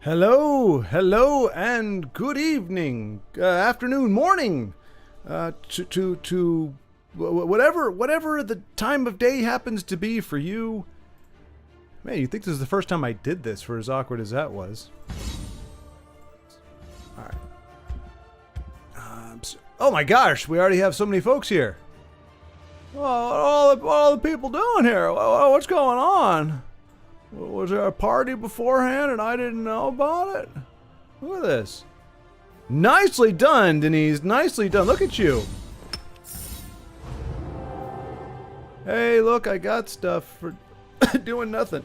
Hello, and good evening, afternoon, morning, to whatever the time of day happens to be for you. Man, you think this is the first time I did this, for as awkward as that was. All right. Oh my gosh, we already have so many folks here. Well, all the people doing here? What's going on? Was there a party beforehand and I didn't know about it? Look at this. Nicely done, Denise. Nicely done. Look at you. Hey, look, I got stuff for doing nothing.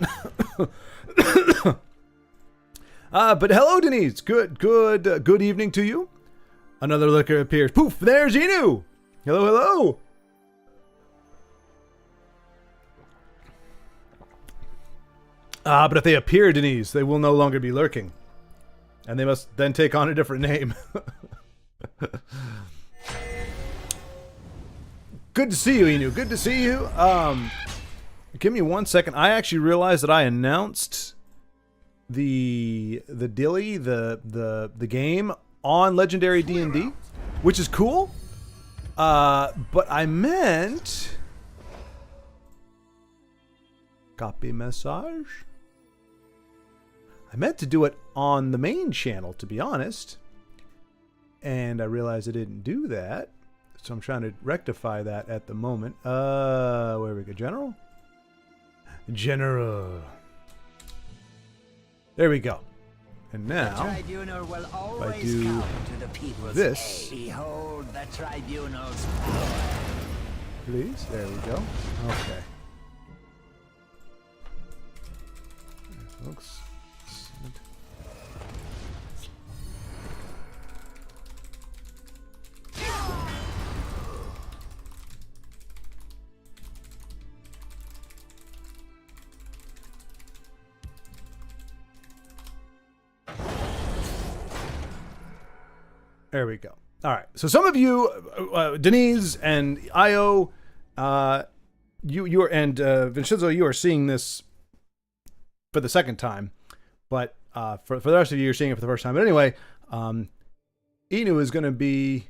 But hello, Denise. Good evening to you. Another looker appears. Poof, there's Inu. Hello. But if they appear, Denise, they will no longer be lurking. And they must then take on a different name. Good to see you, Inu. Good to see you. Give me 1 second. I actually realized that I announced the dilly, the game on Legendary D&D, which is cool. But I meant copy message. I meant to do it on the main channel, to be honest. And I realized I didn't do that. So I'm trying to rectify that at the moment. Where we go? General? General. There we go. And now, if I do this, behold the tribunal's power. Please, there we go. Okay. Folks. There we go. All right. So some of you, Denise and Io, you are, and Vincenzo, you are seeing this for the second time, but for the rest of you, you're seeing it for the first time. But anyway, Inu is going to be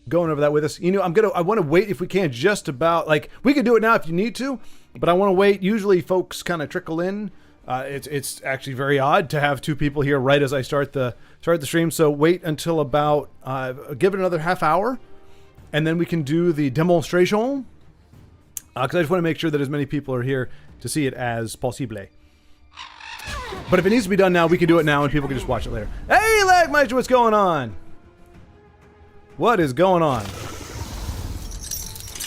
going over that with us. Inu, I want to wait if we can, just about, like, we can do it now if you need to, but I want to wait. Usually folks kind of trickle in. It's actually very odd to have two people here right as I start the stream. So wait until about give it another half hour, and then we can do the demonstration. Because I just want to make sure that as many people are here to see it as possible. But if it needs to be done now, we can do it now, and people can just watch it later. Hey, Lagmeister, what's going on? What is going on?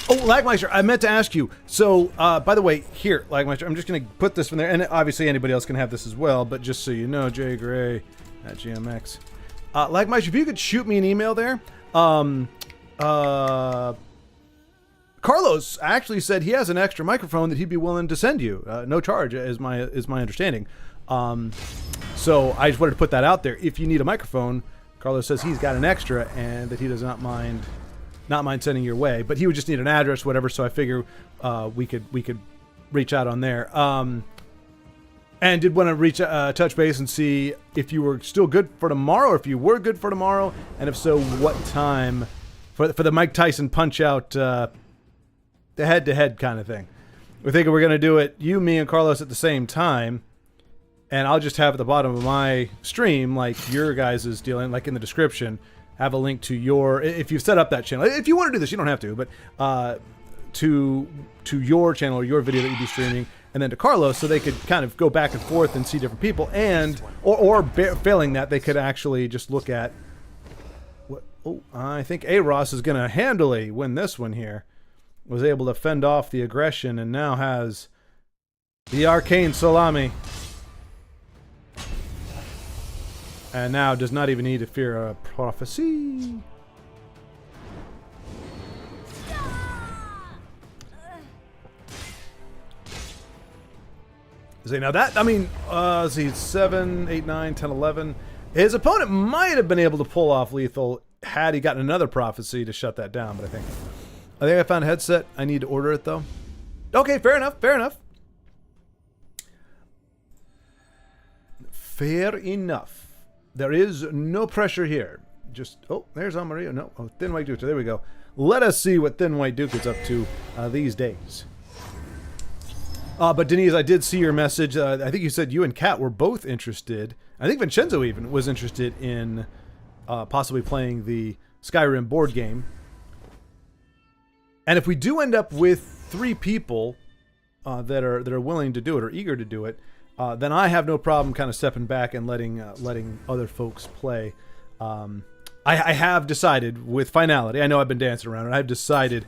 Oh, Lagmeister, I meant to ask you. So, by the way, here, Lagmeister, I'm just going to put this from there, and obviously anybody else can have this as well, but just so you know, Jay Gray at GMX. Lagmeister, if you could shoot me an email there. Carlos actually said he has an extra microphone that he'd be willing to send you. No charge, is my understanding. So I just wanted to put that out there. If you need a microphone, Carlos says he's got an extra and that he does not mind sending your way, but he would just need an address, whatever. So I figure we could reach out on there. And did want to touch base and see if you were still good for tomorrow, or if you were good for tomorrow, and if so, what time for the Mike Tyson punch out, the head-to-head kind of thing. We're thinking we're gonna do it, you, me, and Carlos at the same time. And I'll just have at the bottom of my stream, like your guys' is dealing, like in the description, have a link to your, if you've set up that channel. If you want to do this, you don't have to, but to your channel or your video that you'd be streaming, and then to Carlos, so they could kind of go back and forth and see different people, and or failing that, they could actually just look at what. Oh, I think A-Ross is going to handily win this one here. Was able to fend off the aggression and now has the arcane salami. And now does not even need to fear a prophecy. See, now that, I mean, let's see, 7, 8, 9, 10, 11. His opponent might have been able to pull off lethal had he gotten another prophecy to shut that down, but I think I found a headset. I need to order it, though. Okay, fair enough, fair enough. Fair enough. There is no pressure here. Just, oh, there's Amarillo. No, oh, Thin White Duke. There we go. Let us see what Thin White Duke is up to these days. But Denise, I did see your message. I think you said you and Kat were both interested. I think Vincenzo even was interested in possibly playing the Skyrim board game. And if we do end up with 3 people that are willing to do it or eager to do it, then I have no problem kind of stepping back and letting other folks play. I have decided with finality. I know I've been dancing around it. I've decided.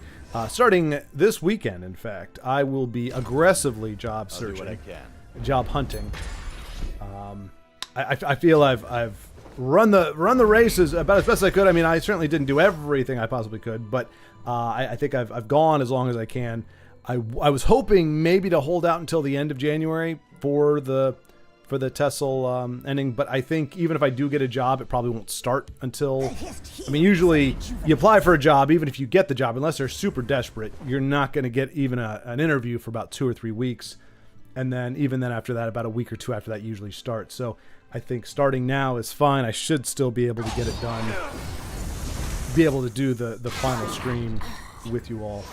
Starting this weekend, in fact, I will be aggressively job searching, I'll do what I can. Job hunting. I feel I've run the races about as best as I could. I mean, I certainly didn't do everything I possibly could, but I think I've gone as long as I can. I was hoping maybe to hold out until the end of January for the Tessel ending, but I think even if I do get a job, it probably won't start until... I mean, usually you apply for a job, even if you get the job, unless they're super desperate, you're not going to get even an interview for about 2 or 3 weeks. And then even then after that, about a week or 2 after that usually starts. So I think starting now is fine. I should still be able to get it done. Be able to do the final stream with you all.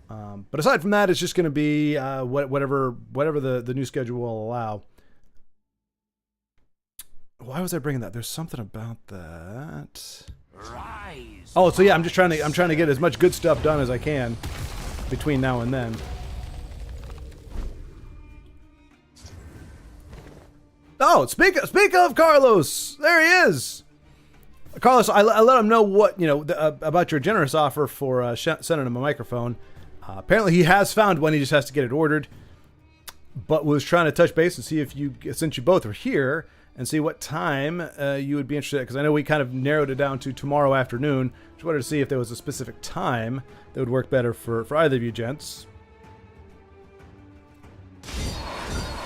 But aside from that, it's just going to be whatever the new schedule will allow. Why was I bringing that? There's something about that. Rise. Oh, so yeah, I'm trying to get as much good stuff done as I can between now and then. Oh, speak of Carlos, there he is. Carlos, I let him know what about your generous offer for sending him a microphone. Apparently, he has found one. He just has to get it ordered. But was trying to touch base and see if since you both are here. And see what time you would be interested in, because I know we kind of narrowed it down to tomorrow afternoon. Just wanted to see if there was a specific time that would work better for either of you gents.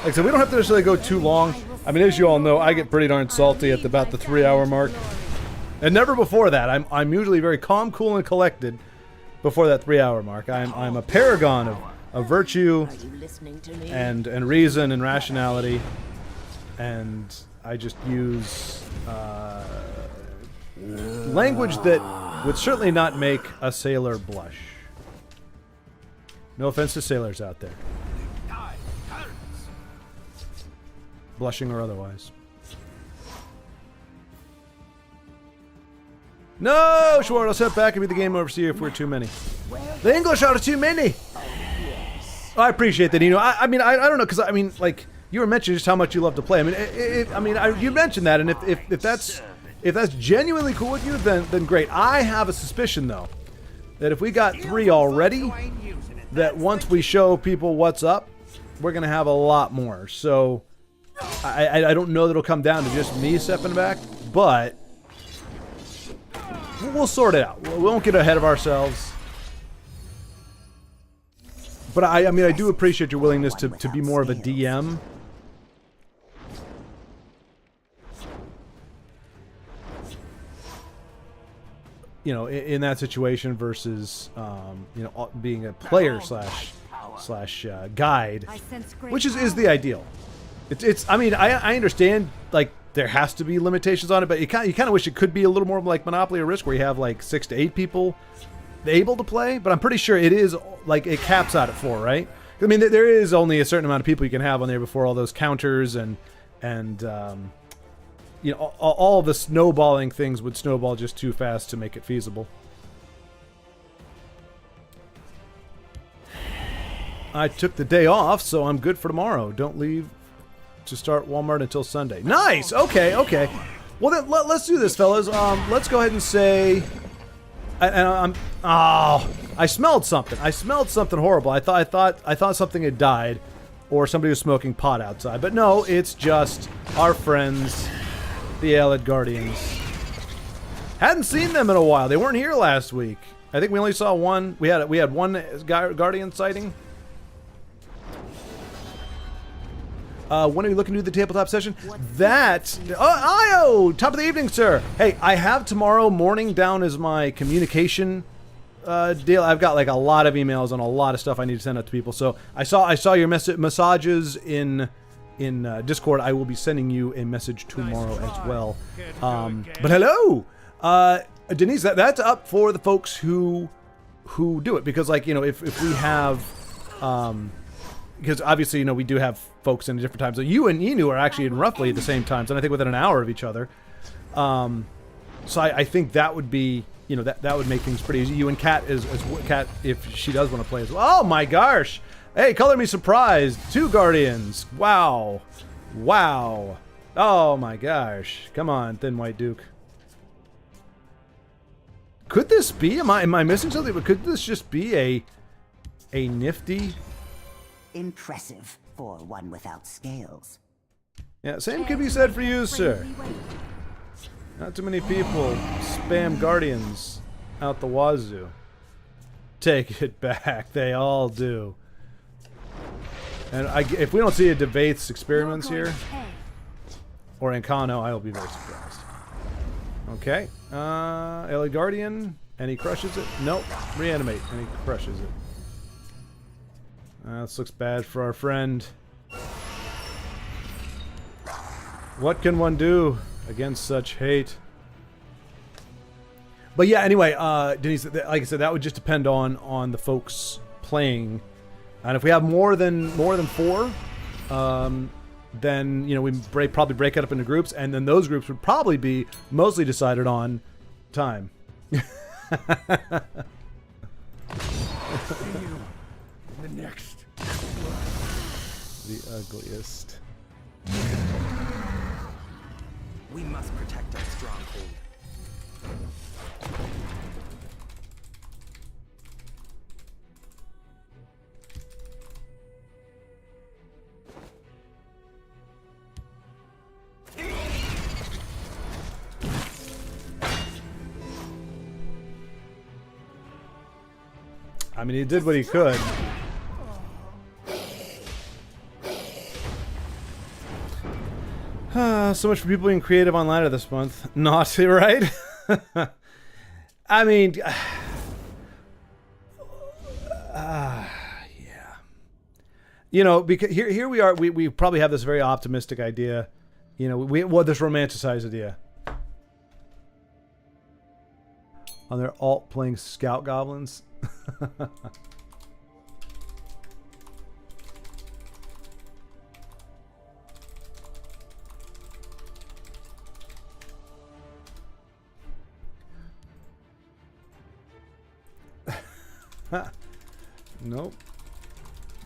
Like I said, we don't have to necessarily go too long. I mean, as you all know, I get pretty darn salty at about the 3-hour mark. And never before that. I'm usually very calm, cool, and collected before that 3-hour mark. I'm a paragon of virtue and reason and rationality. And I just use language that would certainly not make a sailor blush. No offense to sailors out there. Blushing or otherwise. No, Schwartz, I'll step back and be the game overseer if we're too many. The English are too many! I appreciate that, Nino. I mean, I don't know, because, I mean, like... You were mentioning just how much you love to play. I mean, you mentioned that, and if that's genuinely cool with you, then great. I have a suspicion though that if we got 3 already, that once we show people what's up, we're gonna have a lot more. So I don't know that it'll come down to just me stepping back, but we'll sort it out. We won't get ahead of ourselves. But I mean, I do appreciate your willingness to be more of a DM. You know, in that situation versus, you know, being a player slash guide, which is the ideal. It's. I mean, I understand like there has to be limitations on it, but you kind of wish it could be a little more like Monopoly or Risk, where you have like 6 to 8 people able to play. But I'm pretty sure it is like it caps out at 4, right? I mean, there is only a certain amount of people you can have on there before all those counters and you know, all the snowballing things would snowball just too fast to make it feasible. I took the day off, so I'm good for tomorrow. Don't leave to start Walmart until Sunday. Nice! Okay. Well, then, let's do this, fellas. Let's go ahead and say... I smelled something. I smelled something horrible. I thought something had died, or somebody was smoking pot outside. But no, it's just our friends, the Allied Guardians. Hadn't seen them in a while. They weren't here last week. I think we only saw one. We had one Guardian sighting. When are you looking to do the tabletop session? That... Io! Top of the evening, sir! Hey, I have tomorrow morning down as my communication deal. I've got like a lot of emails and a lot of stuff I need to send out to people. So I saw your massages in Discord, I will be sending you a message tomorrow as well. But hello, Denise. That's up for the folks who do it, because like, you know, if we have, because obviously, you know, we do have folks in different times. So you and Inu are actually in roughly the same times, and I think within an hour of each other. So I think that would be, you know, that would make things pretty easy. You and Kat Kat, if she does want to play as well. Oh my gosh! Hey, color me surprised. 2 Guardians. Wow, wow. Oh my gosh! Come on, Thin White Duke. Could this be? Am I missing something? But could this just be a nifty? Impressive for one without scales. Yeah, same could be said for you, sir. Not too many people spam Guardians out the wazoo. Take it back. They all do. And if we don't see a Devaith's experiments here, or Encano, I'll be very surprised. Okay. LA Guardian, and he crushes it. Nope. Reanimate, and he crushes it. This looks bad for our friend. What can one do against such hate? But yeah, anyway, Denise, like I said, that would just depend on the folks playing, and if we have more than 4, then, you know, we probably break it up into groups, and then those groups would probably be mostly decided on time. The next. The ugliest. We must protect our stronghold. I mean, he did what he could. So much for people being creative on ladder this month. Not right? I mean, yeah. You know, because here we are. We probably have this very optimistic idea. You know, this romanticized idea. On their alt playing Scout Goblins. Nope.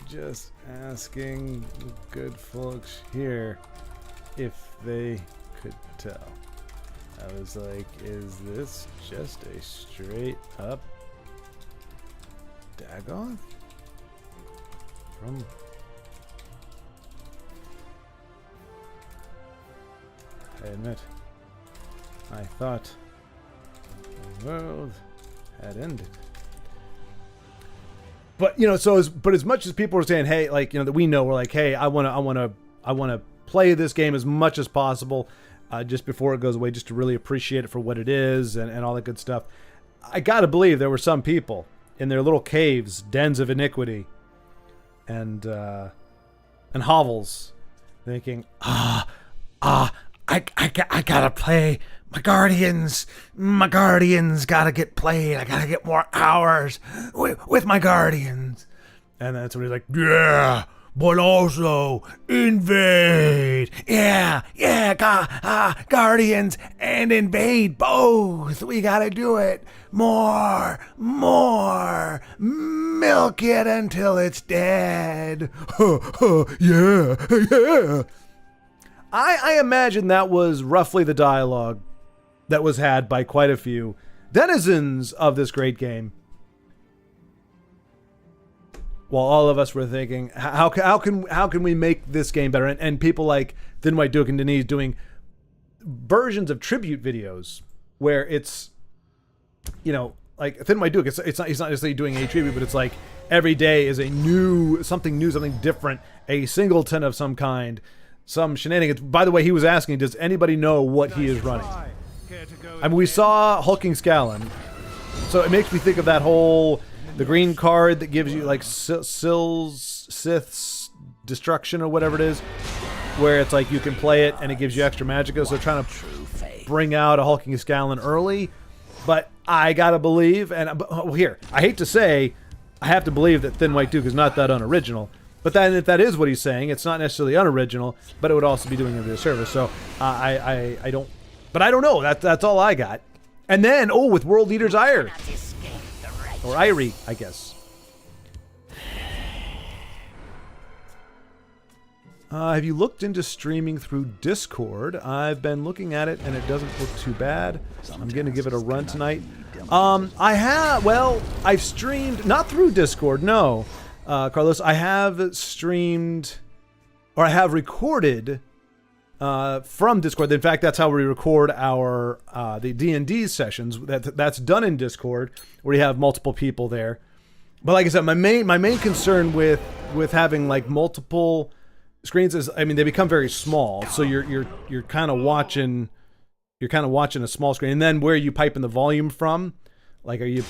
Just asking the good folks here if they could tell. I was like, is this just a straight up Dagoth? From... I admit, I thought the world had ended. But, you know, but as much as people are saying, hey, like, you know, that we know, we're like, hey, I want to play this game as much as possible, just before it goes away, just to really appreciate it for what it is and all that good stuff. I gotta believe there were some people in their little caves, dens of iniquity, and hovels, thinking, I gotta play my Guardians. My Guardians gotta get played. I gotta get more hours with my Guardians. And then somebody's like, yeah, but also invade. Yeah, Guardians and invade both. We gotta do it. More. Milk it until it's dead. Yeah. I imagine that was roughly the dialogue that was had by quite a few denizens of this great game. While all of us were thinking, how can we make this game better? And people like Thin White Duke and Denise doing versions of tribute videos where it's, you know, like Thin White Duke. It's not necessarily doing a tribute, but it's like every day is something new, something different, a singleton of some kind, some shenanigans. By the way, he was asking, does anybody know what he is running? I mean, we saw Hulking Scallon, so it makes me think of that whole, the green card that gives you like Sith's destruction or whatever it is. where it's like you can play it and it gives you extra magicka. So they're trying to bring out a hulking Scowlin early, but I gotta believe, and well, here I hate to say, I have to believe that Thin White Duke is not that unoriginal. But then, if that is what he's saying, it's not necessarily unoriginal, but it would also be doing him a disservice. So I don't, but I don't know. That's all I got. And then, with World Leaders Ire, or Irie, I guess. Have you looked into streaming through Discord? I've been looking at it, and it doesn't look too bad. I'm going to give it a run tonight. I have, well, I've streamed, not through Discord, no, Carlos. I have streamed, or I have recorded from Discord. In fact, that's how we record our the D&D sessions. That's done in Discord, where you have multiple people there. But like I said, my main concern with having like multiple screens is, I mean, they become very small, so you're kind of watching a small screen, and then where you pipe in the volume from, like are you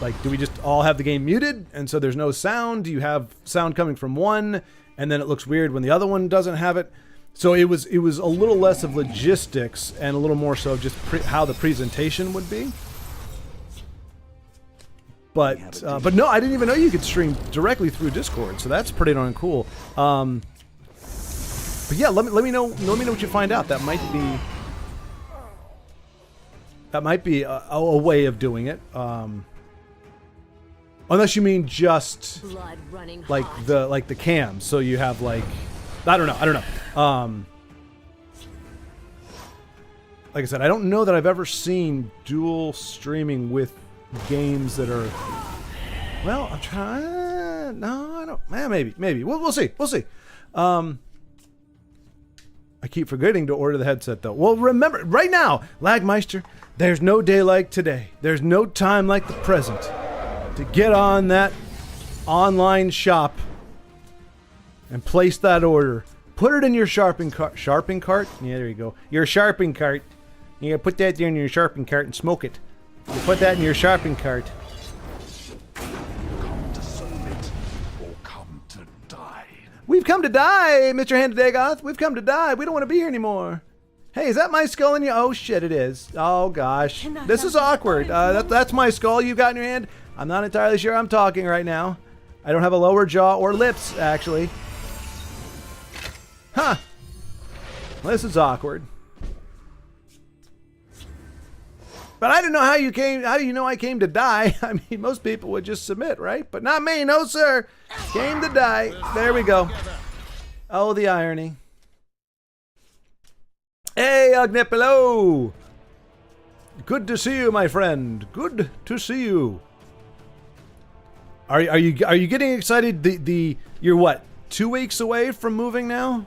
like, do we just all have the game muted and so there's no sound? Do you have sound coming from one and then it looks weird when the other one doesn't have it? So it was a little less of logistics and a little more so just how the presentation would be. But no, I didn't even know you could stream directly through Discord, so that's pretty darn cool. But yeah, let me know what you find out. That might be a way of doing it. Unless you mean just like the cams, so you have like, I don't know. Like I said, I don't know that I've ever seen dual streaming with games that are. Well, I'm trying. No, I don't. Maybe. We'll see. I keep forgetting to order the headset, though. Well, remember, right now, Lagmeister, there's no day like today. There's no time like the present to get on that online shop and place that order. Put it in your sharpening cart. Sharpening cart? Yeah, there you go. Your sharpening cart. You gotta put that there in your sharpening cart and smoke it. You put that in your sharpening cart. We've come to die, Mr. Handagoth. We've come to die. We don't want to be here anymore. Hey, is that my skull in your... Oh, shit, it is. Oh, gosh. This is awkward. That's my skull you've got in your hand. I'm not entirely sure I'm talking right now. I don't have a lower jaw or lips, actually. Huh. Well, this is awkward. But I don't know how you came... How do you know I came to die? I mean, most people would just submit, right? But not me. No, sir. Came to die. There we go. Oh, the irony. Hey, Ugnip, hello. Good to see you, my friend. Good to see you. Are you getting excited? You're what, 2 weeks away from moving now?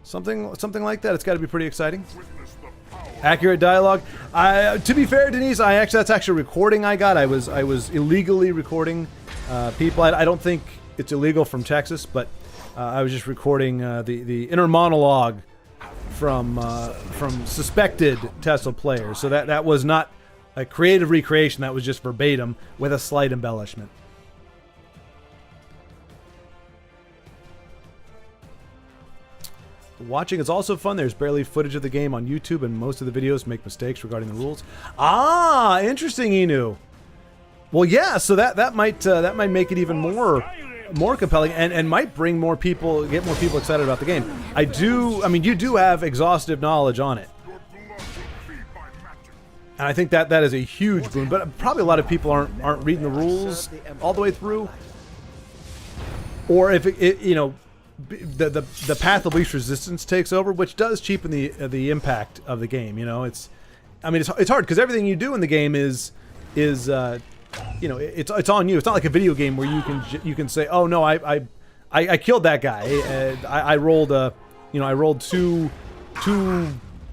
Something like that. It's got to be pretty exciting. Accurate dialogue. To be fair, Denise, that's actually a recording I got. I was illegally recording people. I don't think it's illegal from Texas, but I was just recording the inner monologue from suspected Tesla players. So that was not a creative recreation. That was just verbatim with a slight embellishment. Watching is also fun. There's barely footage of the game on YouTube, and most of the videos make mistakes regarding the rules. Ah, interesting, Inu. Well, yeah. So that might make it even more compelling, and might bring more people, get more people excited about the game. I mean, you do have exhaustive knowledge on it, and I think that is a huge boon. But probably a lot of people aren't reading the rules all the way through, or if the path of least resistance takes over, which does cheapen the impact of the game. You know, it's hard because everything you do in the game is it's on you. It's not like a video game where you can say, oh no, I killed that guy. I rolled two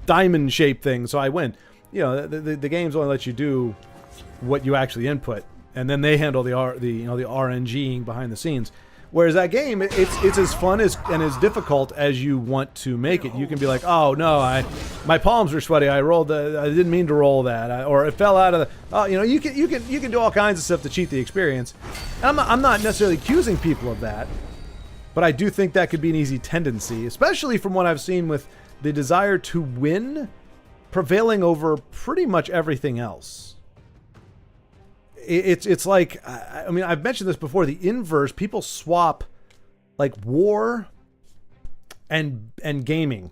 diamond shaped things, so I win. You know, the games only let you do what you actually input, and then they handle the RNGing behind the scenes. Whereas that game, it's as fun and as difficult as you want to make it. You can be like, oh no, my palms were sweaty. I didn't mean to roll that, or it fell out of the. Oh, you can do all kinds of stuff to cheat the experience. And I'm not necessarily accusing people of that, But I do think that could be an easy tendency, especially from what I've seen with the desire to win prevailing over pretty much everything else. It's like, I mean, I've mentioned this before, the inverse, people swap like war and gaming,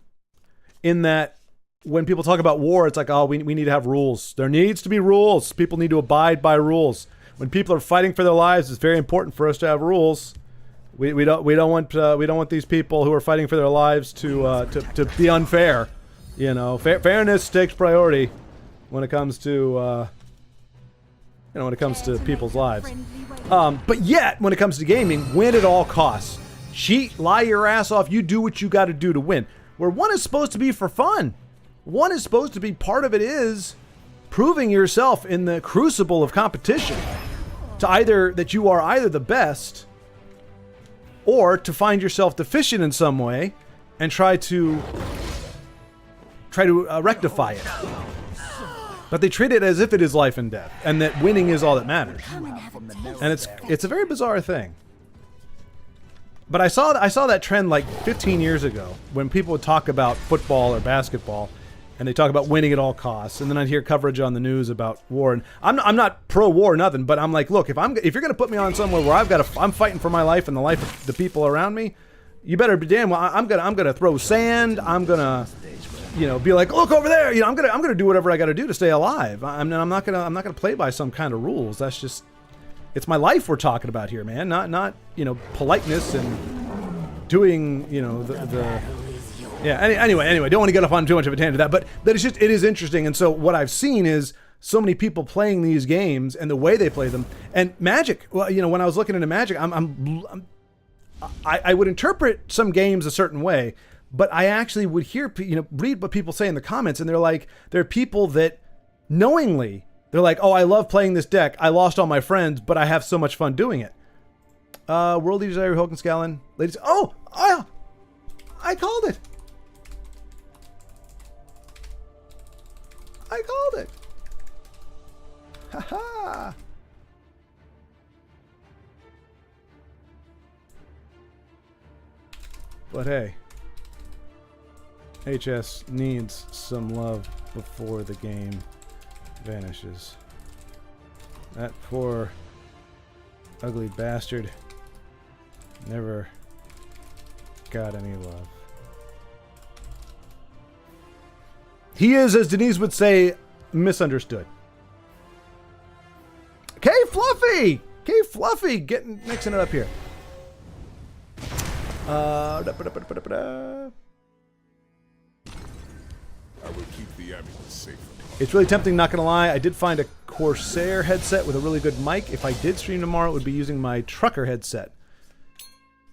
in that when people talk about war, it's like, oh, we need to have rules. There needs to be rules. People need to abide by rules. When people are fighting for their lives, it's very important for us to have rules. We don't want these people who are fighting for their lives to be unfair. You know, fairness takes priority when it comes to when it comes to people's lives. But yet, when it comes to gaming, win at all costs. Cheat, lie your ass off. You do what you got to do to win. Where one is supposed to be for fun. One is supposed to be, part of it is proving yourself in the crucible of competition, to either that you are either the best, or to find yourself deficient in some way and try to rectify it. But they treat it as if it is life and death, and that winning is all that matters. And it's a very bizarre thing. But I saw that trend like 15 years ago, when people would talk about football or basketball, and they talk about winning at all costs, and then I'd hear coverage on the news about war. And I'm not pro-war, nothing, but I'm like, look, if you're gonna put me on somewhere where I'm fighting for my life and the life of the people around me, you better be damn well. I'm gonna throw sand. I'm gonna, be like, look over there. I'm gonna do whatever I got to do to stay alive. I'm not gonna play by some kind of rules. That's just, it's my life we're talking about here, man. Not politeness and doing the yeah. Anyway, don't want to get off on too much of a tangent but it is interesting. And so what I've seen is so many people playing these games and the way they play them. And Magic, well, when I was looking into Magic, I would interpret some games a certain way, but I actually would read what people say in the comments, and they're like, there are people that knowingly, they're like, oh, I love playing this deck. I lost all my friends, but I have so much fun doing it. World Leaders, Larry Hogan, ladies. Oh, I called it. I called it. Haha. But hey, HS needs some love before the game vanishes. That poor ugly bastard never got any love. He is, as Denise would say, misunderstood. K Fluffy, mixing it up here. I will keep the amulet safe. It's really tempting, not gonna lie. I did find a Corsair headset with a really good mic. If I did stream tomorrow, it would be using my trucker headset.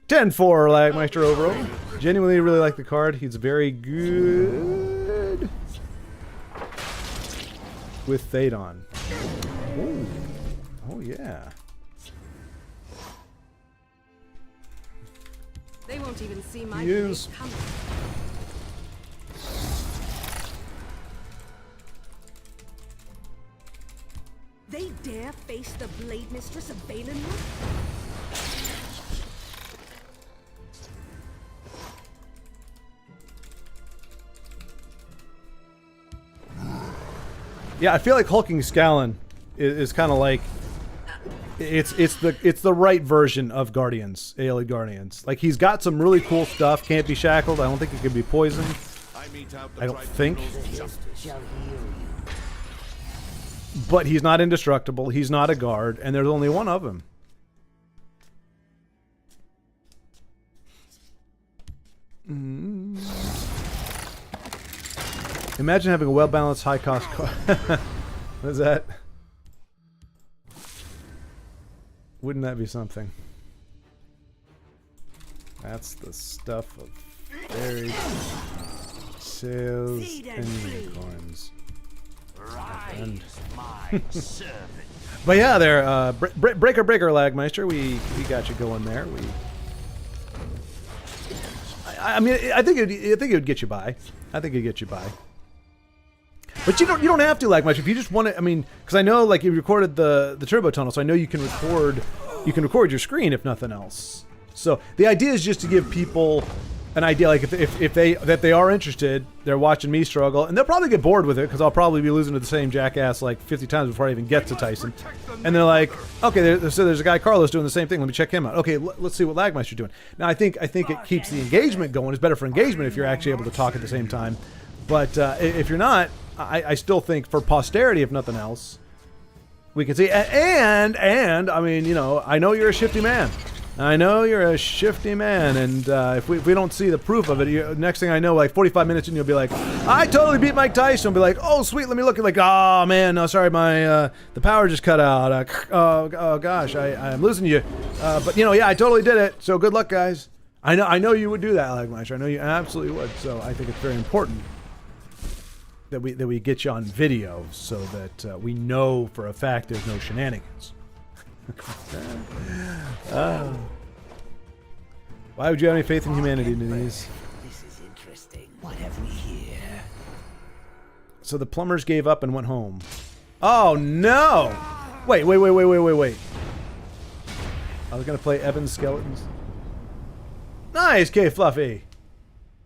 10-4 Lagmeister over. Genuinely really like the card. He's very good with Thadon. Oh yeah. They won't even see my Use. coming. They dare face the Blade Mistress of Balinwood? Yeah, I feel like Hulking Scallon is kind of like it's the right version of Guardians, Aelid Guardians. Like, he's got some really cool stuff. Can't be shackled. I don't think he can be poisoned. I don't think. But he's not indestructible. He's not a guard, and there's only one of him. Imagine having a well-balanced, high-cost card. What is that? Wouldn't that be something? That's the stuff of fairies, sails, and unicorns. And but yeah, there, breaker, Lagmeister. We got you going there. I mean, I think it would get you by. I think it'd get you by. But you don't have to, Lagmeister, if you just want to. I mean, because I know, like, you recorded the turbo tunnel, so I know you can record your screen if nothing else. So the idea is just to give people an idea, like if they are interested, they're watching me struggle, and they'll probably get bored with it because I'll probably be losing to the same jackass like 50 times before I even get to Tyson. And they're like, okay, so there's a guy Carlos doing the same thing. Let me check him out. Okay, let's see what Lagmeister's doing. Now I think it keeps the engagement going. It's better for engagement if you're actually able to talk at the same time. But if you're not, I still think for posterity, if nothing else, we can see. And I mean, you know, I know you're a shifty man. I know you're a shifty man, and if we don't see the proof of it, next thing I know, like 45 minutes in, you'll be like, I totally beat Mike Tyson. I'll be like, oh, sweet, let me look. Like, oh, man, no, sorry, my the power just cut out. Oh, gosh, I'm losing you. But, you know, yeah, I totally did it, so good luck, guys. I know you would do that, Lagmeister. I know you absolutely would, so I think it's very important that we get you on video so that we know for a fact there's no shenanigans. Why would you have any faith in humanity, Denise? This is interesting. What have we here? So the plumbers gave up and went home. Oh no! Wait. I was gonna play Evan's Skeletons. Nice, K Fluffy.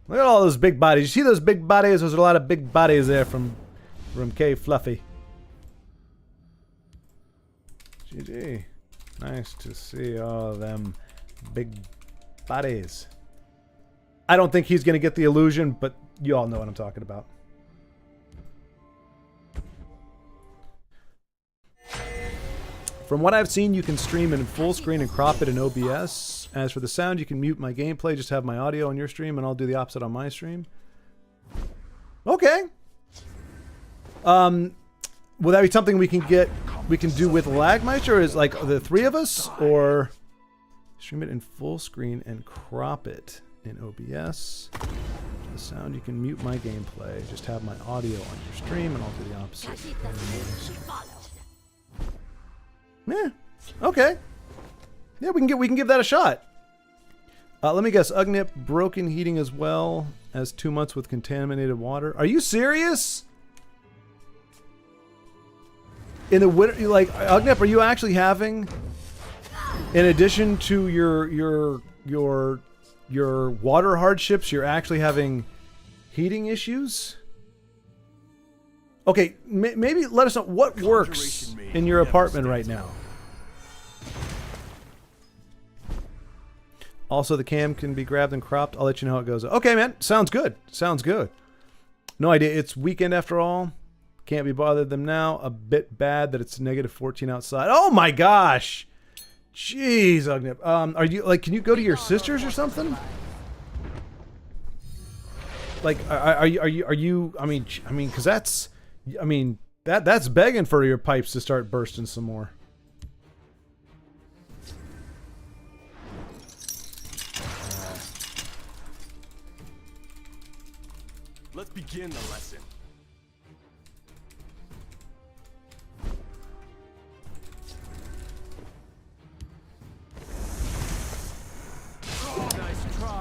Look at all those big bodies. You see those big bodies? There's a lot of big bodies there from K Fluffy. GG. Nice to see all of them big bodies. I don't think he's going to get the illusion, but you all know what I'm talking about. From what I've seen, you can stream in full screen and crop it in OBS. As for the sound, you can mute my gameplay, just have my audio on your stream, and I'll do the opposite on my stream. Okay. Will that be something we can do with Lagmeister, or is like the three of us, or stream it in full screen and crop it in OBS? The sound, you can mute my gameplay, just have my audio on your stream, and I'll do the opposite. Yeah. Okay. Yeah, we can give that a shot. Let me guess. Ugnip broken heating as well as 2 months with contaminated water. Are you serious? In the winter, like Ugnip, are you actually having, in addition to your water hardships, you're actually having heating issues? Okay, maybe let us know what works in your apartment right now. Also, the cam can be grabbed and cropped. I'll let you know how it goes. Okay, man. Sounds good. Sounds good. No idea. It's weekend after all. Can't be bothered them now. A bit bad that it's negative 14 outside. Oh my gosh. Jeez, Ugnip. Are you like? Can you go to your sisters or something? Like, are you? I mean, because that's begging for your pipes to start bursting some more. Let's begin the lesson.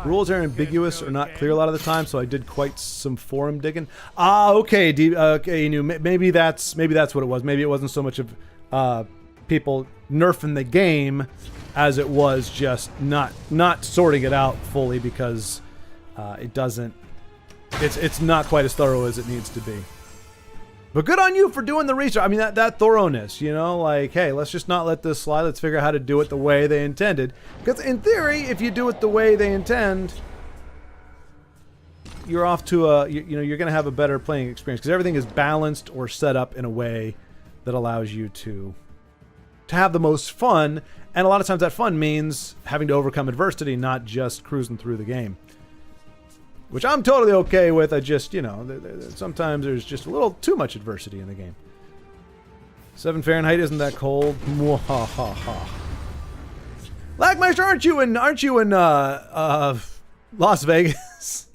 Rules are ambiguous or not clear a lot of the time, so I did quite some forum digging. Ah, okay, okay, you knew. Maybe that's what it was. Maybe it wasn't so much of people nerfing the game as it was just not sorting it out fully because it doesn't. It's not quite as thorough as it needs to be. But good on you for doing the research. I mean, that thoroughness, you know, like, hey, let's just not let this slide. Let's figure out how to do it the way they intended. Because in theory, if you do it the way they intend, you're off to you're going to have a better playing experience because everything is balanced or set up in a way that allows you to have the most fun. And a lot of times that fun means having to overcome adversity, not just cruising through the game. Which I'm totally okay with. I just, you know, sometimes there's just a little too much adversity in the game. 7 Fahrenheit isn't that cold. Mwahaha. Lagmeister, aren't you in Las Vegas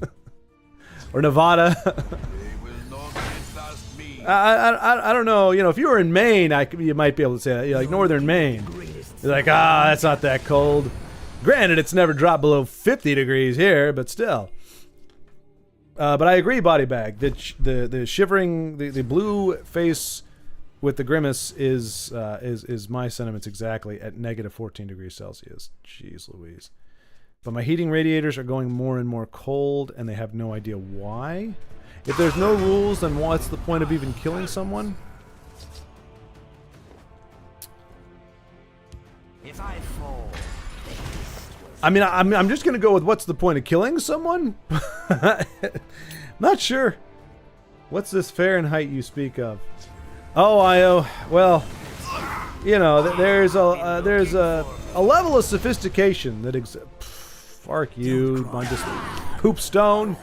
or Nevada? I don't know. You know, if you were in Maine, you might be able to say that. You're like northern Maine. You're like, that's not that cold. Granted, it's never dropped below 50 degrees here, but still. But I agree, body bag. The shivering, the blue face with the grimace is my sentiments exactly at negative 14 degrees Celsius. Jeez Louise. But my heating radiators are going more and more cold, and they have no idea why. If there's no rules, then what's the point of even killing someone? If I fall, I mean, I'm just gonna go with what's the point of killing someone? Not sure. What's this Fahrenheit you speak of? Oh, well, you know, there's a level of sophistication that exists. Fuck you, bunch of poop stone.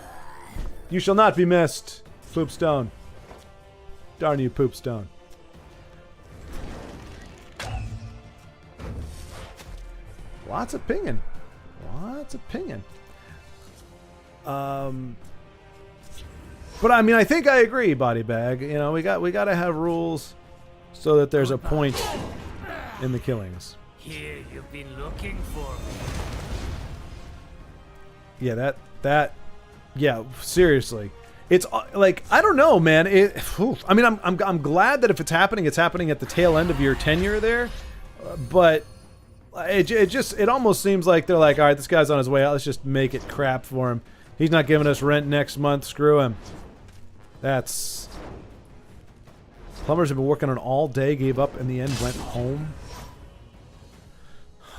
You shall not be missed, poop stone. Darn you, poop stone. Lots of pinging. Lots of pinging. But I mean, I think I agree, body bag. You know, we got to have rules so that there's a point in the killings. here you've been looking for me. Yeah, yeah, seriously. It's like, I don't know, man. I mean, I'm glad that if it's happening at the tail end of your tenure there. But it almost seems like they're like, all right, this guy's on his way out. Let's just make it crap for him. He's not giving us rent next month. Screw him. That's... Plumbers have been working on all day, gave up, in the end went home.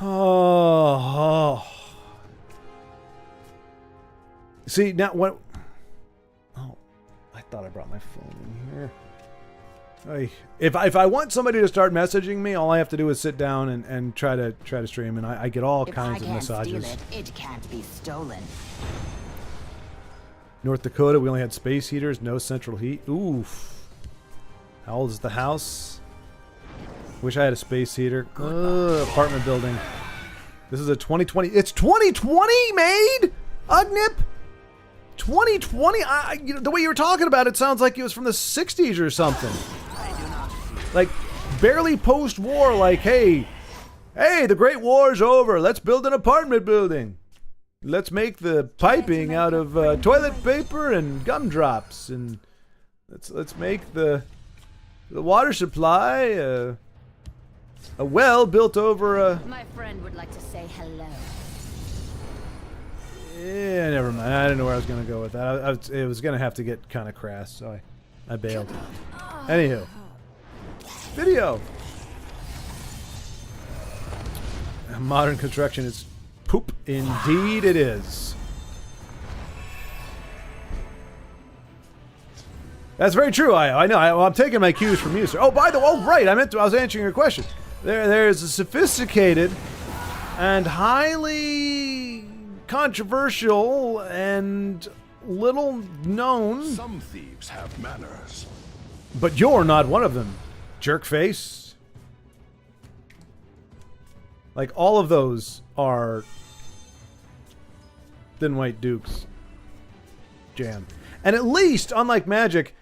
Oh. See, now what... Oh, I thought I brought my phone in here. If I want somebody to start messaging me, all I have to do is sit down and try to stream, and I get all kinds of massages. Steal it, it can't be stolen. North Dakota, we only had space heaters, no central heat. Oof. How old is the house? Wish I had a space heater. Apartment building. This is a 2020. It's 2020 made? Ugnip? 2020? You know, the way you were talking about it sounds like it was from the 60s or something. Like, barely post-war, like, hey, the Great War's over. Let's build an apartment building. Let's make the piping out of toilet paper and gumdrops, and let's make the water supply a well built over a... My friend would like to say hello. Yeah, never mind. I didn't know where I was going to go with that. It was going to have to get kind of crass, so I bailed. Anywho. Video. Modern construction is poop. Indeed it is. That's very true, I know. I'm taking my cues from you, sir. Oh, by the way, right. I was answering your question. There's a sophisticated and highly controversial and little known... Some thieves have manners. But you're not one of them, jerkface. Like, all of those are Thin White Duke's jam. And at least, unlike Magic,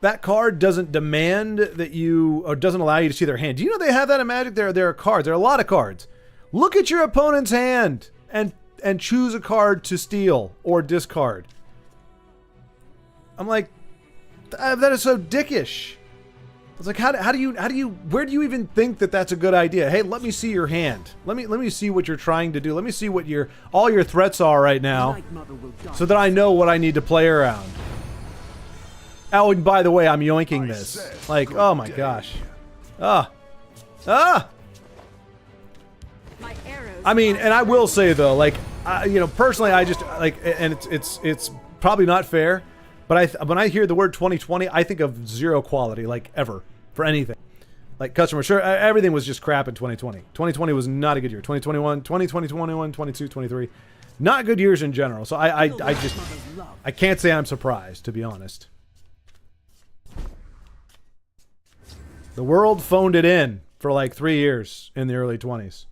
that card doesn't demand that you, or doesn't allow you to see their hand. Do you know they have that in Magic? There are cards. There are a lot of cards. Look at your opponent's hand and choose a card to steal or discard. I'm like, that is so dickish. I was like, how do you, where do you even think that that's a good idea? Hey, let me see your hand. Let me see what you're trying to do. Let me see what all your threats are right now, so that I know what I need to play around. Oh, and by the way, I'm yoinking this. Like, oh my gosh. My arrows. I mean, and I will say though, like, you know, personally, I just like, and it's probably not fair, but when I hear the word 2020, I think of zero quality, like ever, for anything. Like customer, sure, everything was just crap in 2020. 2020 was not a good year. 2021, 2020, 21, 22, 23, not good years in general. So I can't say I'm surprised, to be honest. The world phoned it in for like 3 years in the early 20s.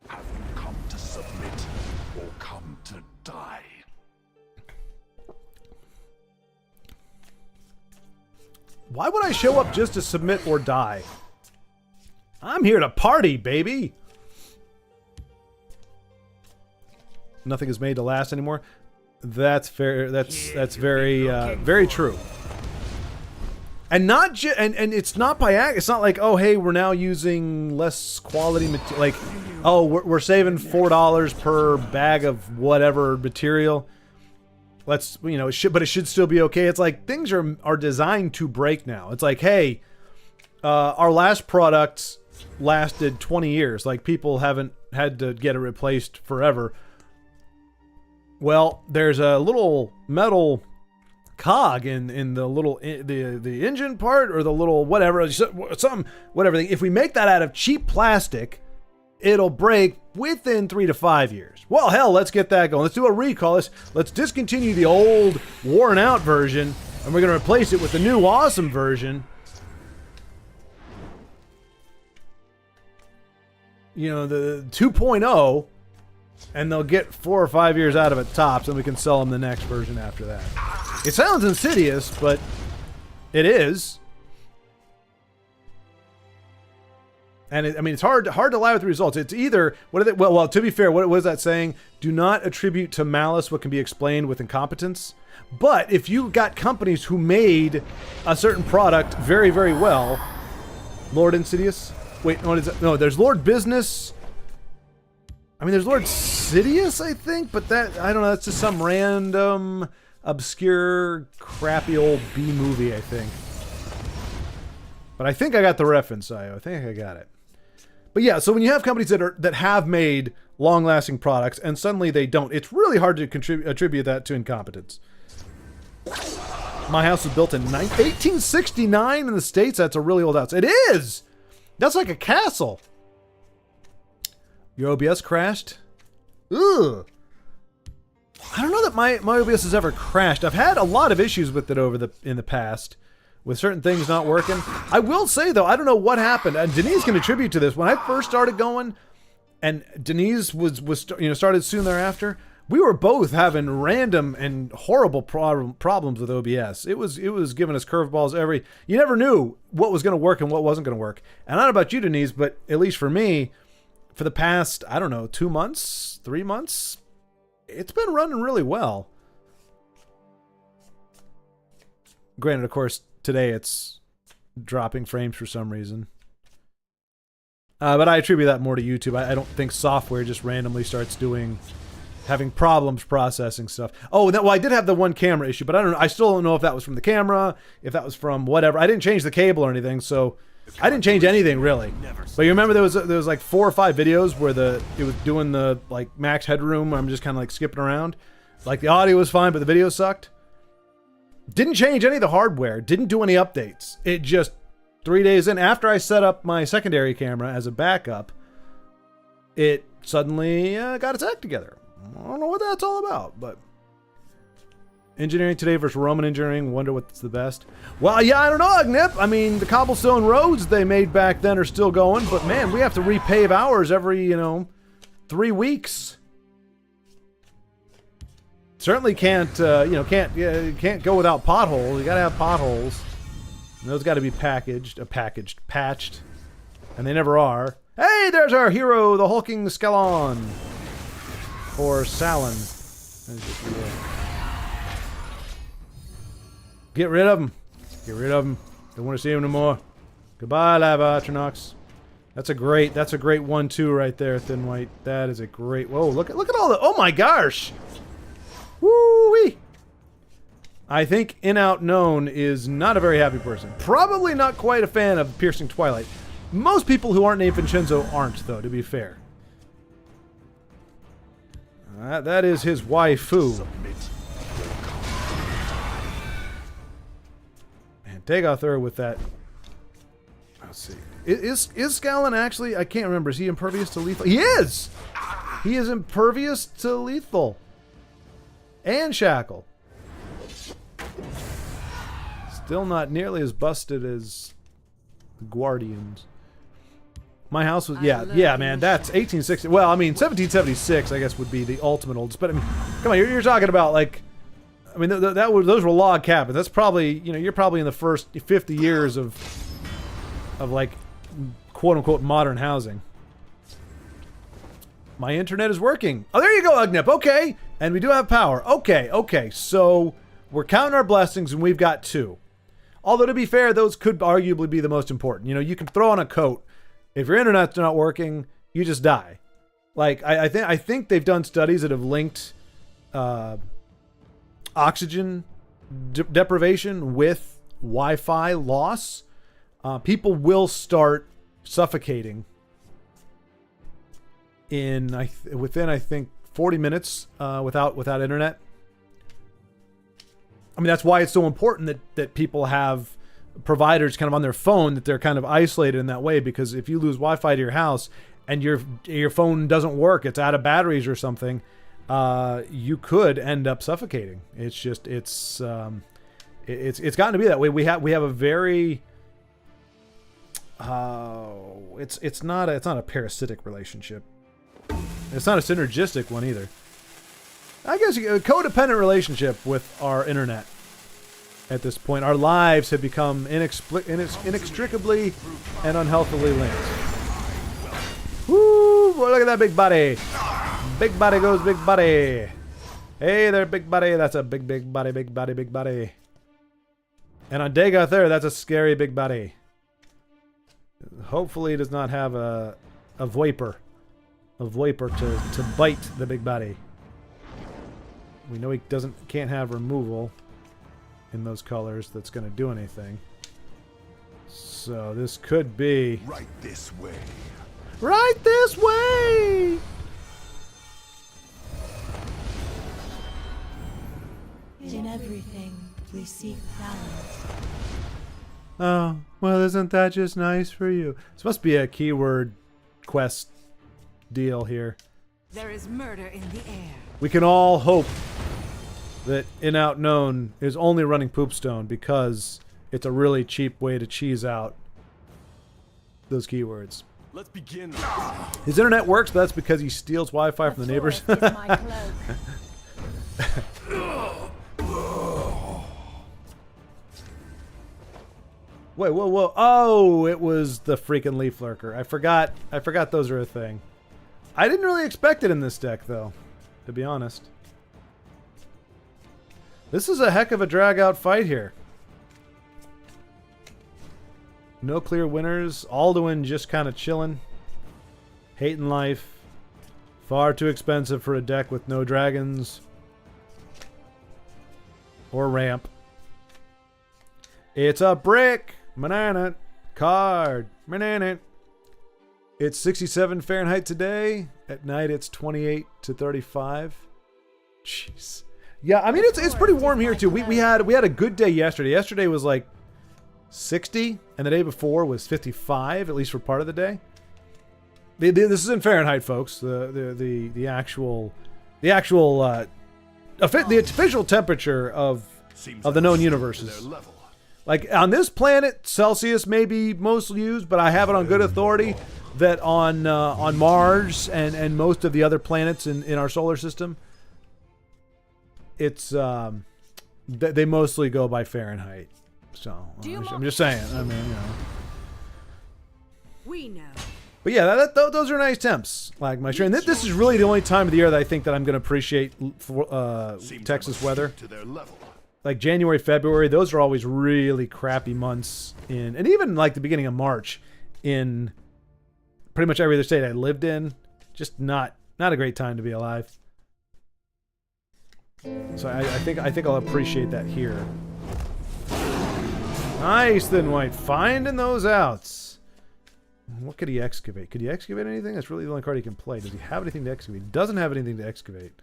Have you come to submit or come to die? Why would I show up just to submit or die? I'm here to party, baby! Nothing is made to last anymore. That's fair. That's very very true. And and it's not by act. It's not like, oh hey, we're now using less quality material. Like, oh we're saving $4 per bag of whatever material. Let's but it should still be okay. It's like things are designed to break now. It's like, hey, our last products lasted 20 years. Like people haven't had to get it replaced forever. Well, there's a little metal cog in the little the engine part or the little whatever whatever thing. If we make that out of cheap plastic, it'll break within 3 to 5 years. Well, hell, let's get that going. Let's do a recall. Let's discontinue the old worn out version, and we're gonna replace it with the new awesome version. The 2.0, and they'll get 4 or 5 years out of it tops, and we can sell them the next version after that. It sounds insidious, but it is. And it's hard to lie with the results. It's either well, to be fair, what was that saying? Do not attribute to malice what can be explained with incompetence. But if you got companies who made a certain product very, very well, Lord Insidious. Wait, what is it? No, there's Lord Business. There's Lord Sidious, I think, but that, I don't know, that's just some random, obscure, crappy old B movie, I think. But I think I got the reference, I think I got it. But yeah, so when you have companies that have made long-lasting products and suddenly they don't, it's really hard to attribute that to incompetence. My house was built in 1869 in the States. That's a really old house. It is! That's like a castle. Your OBS crashed? Ugh. I don't know that my OBS has ever crashed. I've had a lot of issues with it in the past, with certain things not working. I will say though, I don't know what happened, and Denise can attribute to this. When I first started going, and Denise was started soon thereafter, we were both having random and horrible problems with OBS. It was giving us curveballs you never knew what was going to work and what wasn't going to work. And I don't know about you, Denise, but at least for me, for the past, I don't know, 2 months, 3 months, it's been running really well. Granted, of course, today it's dropping frames for some reason. But I attribute that more to YouTube. I don't think software just randomly starts having problems processing stuff. Oh, well, I did have the one camera issue, but I don't know. I still don't know if that was from the camera, if that was from whatever. I didn't change the cable or anything, so I didn't change anything really. But you remember there was like 4 or 5 videos where it was doing the like max headroom. I'm just kind of like skipping around. Like the audio was fine, but the video sucked. Didn't change any of the hardware. Didn't do any updates. It just 3 days in, after I set up my secondary camera as a backup, it suddenly got its act together. I don't know what that's all about, but engineering today versus Roman engineering, wonder what's the best. Well, yeah, I don't know, Agnip. The cobblestone roads they made back then are still going, but man, we have to repave ours every, 3 weeks. Certainly can't go without potholes. You gotta have potholes. And those gotta be patched, and they never are. Hey, there's our hero, the hulking skeleton. Or Salon. Get rid of him. Get rid of him. Don't want to see him no more. Goodbye, Lava Atronox. That's a great 1-2 right there, Thin White. That is a great. Whoa, look at all the. Oh my gosh. Woo-wee. I think In-Out Known is not a very happy person. Probably not quite a fan of Piercing Twilight. Most people who aren't named Vincenzo aren't, though, to be fair. That is his waifu. Man, Dagoth Ur with that. Let's see. Is Scallon actually? I can't remember. Is he impervious to lethal? He is! He is impervious to lethal. And shackle. Still not nearly as busted as the Guardians. My house was, yeah, man, that's 1860. Well, 1776, I guess, would be the ultimate oldest. But, come on, you're talking about, like, those were log cabins. That's probably, you're probably in the first 50 years of like, quote-unquote modern housing. My internet is working. Oh, there you go, Ugnip. Okay. And we do have power. Okay. So, we're counting our blessings, and we've got 2. Although, to be fair, those could arguably be the most important. You know, you can throw on a coat. If your internet's not working, you just die. Like, I think they've done studies that have linked oxygen deprivation with Wi-Fi loss. People will start suffocating within I think 40 minutes without internet. I mean, that's why it's so important that people have providers kind of on their phone, that they're kind of isolated in that way, because if you lose Wi-Fi to your house and your phone doesn't work, it's out of batteries or something, you could end up suffocating. It's just it's gotten to be that way. We have a very it's not a parasitic relationship. It's not a synergistic one either. I guess a codependent relationship with our internet at this point. Our lives have become inextricably and unhealthily linked. Woo! Boy, look at that big body. Big body goes big body. Hey there, big body. That's a big body, big body, big body. And on Dagoth there, that's a scary big body. Hopefully it does not have a Viper. A Viper to bite the big body. We know he can't have removal in those colors that's going to do anything. So this could be... Right this way. Right this way! In everything, we seek balance. Oh, well, isn't that just nice for you? This must be a keyword quest deal here. There is murder in the air. We can all hope that Inouttknown is only running Poopstone because it's a really cheap way to cheese out those keywords. Let's begin. His internet works, but that's because he steals Wi-Fi from the neighbors. Forest is my cloak. Wait, whoa. Oh, it was the freaking Leaf Lurker. I forgot those are a thing. I didn't really expect it in this deck, though, to be honest. This is a heck of a drag-out fight here. No clear winners. Alduin just kind of chilling. Hating life. Far too expensive for a deck with no dragons. Or ramp. It's a brick! Banana. Card. Banana. It's 67 Fahrenheit today. At night it's 28 to 35. Jeez. Yeah, I mean it's pretty warm here too. We had a good day yesterday. Yesterday was like 60, and the day before was 55, at least for part of the day. This is in Fahrenheit, folks. The official temperature of the known universes. Like on this planet, Celsius may be most used, but I have it on good authority that on Mars and most of the other planets in our solar system, it's they mostly go by Fahrenheit. So I'm just saying. I mean, you know. We know. But yeah, those are nice temps. Like my stream. This is really the only time of the year that I think that I'm going to appreciate Texas weather. Like January, February, those are always really crappy months and even like the beginning of March in pretty much every other state I lived in. Just not a great time to be alive. So I think I'll appreciate that here. Nice, Thin White. Finding those outs. What could he excavate? Could he excavate anything? That's really the only card he can play. Does he have anything to excavate? He doesn't have anything to excavate.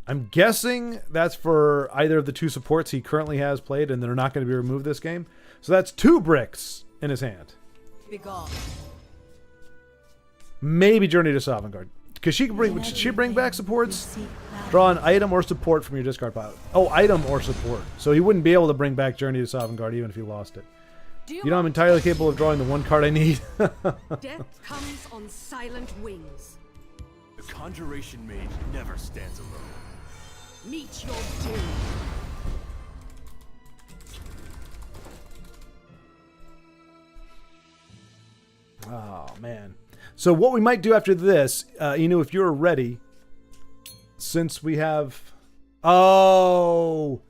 I'm guessing that's for either of the two supports he currently has played, and they're not going to be removed this game. So that's 2 bricks in his hand. Begone. Maybe Journey to Sovngarde. Should she bring back supports? Draw an item or support from your discard pile. Oh, item or support. So he wouldn't be able to bring back Journey to Sovngarde even if he lost it. You know, I'm entirely capable of drawing the one card I need. Death comes on silent wings. The Conjuration Mage never stands alone. Meet your doom. Oh, man. So what we might do after this, if you're ready, since we have... Oh!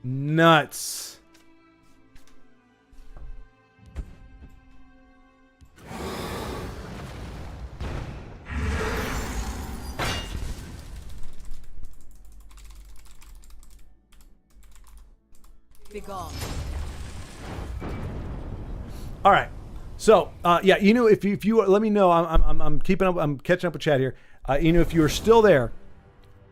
Nuts. Begone. All right. So, yeah, if you let me know, I'm keeping up, I'm catching up with chat here. If you're still there,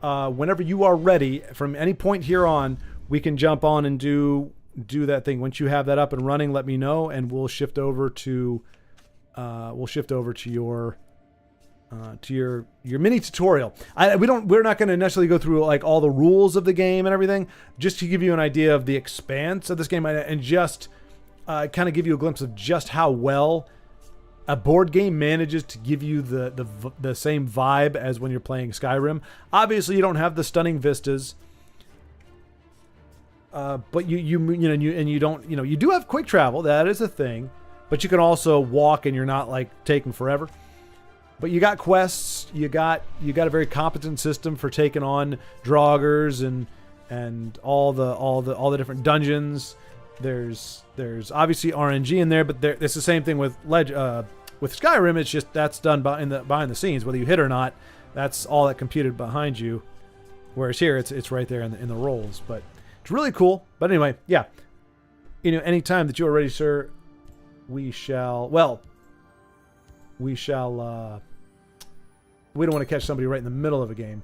whenever you are ready, from any point here on, we can jump on and do that thing. Once you have that up and running, let me know, and we'll shift over to your mini tutorial. We're not going to necessarily go through like all the rules of the game and everything, just to give you an idea of the expanse of this game and just kind of give you a glimpse of just how well a board game manages to give you the same vibe as when you're playing Skyrim. Obviously, you don't have the stunning vistas, but you don't, you do have quick travel. That is a thing, but you can also walk and you're not like taking forever. But you got quests. You got a very competent system for taking on draugrs and all the different dungeons. There's obviously RNG in there, but it's the same thing with Skyrim. It's just that's done behind the scenes, whether you hit or not. That's all that computed behind you. Whereas here, it's right there in the rolls. But it's really cool. But anyway, yeah. Anytime that you are ready, sir, we shall. We don't want to catch somebody right in the middle of a game.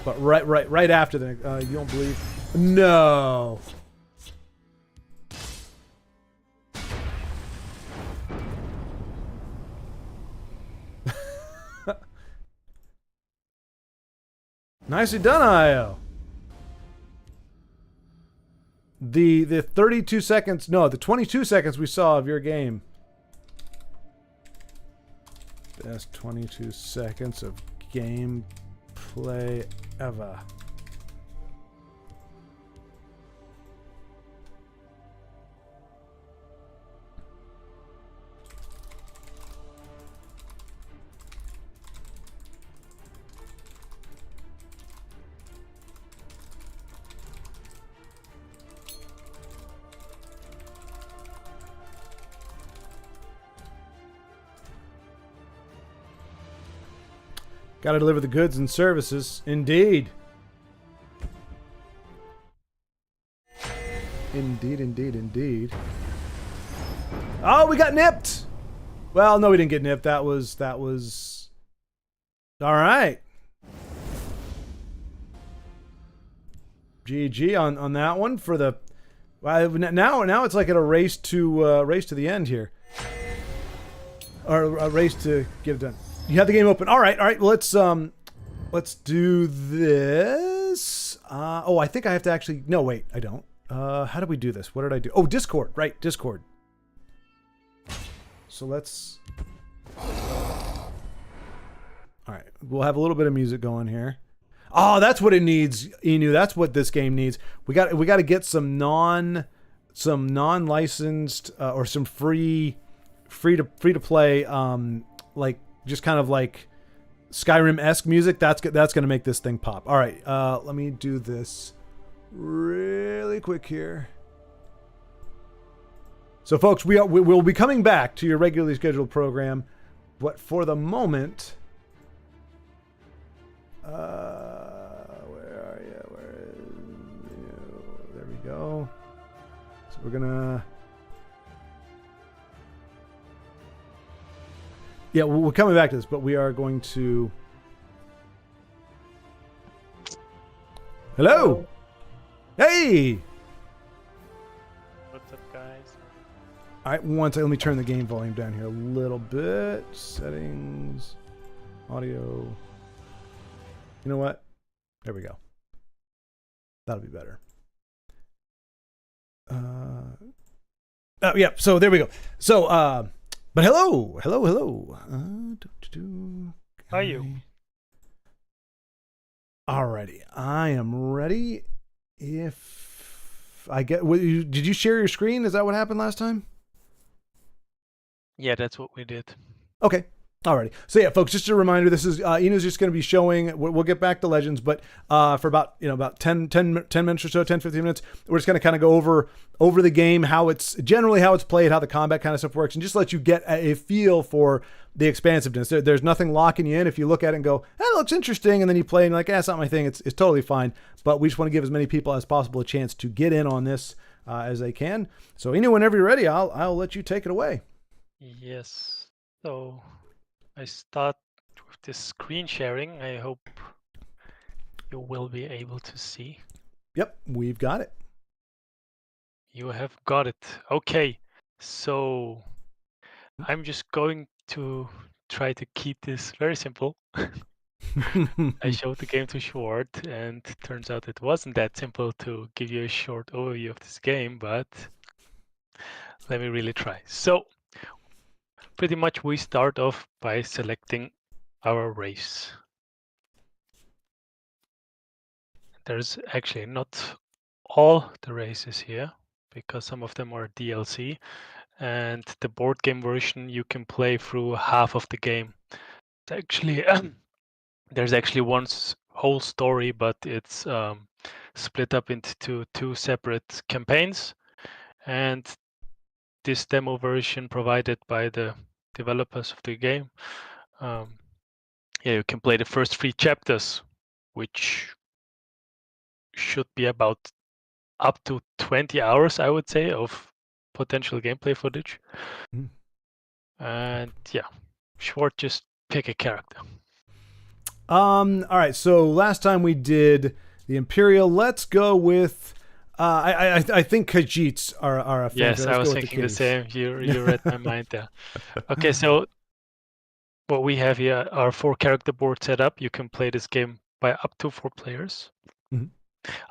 But right after the you don't believe. No. Nicely done, IO. The 32 seconds, no, the 22 seconds we saw of your game. Best 22 seconds of gameplay ever. Got to deliver the goods and services. Indeed. Indeed. Oh, we got nipped. Well, no, we didn't get nipped. That was all right. GG on that one for the. Now it's like at a race to the end here, or a race to get it done. You have the game open. All right. Well, let's do this. I think I have to actually. No, wait, I don't. How do we do this? What did I do? Oh, Discord. Right, Discord. So let's. All right, we'll have a little bit of music going here. Oh, that's what it needs, Inu. That's what this game needs. We got to get some non-licensed or some free to play like. Just kind of like Skyrim-esque music. That's going to make this thing pop. All right, let me do this really quick here. So, folks, we'll be coming back to your regularly scheduled program, but for the moment, where are you? Where is you? There we go. So we're gonna. Yeah, we're coming back to this, but we are going to. Hello. Hey. What's up, guys? All right, one second. Let me turn the game volume down here a little bit. Settings, audio. You know what? There we go. That'll be better. Oh yeah. So there we go. So but hello. How are you? Alrighty, I am ready. If I get, did you share your screen? Is that what happened last time? Yeah, that's what we did. Okay, Alrighty. So yeah, folks, just a reminder, this is Inu's just going to be showing, we'll get back to Legends, but for about 10 minutes or so, 10, 15 minutes, we're just going to kind of go over the game, how it's played, how the combat kind of stuff works, and just let you get a feel for the expansiveness. There's nothing locking you in. If you look at it and go, that looks interesting, and then you play and you're like, it's not my thing, it's totally fine. But we just want to give as many people as possible a chance to get in on this as they can. So Inu, whenever you're ready, I'll let you take it away. Yes. So I start with this screen sharing. I hope you will be able to see. Yep, we've got it. You have got it. Okay. So I'm just going to try to keep this very simple. I showed the game too short, and it turns out it wasn't that simple to give you a short overview of this game, but let me really try. So pretty much we start off by selecting our race. There's actually not all the races here because some of them are DLC, and the board game version you can play through half of the game. It's actually there's actually one whole story, but it's split up into two separate campaigns, and this demo version provided by the developers of the game, you can play the first 3 chapters, which should be about up to 20 hours, I would say, of potential gameplay footage. And yeah, short, just pick a character. All right. So last time we did the Imperial. Let's go with. I think Khajiits are a favorite. Yes, I was thinking the same. You read my mind there. Okay, so what we have here are 4 character board set up. You can play this game by up to 4 players. Mm-hmm.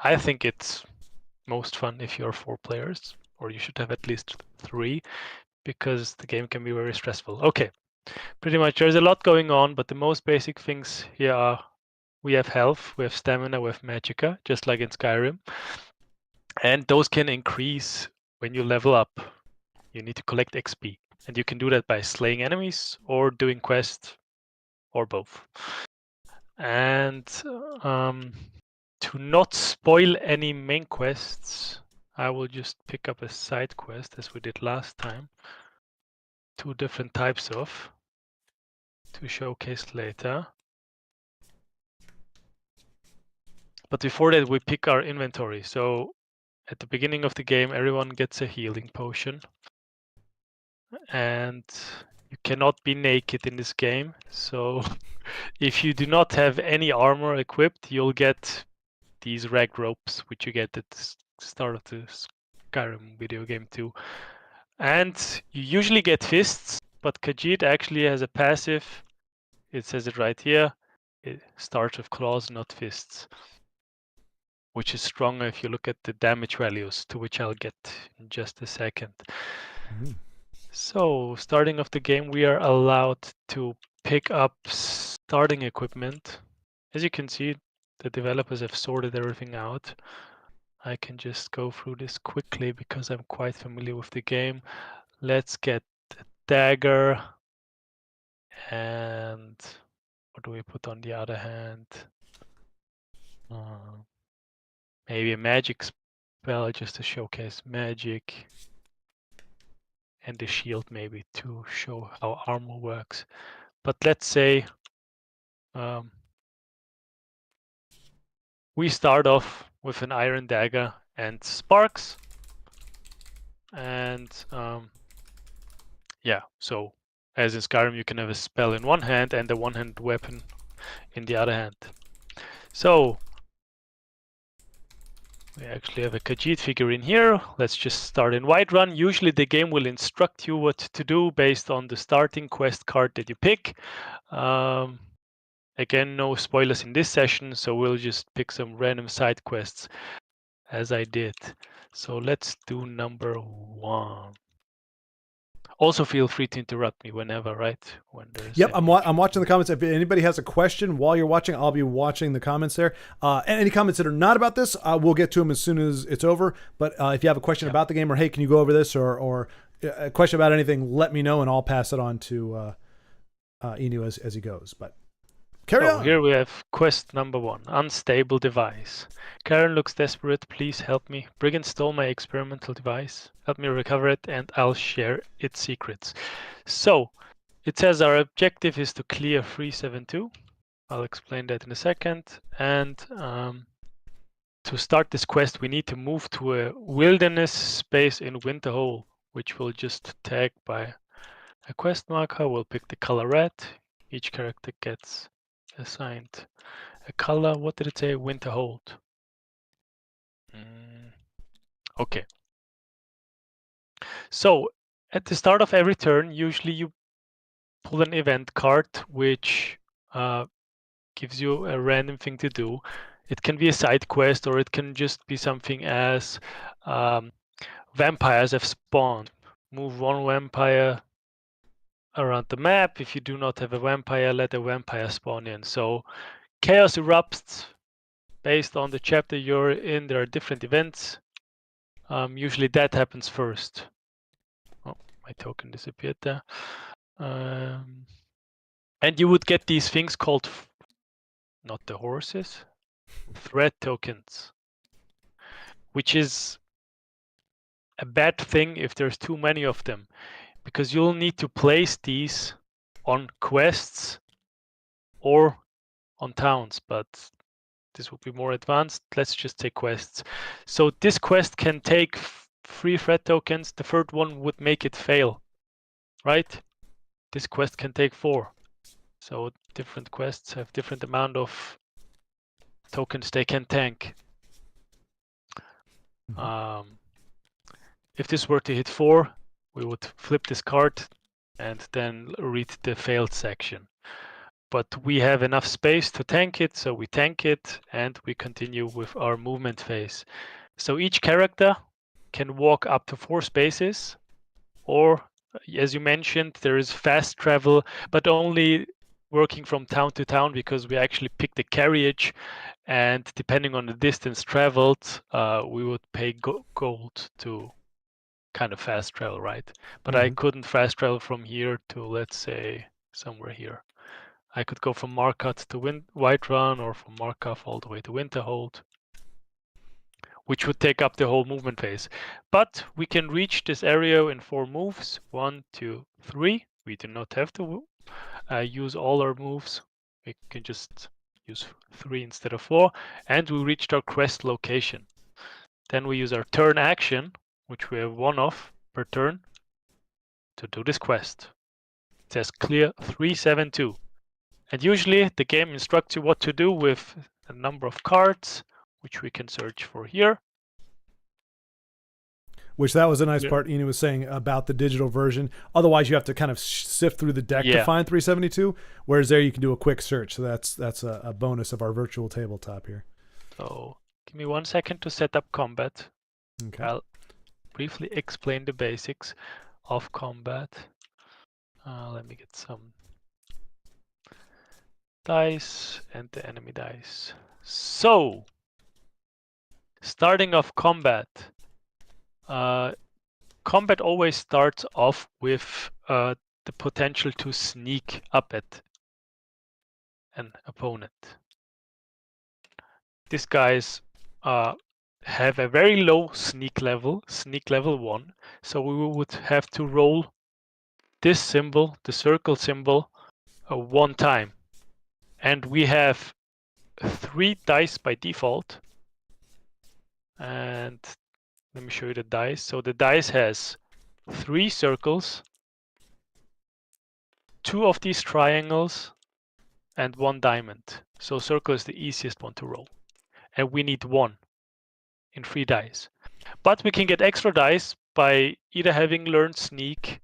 I think it's most fun if you're 4 players, or you should have at least 3, because the game can be very stressful. Okay, pretty much there's a lot going on, but the most basic things here are we have health, we have stamina, we have magicka, just like in Skyrim. And those can increase when you level up. You need to collect XP. And you can do that by slaying enemies or doing quests or both. And to not spoil any main quests, I will just pick up a side quest as we did last time. 2 different types of to showcase later. But before that, we pick our inventory. So at the beginning of the game, everyone gets a healing potion. And you cannot be naked in this game. So if you do not have any armor equipped, you'll get these rag ropes, which you get at the start of the Skyrim video game too. And you usually get fists, but Khajiit actually has a passive. It says it right here. It starts with claws, not fists, which is stronger if you look at the damage values, to which I'll get in just a second. Mm-hmm. So, starting off the game, we are allowed to pick up starting equipment. As you can see, the developers have sorted everything out. I can just go through this quickly because I'm quite familiar with the game. Let's get a dagger. And what do we put on the other hand? Maybe a magic spell just to showcase magic. And the shield maybe to show how armor works. But let's say we start off with an iron dagger and sparks. And yeah, so as in Skyrim, you can have a spell in one hand and a one-handed weapon in the other hand. So we actually have a Khajiit figurine here. Let's just start in Whiterun. Usually the game will instruct you what to do based on the starting quest card that you pick. Again, no spoilers in this session, so we'll just pick some random side quests as I did. So let's do number 1. Also feel free to interrupt me whenever, right? When there's Yep, I'm watching the comments. If anybody has a question while you're watching, I'll be watching the comments there. And any comments that are not about this, we'll get to them as soon as it's over. But if you have a question about the game, or hey, can you go over this, or a question about anything, let me know, and I'll pass it on to Inu as he goes. But carry So on. here we have quest number 1, unstable device. Karen looks desperate. Please help me. Brigand stole my experimental device. Help me recover it and I'll share its secrets. So it says our objective is to clear 372. I'll explain that in a second. And to start this quest, we need to move to a wilderness space in Winterhole, which we'll just tag by a quest marker. We'll pick the color red. Each character gets assigned a color. What did it say? Winterhold. Okay. So at the start of every turn, usually you pull an event card, which gives you a random thing to do. It can be a side quest, or it can just be something as vampires have spawned. Move one vampire around the map. If you do not have a vampire, let a vampire spawn in. So chaos erupts based on the chapter you're in. There are different events. Usually that happens first. Oh, my token disappeared there. And you would get these things called, not the horses, threat tokens, which is a bad thing if there's too many of them, because you'll need to place these on quests or on towns, but this will be more advanced. Let's just take quests. So this quest can take 3 threat tokens. The third one would make it fail, right? This quest can take 4. So different quests have different amount of tokens they can tank. If this were to hit 4, we would flip this card and then read the failed section. But we have enough space to tank it, so we tank it and we continue with our movement phase. So each character can walk up to 4 spaces, or as you mentioned, there is fast travel, but only working from town to town, because we actually pick the carriage, and depending on the distance traveled, we would pay gold to kind of fast travel, right? But I couldn't fast travel from here to, let's say, somewhere here. I could go from Markat to Whiterun, or from Markov all the way to Winterhold, which would take up the whole movement phase. But we can reach this area in 4 moves. 1, 2, 3. We do not have to use all our moves. We can just use 3 instead of 4. And we reached our quest location. Then we use our turn action, which we have 1 of per turn, to do this quest. It says clear 372. And usually the game instructs you what to do with a number of cards, which we can search for here. Which that was a nice part Ina was saying about the digital version. Otherwise, you have to kind of sift through the deck to find 372, whereas there you can do a quick search. So that's a bonus of our virtual tabletop here. So give me 1 second to set up combat. Okay. I'll briefly explain the basics of combat. Let me get some dice and the enemy dice. So, starting off combat. Combat always starts off with the potential to sneak up at an opponent. These guys have a very low sneak level 1, so we would have to roll this symbol, the circle symbol, 1 time. And we have 3 dice by default. And let me show you the dice. So the dice has 3 circles, 2 of these triangles, and 1 diamond. So circle is the easiest one to roll. And we need 1 in 3 dice. But we can get extra dice by either having learned sneak,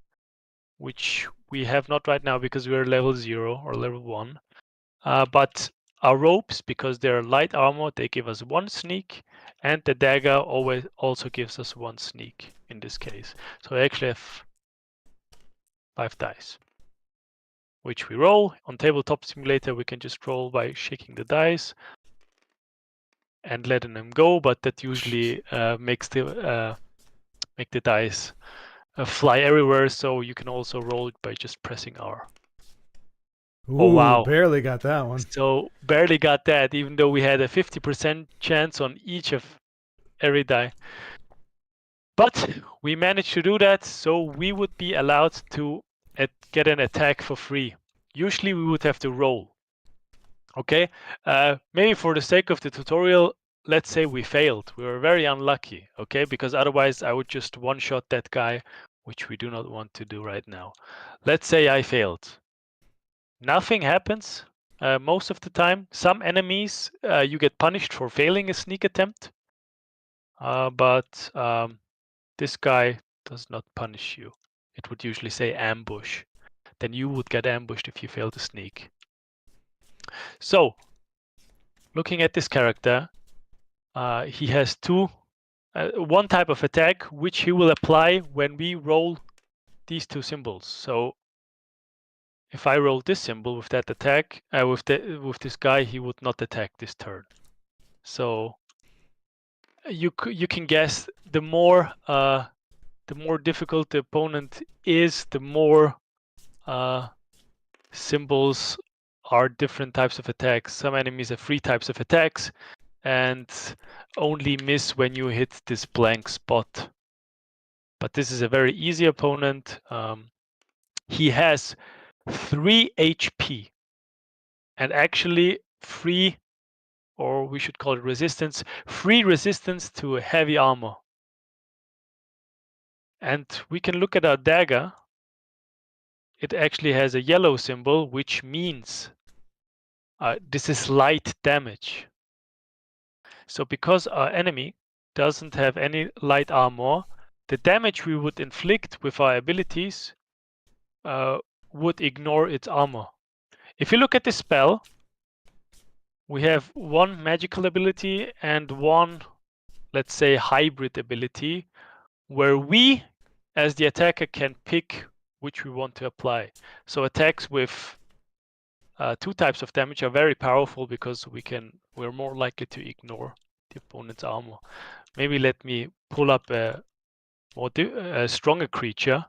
which we have not right now because we are level 0 or level 1. But our ropes, because they're light armor, they give us 1 sneak, and the dagger always also gives us 1 sneak in this case. So I actually have 5 dice, which we roll. On Tabletop Simulator, we can just roll by shaking the dice and letting them go, but that usually makes the dice fly everywhere. So you can also roll it by just pressing R. Ooh, Oh wow. barely got that one. So barely got that, even though we had a 50% chance on each of every die. But we managed to do that, so we would be allowed to get an attack for free. Usually we would have to roll. Okay, maybe for the sake of the tutorial, let's say we failed. We were very unlucky, okay? Because otherwise I would just one-shot that guy, which we do not want to do right now. Let's say I failed. Nothing happens most of the time. Some enemies, you get punished for failing a sneak attempt. But this guy does not punish you. It would usually say ambush. Then you would get ambushed if you fail to sneak. So, looking at this character, he has one type of attack which he will apply when we roll these two symbols. So, if I roll this symbol with that attack, with this guy, he would not attack this turn. So, you can guess the more difficult the opponent is, the more symbols are different types of attacks. Some enemies have 3 types of attacks and only miss when you hit this blank spot. But this is a very easy opponent. He has 3 HP and actually 3, or we should call it resistance, 3 resistance to heavy armor. And we can look at our dagger. It actually has a yellow symbol, which means this is light damage. So because our enemy doesn't have any light armor, the damage we would inflict with our abilities would ignore its armor. If you look at the spell, we have one magical ability and one, let's say, hybrid ability, where we, as the attacker, can pick which we want to apply. So attacks with 2 types of damage are very powerful because we're more likely to ignore the opponent's armor. Maybe let me pull up a stronger creature.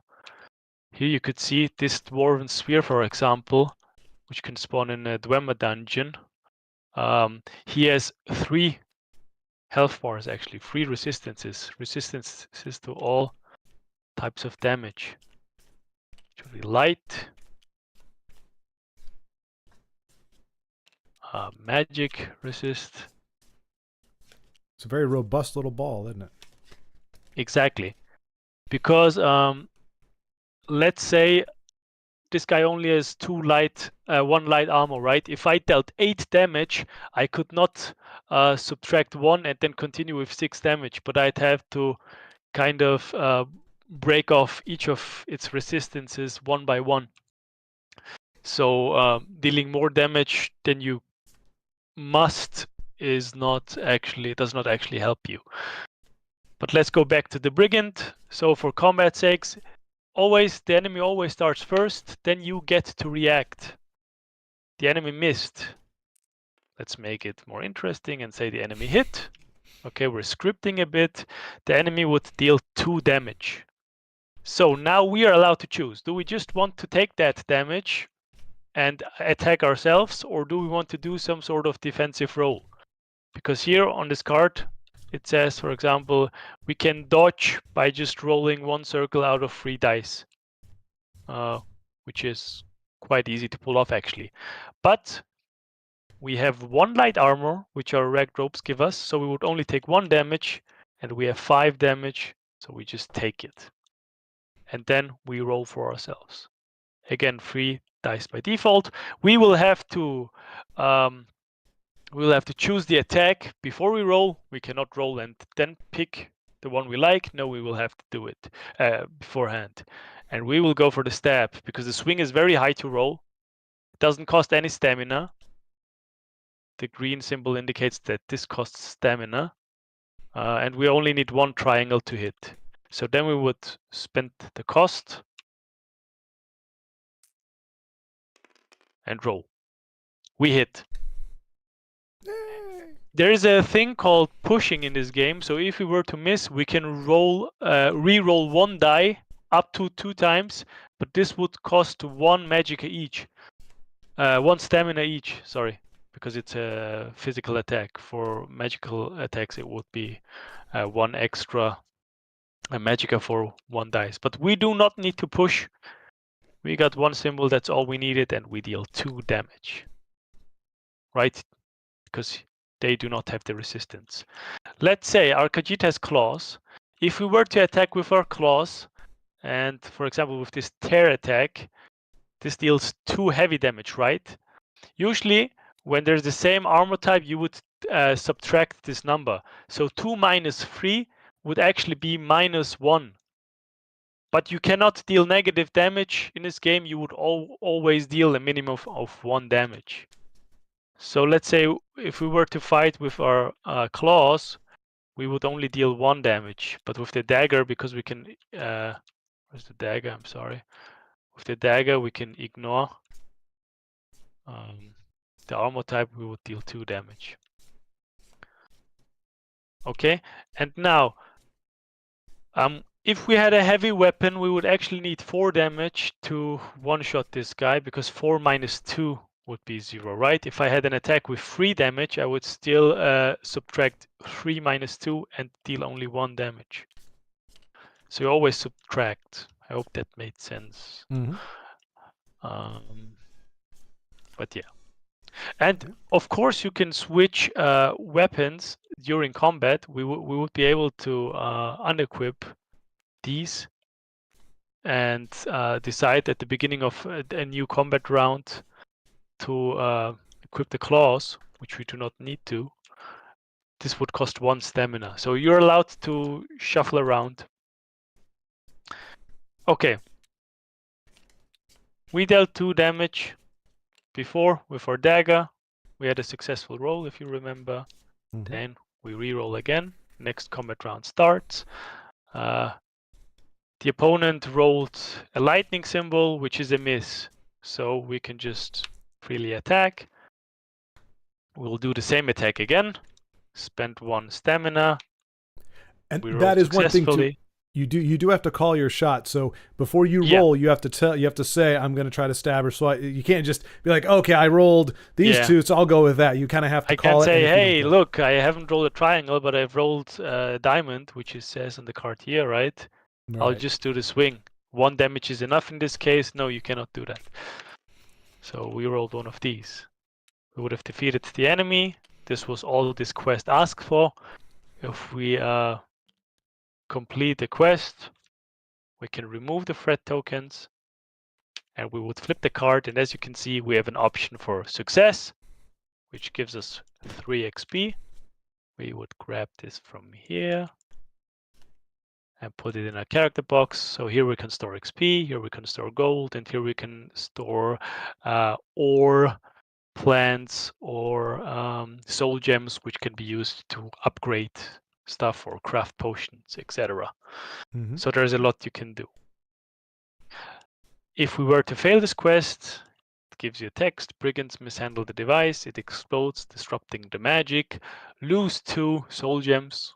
Here you could see this Dwarven Sphere, for example, which can spawn in a Dwemer dungeon. He has 3 health bars, actually, 3 resistances to all types of damage. Actually, light, magic resist. It's a very robust little ball, isn't it? Exactly, because let's say this guy only has 1 light armor, right? If I dealt 8 damage, I could not subtract 1 and then continue with 6 damage, but I'd have to kind of break off each of its resistances one by one. So dealing more damage than you must does not actually help you. But let's go back to the Brigand. So for combat sakes, the enemy always starts first, then you get to react. The enemy missed. Let's make it more interesting and say the enemy hit. Okay, we're scripting a bit. The enemy would deal 2 damage. So now we are allowed to choose. Do we just want to take that damage and attack ourselves, or do we want to do some sort of defensive roll? Because here on this card, it says, for example, we can dodge by just rolling 1 circle out of 3 dice, which is quite easy to pull off, actually. But we have 1 light armor, which our ragged ropes give us, so we would only take 1 damage, and we have 5 damage, so we just take it. And then we roll for ourselves. Again, 3 dice by default. We will have to choose the attack before we roll. We cannot roll and then pick the one we like. No, we will have to do it beforehand. And we will go for the stab because the swing is very high to roll. It doesn't cost any stamina. The green symbol indicates that this costs stamina. And we only need 1 triangle to hit. So then we would spend the cost and roll. We hit. There is a thing called pushing in this game. So if we were to miss, we can re-roll 1 die up to 2 times, but this would cost 1 magic each. 1 stamina each, sorry, because it's a physical attack. For magical attacks, it would be 1 extra magicka for 1 dice. But we do not need to push. We got 1 symbol, that's all we needed, and we deal 2 damage. Right? Because they do not have the resistance. Let's say our Khajiit has claws. If we were to attack with our claws, and for example with this tear attack, this deals 2 heavy damage, right? Usually, when there's the same armor type, you would subtract this number. So 2 minus 3 would actually be -1. But you cannot deal negative damage in this game. You would always deal a minimum of 1 damage. So let's say if we were to fight with our claws, we would only deal 1 damage. But with the dagger, because we can... where's the dagger? I'm sorry. With the dagger, we can ignore the armor type. We would deal 2 damage. Okay, and now, if we had a heavy weapon, we would actually need 4 damage to one-shot this guy, because 4 minus 2 would be 0, right? If I had an attack with 3 damage, I would still subtract 3 minus 2 and deal only 1 damage. So you always subtract. I hope that made sense. Mm-hmm. But yeah. And of course, you can switch weapons during combat. We would be able to unequip these and decide at the beginning of a new combat round to equip the claws, which we do not need to. This would cost 1 stamina. So you're allowed to shuffle around. Okay. We dealt 2 damage before with our dagger. We had a successful roll, if you remember. Mm-hmm. Then we re-roll again. Next combat round starts. The opponent rolled a lightning symbol, which is a miss. So we can just freely attack. We'll do the same attack again. Spend 1 stamina. And we that is one thing successfully. too. You do have to call your shot. So before you roll, you have to say, I'm going to try to stab her. So you can't just be like, okay, I rolled these 2, so I'll go with that. You kind of have to call it. I can say, hey, look, I haven't rolled a triangle, but I've rolled a diamond, which it says on the card here, right? I'll just do the swing. 1 damage is enough in this case. No, you cannot do that. So we rolled 1 of these. We would have defeated the enemy. This was all this quest asked for. If we complete the quest, we can remove the threat tokens, and we would flip the card, and as you can see, we have an option for success, which gives us 3 XP. We would grab this from here and put it in our character box. So here we can store XP, here we can store gold, and here we can store ore, plants, or soul gems, which can be used to upgrade stuff or craft potions, etc. Mm-hmm. So there's a lot you can do. If we were to fail this quest, it gives you a text: brigands mishandle the device, it explodes, disrupting the magic, lose 2 soul gems,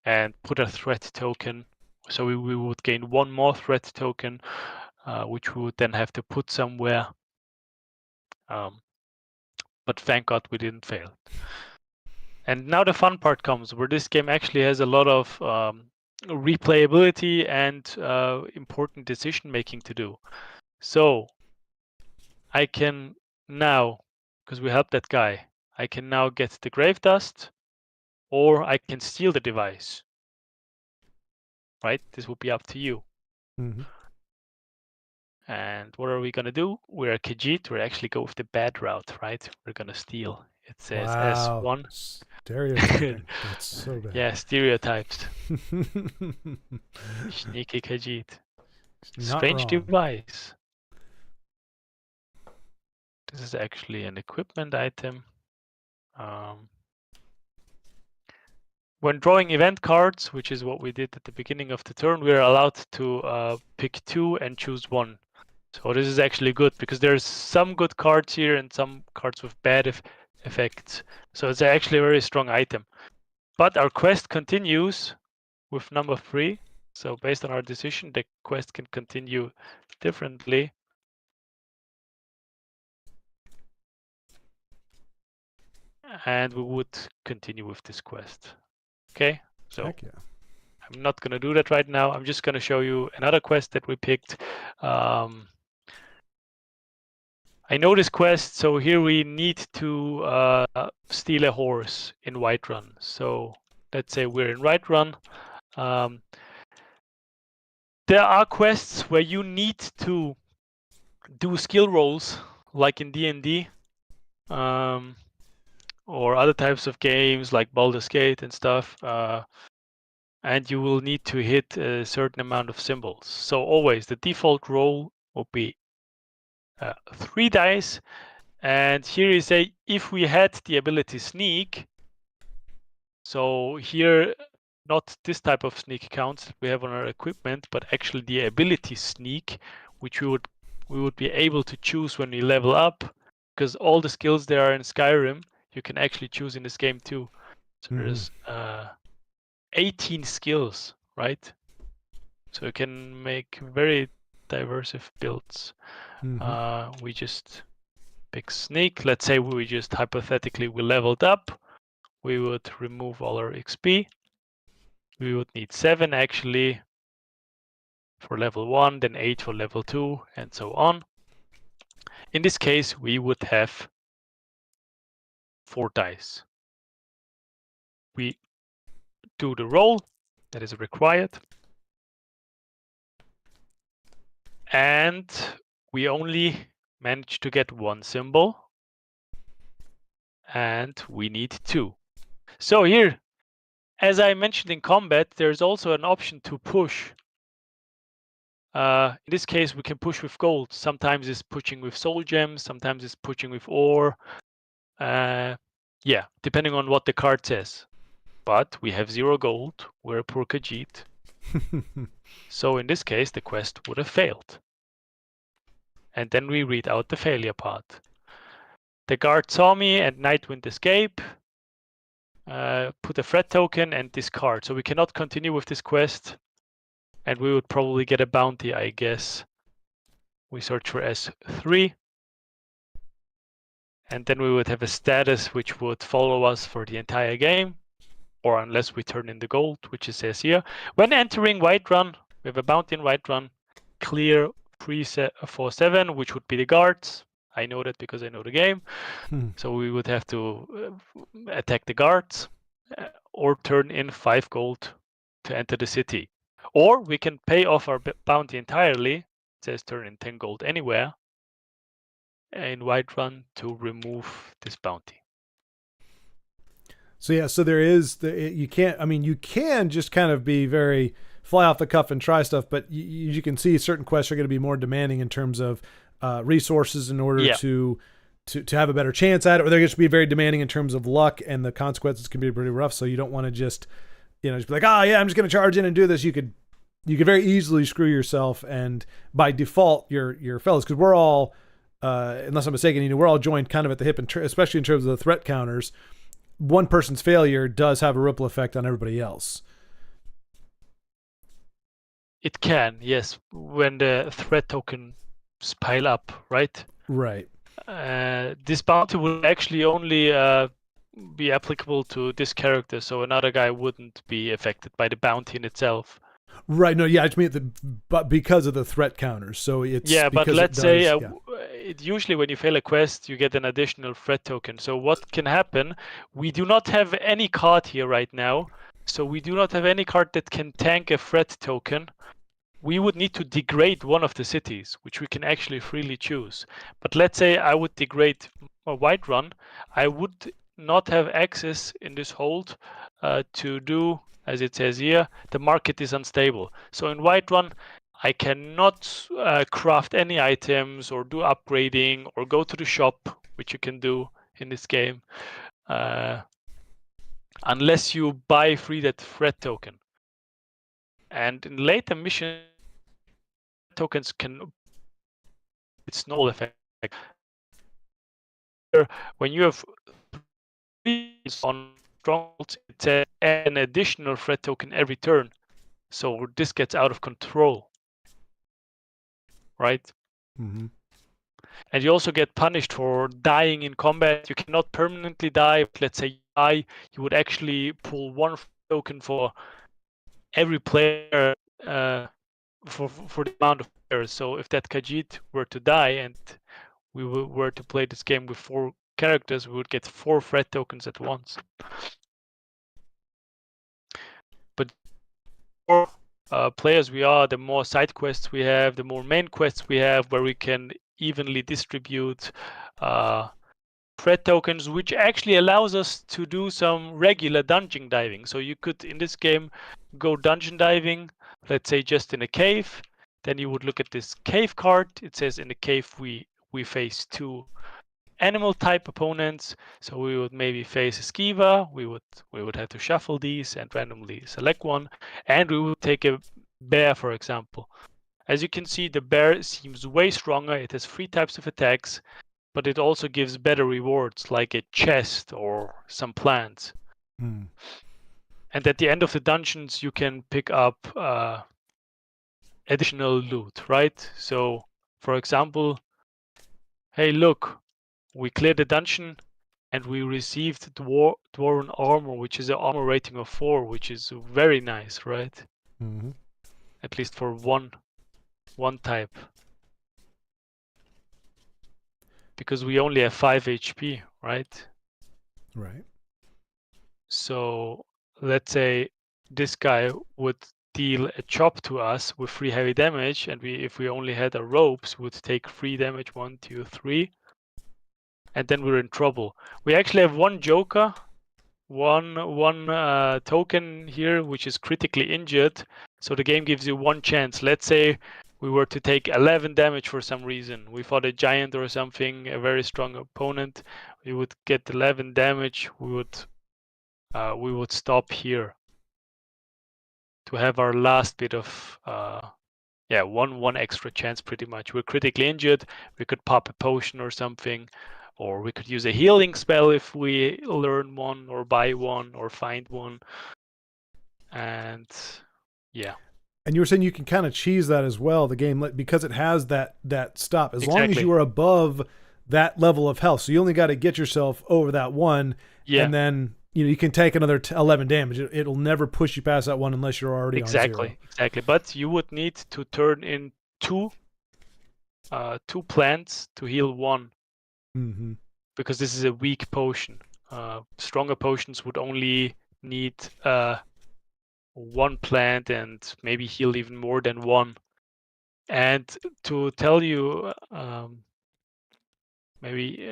and put a threat token. So we would gain 1 more threat token, which we would then have to put somewhere. But thank God we didn't fail. And now the fun part comes, where this game actually has a lot of replayability and important decision making to do. So I can now, because we helped that guy, I can now get the grave dust, or I can steal the device. Right? This will be up to you. Mm-hmm. And what are we gonna do? We're a Khajiit. We're actually go with the bad route, right? We're gonna steal. It says S1. Stereotyping. That's so bad. Yeah, stereotypes. Sneaky Khajiit. Strange device. This is actually an equipment item. When drawing event cards, which is what we did at the beginning of the turn, we are allowed to pick 2 and choose 1. So this is actually good, because there's some good cards here and some cards with bad effects. So it's actually a very strong item. But our quest continues with number 3. So based on our decision, the quest can continue differently. and we would continue with this quest. Okay, so Heck yeah. I'm not going to do that right now. I'm just going to show you another quest that we picked. I know this quest, so here we need to steal a horse in Whiterun. So let's say we're in Whiterun. There are quests where you need to do skill rolls, like in D&D, or other types of games like Baldur's Gate and stuff. And you will need to hit a certain amount of symbols. So always the default roll will be 3 dice. And here you say if we had the ability sneak. So here, not this type of sneak counts we have on our equipment, but actually the ability sneak, which we would be able to choose when we level up, because all the skills there are in Skyrim, you can actually choose in this game too. So there's 18 skills, right? So you can make very diverse builds. We just pick sneak. Let's say we just hypothetically we leveled up. We would remove all our XP. We would need 7 actually for level 1, then 8 for level 2, and so on. In this case, we would have 4 dice. We do the roll that is required. And we only manage to get 1 symbol. And we need 2. So here, as I mentioned in combat, there's also an option to push. In this case, we can push with gold. Sometimes it's pushing with soul gems, sometimes it's pushing with ore. Yeah, depending on what the card says. But we have 0 gold. We're a poor Khajiit. So in this case, the quest would have failed. And then we read out the failure part. The guard saw me and Nightwind escape. Put a threat token and discard. So we cannot continue with this quest. And we would probably get a bounty, I guess. We search for S3. And then we would have a status which would follow us for the entire game. Or unless we turn in the gold, which it says here. When entering Whiterun, we have a bounty in Whiterun. Clear 347, which would be the guards. I know that because I know the game. So we would have to attack the guards or turn in 5 gold to enter the city. Or we can pay off our bounty entirely. It says turn in 10 gold anywhere in Whiterun to remove this bounty. So yeah, so there is you can't. I mean, you can just kind of be very fly off the cuff and try stuff, but you can see certain quests are going to be more demanding in terms of resources in order to have a better chance at it, or they're going to be very demanding in terms of luck, and the consequences can be pretty rough. So you don't want to just just be like, oh yeah, I'm just going to charge in and do this. You could very easily screw yourself, and by default, your fellows, because we're all, unless I'm mistaken, we're all joined kind of at the hip, and especially in terms of the threat counters. One person's failure does have a ripple effect on everybody else. It can, yes, when the threat tokens pile up, right? Right. This bounty will actually only be applicable to this character, so another guy wouldn't be affected by the bounty in itself. Right. No. Yeah. I just mean but because of the threat counters. So it's but let's say usually when you fail a quest, you get an additional threat token. So what can happen? We do not have any card here right now, so we do not have any card that can tank a threat token. We would need to degrade one of the cities, which we can actually freely choose. But let's say I would degrade Whiterun, I would not have access in this hold to do, as it says here, the market is unstable. So in Whiterun, I cannot craft any items or do upgrading or go to the shop, which you can do in this game, unless you buy free that threat token. And in later mission, tokens can its null effect. When you have on strongholds, it says an additional threat token every turn. So this gets out of control, right? Mm-hmm. And you also get punished for dying in combat. You cannot permanently die. Let's say you die, you would actually pull one token for every player for the amount of players. So if that Khajiit were to die and we were to play this game with 4 characters, we would get 4 threat tokens at once. But the more players we are, the more side quests we have, the more main quests we have, where we can evenly distribute threat tokens, which actually allows us to do some regular dungeon diving. So you could, in this game, go dungeon diving, let's say just in a cave. Then you would look at this cave card. It says in the cave we face 2 animal type opponents. So we would maybe face a Skiva. We would have to shuffle these and randomly select one. And we would take a bear, for example. As you can see, the bear seems way stronger. It has 3 types of attacks, but it also gives better rewards like a chest or some plants. Hmm. And at the end of the dungeons, you can pick up additional loot, right? So, for example, hey, look, we cleared the dungeon and we received Dwarven armor, which is an armor rating of 4, which is very nice, right? Mm-hmm. At least for one type. Because we only have 5 HP, right? Right. So let's say this guy would deal a chop to us with 3 heavy damage, and if we only had our ropes, would take 3 damage, 1, 2, 3, and then we're in trouble. We actually have 1 joker, one token here, which is critically injured. So the game gives you 1 chance. Let's say we were to take 11 damage for some reason. We fought a giant or something, a very strong opponent. We would get 11 damage. We would stop here to have our last bit of one extra chance. Pretty much, we're critically injured. We could pop a potion or something, or we could use a healing spell if we learn one or buy one or find one. And yeah. And you were saying you can kind of cheese that as well, the game, because it has that stop. As long as Exactly. you are above that level of health. So you only got to get yourself over that 1, Yeah. and then you can take another 11 damage. It'll never push you past that 1 unless you're already on 0. Exactly. But you would need to turn in 2 plants to heal 1. Mm-hmm. Because this is a weak potion. Stronger potions would only need 1 plant and maybe heal even more than 1. And to tell you, maybe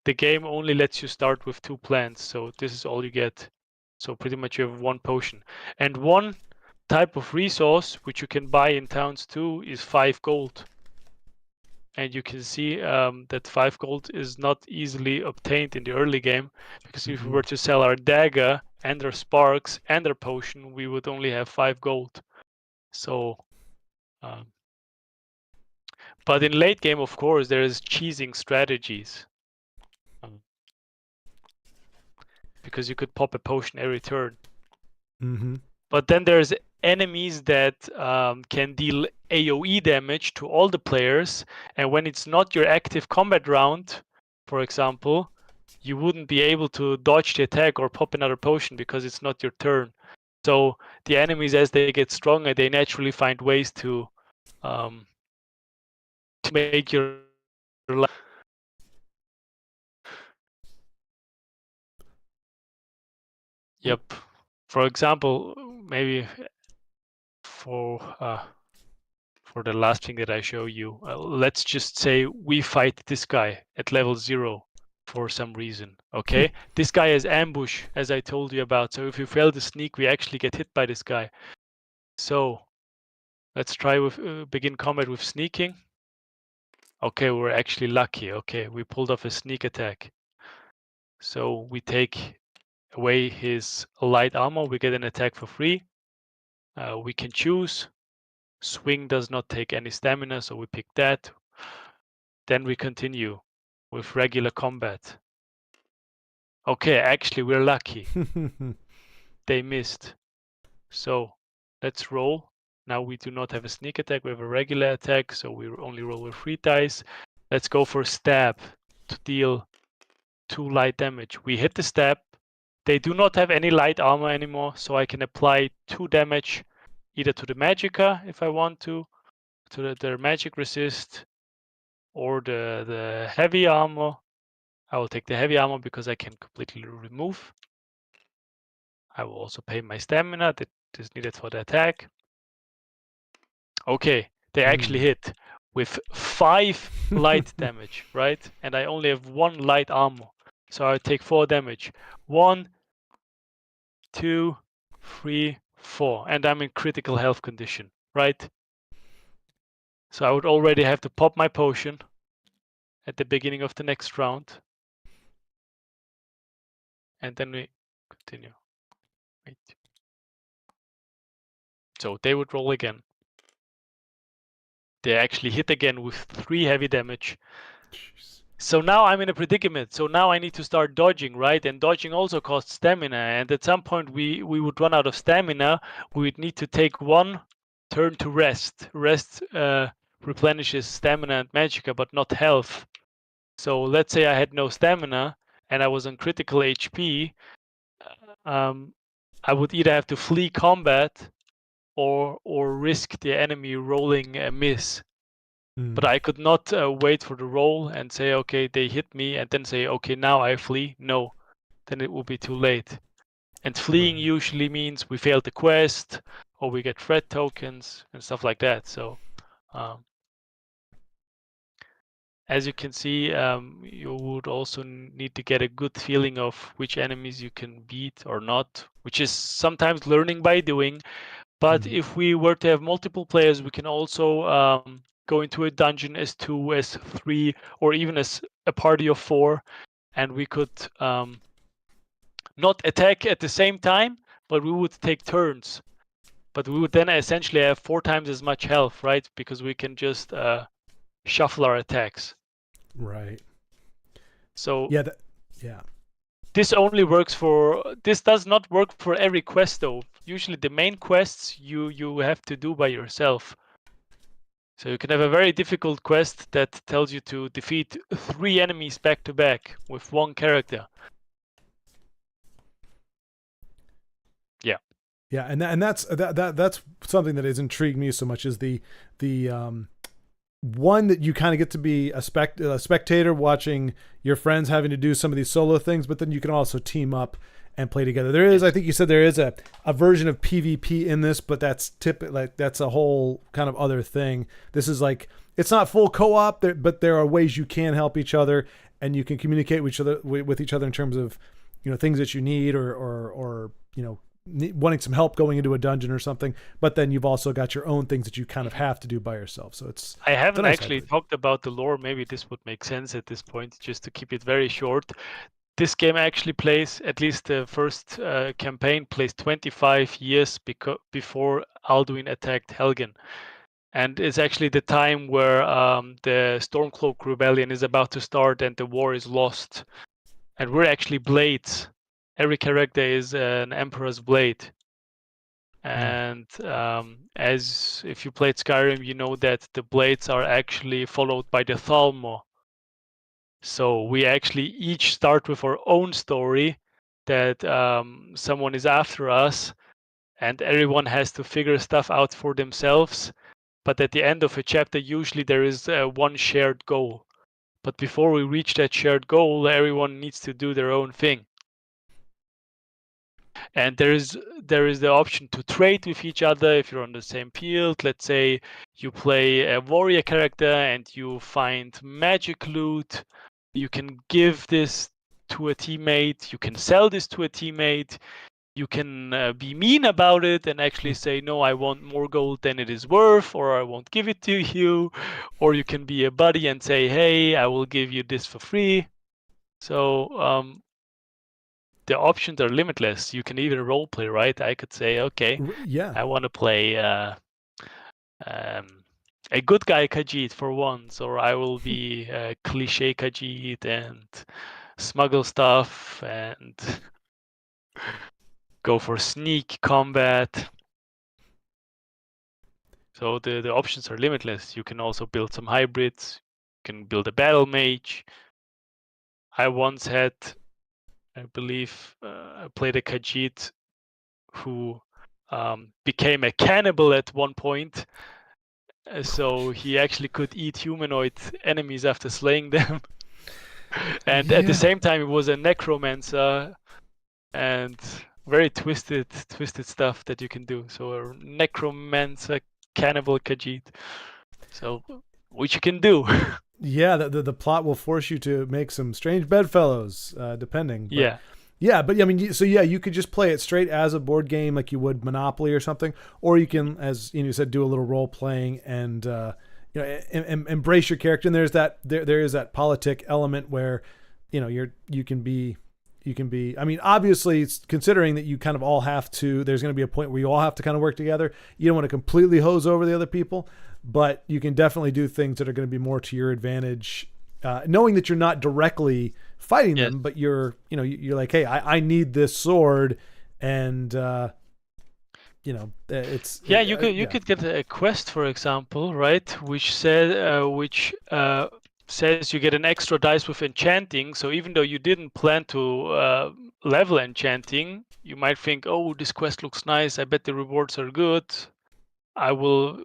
the game only lets you start with 2 plants, so this is all you get. So pretty much you have 1 potion. And 1 type of resource, which you can buy in towns too, is 5 gold. And you can see that 5 gold is not easily obtained in the early game, because if we were to sell our dagger and our sparks and our potion, we would only have 5 gold. So, but in late game, of course, there is cheesing strategies. Because you could pop a potion every turn. Mm-hmm. But then there's enemies that can deal AoE damage to all the players, and when it's not your active combat round, for example, you wouldn't be able to dodge the attack or pop another potion because it's not your turn. So the enemies, as they get stronger, they naturally find ways to make your life. Yep. For example, maybe for the last thing that I show you, let's just say we fight this guy at level 0 for some reason. Okay, this guy has ambush, as I told you about. So if you fail the sneak, we actually get hit by this guy. So let's try with begin combat with sneaking. Okay, we're actually lucky. Okay, we pulled off a sneak attack. So we take away his light armor. We get an attack for free. We can choose. Swing does not take any stamina, so we pick that. Then we continue with regular combat. Okay, actually we're lucky. They missed. So let's roll. Now we do not have a sneak attack, we have a regular attack, so we only roll with 3 dice. Let's go for stab to deal 2 light damage. We hit the stab. They do not have any light armor anymore, so I can apply 2 damage either to the Magicka if I want to their magic resist, or the heavy armor. I will take the heavy armor because I can completely remove. I will also pay my stamina that is needed for the attack. Okay, they actually hit with 5 light damage, right? And I only have 1 light armor. So I take 4 damage. 1, 2, 3, 4. And I'm in critical health condition, right? So I would already have to pop my potion at the beginning of the next round. And then we continue. Wait. So they would roll again. They actually hit again with 3 heavy damage. Jeez. So now I'm in a predicament. So now I need to start dodging, right? And dodging also costs stamina. And at some point we would run out of stamina. We would need to take 1 turn to rest. Rest replenishes stamina and magicka, but not health. So let's say I had no stamina and I was on critical HP. I would either have to flee combat or risk the enemy rolling a miss. But I could not wait for the roll and say, okay, they hit me, and then say, okay, now I flee. No, then it will be too late. And fleeing usually means we failed the quest, or we get threat tokens and stuff like that. So, as you can see, you would also need to get a good feeling of which enemies you can beat or not, which is sometimes learning by doing. But if we were to have multiple players, we can also go into a dungeon as 2, as 3, or even as a party of 4, and we could not attack at the same time, but we would take turns. But we would then essentially have 4 times as much health, right? Because we can just shuffle our attacks. Right. So yeah. this does not work for every quest though. Usually the main quests you have to do by yourself. So you can have a very difficult quest that tells you to defeat 3 enemies back to back with 1 character. Yeah. Yeah, and that's something that has intrigued me so much, is the one that you kind of get to be a spectator watching your friends having to do some of these solo things, but then you can also team up and play together. There is, I think you said there is a version of PvP in this, but that's that's a whole kind of other thing. This is like, it's not full co-op, but there are ways you can help each other, and you can communicate with each other in terms of, things that you need, or wanting some help going into a dungeon or something. But then you've also got your own things that you kind of have to do by yourself. So I haven't actually talked about the lore. Maybe this would make sense at this point, just to keep it very short. This game actually plays, at least the first campaign, plays 25 years before Alduin attacked Helgen. And it's actually the time where the Stormcloak Rebellion is about to start and the war is lost. And we're actually blades. Every character is an Emperor's blade. And as if you played Skyrim, you know that the blades are actually followed by the Thalmor. So we actually each start with our own story, that someone is after us, and everyone has to figure stuff out for themselves. But at the end of a chapter, usually there is one shared goal. But before we reach that shared goal, everyone needs to do their own thing. And there is the option to trade with each other if you're on the same field. Let's say you play a warrior character and you find magic loot. You can give this to a teammate. You can sell this to a teammate. You can be mean about it and actually say, no, I want more gold than it is worth, or I won't give it to you. Or you can be a buddy and say, hey, I will give you this for free. So the options are limitless. You can even role play, right? I could say, okay, yeah, I want to play a good guy Khajiit for once, or I will be a cliche Khajiit and smuggle stuff and go for sneak combat. So the options are limitless. You can also build some hybrids. You can build a battle mage. I once had, I believe, I played a Khajiit who became a cannibal at one point. So he actually could eat humanoid enemies after slaying them. And at the same time, he was a necromancer and very twisted stuff that you can do. So a necromancer, cannibal Khajiit. So which you can do. Yeah, the plot will force you to make some strange bedfellows, depending. But, Yeah. Yeah, but I mean, so yeah, you could just play it straight as a board game like you would Monopoly or something, or you can, as you said, do a little role playing and embrace your character. And there's that there is that politic element where you can be. I mean, obviously, considering that you kind of all have to, there's going to be a point where you all have to kind of work together. You don't want to completely hose over the other people, but you can definitely do things that are going to be more to your advantage, knowing that you're not directly fighting them, but you're like, hey, I need this sword, and it's you could get a quest, for example, right, which says you get an extra dice with enchanting. So even though you didn't plan to level enchanting, you might think, oh, this quest looks nice, I bet the rewards are good, I will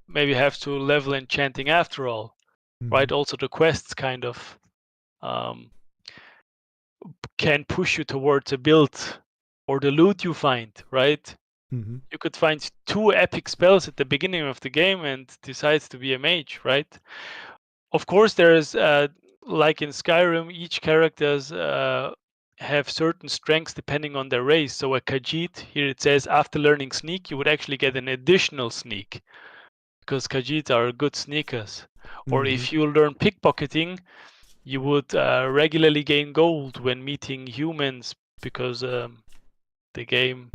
maybe have to level enchanting after all. Right? Also the quests kind of can push you towards a build or the loot you find, right? You could find 2 epic spells at the beginning of the game and decide to be a mage, right? Of course, there's like in Skyrim, each characters have certain strengths depending on their race. So a Khajiit, here it says after learning sneak, you would actually get an additional sneak because Khajiits are good sneakers. Or if you learn pickpocketing, you would regularly gain gold when meeting humans because the game,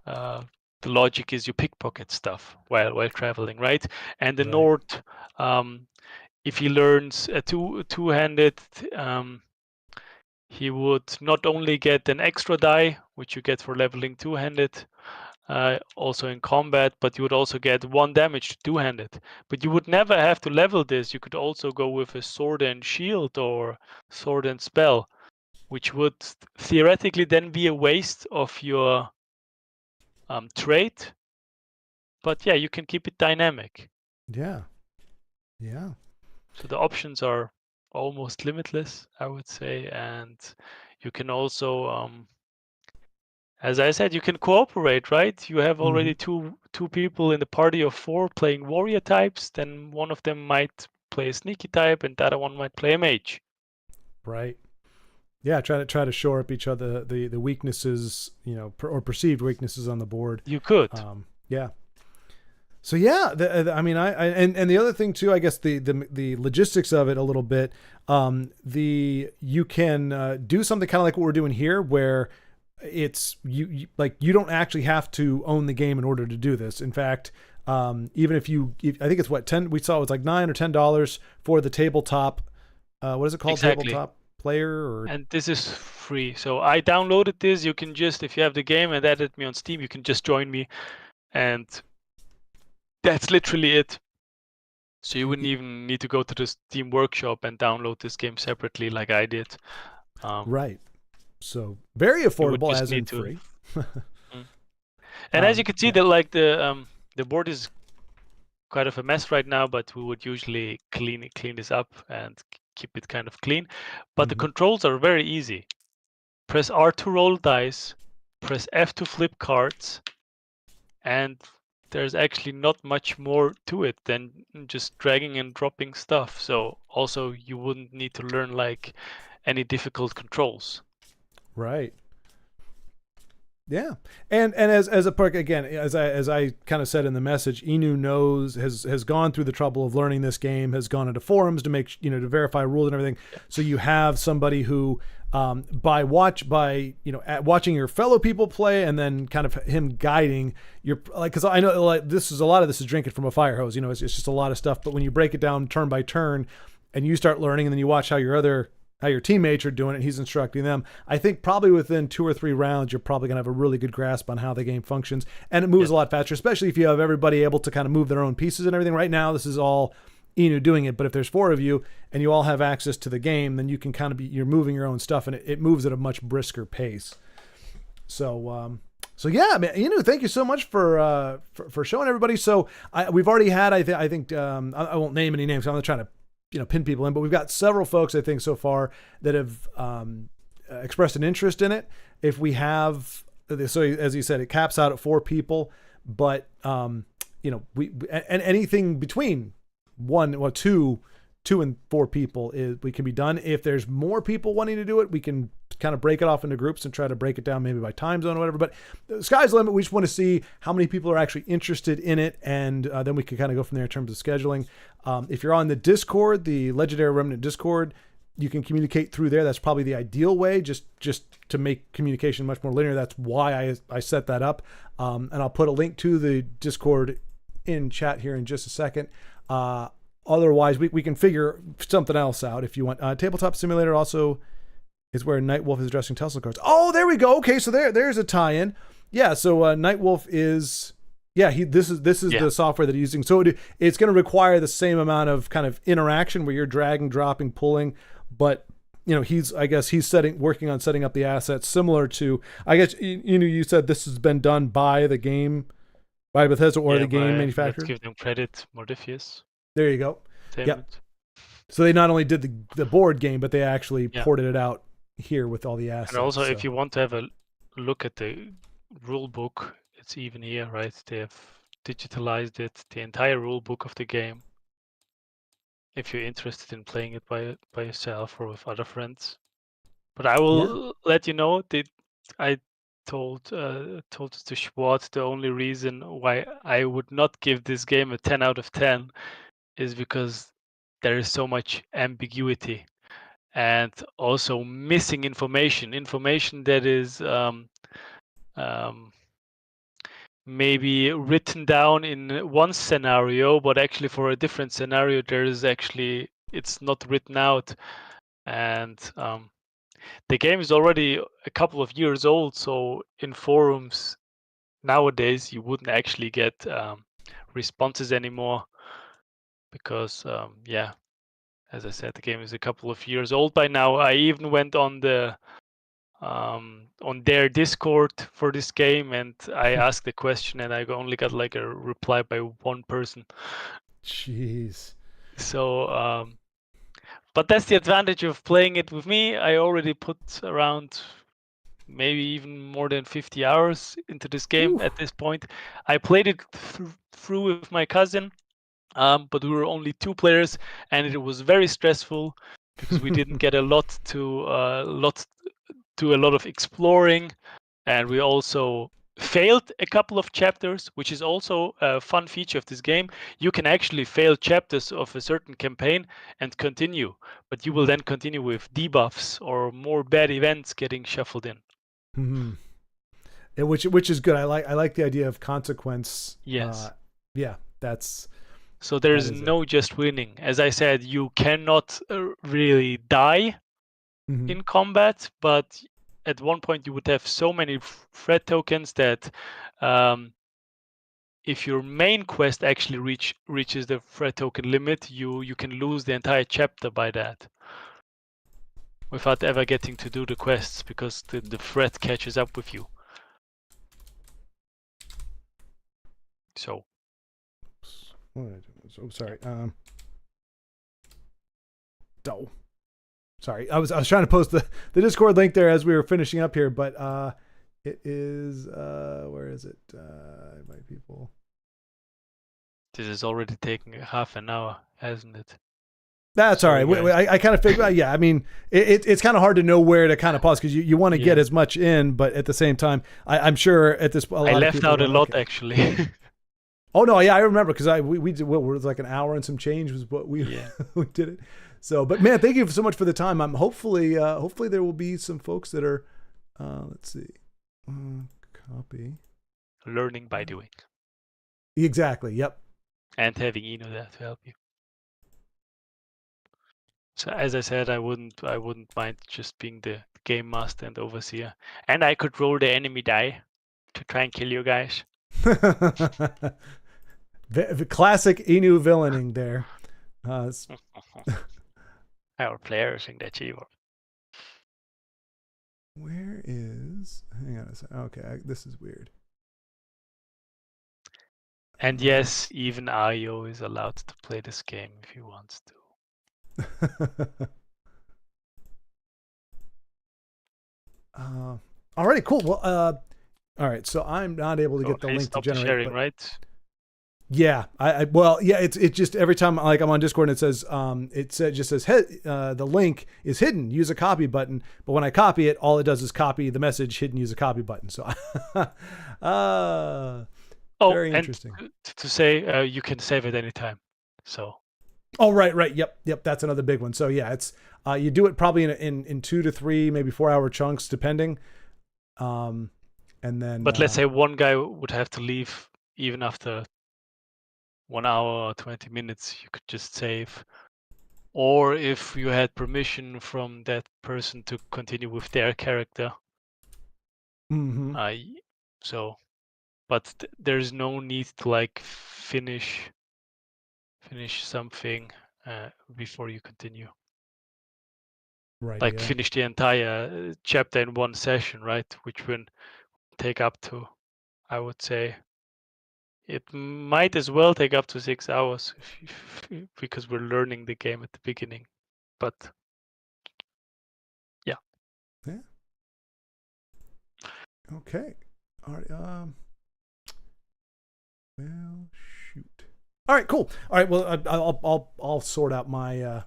the logic is you pickpocket stuff while traveling, right? And the Nord, if he learns a two-handed, he would not only get an extra die, which you get for leveling two-handed, also in combat, but you would also get 1 damage to two-handed. But you would never have to level this. You could also go with a sword and shield or sword and spell, which would theoretically then be a waste of your trait. But yeah, you can keep it dynamic. Yeah. So the options are almost limitless, I would say, and you can also, as I said, you can cooperate, right? You have already two people in the party of 4 playing warrior types. Then one of them might play a sneaky type, and the other one might play a mage. Right. Yeah, try to shore up each other the weaknesses, or perceived weaknesses on the board. You could. Yeah. So yeah, I mean, and the other thing too, I guess the logistics of it a little bit. You can do something kind of like what we're doing here, where it's you don't actually have to own the game in order to do this. In fact, even if I think it's what 10, we saw it was like $9 or $10 for the tabletop. What is it called? Exactly. Tabletop player, and this is free. So I downloaded this. You can just, if you have the game and added me on Steam, you can just join me, and that's literally it. So you wouldn't even need to go to the Steam Workshop and download this game separately like I did. Right. So very affordable, as in free. And as you can see, that the board is quite of a mess right now, but we would usually clean this up and keep it kind of clean. But the controls are very easy. Press R to roll dice, press F to flip cards, and there's actually not much more to it than just dragging and dropping stuff. So also you wouldn't need to learn like any difficult controls. Right. Yeah, and as a perk, again, as I kind of said in the message, Inu has gone through the trouble of learning this game, has gone into forums to make to verify rules and everything. So you have somebody who, watching your fellow people play, and then kind of him guiding your, because I know a lot of this is drinking from a fire hose. It's just a lot of stuff. But when you break it down turn by turn, and you start learning, and then you watch how your other how your teammates are doing it. He's instructing them. I think probably within 2 or 3 rounds, you're probably going to have a really good grasp on how the game functions. And it moves a lot faster, especially if you have everybody able to kind of move their own pieces and everything. Right now, this is all Inu doing it. But if there's 4 of you and you all have access to the game, then you can kind of you're moving your own stuff, and it moves at a much brisker pace. So, yeah, man, thank you so much for showing everybody. So we've already had, I think, I won't name any names. I'm not trying to, pin people in, but we've got several folks, I think, so far that have expressed an interest in it. If we have, so as you said, it caps out at 4 people, but we and anything between 2 and 4 people we can be done. If there's more people wanting to do it, we can kind of break it off into groups and try to break it down maybe by time zone or whatever. But the sky's the limit. We just want to see how many people are actually interested in it, and then we can kind of go from there in terms of scheduling. If you're on the Discord, the Legendary Remnant Discord, you can communicate through there. That's probably the ideal way, just to make communication much more linear. That's why I set that up. And I'll put a link to the Discord in chat here in just a second. Otherwise, we can figure something else out if you want. Tabletop Simulator also is where Nightwolf is addressing Tesla cards. Oh, there we go. Okay, so there's a tie-in. Yeah, so Nightwolf is this is the software that he's using. So it's going to require the same amount of kind of interaction where you're dragging, dropping, pulling, but he's working on setting up the assets similar to, I guess you said this has been done by the game, by Bethesda or the game manufacturer. Let's give them credit, Morpheus. There you go. Yep. So they not only did the board game, but they actually ported it out here with all the assets. And also, if you want to have a look at the rule book, it's even here, right? They have digitalized it, the entire rule book of the game. If you're interested in playing it by yourself or with other friends. But I will let you know that I told to Schwartz the only reason why I would not give this game a 10 out of 10 is because there is so much ambiguity and also missing information that is maybe written down in one scenario, but actually for a different scenario it's not written out. And the game is already a couple of years old, so in forums nowadays you wouldn't actually get responses anymore because as I said, the game is a couple of years old by now. I even went on their Discord for this game and I asked the question and I only got like a reply by one person. Jeez. So but that's the advantage of playing it with me. I already put around maybe even more than 50 hours into this game at this point. I played it through with my cousin, but we were only 2 players, and it was very stressful because we didn't get a lot of exploring, and we also failed a couple of chapters, which is also a fun feature of this game. You can actually fail chapters of a certain campaign and continue, but you will then continue with debuffs or more bad events getting shuffled in. Mm-hmm. Which is good. I like the idea of consequence. Yes. That's. So there's no just winning. As I said, you cannot really die in combat, but at one point you would have so many threat tokens that if your main quest actually reaches the threat token limit, you can lose the entire chapter by that without ever getting to do the quests because the threat catches up with you. So. Oh, sorry. Sorry, I was trying to post the Discord link there as we were finishing up here, but it is where is it? My people. This is already taking half an hour, hasn't it? That's all right. I kind of figured. Yeah, I mean, it's kind of hard to know where to kind of pause because you want to get as much in, but at the same time, I'm sure at this. I left out a lot actually. Oh no, yeah, I remember because we did what was like an hour and some change was what we we did it. So, but man, thank you so much for the time. Hopefully there will be some folks that are, let's see, copy. Learning by doing. Exactly. Yep. And having Eno there to help you. So as I said, I wouldn't mind just being the game master and overseer, and I could roll the enemy die to try and kill you guys. The classic Inu villaining there. Our players in the achiever. Where is? Hang on a second. Okay, this is weird. And yes, even Ayo is allowed to play this game if he wants to. Alrighty, cool. Well, all right. So I'm not able to get the link to Stop generate. sharing, but right? yeah, it just every time like I'm on Discord and it says the link is hidden. Use a copy button. But when I copy it, all it does is copy the message hidden. Use a copy button. So, very interesting. To say you can save at any time. So. Oh right. Yep. That's another big one. So yeah, it's you do it probably in 2 to 3, maybe 4 hour chunks, depending. And then. But let's say one guy would have to leave even after 1 hour or 20 minutes. You could just save, or if you had permission from that person to continue with their character. Mm-hmm. But there's no need to like finish something before you continue. Right. Like finish the entire chapter in one session, right? Which will take up to, I would say, it might as well take up to 6 hours because we're learning the game at the beginning. But yeah. Okay. All right. Well, shoot. All right, cool. All right, well, I'll sort out my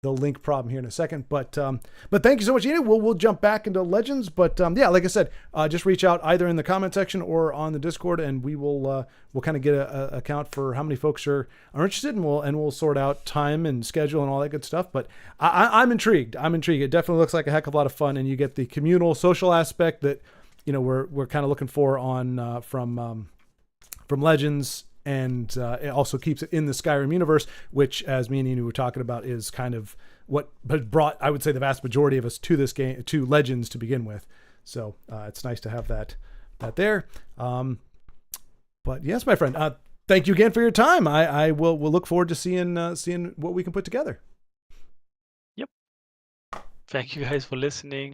the link problem here in a second, but thank you so much, Ina. We'll jump back into Legends, but yeah, like I said, just reach out either in the comment section or on the Discord, and we'll kind of get a count for how many folks are interested, and we'll sort out time and schedule and all that good stuff. But I'm intrigued. It definitely looks like a heck of a lot of fun, and you get the communal, social aspect that we're kind of looking for on from Legends. And it also keeps it in the Skyrim universe, which, as me and Inu were talking about, is kind of what has brought, I would say, the vast majority of us to this game, to Legends to begin with. So it's nice to have that there. But yes, my friend, thank you again for your time. We'll look forward to seeing what we can put together. Yep. Thank you guys for listening.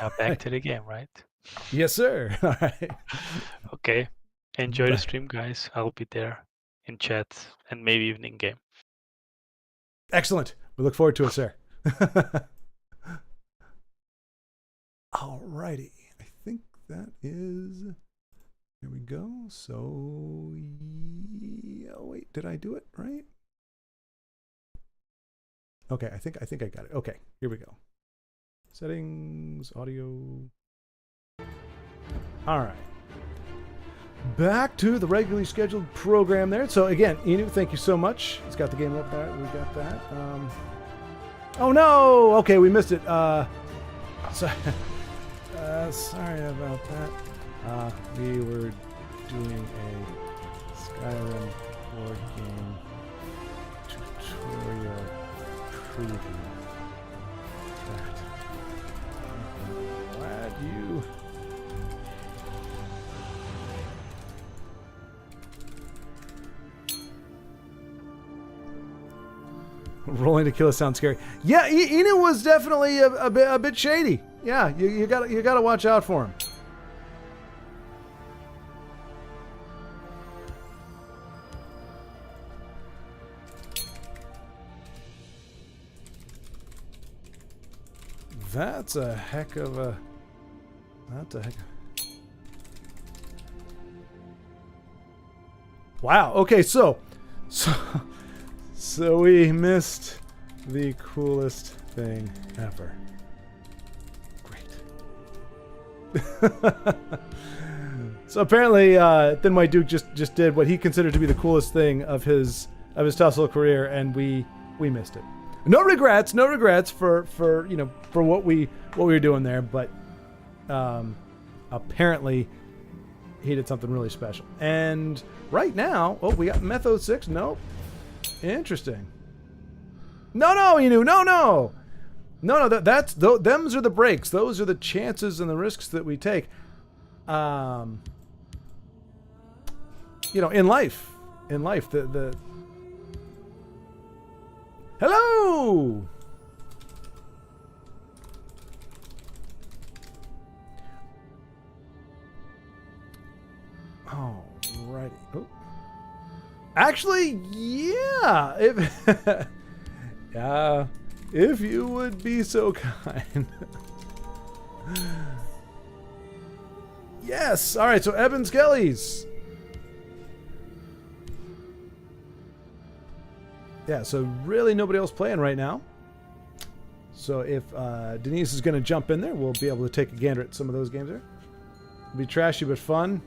Now back to the game, right? Yes, sir. All right. Okay. Enjoy the stream, guys. I'll be there in chat and maybe even in game. Excellent. We look forward to it, sir. Alrighty. I think that is. There we go. So, yeah, wait, did I do it right? Okay, I think I got it. Okay, here we go. Settings, audio. All right. Back to the regularly scheduled program there. So again, Inu, thank you so much. He's got the game up there. We got that. Oh no! Okay, we missed it. Sorry about that. We were doing a Skyrim board game tutorial preview. I'm glad you. Rolling to kill sounds scary. Yeah, Inu was definitely a bit shady. Yeah, you gotta watch out for him. That's a heck of a. Wow. Okay, so. So we missed the coolest thing ever. Great. So apparently, Thin White Duke just did what he considered to be the coolest thing of his tussle career, and we missed it. No regrets for what we were doing there, but apparently he did something really special. And right now, we got Metho 6. Nope. Interesting. No, no, Inu, no, no. No, no, them's are the breaks. Those are the chances and the risks that we take. You know, in life, the hello. Alrighty. Oh. Actually, yeah. If yeah, if you would be so kind. Yes. All right. So Eben Skelly's. Yeah. So really, nobody else playing right now. So if Denise is going to jump in there, we'll be able to take a gander at some of those games there. It'll be trashy but fun.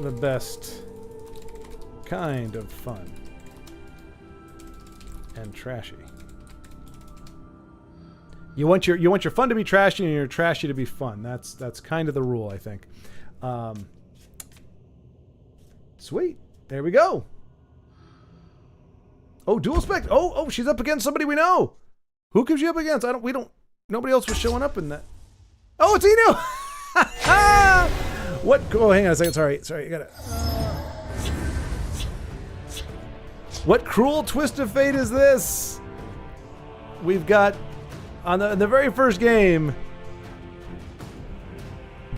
The best kind of fun. And trashy. You want your fun to be trashy and your trashy to be fun. That's kind of the rule, I think. Sweet. There we go. Oh, dual spec. Oh, she's up against somebody we know. Who could she up against? Nobody else was showing up in that. Oh, it's Inu. What? Oh, hang on a second. Sorry. You gotta. What cruel twist of fate is this? We've got on the very first game,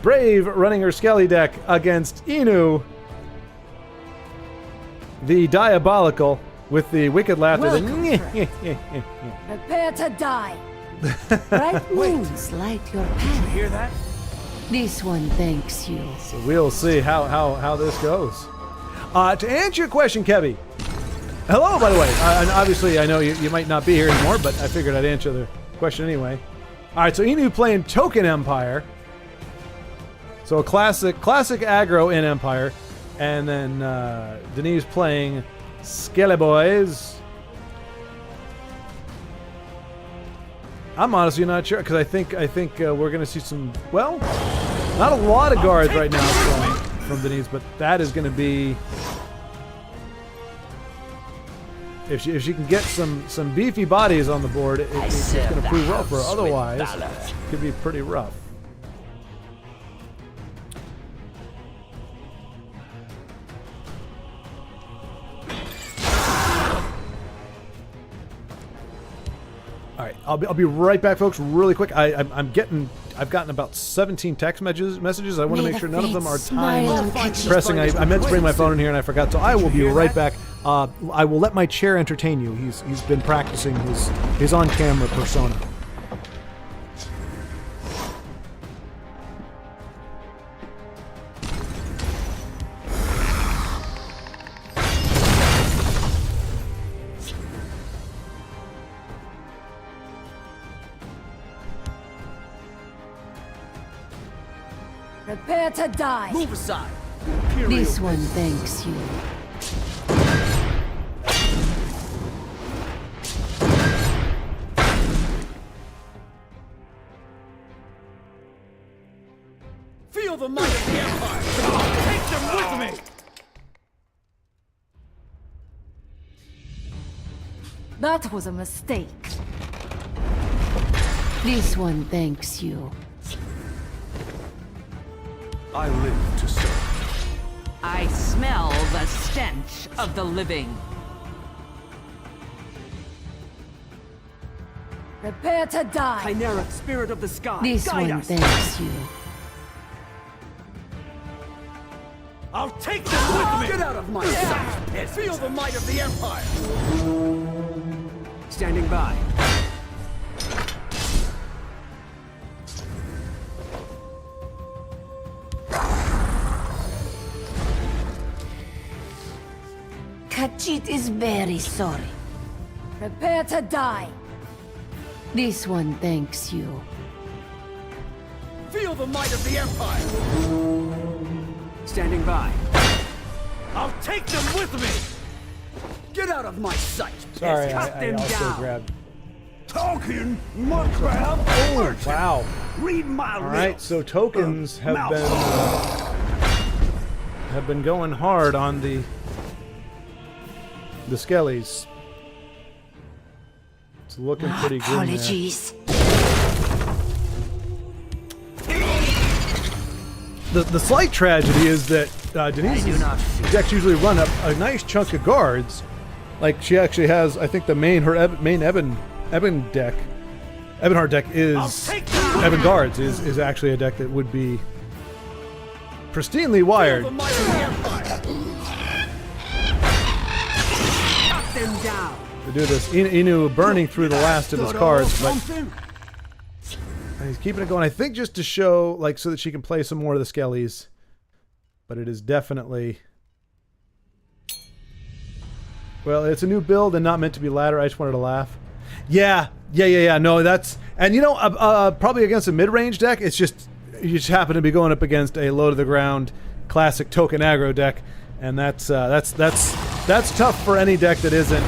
Brave running her Skelly deck against Inu, the diabolical with the wicked laughter. Prepare to die. Bright moons light your path. Hear that? This one thanks you. So we'll see how this goes. To answer your question, Kevy. Hello, by the way. And obviously, I know you might not be here anymore, but I figured I'd answer the question anyway. All right, so Inu playing Token Empire. So a classic aggro in Empire. And then Denise playing Skelly Boys. I'm honestly not sure, because I think we're going to see some, well, not a lot of guards right now from Denise, but that is going to be... If she can get some beefy bodies on the board, it's going to prove well for her. Otherwise, it could be pretty rough. All right, I'll be right back, folks. Really quick. I've gotten about 17 text messages. I want to make sure none of them are time pressing. I meant to bring my phone in here and I forgot, so I will be right back. I will let my chair entertain you. He's been practicing his on-camera persona. Prepare to die. Move aside. This one thanks you. Feel the might of the Empire. Take them with me. That was a mistake. This one thanks you. I live to serve. I smell the stench of the living. Prepare to die. Chimera, spirit of the sky, This guide one us. thanks you. I'll take them with me. Get out of my sight. Feel the might of the Empire. Standing by. Khajiit is very sorry. Prepare to die. This one thanks you. Feel the might of the Empire. Standing by. I'll take them with me. Get out of my sight. Sorry, Cut I them also down. grabbed. Talking mudcrab. Oh, wow. Read my All right, so tokens have been going hard on the the skellies. It's looking pretty good. Apologies. The slight tragedy is that Denise's decks usually run up a nice chunk of guards. Like she actually has, I think the main Eben deck, Ebonheart deck is Eben guards is actually a deck that would be pristinely wired. To do this, Inu burning through the last of his cards, but he's keeping it going. I think just to show, like, so that she can play some more of the skellies. But it is definitely, well, it's a new build and not meant to be ladder. I just wanted to laugh. Yeah. No, that's, and you know, probably against a mid-range deck, it's just you just happen to be going up against a low to the ground classic token aggro deck, and that's tough for any deck that isn't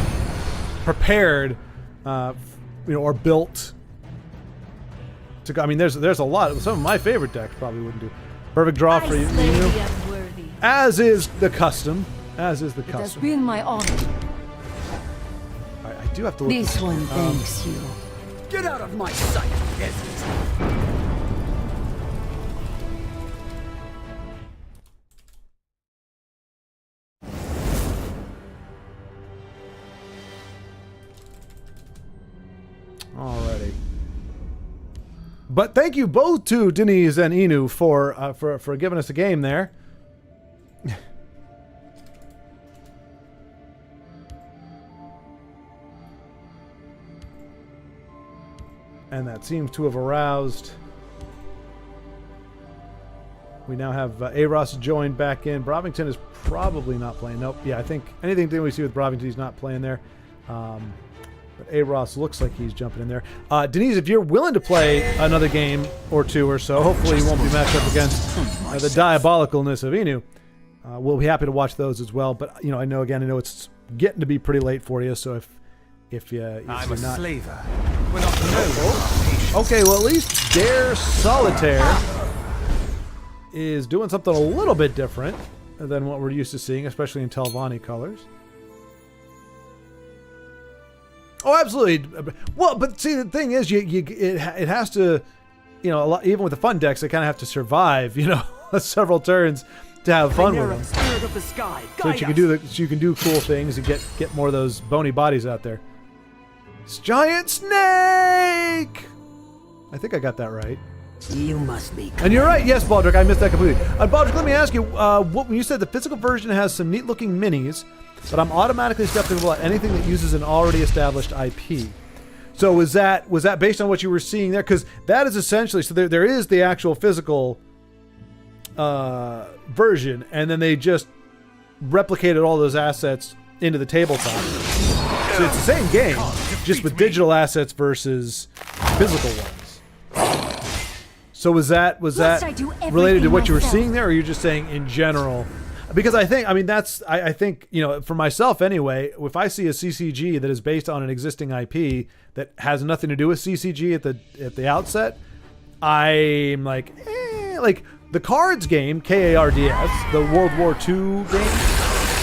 prepared, or built to go. I mean, there's a lot. Some of my favorite decks probably wouldn't do. Perfect draw for you. As is the custom. As is the custom. It has been my honor. I do have to look. This one thanks you. Get out of my sight, peasant! Alrighty. But thank you both to Denise and Inu for giving us a game there. And that seems to have aroused. We now have Aros joined back in. Brovington is probably not playing. Nope. Yeah, I think anything we see with Brovington, he's not playing there. But Aros looks like he's jumping in there. Denise, if you're willing to play another game or two or so, hopefully you won't be matched up against the diabolicalness of Inu. We'll be happy to watch those as well. But I know it's getting to be pretty late for you. So if you're I'm a not slaver. We're not known. okay, well at least Dare Solitaire is doing something a little bit different than what we're used to seeing, especially in Telvanni colors. Oh, absolutely. Well, but see, the thing is, it has to, a lot, even with the fun decks, they kind of have to survive, several turns to have fun with them. Spirit of the sky, So that you can do cool things and get more of those bony bodies out there. It's giant snake. I think I got that right. You must be. And you're right. Yes, Baldric, I missed that completely. Baldric, let me ask you, when you said the physical version has some neat-looking minis, but I'm automatically skeptical at anything that uses an already established IP. So was that based on what you were seeing there? Because that is essentially, so there is the actual physical version, and then they just replicated all those assets into the tabletop. So it's the same game, just with digital assets versus physical ones. So was that related to what you were seeing there, or are you just saying in general? Because I think for myself anyway, if I see a CCG that is based on an existing IP that has nothing to do with CCG at the outset, I'm like, like the cards game, KARDS, the World War II game,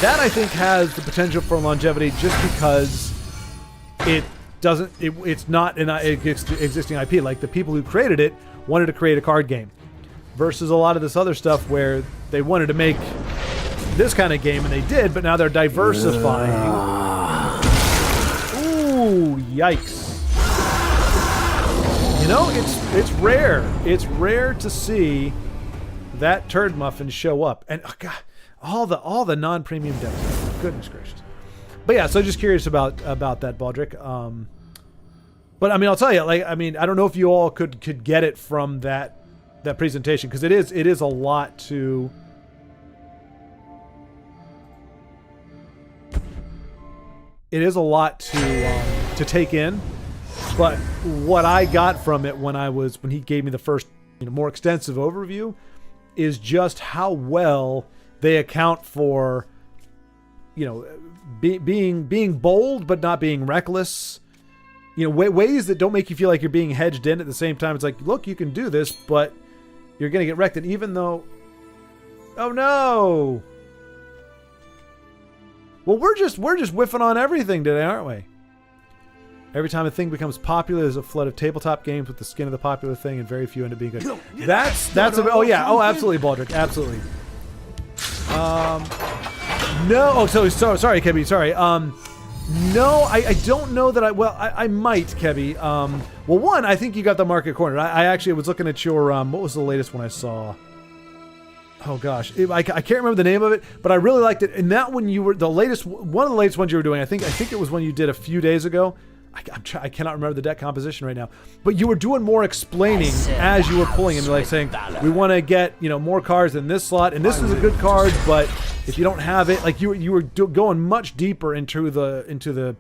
that I think has the potential for longevity just because it's not an existing IP. Like the people who created it wanted to create a card game versus a lot of this other stuff where they wanted to make this kind of game, and they did, but now they're diversifying. Ooh, yikes. It's rare. It's rare to see that turd muffin show up. And oh God, all the non-premium decks. Goodness gracious. But yeah, so just curious about that, Baldric. But I mean, I'll tell you, I don't know if you all could get it from that presentation, because it is a lot to take in. But what I got from it when he gave me the first more extensive overview is just how well they account for being bold but not being reckless. Ways that don't make you feel like you're being hedged in at the same time. It's like, look, you can do this, but you're going to get wrecked. And even though, oh no, Well, we're just whiffing on everything today, aren't we? Every time a thing becomes popular, there's a flood of tabletop games with the skin of the popular thing, and very few end up being good. That's oh yeah, oh absolutely, Baldric, absolutely. No, oh so sorry, Kebby, sorry. No, I don't know that I might, Kebby. Well, one, I think you got the market cornered. I actually was looking at your what was the latest one I saw? Oh gosh, I can't remember the name of it, but I really liked it. And that one you were one of the latest ones you were doing. I think it was one you did a few days ago. I cannot remember the deck composition right now, but you were doing more explaining as you were pulling them, like saying, we want to get, more cards in this slot, and this is a good card, but if you don't have it, like you were going much deeper into the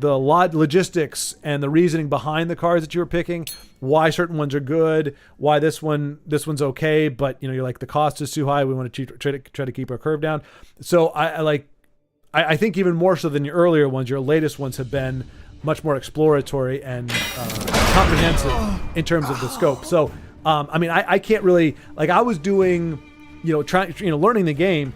logistics and the reasoning behind the cards that you were picking, why certain ones are good, why this one's okay, but you're like, the cost is too high, we want to try to keep our curve down. So I think even more so than your earlier ones, your latest ones have been much more exploratory and comprehensive in terms of the scope. So, I can't really, I was doing, learning the game.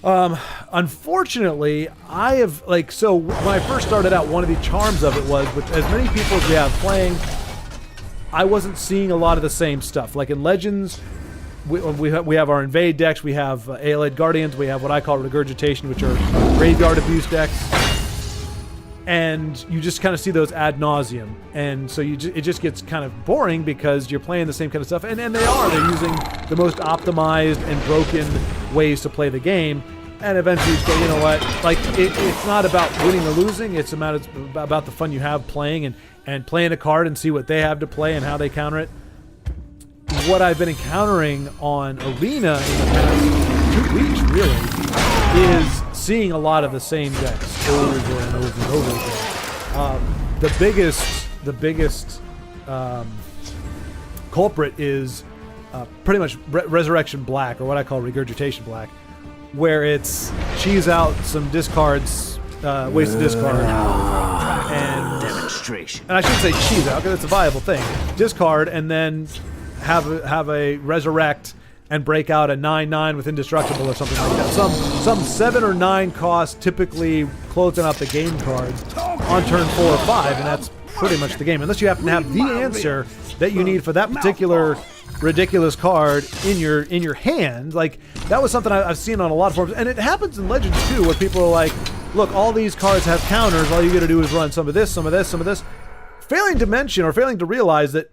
Unfortunately, I have, so when I first started out, one of the charms of it was, with as many people as we have playing, I wasn't seeing a lot of the same stuff. Like in Legends, we have our invade decks, we have Aelid Guardians, we have what I call regurgitation, which are graveyard abuse decks. And you just kind of see those ad nauseum, and so it just gets kind of boring because you're playing the same kind of stuff, and they're using the most optimized and broken ways to play the game, and eventually you just go, you know what, it's not about winning or losing, it's about the fun you have playing and playing a card and see what they have to play and how they counter it. What I've been encountering on Arena in the past 2 weeks, really, is seeing a lot of the same decks over and over and over again. The biggest culprit is pretty much Resurrection Black, or what I call Regurgitation Black, where it's cheese out some discards, waste of discard, and I shouldn't say cheese out because it's a viable thing. Discard and then have a resurrect and break out a 9/9 with indestructible or something like that. Some 7 or 9 cost, typically closing out the game cards on turn 4 or 5, and that's pretty much the game. Unless you happen to have the answer that you need for that particular ridiculous card in your hand. Like, that was something I've seen on a lot of forums, and it happens in Legends too, where people are like, look, all these cards have counters, all you gotta do is run some of this, some of this, some of this. Failing to mention, or failing to realize that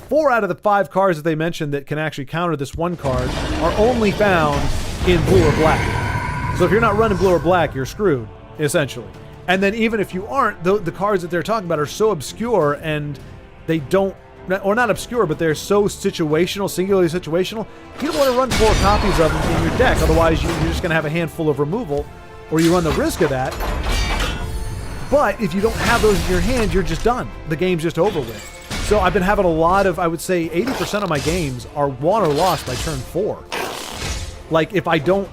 4 out of the 5 cards that they mentioned that can actually counter this one card are only found in blue or black. So if you're not running blue or black, you're screwed, essentially. And then even if you aren't, the cards that they're talking about are so obscure, and they don't, or not obscure, but they're so situational, singularly situational, you don't want to run 4 copies of them in your deck. Otherwise, you're just going to have a handful of removal, or you run the risk of that. But if you don't have those in your hand, you're just done. The game's just over with. So I've been having a lot of, I would say 80% of my games are won or lost by turn 4. Like, if I don't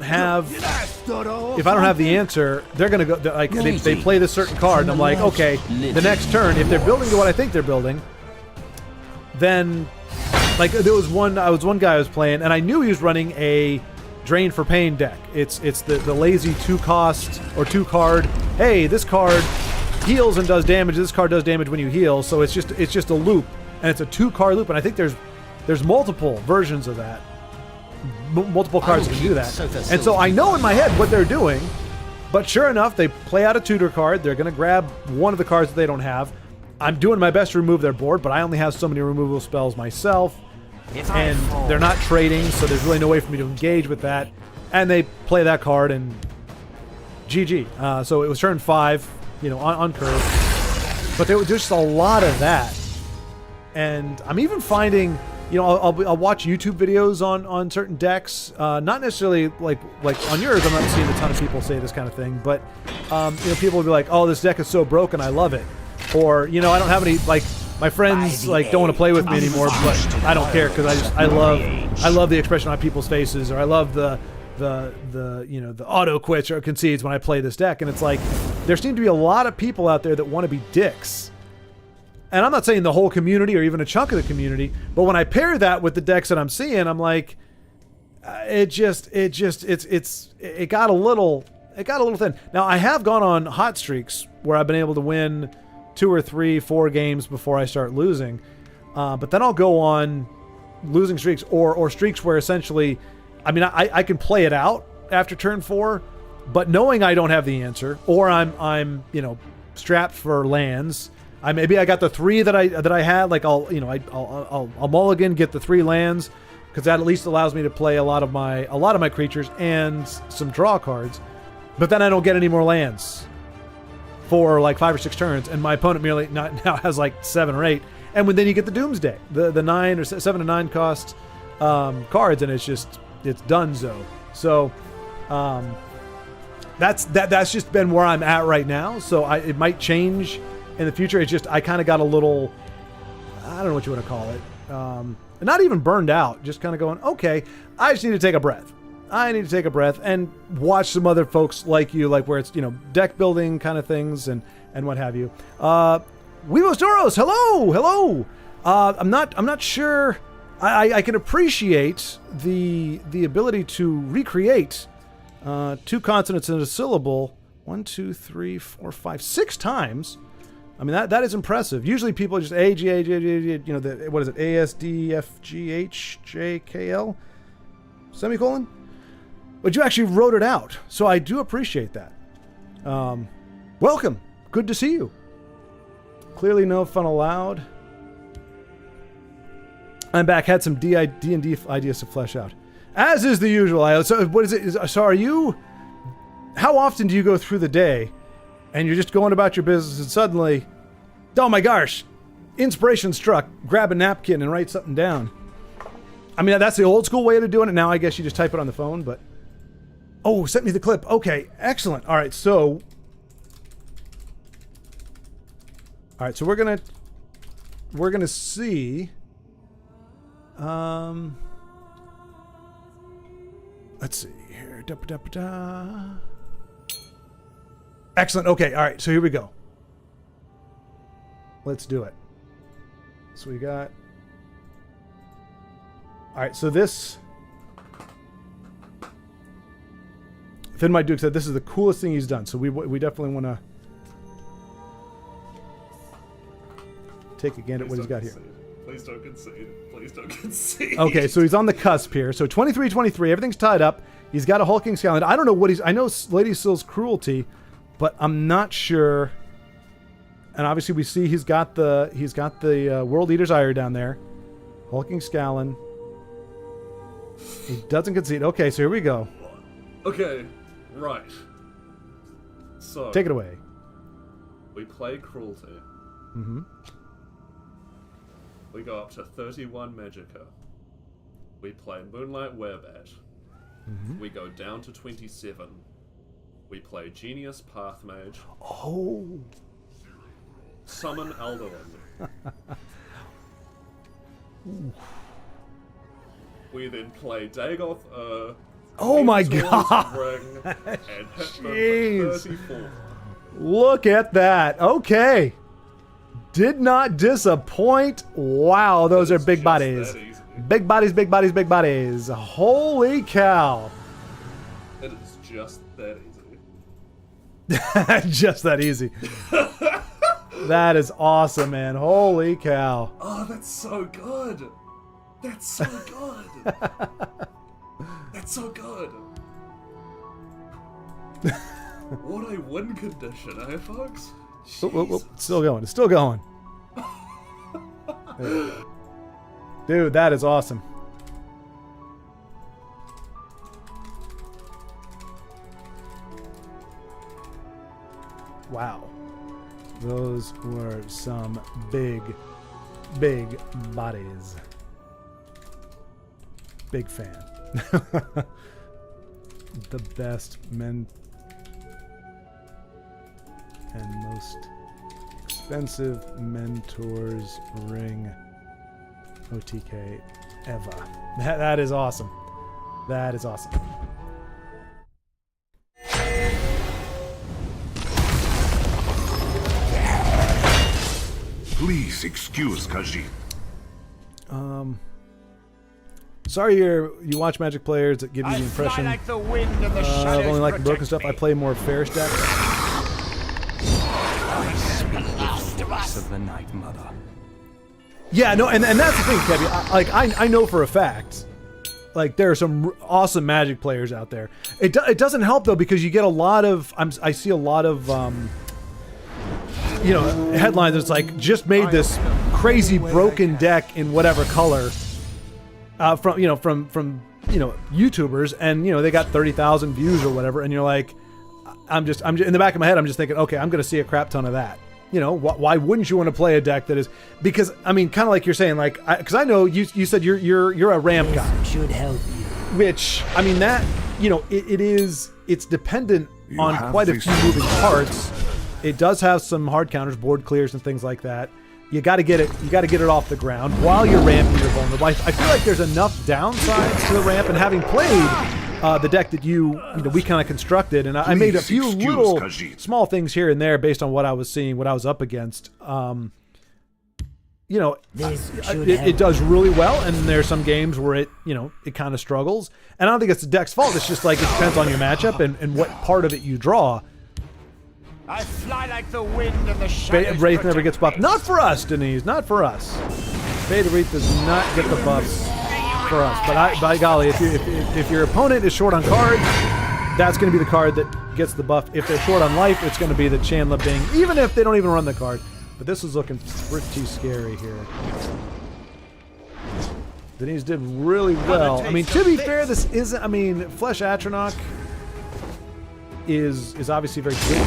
have the answer, they're gonna go, they play this certain card, and I'm like, okay, the next turn, if they're building to what I think they're building, then, there was one guy I was playing, and I knew he was running a Drain for Pain deck. It's the lazy 2-cost or 2-card. Hey, this card heals and does damage. This card does damage when you heal, so it's just a loop, and it's a 2-card loop, and I think there's multiple versions of that. Multiple cards can do that. And so I know in my head what they're doing, but sure enough, they play out a tutor card. They're going to grab one of the cards that they don't have. I'm doing my best to remove their board, but I only have so many removal spells myself, and they're not trading, so there's really no way for me to engage with that. And they play that card, and GG. So it was turn 5, on curve. But there was just a lot of that. And I'm even finding, I'll watch YouTube videos on certain decks. Not necessarily like on yours. I'm not seeing a ton of people say this kind of thing, but people will be like, "Oh, this deck is so broken, I love it," or I don't have any, my friends don't want to play with me anymore, but I don't care because I love the expression on people's faces, or I love the auto quits or concedes when I play this deck. And it's like, there seem to be a lot of people out there that want to be dicks. And I'm not saying the whole community or even a chunk of the community, but when I pair that with the decks that I'm seeing, I'm like, it got a little it got a little thin. Now, I have gone on hot streaks where I've been able to win 2 or 3, 4 games before I start losing. But then I'll go on losing streaks or streaks where essentially, I mean, I can play it out after turn 4, but knowing I don't have the answer, or I'm strapped for lands. Maybe I got the 3 that I had. Like I'll mulligan, get the 3 lands, because that at least allows me to play a lot of my creatures and some draw cards. But then I don't get any more lands for like 5 or 6 turns, and my opponent merely now has like 7 or 8. And then you get the Doomsday, the 9 or 7 to 9 cost cards, and it's donezo. So that's just been where I'm at right now. So it might change in the future. It's just I kind of got a little, I don't know what you want to call it, not even burned out. Just kind of going, okay, I just need to take a breath. I need to take a breath and watch some other folks like you, like where it's deck building kind of things and what have you. Weevos Doros, hello. I'm not sure. I can appreciate the ability to recreate 2 consonants in a syllable 1, 2, 3, 4, 5, 6 times. I mean that is impressive. Usually people just A G A G G, what is it, A S D F G H J K L semicolon. But you actually wrote it out, so I do appreciate that. Welcome, good to see you. Clearly no fun allowed. I'm back. Had some D&D ideas to flesh out, as is the usual. So what is it? So are you? How often do you go through the day, and you're just going about your business, and suddenly, oh my gosh, inspiration struck. Grab a napkin and write something down. I mean, that's the old school way of doing it. Now I guess you just type it on the phone. But send me the clip. Okay, excellent. All right, so we're gonna see. Let's see here. Excellent. Okay. All right. So here we go. Let's do it. So we got. All right. So this. Finn My Duke said this is the coolest thing he's done. So we definitely want to take a gander at what he's got here. Please don't concede. Please don't concede. Okay, so he's on the cusp here. So 23-23, everything's tied up. He's got a hulking skeleton. I don't know what I know Lady Sill's cruelty, but I'm not sure. And obviously we see he's got the World Eater's Ire down there. Hulking Scallon. He doesn't concede. Okay, so here we go. Okay, right. So take it away. We play cruelty. Mm-hmm. We go up to 31 Magicka. We play Moonlight Werebat. Mm-hmm. We go down to 27. We play Genius Pathmage. Oh. Summon Alderaan. We then play Dagoth oh my god! Ring, and hit them for 34. Look at that. Okay. Did not disappoint. Wow, those are big bodies. Big bodies, big bodies, big bodies. Holy cow. It is just that easy. Just that easy. That is awesome, man. Holy cow. Oh, that's so good. That's so good. That's so good. What a win condition, eh, folks? It's still going. It's still going. Dude, that is awesome. Wow. Those were some big, big bodies. Big fan. The best men and most expensive mentors ring OTK ever. That is awesome. That is awesome. Please excuse Khajiit. Sorry you watch Magic players that give you the impression like the wind and the of only liking broken stuff. I play more fairish decks. Of the Night Mother. Yeah, no, and that's the thing, Kevin. I know for a fact, like, there are some awesome Magic players out there. It doesn't help though, because you get a lot of I see a lot of headlines that's like, just made this crazy broken deck in whatever color from YouTubers, and they got 30,000 views or whatever, and you're like, I'm just in the back of my head, I'm just thinking, okay, I'm gonna see a crap ton of that. Why wouldn't you want to play a deck that is, because I mean, kind of like you're saying, like, because I know you said you're a ramp guy, Should help you. which I mean that it's dependent on quite a few moving parts. It does have some hard counters, board clears, and things like that. You got to get it off the ground while you're ramping your vulnerable. I feel like there's enough downsides to the ramp, and having played the deck that we kind of constructed, and I made a few little small things here and there based on what I was seeing, what I was up against. It does really well, and there's some games where it kind of struggles. And I don't think it's the deck's fault. It's just like it depends on your matchup and what part of it you draw. I fly like the wind and the shadows. Wraith never gets buffed. Not for us, Denise. Not for us. Fade of Wraith does not get the buffs for us. But by golly, if your opponent is short on cards, that's going to be the card that gets the buff. If they're short on life, it's going to be the Chandler Bing, even if they don't even run the card. But this is looking pretty scary here. Denise did really well. I mean, to be fair, this isn't. I mean, Flesh Atronach is obviously very good here,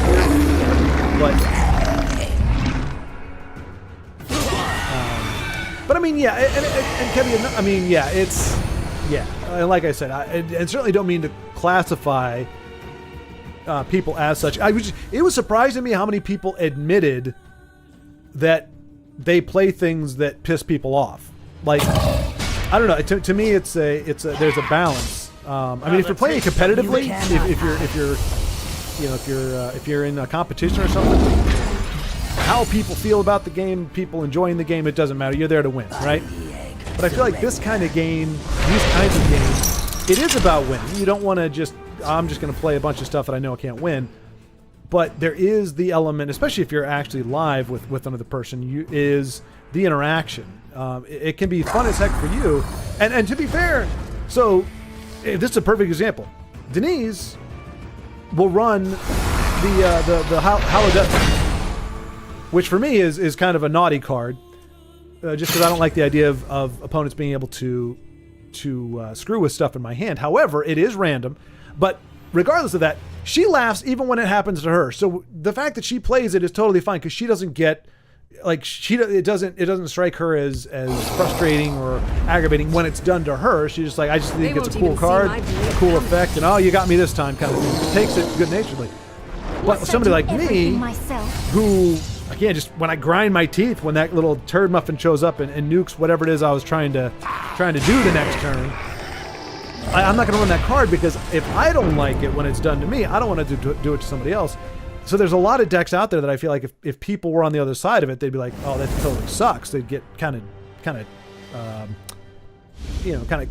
but I mean, yeah, and Kevin, I mean, yeah, it's, yeah, like I said, I certainly don't mean to classify people as such. It was surprising to me how many people admitted that they play things that piss people off. Like, I don't know. To me, there's a balance. I mean, if you're playing competitively, if you're in a competition or something, how people feel about the game, people enjoying the game, it doesn't matter. You're there to win, right? But I feel like this kind of game, these kinds of games, it is about winning. You don't want to I'm just going to play a bunch of stuff that I know I can't win. But there is the element, especially if you're actually live with another person, is the interaction. It can be fun as heck for you. And to be fair, so this is a perfect example. Denise will run the Holodeath, which for me is kind of a naughty card, just because I don't like the idea of opponents being able to screw with stuff in my hand. However, it is random, but regardless of that, she laughs even when it happens to her. So the fact that she plays it is totally fine, because she doesn't get, like, it doesn't strike her as frustrating or aggravating when it's done to her. She's just like, I just think it's a cool card, a cool effect, and oh, you got me this time, kind of thing. She takes it good-naturedly. But somebody like me, who, again, just when I grind my teeth when that little turd muffin shows up and nukes whatever it is I was trying to do the next turn, I'm not going to run that card, because if I don't like it when it's done to me, I don't want to do it to somebody else. So there's a lot of decks out there that I feel like if people were on the other side of it, they'd be like, oh, that totally sucks. They'd get kind of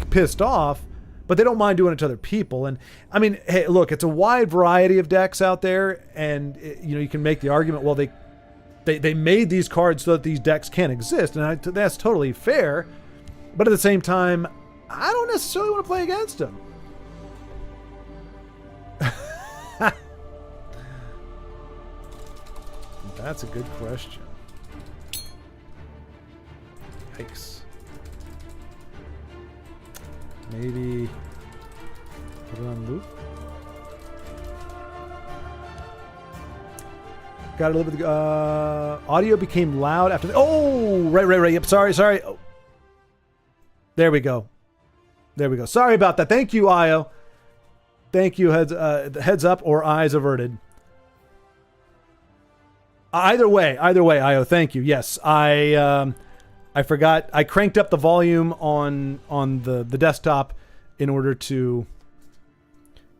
pissed off, but they don't mind doing it to other people. And I mean, hey, look, it's a wide variety of decks out there, and you can make the argument, well, they made these cards so that these decks can't exist, and that's totally fair. But at the same time, I don't necessarily want to play against them. That's a good question. Yikes. Maybe put it on loop. Got a little bit. Audio became loud after. Right. Yep. Sorry. Oh. There we go. Sorry about that. Thank you, Io. Thank you. Heads up or eyes averted. Either way, Io. Thank you. Yes, I forgot. I cranked up the volume on the desktop in order to.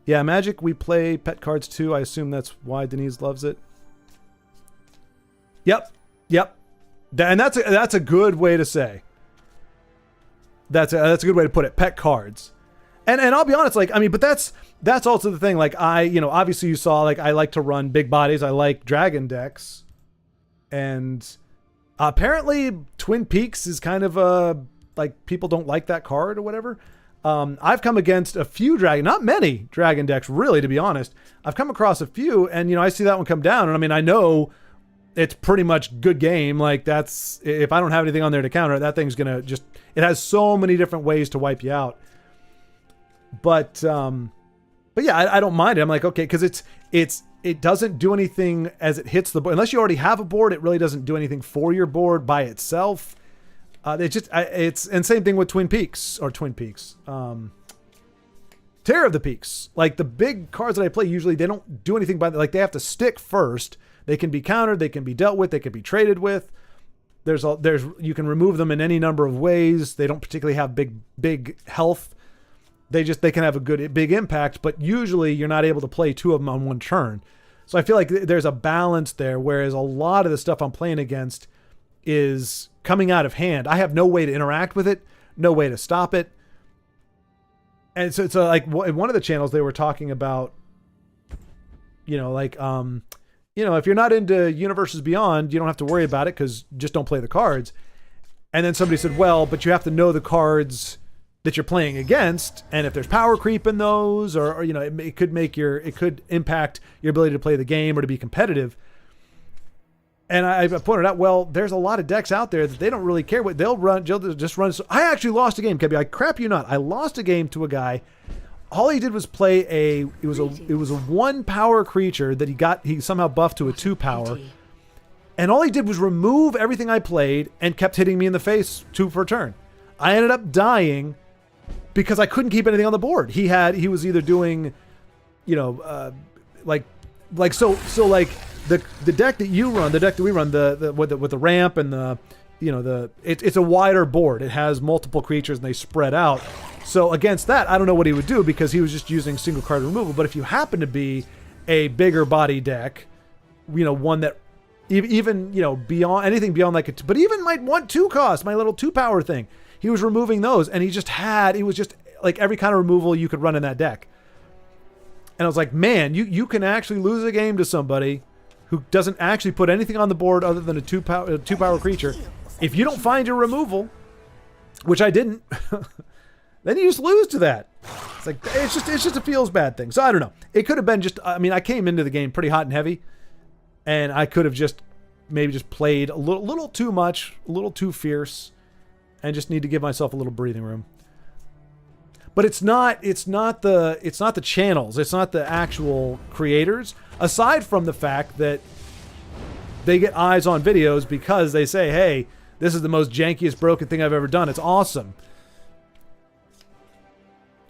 Yeah, Magic. We play pet cards too. I assume that's why Denise loves it. Yep. And that's a good way to say. That's a good way to put it. Pet cards. And I'll be honest, like, I mean, but that's also the thing. Like, obviously you saw, like, I like to run big bodies. I like dragon decks. And apparently Twin Peaks is kind of like, people don't like that card or whatever. I've come against a few not many dragon decks, really, to be honest. I've come across a few, and, I see that one come down, and I mean, I know it's pretty much good game. Like, that's, if I don't have anything on there to counter it, that thing's gonna just, it has so many different ways to wipe you out. But yeah, I don't mind it. I'm like, okay, because it doesn't do anything as it hits the board. Unless you already have a board, it really doesn't do anything for your board by itself. And same thing with Twin Peaks. Terror of the Peaks. Like, the big cards that I play, usually they don't do anything by, like, they have to stick first. They can be countered, they can be dealt with, they can be traded with. You can remove them in any number of ways. They don't particularly have big health. They can have a good big impact, but usually you're not able to play two of them on one turn. So I feel like there's a balance there, whereas a lot of the stuff I'm playing against is coming out of hand. I have no way to interact with it, no way to stop it. And so it's like, in one of the channels they were talking about, if you're not into Universes Beyond, you don't have to worry about it because just don't play the cards. And then somebody said, well, but you have to know the cards that you're playing against, and if there's power creep in those, or it could impact your ability to play the game or to be competitive. And I pointed out, well, there's a lot of decks out there that they don't really care what they'll just run. So I actually lost a game, Kebby. I crap you not. I lost a game to a guy. All he did was play it was a 1 power creature that he somehow buffed to a 2 power. And all he did was remove everything I played and kept hitting me in the face 2 per turn. I ended up dying because I couldn't keep anything on the board. He was either doing, so like the deck that you run, the deck that we run, with the ramp and it's a wider board. It has multiple creatures and they spread out. So against that, I don't know what he would do because he was just using single card removal. But if you happen to be a bigger body deck, one that even beyond anything beyond but even might want 2 cost, my little 2 power thing. He was removing those, and he was just like every kind of removal you could run in that deck. And I was like, man, you can actually lose a game to somebody who doesn't actually put anything on the board other than a 2 power creature. If you don't find your removal, which I didn't, then you just lose to that. It's like, it's just a feels bad thing. So I don't know. It could have been just, I came into the game pretty hot and heavy, and I could have just played a little too much, a little too fierce, and just need to give myself a little breathing room. But it's not the channels, it's not the actual creators, aside from the fact that they get eyes on videos because they say, hey, this is the most jankiest broken thing I've ever done. It's awesome.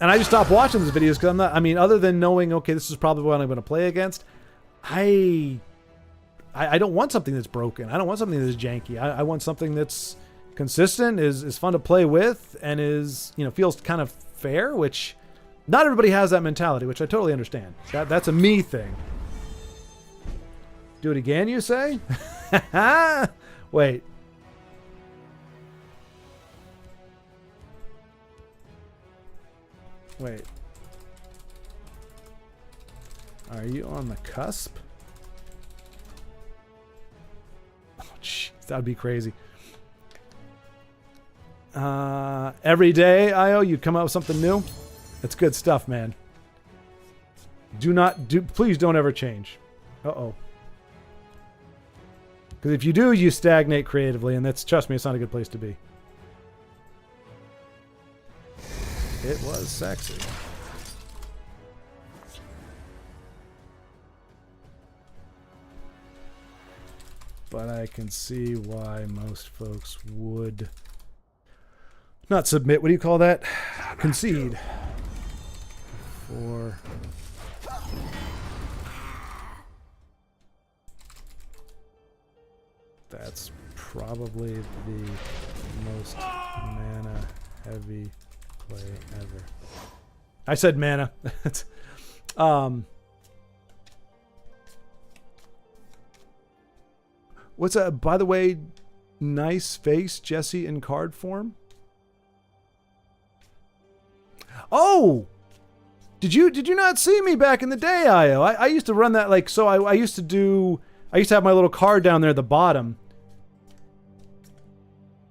And I just stopped watching those videos because other than knowing, okay, this is probably what I'm going to play against, I don't want something that's broken. I don't want something that's janky. I want something that's consistent, is fun to play with, and is, feels kind of fair, which not everybody has that mentality, which I totally understand. That's a me thing. Do it again, you say? Wait. Are you on the cusp? Oh, jeez, that would be crazy. Every day, IO, you come out with something new. That's good stuff, man. Please don't ever change. Uh-oh. Because if you do, you stagnate creatively, and trust me, it's not a good place to be. It was sexy. But I can see why most folks would not submit. What do you call that? Concede. For that's probably the most mana heavy play ever. I said mana. What's that? By the way, nice face, Jesse, in card form. Oh, did you not see me back in the day, Io? I used to run that like so. I used to have my little card down there at the bottom.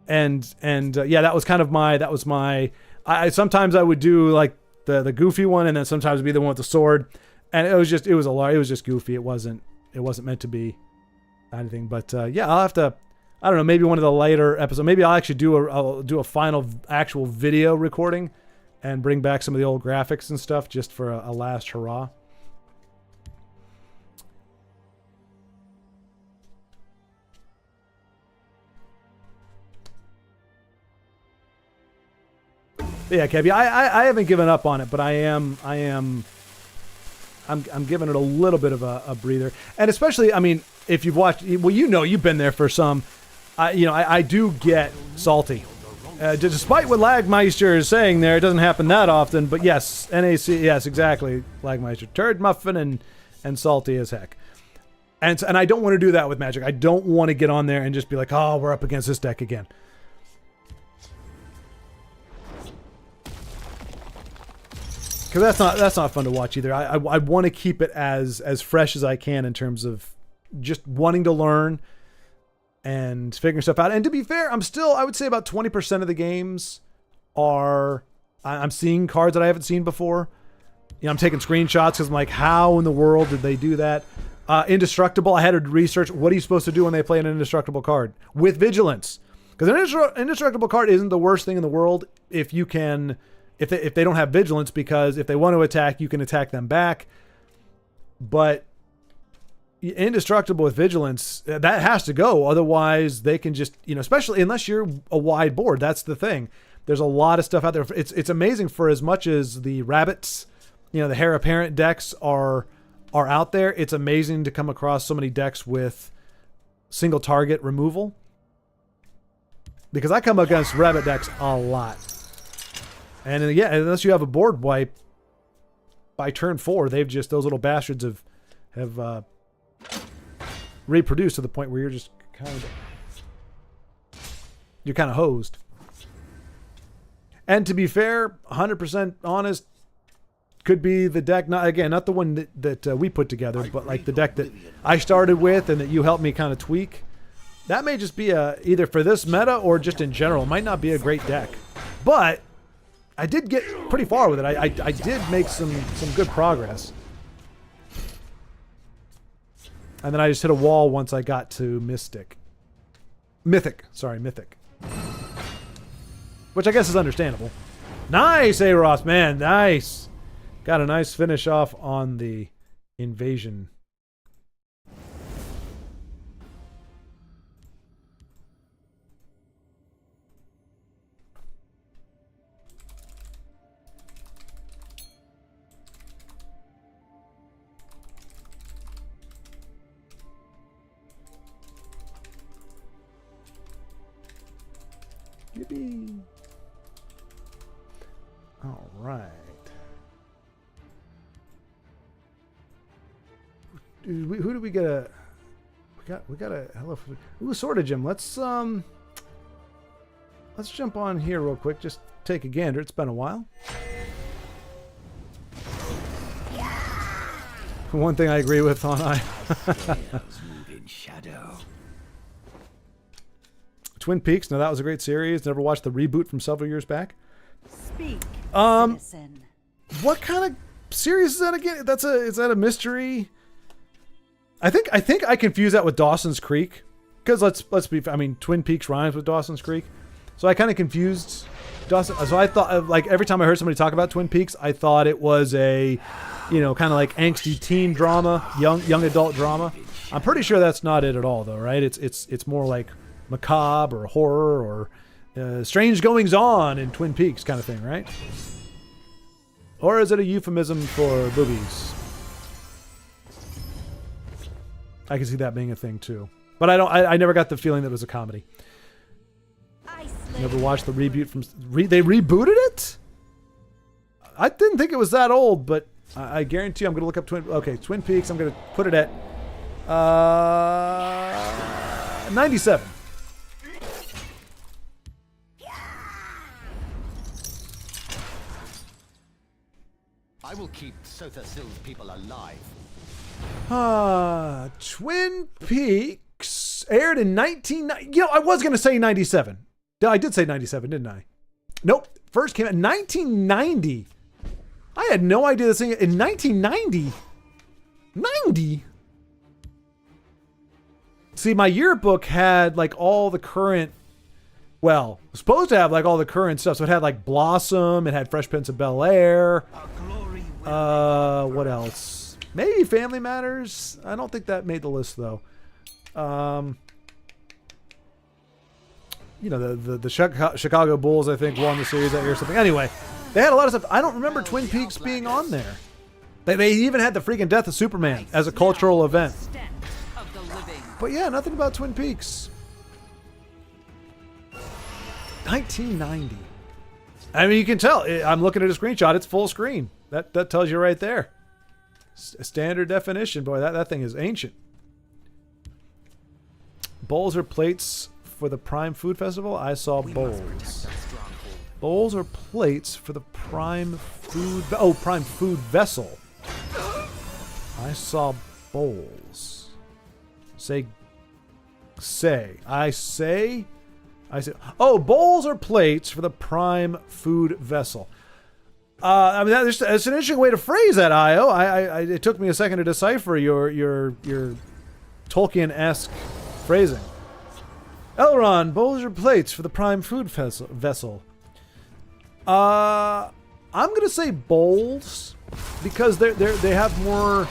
And yeah, that was kind of my. I sometimes I would do like the goofy one, and then sometimes it'd be the one with the sword, and it was just goofy. It wasn't meant to be anything. But yeah, I'll have to. I don't know. Maybe one of the later episodes. Maybe I'll actually do a final actual video recording, and bring back some of the old graphics and stuff just for a last hurrah. Yeah, Kevy, I haven't given up on it, but I'm giving it a little bit of a breather. And especially, I mean, if you've watched, well, you've been there for some, I do get salty. Despite what Lagmeister is saying there, it doesn't happen that often, but yes, NAC, yes, exactly, Lagmeister. Turd muffin and salty as heck. And I don't want to do that with Magic. I don't want to get on there and just be like, oh, we're up against this deck again. Because that's not fun to watch either. I want to keep it as fresh as I can in terms of just wanting to learn and figuring stuff out. And to be fair, I would say about 20% of the games I'm seeing cards that I haven't seen before. I'm taking screenshots because I'm like, how in the world did they do that? Indestructible, I had to research what are you supposed to do when they play an indestructible card with vigilance. Because an indestructible card isn't the worst thing in the world if you can... If they don't have vigilance, because if they want to attack, you can attack them back. But indestructible with vigilance, that has to go. Otherwise, they can just, especially unless you're a wide board. That's the thing. There's a lot of stuff out there. It's amazing for as much as the rabbits, the heir apparent decks are out there. It's amazing to come across so many decks with single target removal. Because I come against rabbit decks a lot. And yeah, unless you have a board wipe by turn 4, those little bastards have reproduced to the point where you're just kind of hosed. And to be fair, 100% honest, could be the deck, not the one that we put together, but like the deck that I started with and that you helped me kind of tweak. That may just be either for this meta or just in general. It might not be a great deck, but I did get pretty far with it. I did make some good progress. And then I just hit a wall once I got to Mythic. Which I guess is understandable. Nice, A-Ross, man, nice. Got a nice finish off on the invasion. Yippee. All right. Who do we get a? We got a hello. Ooh, Swordagem. Let's jump on here real quick. Just take a gander. It's been a while. One thing I agree with on Twin Peaks. Now that was a great series. Never watched the reboot from several years back. Speak, citizen. What kind of series is that again? Is that a mystery? I think I confuse that with Dawson's Creek, because let's be. I mean, Twin Peaks rhymes with Dawson's Creek, so I kind of confused Dawson. So I thought, like, every time I heard somebody talk about Twin Peaks, I thought it was a, kind of like angsty teen drama, young adult drama. I'm pretty sure that's not it at all, though, right? It's more like macabre or horror or strange goings on in Twin Peaks kind of thing, right? Or is it a euphemism for boobies? I can see that being a thing too, but I never got the feeling that it was a comedy. Never watched the reboot from. They rebooted it. I didn't think it was that old, but I guarantee I'm going to look up Twin Peaks. I'm going to put it at 97. I will keep Sotha-Sil's people alive. Twin Peaks aired in 1990. I was going to say 97. I did say 97, didn't I? Nope. First came out in 1990. I had no idea this thing in 1990. 90. See, my yearbook had like all the current, well, it was supposed to have like all the current stuff. So it had like Blossom, it had Fresh Prince of Bel-Air. What else? Maybe Family Matters. I don't think that made the list though. The Chicago Bulls, I think, won the series that year or something. Anyway, they had a lot of stuff. I don't remember Twin Peaks being on there. They even had the freaking death of Superman as a cultural event. But yeah, nothing about Twin Peaks. 1990. I mean, you can tell. I'm looking at a screenshot. It's full screen. That tells you right there. Standard definition. Boy, that thing is ancient. Bowls or plates for the Prime Food Festival? I saw bowls. Bowls or plates for the Prime Food... Oh, Prime Food Vessel. I saw bowls. I say... Oh, bowls or plates for the Prime Food Vessel. I mean, that's an interesting way to phrase that, Io. It took me a second to decipher your Tolkien-esque phrasing. Elrond, bowls or plates for the Prime Food Vessel. I'm gonna say bowls because they have more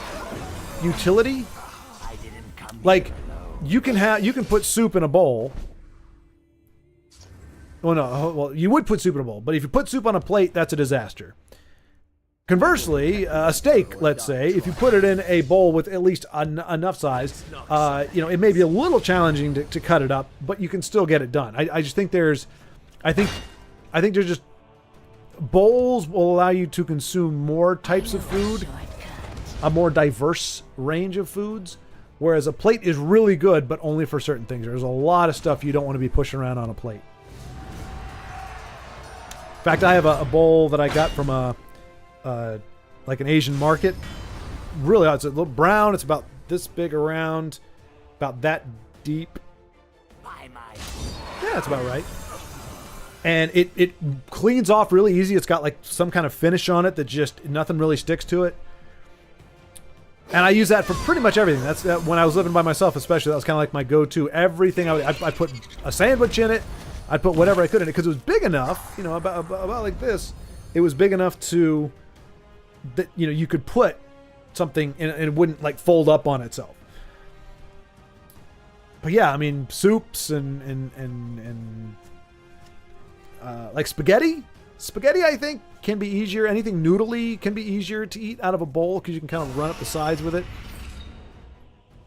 utility. Like you can put soup in a bowl. Well, no, well you would put soup in a bowl, but if you put soup on a plate, that's a disaster. Conversely, a steak, let's say, if you put it in a bowl with at least enough size, it may be a little challenging to cut it up, but you can still get it done. I just think there's just bowls will allow you to consume more types of food, a more diverse range of foods, whereas a plate is really good, but only for certain things. There's a lot of stuff you don't want to be pushing around on a plate. In fact, I have a bowl that I got from like an Asian market. Really, it's a little brown. It's about this big around, about that deep. Yeah, that's about right. And it cleans off really easy. It's got like some kind of finish on it that just nothing really sticks to it. And I use that for pretty much everything. That's when I was living by myself, especially. That was kind of like my go-to. Everything I put a sandwich in it. I'd put whatever I could in it because it was big enough. About like this. It was big enough to that you could put something in, and it wouldn't like fold up on itself. But yeah, I mean soups and like spaghetti. Spaghetti, I think, can be easier. Anything noodly can be easier to eat out of a bowl because you can kind of run up the sides with it.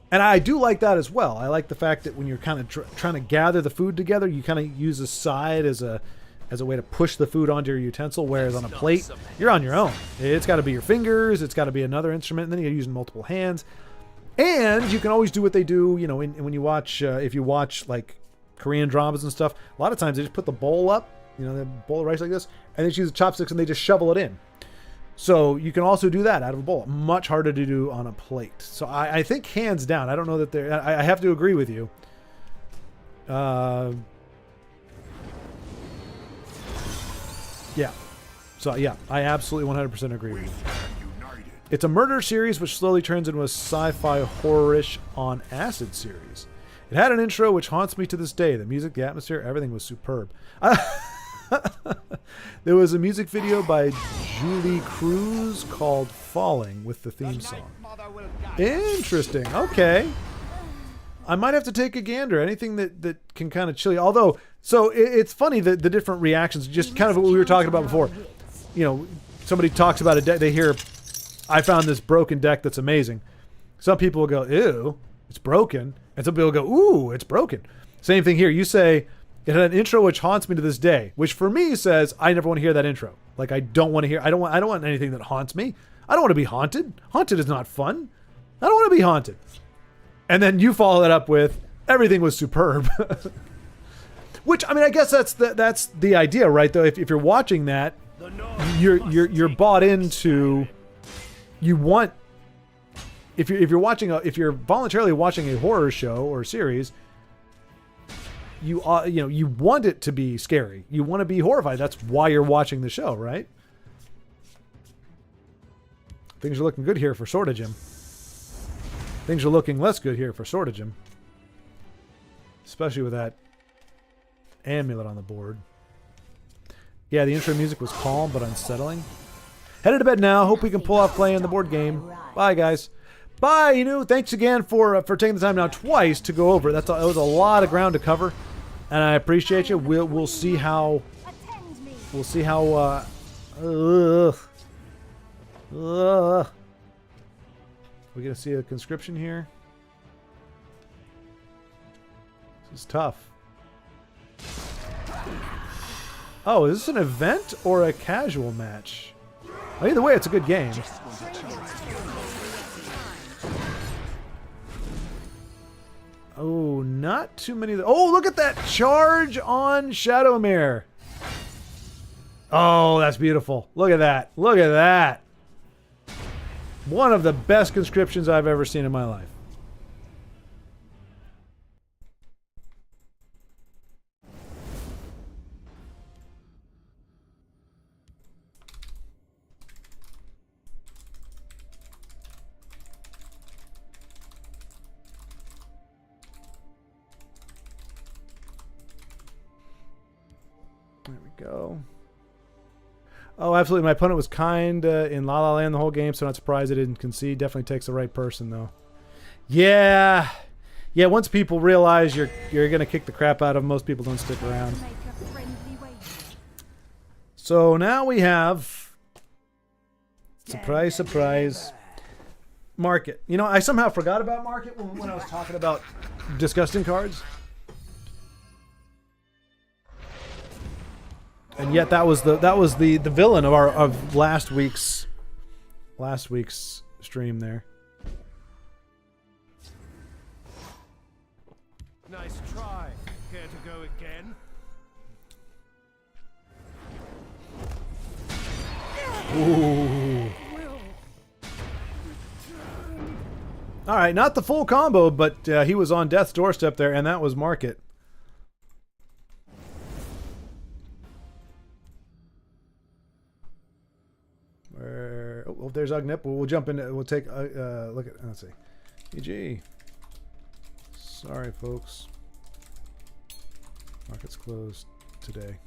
And I do like that as well. I like the fact that when you're kind of trying to gather the food together, you kind of use the side as a way to push the food onto your utensil, whereas on a plate, you're on your own. It's got to be your fingers, it's got to be another instrument, and then you're using multiple hands. And you can always do what they do, when you watch, if you watch like Korean dramas and stuff, a lot of times they just put the bowl up, the bowl of rice like this, and they just use the chopsticks and they just shovel it in. So you can also do that out of a bowl. Much harder to do on a plate. So I think hands down, I don't know that I have to agree with you. Yeah. So yeah, I absolutely 100% agree with you. It's a murder series which slowly turns into a sci-fi horror-ish on acid series. It had an intro which haunts me to this day. The music, the atmosphere, everything was superb. There was a music video by Julie Cruz called Falling with the theme song. Interesting. Okay. I might have to take a gander. Anything that can kind of chill you. Although, so it's funny that the different reactions, just kind of what we were talking about before. Somebody talks about a deck, they hear, I found this broken deck that's amazing. Some people will go, ew, it's broken. And some people will go, ooh, it's broken. Same thing here. You say, it had an intro which haunts me to this day, which for me says, I never want to hear that intro. Like, I don't want to hear, I don't want anything that haunts me. I don't want to be haunted. Haunted is not fun. I don't want to be haunted. And then you follow that up with, everything was superb. Which, I mean, I guess that's the idea, right? Though, if you're watching that, you're bought into you want, if you're voluntarily watching a horror show or series, you want it to be scary. You want to be horrified. That's why you're watching the show, right? Things are looking good here for Sorta Jim. Things are looking less good here for Sorta Jim. Especially with that amulet on the board. Yeah, the intro music was calm but unsettling. Headed to bed now. Hope we can pull off playing the board game. Bye, guys. Bye, Inu. Thanks again for taking the time now twice to go over it. That was a lot of ground to cover, and I appreciate you. We'll see how. We'll see how. We're gonna see a conscription here. This is tough. Oh, is this an event or a casual match? Well, either way, it's a good game. Oh, not too many. Oh, look at that charge on Shadowmere. Oh, that's beautiful. Look at that. Look at that. One of the best conscriptions I've ever seen in my life. There we go. Oh, absolutely. My opponent was kind in La La Land the whole game, so not surprised I didn't concede. Definitely takes the right person, though. Yeah. Yeah, once people realize you're going to kick the crap out of them, most people don't stick around. So now we have... Surprise, surprise. Market. You know, I somehow forgot about Market when I was talking about disgusting cards. And yet that was the villain of last week's stream there. Nice try. Care to go again? Ooh. All right, not the full combo, but he was on death's doorstep there, and that was Market. Oh, there's Ugnip. We'll jump in. We'll take a look at. Let's see. EG. Sorry, folks. Market's closed today.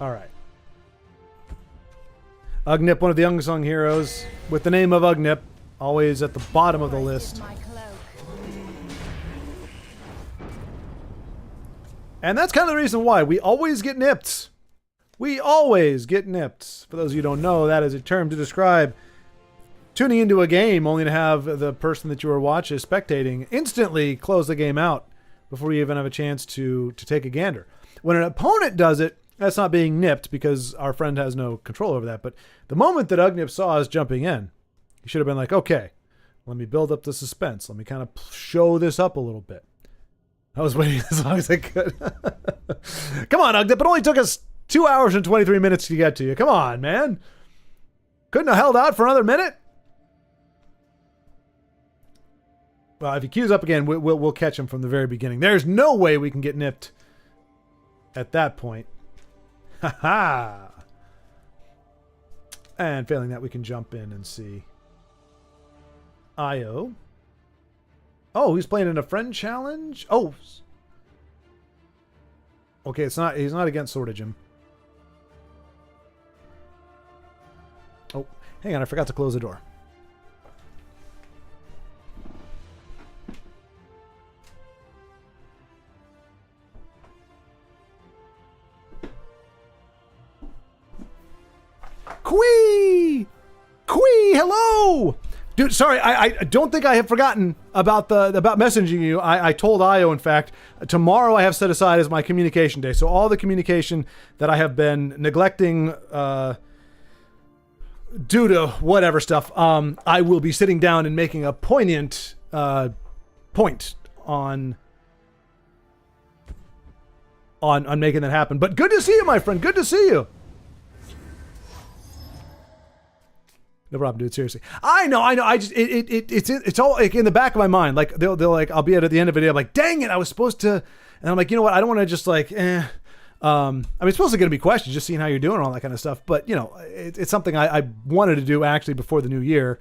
All right. Ugnip, one of the unsung heroes, with the name of Ugnip, always at the bottom of the list. And that's kind of the reason why we always get nipped. We always get nipped. For those of you who don't know, that is a term to describe tuning into a game only to have the person that you are watching, spectating, instantly close the game out before you even have a chance to take a gander. When an opponent does it, that's not being nipped because our friend has no control over that. But the moment that Ugnip saw us jumping in, he should have been like, okay, let me build up the suspense. Let me kind of show this up a little bit. I was waiting as long as I could. Come on, Ugnip. It only took us 2 hours and 23 minutes to get to you. Come on, man. Couldn't have held out for another minute? Well, if he queues up again, we'll catch him from the very beginning. There's no way we can get nipped at that point. Ha-ha! And failing that, we can jump in and see. Io. Oh, he's playing in a friend challenge? Oh. Okay, he's not against Sorta Jim. Oh, hang on, I forgot to close the door. Quee! Quee, hello! Dude, sorry, I don't think I have forgotten about messaging you. I told Io, in fact, tomorrow I have set aside as my communication day. So all the communication that I have been neglecting due to whatever stuff, I will be sitting down and making a poignant point on making that happen. But good to see you, my friend. Good to see you. No problem, dude. Seriously, I know. I just it's all like in the back of my mind. Like they'll like I'll be at the end of the video. I'm like, dang it, I was supposed to. And I'm like, you know what? I don't want to just like. I mean, it's supposed to going to be questions, just seeing how you're doing and all that kind of stuff. But you know, it's something I wanted to do actually before the new year,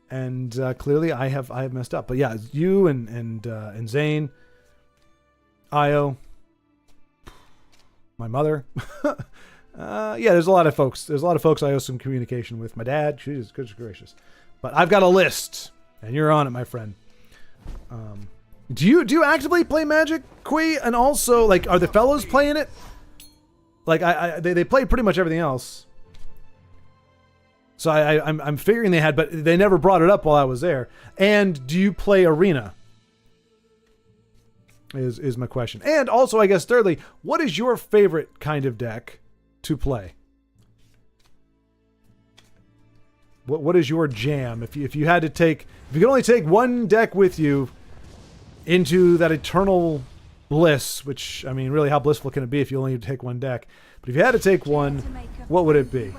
and clearly I have messed up. But yeah, you and Zane, Io, my mother. Yeah, there's a lot of folks. There's a lot of folks I owe some communication with. My dad, Jesus, goodness gracious. But I've got a list, and you're on it, my friend. Do you actively play Magic, Kui? And also, like, are the fellows playing it? Like, they play pretty much everything else. So I'm figuring they had, but they never brought it up while I was there. And do you play Arena? Is my question. And also, I guess, thirdly, what is your favorite kind of deck to play? What is your jam? If you had to take, if you could only take one deck with you into that eternal bliss, which, I mean, really, how blissful can it be if you only take one deck? But if you had to take one, what would it be?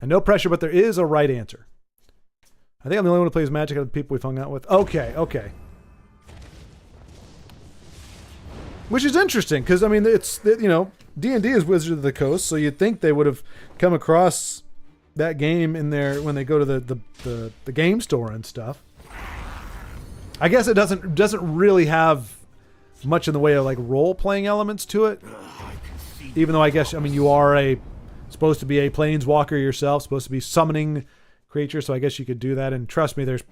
And no pressure, but there is a right answer. I think I'm the only one who plays Magic out of the people we've hung out with. Okay. Which is interesting, because, I mean, it's, you know, D&D is Wizards of the Coast, so you'd think they would have come across that game in there when they go to the game store and stuff. I guess it doesn't really have much in the way of, like, role-playing elements to it. Even though I guess, I mean, you are supposed to be a planeswalker yourself, supposed to be summoning creatures, so I guess you could do that. And trust me, there's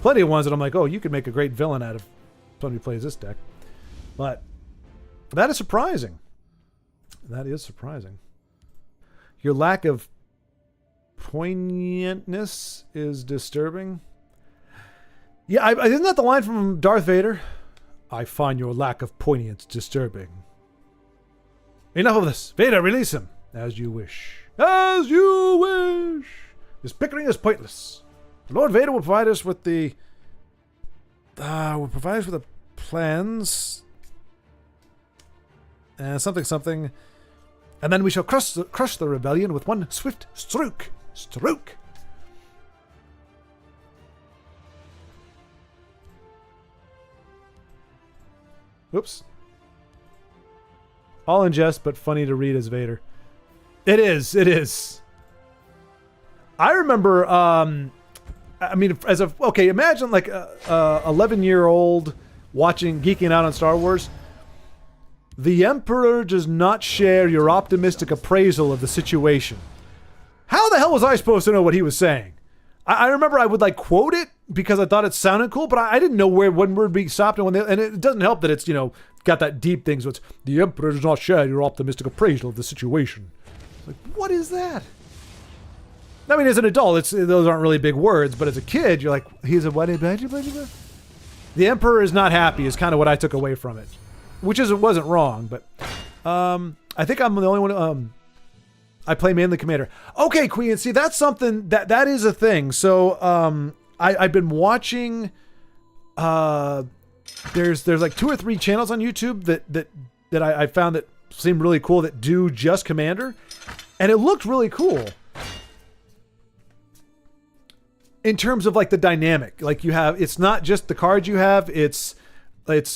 plenty of ones that I'm like, oh, you could make a great villain out of somebody who plays this deck. But that is surprising. That is surprising. Your lack of poignantness is disturbing. Yeah, isn't that the line from Darth Vader? I find your lack of poignance disturbing. Enough of this. Vader, release him. As you wish. As you wish. This bickering is pointless. Lord Vader will provide us with the plans. Something. And then we shall crush the rebellion with one swift stroke. Stroke. Oops. All in jest, but funny to read as Vader. It is. I remember, I mean, imagine like a 11-year-old geeking out on Star Wars. The Emperor does not share your optimistic appraisal of the situation. How the hell was I supposed to know what he was saying? I remember I would like quote it because I thought it sounded cool, but I didn't know when word being stopped and and it doesn't help that it's, you know, got that deep thing. So it's, the Emperor does not share your optimistic appraisal of the situation. Like, what is that? I mean, as an adult, those aren't really big words, but as a kid, you're like, he's a what? The Emperor is not happy is kind of what I took away from it. Which wasn't wrong, but I think I'm the only one. I play mainly Commander. Okay, Queen. See, that's something that is a thing. So I've been watching. There's like 2 or 3 channels on YouTube that I found that seem really cool that do just Commander, and it looked really cool. In terms of like the dynamic, like you have, it's not just the cards you have. It's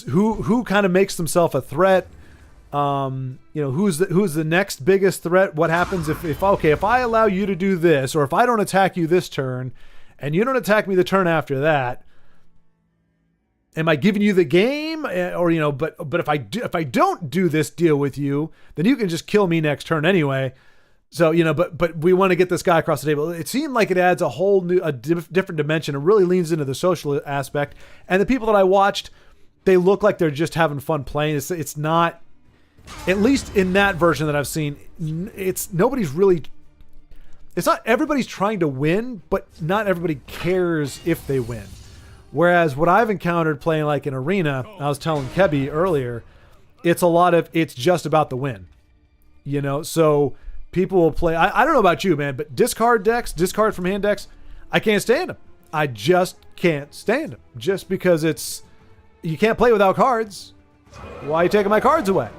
who kind of makes themselves a threat. You know, who's the next biggest threat? What happens if I allow you to do this, or if I don't attack you this turn, and you don't attack me the turn after that, am I giving you the game? Or, you know, but if I don't do this deal with you, then you can just kill me next turn anyway. So, you know, but we want to get this guy across the table. It seemed like it adds a whole new, different dimension. It really leans into the social aspect. And the people that I watched, they look like they're just having fun playing. It's not, at least in that version that I've seen, nobody's really, it's not everybody's trying to win, but not everybody cares if they win. Whereas what I've encountered playing like an arena, I was telling Kebby earlier, it's just about the win. You know, so people will play. I don't know about you, man, but discard from hand decks, I can't stand them. I just can't stand them. Just because you can't play without cards. Why are you taking my cards away?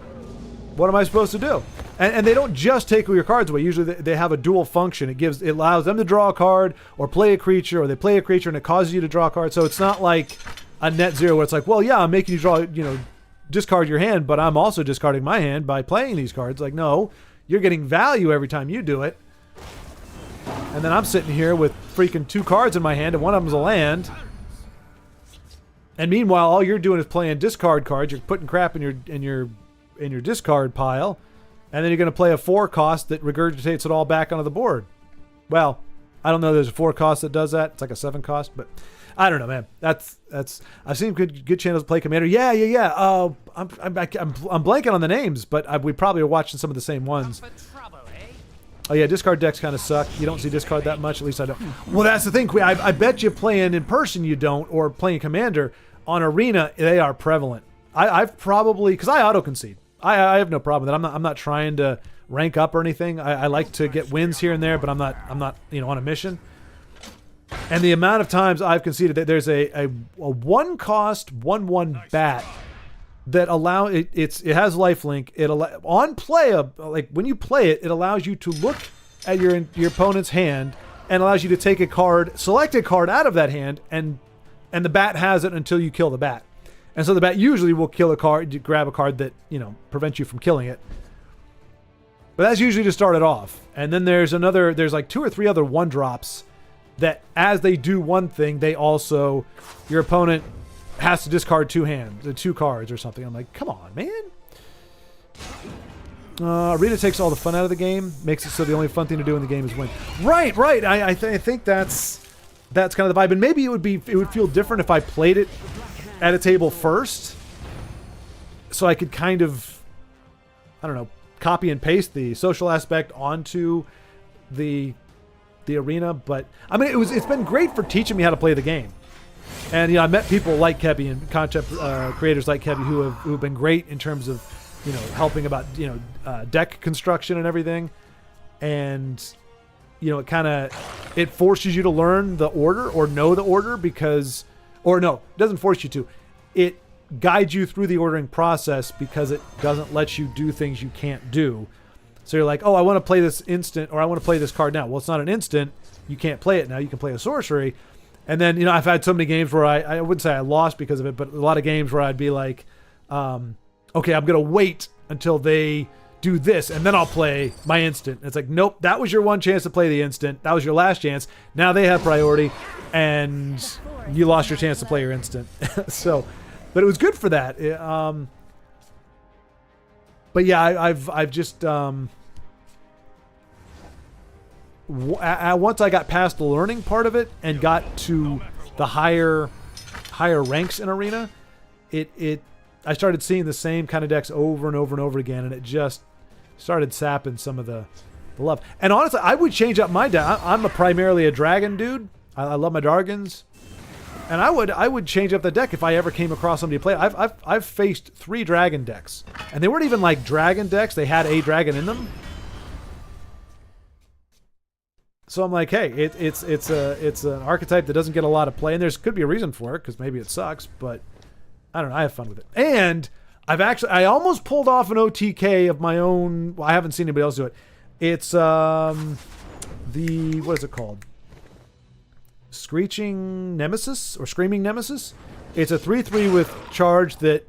What am I supposed to do? And they don't just take your cards away. Usually they have a dual function. It allows them to draw a card or play a creature, or they play a creature and it causes you to draw a card. So it's not like a net zero where it's like, well, yeah, I'm making you draw, discard your hand, but I'm also discarding my hand by playing these cards. Like, no, you're getting value every time you do it. And then I'm sitting here with freaking 2 cards in my hand, and one of them's a land. And meanwhile, all you're doing is playing discard cards. You're putting crap in your discard pile, and then you're going to play a 4 cost that regurgitates it all back onto the board. Well, I don't know. There's a 4 cost that does that. It's like a 7 cost, but I don't know, man. That's. I've seen good channels play Commander. Yeah. I'm blanking on the names, but we probably are watching some of the same ones. Oh yeah, discard decks kind of suck. You don't see discard that much. At least I don't. Well, that's the thing. I bet you playing in person you don't, or playing Commander on Arena they are prevalent. I've probably, because I auto concede. I have no problem with that. I'm not trying to rank up or anything. I like to get wins here and there, but I'm not on a mission. And the amount of times I've conceded that there's a 1 cost 1/1 bat that it has lifelink. On play, like when you play it, it allows you to look at your opponent's hand and allows you to take a card, select a card out of that hand, and the bat has it until you kill the bat. And so the bat usually will kill a card, grab a card that prevents you from killing it. But that's usually to start it off. And then there's like 2 or 3 other 1-drops that as they do one thing, your opponent has to discard 2 cards or something. I'm like, come on, man. Arena takes all the fun out of the game, makes it so the only fun thing to do in the game is win. Right. I think that's kind of the vibe. And maybe it would feel different if I played it at a table first, so I could kind of, I don't know, copy and paste the social aspect onto the arena. But I mean, it's been great for teaching me how to play the game. And I met people like Kebby and concept creators like Kebby who've been great in terms of helping about deck construction and everything. And it forces you to learn the order or know the order it doesn't force you to. It guides you through the ordering process because it doesn't let you do things you can't do. So you're like, oh, I want to play this instant, or I want to play this card now. Well, it's not an instant. You can't play it now. You can play a sorcery. And then, I've had so many games where I wouldn't say I lost because of it, but a lot of games where I'd be like, okay, I'm going to wait until they do this, and then I'll play my instant. And it's like, nope, that was your one chance to play the instant. That was your last chance. Now they have priority, and you lost your chance to play your instant. But it was good for that. But yeah, I've just once I got past the learning part of it and got to the higher ranks in Arena, I started seeing the same kind of decks over and over and over again, and it just started sapping some of the love. And honestly, I would change up my deck. I'm primarily a dragon dude. I love my dragons. And I would change up the deck if I ever came across somebody to play. I've faced 3 dragon decks, and they weren't even like dragon decks. They had a dragon in them. So I'm like, hey, it's an archetype that doesn't get a lot of play, and could be a reason for it because maybe it sucks, but I don't know. I have fun with it, and I almost pulled off an OTK of my own. Well, I haven't seen anybody else do it. It's what is it called? Screeching Nemesis or Screaming Nemesis. It's a 3/3 with charge that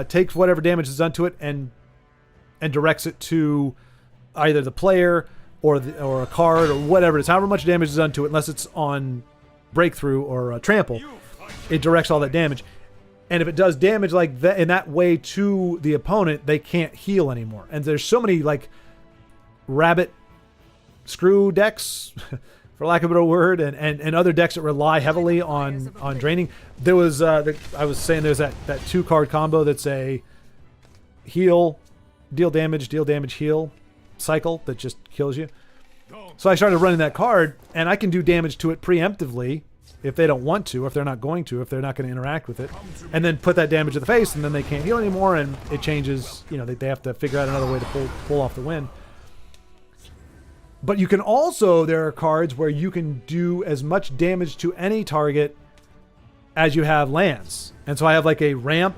takes whatever damage is done to it and directs it to either the player or a card or whatever it is. However much damage is done to it, unless it's on breakthrough or trample, it directs all that damage. And if it does damage like that in that way to the opponent, they can't heal anymore. And there's so many like rabbit screw decks, for lack of a better word, and other decks that rely heavily on draining. There was I was saying there's that 2-card combo that's a heal, deal damage, heal cycle that just kills you. So I started running that card, and I can do damage to it preemptively if they don't want to, if they're not going to, if they're not going to interact with it, and then put that damage to the face, and then they can't heal anymore, and it changes. You know, they have to figure out another way to pull off the win. But you can also, there are cards where you can do as much damage to any target as you have lands. And so I have like a ramp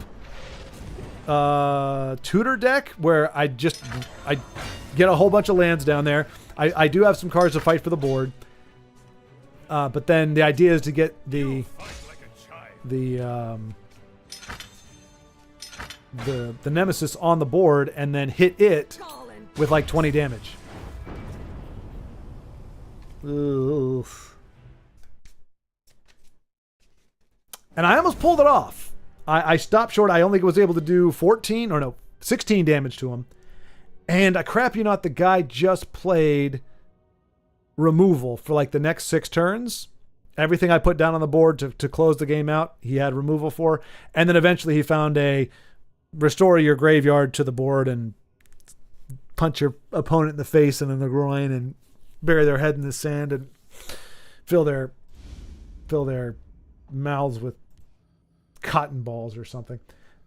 tutor deck where I get a whole bunch of lands down there. I do have some cards to fight for the board. But then the idea is to get the Nemesis on the board and then hit it with like 20 damage. Oof. And I almost pulled it off. I stopped short. I only was able to do 16 damage to him. And I crap you not, the guy just played removal for like the next 6 turns. Everything I put down on the board to close the game out, he had removal for. And then eventually he found a restore your graveyard to the board and punch your opponent in the face and in the groin and bury their head in the sand and fill their mouths with cotton balls or something.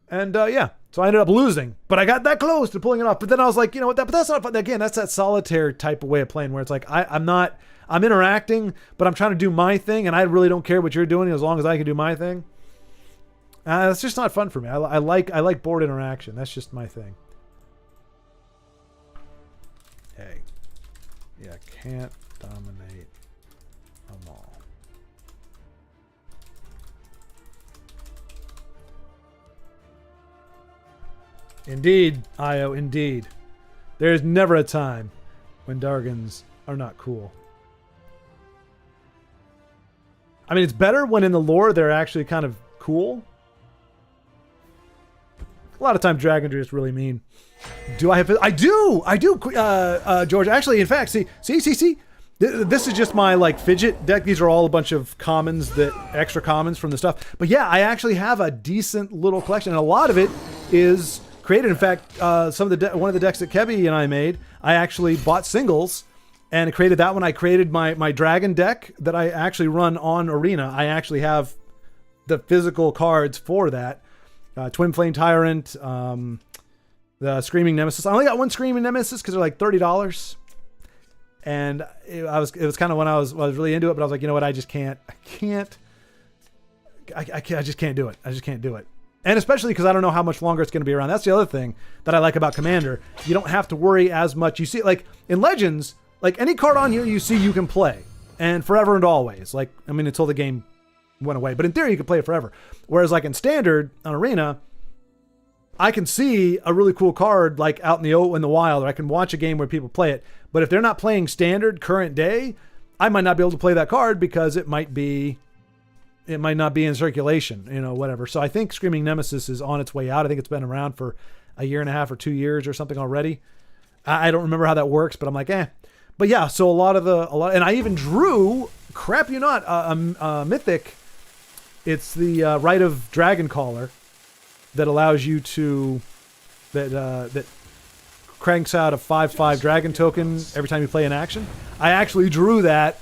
And yeah, so I ended up losing, but I got that close to pulling it off. But then I was like, you know what, but that's not fun. Again, that's that solitaire type of way of playing where it's like, I'm interacting, but I'm trying to do my thing, and I really don't care what you're doing as long as I can do my thing. That's just not fun for me. I like board interaction. That's just my thing. Hey, yeah, can't dominate them all. Indeed, Io, indeed. There is never a time when Dargans are not cool. I mean, it's better when in the lore they're actually kind of cool. A lot of times dragons are just really mean. Do I have... I do, George. Actually, in fact, see. This is just my, like, fidget deck. These are all a bunch of commons, extra commons from the stuff. But yeah, I actually have a decent little collection, and a lot of it is created. In fact, one of the decks that Kebby and I made, I actually bought singles and created that one. I created my dragon deck that I actually run on Arena. I actually have the physical cards for that. Twin Flame Tyrant, the Screaming Nemesis. I only got one Screaming Nemesis because they're like $30. And it was kind of when I was really into it, but I was like, you know what, I just can't do it. I just can't do it. And especially because I don't know how much longer it's going to be around. That's the other thing that I like about Commander. You don't have to worry as much. You see, like in Legends, like any card on here you see you can play. And forever and always. Like, I mean, until the game went away. But in theory, you can play it forever. Whereas like in Standard, on Arena, I can see a really cool card like out in the wild, or I can watch a game where people play it. But if they're not playing Standard current day, I might not be able to play that card because it might not be in circulation, whatever. So I think Screaming Nemesis is on its way out. I think it's been around for a year and a half or 2 years or something already. I don't remember how that works, but I'm like, eh. But yeah, so a lot, and I even drew, crap you not, a mythic. It's the Rite of Dragon Caller that allows you to, that cranks out a 5/5 dragon token every time you play an action. I actually drew that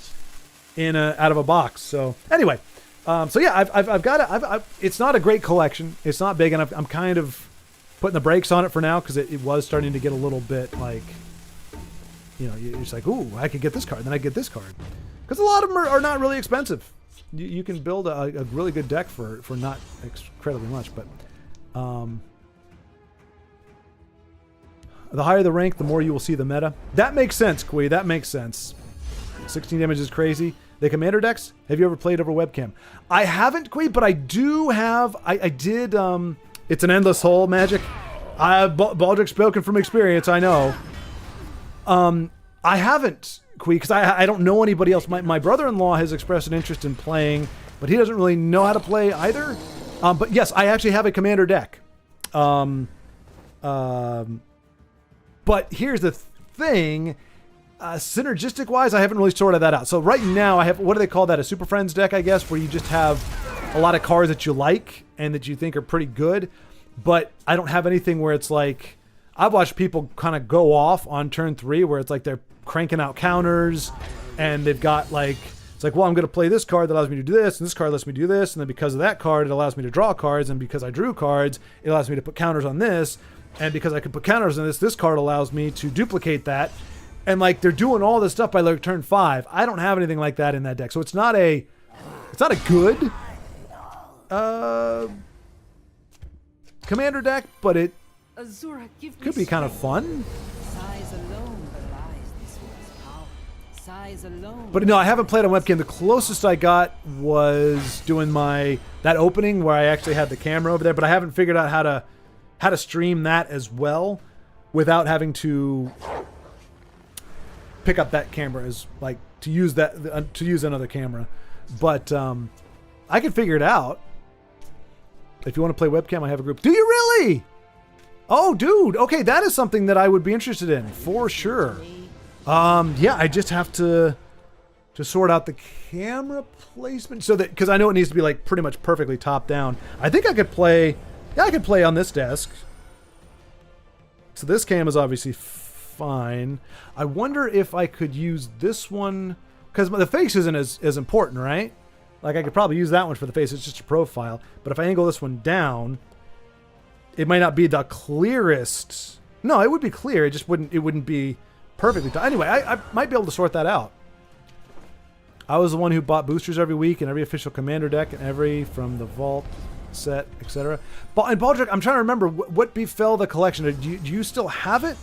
out of a box. So anyway. So yeah, I've got it's not a great collection. It's not big, and I'm kind of putting the brakes on it for now because it was starting to get a little bit like, you're just like, ooh, I could get this card, then I get this card, because a lot of them are not really expensive. You can build a really good deck for not incredibly much, but the higher the rank, the more you will see the meta. That makes sense, Kui. That makes sense. 16 damage is crazy. The Commander decks, have you ever played over webcam? I haven't, Kui, but I do have, I did, it's an endless hole, Magic. Baldric spoken from experience, I know. I haven't, Kui, because I don't know anybody else. My brother-in-law has expressed an interest in playing, but he doesn't really know how to play either. But yes, I actually have a Commander deck. But here's the thing. Synergistic wise, I haven't really sorted that out. So right now I have, what do they call that? A Super Friends deck, I guess, where you just have a lot of cards that you like and that you think are pretty good. But I don't have anything where it's like, I've watched people kind of go off on turn 3 where it's like they're cranking out counters and they've got like, it's like, well, I'm going to play this card that allows me to do this, and this card lets me do this, and then because of that card, it allows me to draw cards, and because I drew cards, it allows me to put counters on this, and because I can put counters on this, this card allows me to duplicate that. And like they're doing all this stuff by like turn 5. I don't have anything like that in that deck, so it's not a good commander deck, but it Azura, give me could be kind of fun. Size alone belies this one's power. Size alone. But no, I haven't played on webcam. The closest I got was doing that opening where I actually had the camera over there, but I haven't figured out how to stream that as well without having to pick up that camera as like to use another camera. But I can figure it out. If you want to play webcam, I have a group. Do you really? Oh, dude. Okay, that is something that I would be interested in for sure. Yeah, I just have to sort out the camera placement so that, because I know it needs to be like pretty much perfectly top down. I think I could play. Yeah, I could play on this desk. So this cam is obviously fine. I wonder if I could use this one because the face isn't as important, right? Like I could probably use that one for the face. It's just a profile. But if I angle this one down, it might not be the clearest. No, it would be clear. It just wouldn't be perfectly. Anyway, I might be able to sort that out. I was the one who bought boosters every week and every official commander deck and every from the vault set, etc. And Baldric, I'm trying to remember what befell the collection. Do you still have it?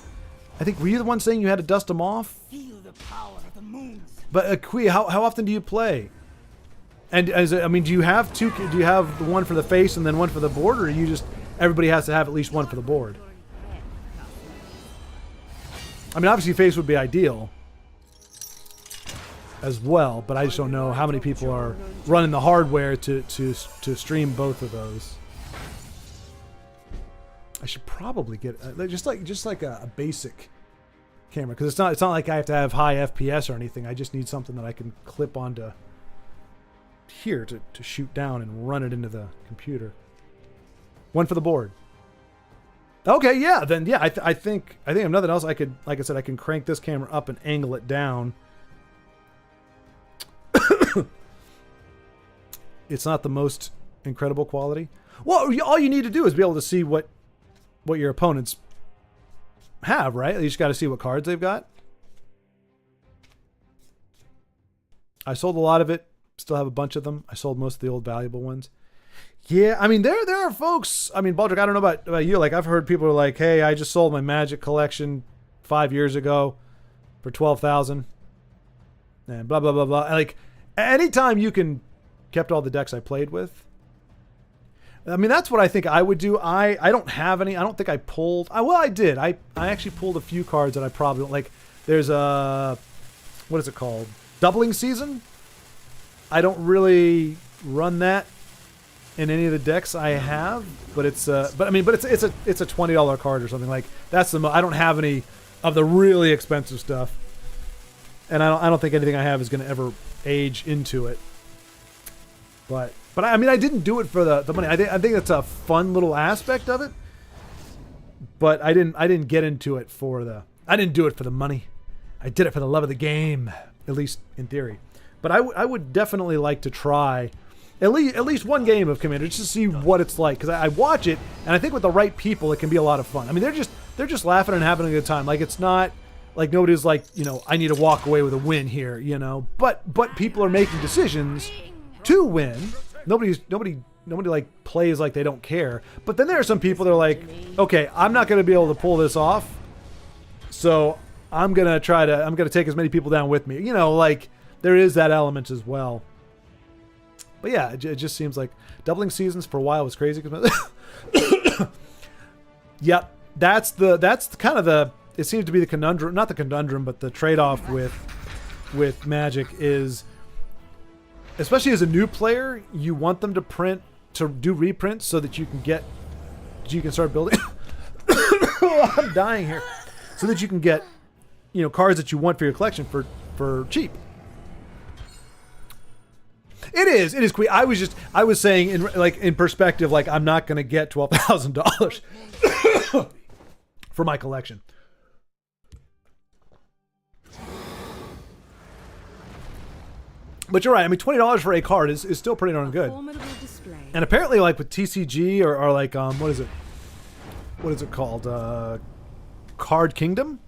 I think were you the one saying you had to dust them off? Feel the power of the moons. But Kui, how often do you play? And do you have two? Do you have the one for the face and then one for the board, or you just everybody has to have at least one for the board? I mean, obviously face would be ideal as well, but I just don't know how many people are running the hardware to stream both of those. I should probably get just like a basic camera because it's not like I have to have high FPS or anything. I just need something that I can clip onto here to shoot down and run it into the computer. One for the board. Okay, yeah, then yeah, I think if nothing else, I could, like I said, I can crank this camera up and angle it down. It's not the most incredible quality. Well, all you need to do is be able to see what your opponents have, right? You just got to see what cards they've got. I sold a lot of it. Still have a bunch of them. I sold most of the old valuable ones. Yeah, I mean, there are folks. I mean, Baldric, I don't know about you. Like, I've heard people are like, hey, I just sold my Magic collection 5 years ago for $12,000. And blah, blah, blah, blah. Like, anytime you can kept all the decks I played with. I mean, that's what I think I would do. I don't have any. I don't think I pulled. Well, I did. I actually pulled a few cards that I probably don't like. There's a, what is it called? Doubling Season. I don't really run that in any of the decks I have, but it's it's a $20 card or something like that's the. I don't have any of the really expensive stuff, and I don't think anything I have is going to ever age into it. But I mean, I didn't do it for the money. I think that's a fun little aspect of it. But I didn't get into it I didn't do it for the money. I did it for the love of the game, at least in theory. But I would definitely like to try at least one game of Commander just to see what it's like, because I watch it and I think with the right people it can be a lot of fun. I mean, they're just laughing and having a good time. Like, it's not like nobody's like, I need to walk away with a win here, But people are making decisions to win. Nobody like plays like they don't care. But then there are some people that are like, okay, I'm not going to be able to pull this off, so I'm gonna take as many people down with me. Like, there is that element as well. But yeah, it just seems like doubling seasons for a while was crazy. Yep, that's kind of the. It seems to be the conundrum, not the conundrum, but the trade-off with Magic is, especially as a new player, you want them to do reprints so that you can start building. I'm dying here. So that you can get, cards that you want for your collection for cheap. It is Queen. I was saying in perspective, like, I'm not going to get $12,000 for my collection. But you're right. I mean, $20 for a card is still pretty darn good. And apparently, like with TCG or like what is it? What is it called? Card Kingdom.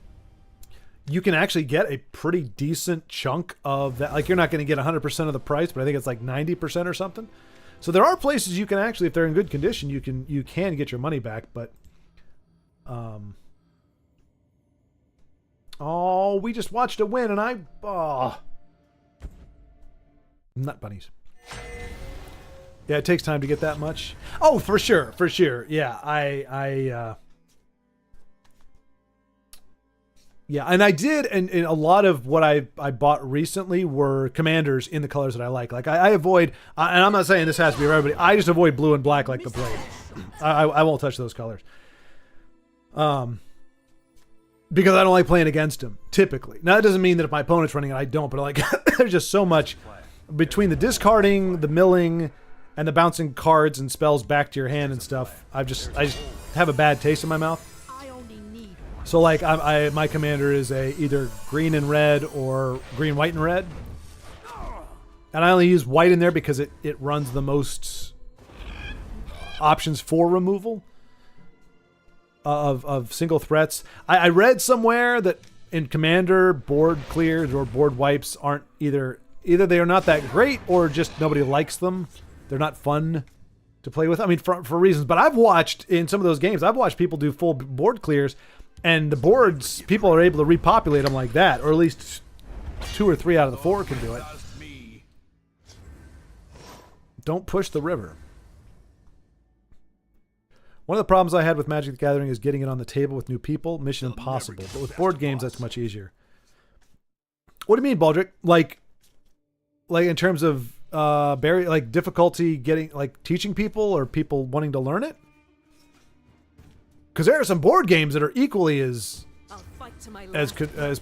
You can actually get a pretty decent chunk of that. Like you're not going to get 100% of the price, but I think it's like 90% or something. So there are places you can actually, if they're in good condition, you can get your money back. But oh, we just watched a win, and nut bunnies. Yeah, it takes time to get that much. Oh, for sure. Yeah, yeah, and I did, and a lot of what I bought recently were commanders in the colors that I like. Like I avoid, and I'm not saying this has to be for everybody. I just avoid blue and black like the plague. I won't touch those colors. Because I don't like playing against them, typically. Now, that doesn't mean that if my opponent's running it, I don't, but like, there's just so much between the discarding, the milling, and the bouncing cards and spells back to your hand and stuff. I just have a bad taste in my mouth. So like, my commander is either green and red or green, white, and red. And I only use white in there because it runs the most options for removal of single threats. I read somewhere that in Commander, board clears or board wipes aren't either they are not that great or just nobody likes them. They're not fun to play with. I mean, for reasons. But I've watched in some of those games, I've watched people do full board clears, and the boards, people are able to repopulate them like that, or at least 2 or 3 out of the 4 can do it. Don't push the river. One of the problems I had with Magic the Gathering is getting it on the table with new people. Mission impossible. But with board games, that's much easier. What do you mean, Baldric? Like in terms of difficulty getting, like, teaching people or people wanting to learn it? Because there are some board games that are equally as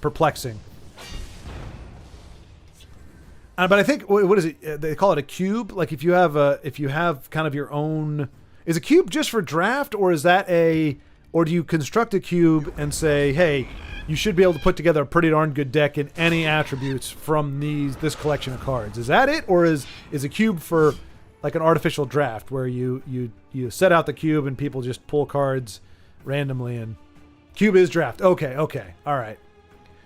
perplexing. But I think, what is it? They call it a cube. Like if you have kind of your own. Is a cube just for draft, or is that or do you construct a cube and say, hey, you should be able to put together a pretty darn good deck in any attributes from this collection of cards? Is that it, or is a cube for like an artificial draft where you set out the cube and people just pull cards randomly? And cube is draft. Okay, all right.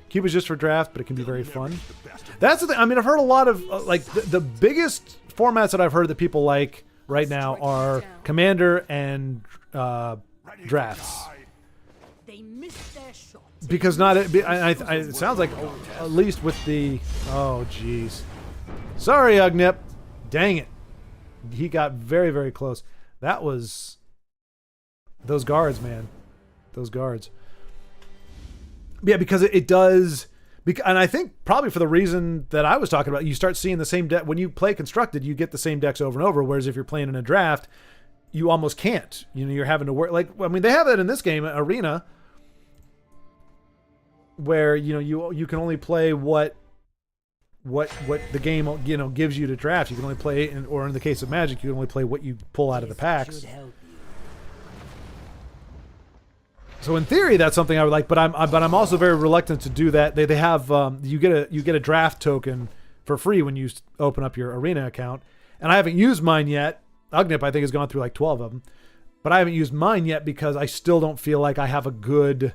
Cube is just for draft, but it can be very fun. That's the thing. I mean, I've heard a lot of like the biggest formats that I've heard that people like right now are Commander and drafts. Because it sounds like at least with the geez. Sorry, Ugnip. Dang it. He got very, very close. That was those guards, man. Those guards. Yeah, because it does. And I think probably for the reason that I was talking about, you start seeing the same deck. When you play Constructed, you get the same decks over and over, whereas if you're playing in a draft, you almost can't. You're having to work. Like, I mean, they have that in this game, Arena, where, you can only play what the game, gives you to draft. You can only play, or in the case of Magic, you can only play what you pull out of the packs. So in theory, that's something I would like, but I'm also very reluctant to do that. They have you get a draft token for free when you open up your Arena account, and I haven't used mine yet. Ugnip, I think, has gone through like 12 of them, but I haven't used mine yet because I still don't feel like I have a good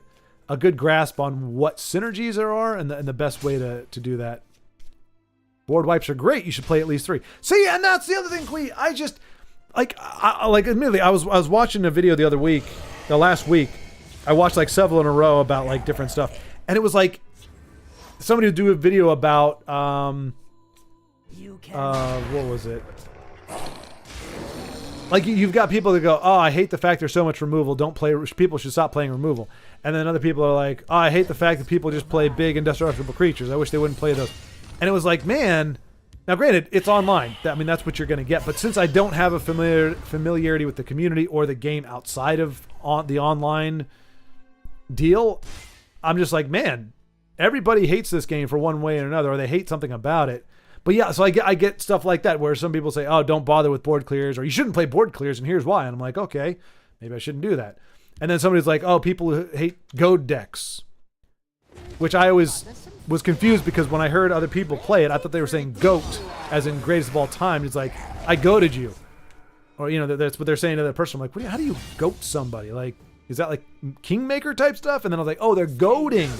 grasp on what synergies there are and the best way to do that. Board wipes are great. You should play at least 3. See, and that's the other thing, Quee. I just admittedly, I was watching a video last week. I watched like several in a row about like different stuff, and it was like somebody would do a video about what was it? Like you've got people that go, oh, I hate the fact there's so much removal. People should stop playing removal. And then other people are like, oh, I hate the fact that people just play big indestructible creatures. I wish they wouldn't play those. And it was like, man. Now, granted, it's online. I mean, that's what you're going to get. But since I don't have a familiarity with the community or the game outside of the online deal, I'm just like, man, everybody hates this game for one way or another, or they hate something about it. But yeah, so I get stuff like that where some people say, oh, don't bother with board clears, or you shouldn't play board clears, and here's why. And I'm like, okay, maybe I shouldn't do that. And then somebody's like, oh, people who hate goad decks. Which I always was confused because when I heard other people play it, I thought they were saying goat, as in greatest of all time. It's like, I goated you. Or, you know, that's what they're saying to that person. I'm like, how do you goat somebody? Like, is that like Kingmaker type stuff? And then I was like, oh, they're goading.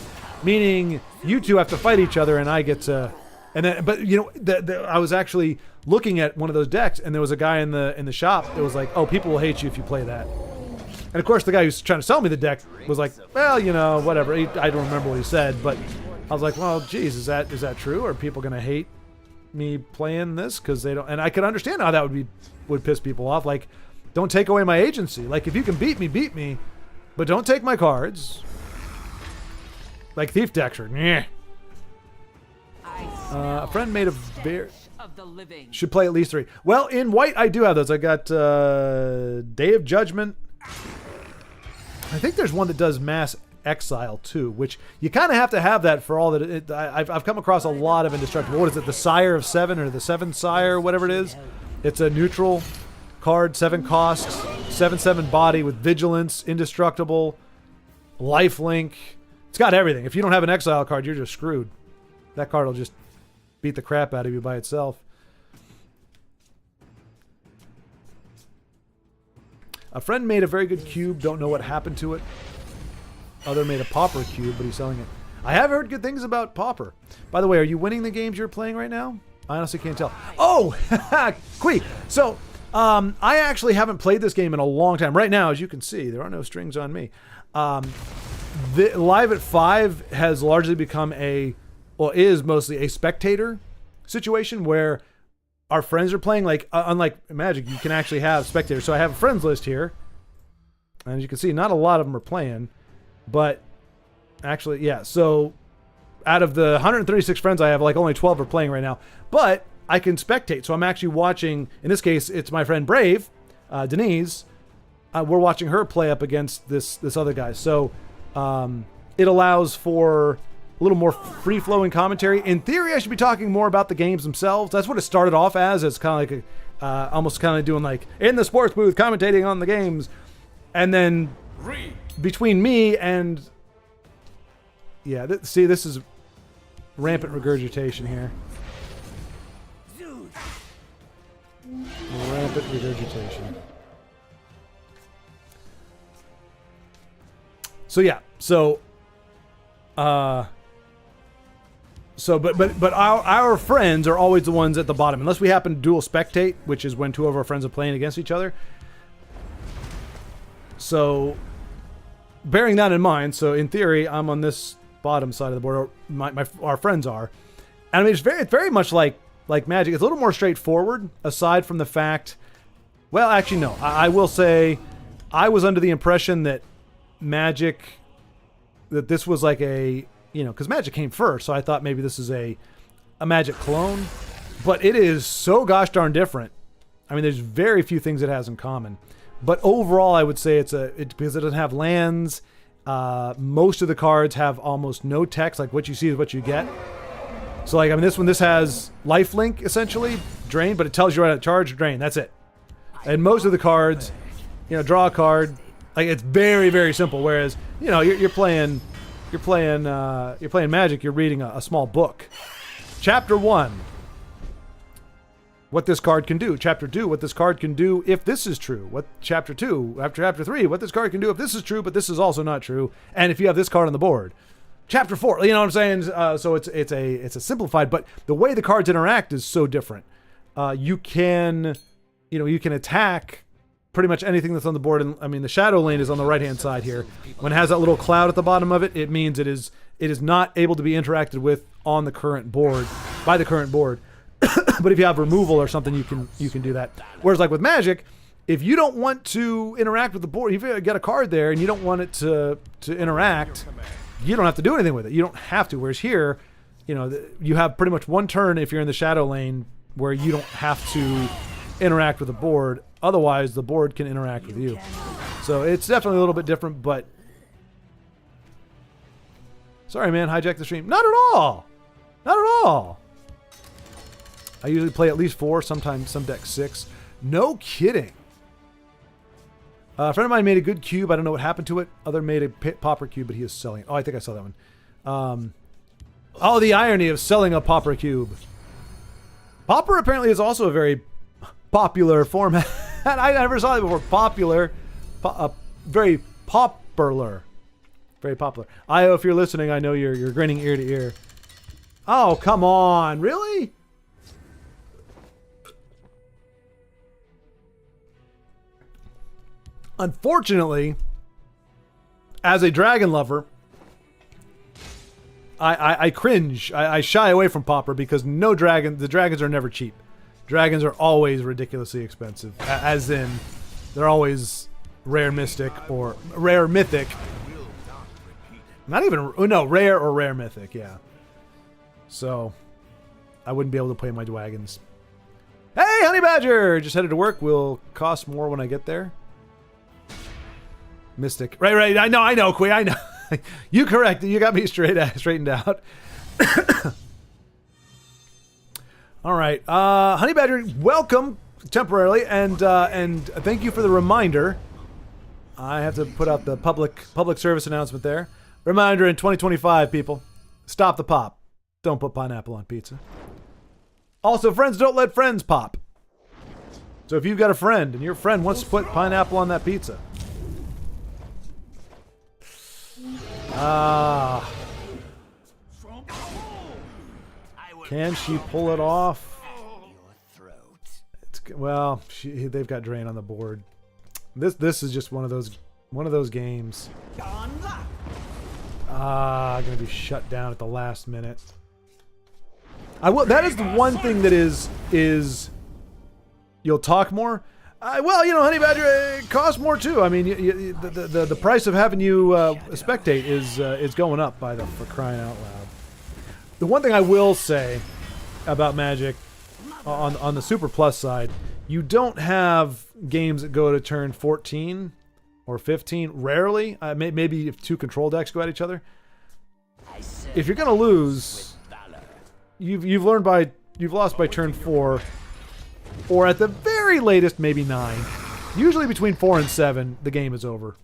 Meaning you two have to fight each other and I get to... And then, but you know, I was actually looking at one of those decks and there was a guy in the shop that was like, oh, people will hate you if you play that. And of course, the guy who's trying to sell me the deck was like, well, you know, whatever. I don't remember what he said, but I was like, well, geez, is that true? Are people going to hate me playing this because they don't? And I could understand how that would piss people off. Like, don't take away my agency. Like, if you can beat me, but don't take my cards. Like Thief decks are, yeah. A friend made a bear. Should play at least 3. Well, in white, I do have those. I got Day of Judgment. I think there's one that does Mass Exile too, which you kind of have to have that for all that. I've come across a lot of Indestructible. What is it? The Sire of 7 or the 7 Sire, whatever it is. It's a neutral card, 7 costs, 7/7 body with Vigilance, Indestructible, Lifelink. It's got everything. If you don't have an Exile card, you're just screwed. That card will just beat the crap out of you by itself. A friend made a very good cube. Don't know what happened to it. Other made a Pauper cube, but he's selling it. I have heard good things about Pauper. By the way, are you winning the games you're playing right now? I honestly can't tell. Oh, Quee. So, I actually haven't played this game in a long time. Right now, as you can see, there are no strings on me. The Live at 5 has largely become is mostly a spectator situation where our friends are playing. Like, unlike Magic, you can actually have spectators. So I have a friends list here. And as you can see, not a lot of them are playing. But actually, yeah. So out of the 136 friends I have, like only 12 are playing right now. But I can spectate. So I'm actually watching, in this case, it's my friend Brave, Denise. We're watching her play up against this other guy. So it allows for a little more free-flowing commentary. In theory, I should be talking more about the games themselves. That's what it started off as. It's kind of like almost kind of doing like in the sports booth, commentating on the games. And then between me and... Yeah, see, this is rampant regurgitation here. Rampant regurgitation. So yeah, but our friends are always the ones at the bottom, unless we happen to dual spectate, which is when 2 of our friends are playing against each other. So, bearing that in mind, so in theory, I'm on this bottom side of the board, or our friends are, and I mean it's very much like Magic. It's a little more straightforward, aside from the fact. Well, actually, no. I will say, I was under the impression that Magic, that this was like a, you know, because Magic came first, so I thought maybe this is a Magic clone, but it is so gosh darn different. I mean, there's very few things it has in common, but overall, I would say because it doesn't have lands. Most of the cards have almost no text, like what you see is what you get. So, like, I mean, this has lifelink essentially, drain, but it tells you right at charge, drain. That's it. And most of the cards, you know, draw a card. Like, it's very, very simple. Whereas, you know, you're playing Magic. You're reading a small book. Chapter 1. What this card can do. Chapter 2. What this card can do if this is true. What Chapter 2. After Chapter 3. What this card can do if this is true, but this is also not true. And if you have this card on the board. Chapter 4. You know what I'm saying? So it's a simplified, but the way the cards interact is so different. You can attack pretty much anything that's on the board. And I mean, the Shadow Lane is on the right-hand side here. When it has that little cloud at the bottom of it, it means it is not able to be interacted with on the current board, by the current board. But if you have removal or something, you can do that. Whereas like with Magic, if you don't want to interact with the board, if you get a card there and you don't want it to interact, you don't have to do anything with it. You don't have to. Whereas here, you know, you have pretty much one turn if you're in the Shadow Lane where you don't have to interact with the board. Otherwise, the board can interact with you. So it's definitely a little bit different, but... Sorry, man, hijack the stream. Not at all! Not at all! I usually play at least 4, sometimes some decks 6. No kidding. A friend of mine made a good cube. I don't know what happened to it. Other made a pauper cube, but he is selling it. Oh, I think I saw that one. Oh, the irony of selling a pauper cube. Pauper apparently is also a very popular format. I never saw it before. Popular. Very popular. Very popular. Io, if you're listening, I know you're grinning ear to ear. Oh, come on. Really? Unfortunately, as a dragon lover, I cringe. I shy away from Pauper because the dragons are never cheap. Dragons are always ridiculously expensive. As in, they're always rare mystic or rare mythic. Not even, no, rare or rare mythic, yeah. So, I wouldn't be able to play my dragons. Hey, Honey Badger! Just headed to work. Will cost more when I get there. Mystic. Right. I know, Queen. I know. You corrected. You got me straightened out. All right. Honey Badger, welcome temporarily, and thank you for the reminder. I have to put out the public service announcement there. Reminder in 2025, people. Stop the pop. Don't put pineapple on pizza. Also, friends don't let friends pop. So if you've got a friend and your friend wants to put pineapple on that pizza. Can she pull it off? Well, they've got Drain on the board. This is just one of those games. Gonna be shut down at the last minute. That is the one thing that is you'll talk more. Well, Honey Badger, it costs more too. I mean, the price of having you spectate is going up for crying out loud. The one thing I will say about Magic on the Super Plus side, you don't have games that go to turn 14 or 15. Rarely, maybe if two control decks go at each other. If you're gonna lose, you've lost by turn 4. Or at the very latest, maybe 9. Usually between 4 and 7, the game is over.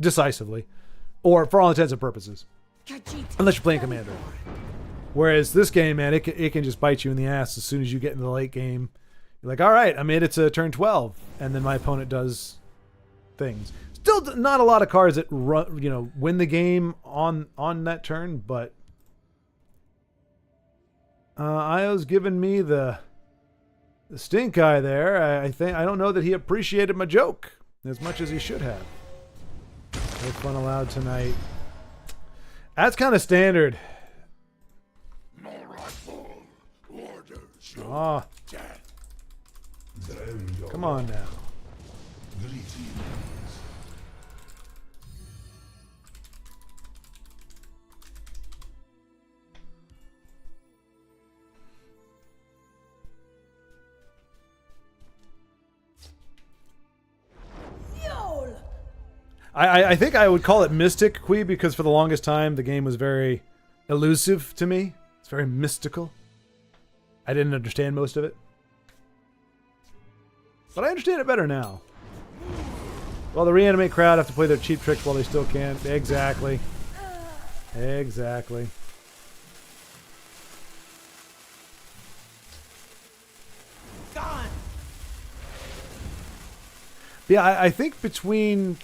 Decisively. Or for all intents and purposes. Unless you're playing Commander. Whereas this game, man, it can just bite you in the ass as soon as you get into the late game. You're like, alright, I made it to turn 12. And then my opponent does things. Still not a lot of cards that win the game on that turn, but Io's given me the stink eye there. I don't know that he appreciated my joke as much as he should have. No fun allowed tonight. That's kind of standard. Oh. Come on now. I think I would call it Mystic, Kui, because for the longest time the game was very elusive to me. It's very mystical. I didn't understand most of it. But I understand it better now. Well, the reanimate crowd have to play their cheap tricks while they still can. Exactly. Exactly. Gone. Yeah, I think between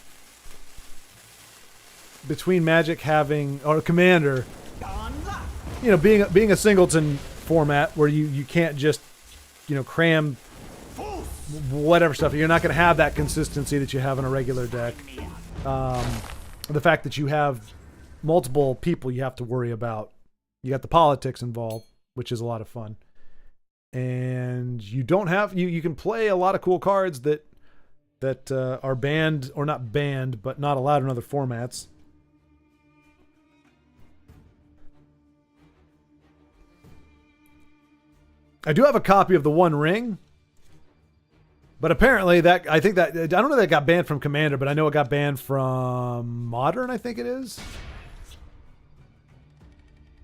Magic having, or Commander, being a singleton format where you can't just cram whatever stuff. You're not going to have that consistency that you have in a regular deck. The fact that you have multiple people you have to worry about. You got the politics involved, which is a lot of fun. And you don't have you can play a lot of cool cards that are banned, or not banned, but not allowed in other formats. I do have a copy of the One Ring, but apparently I don't know that got banned from Commander, but I know it got banned from Modern, I think it is.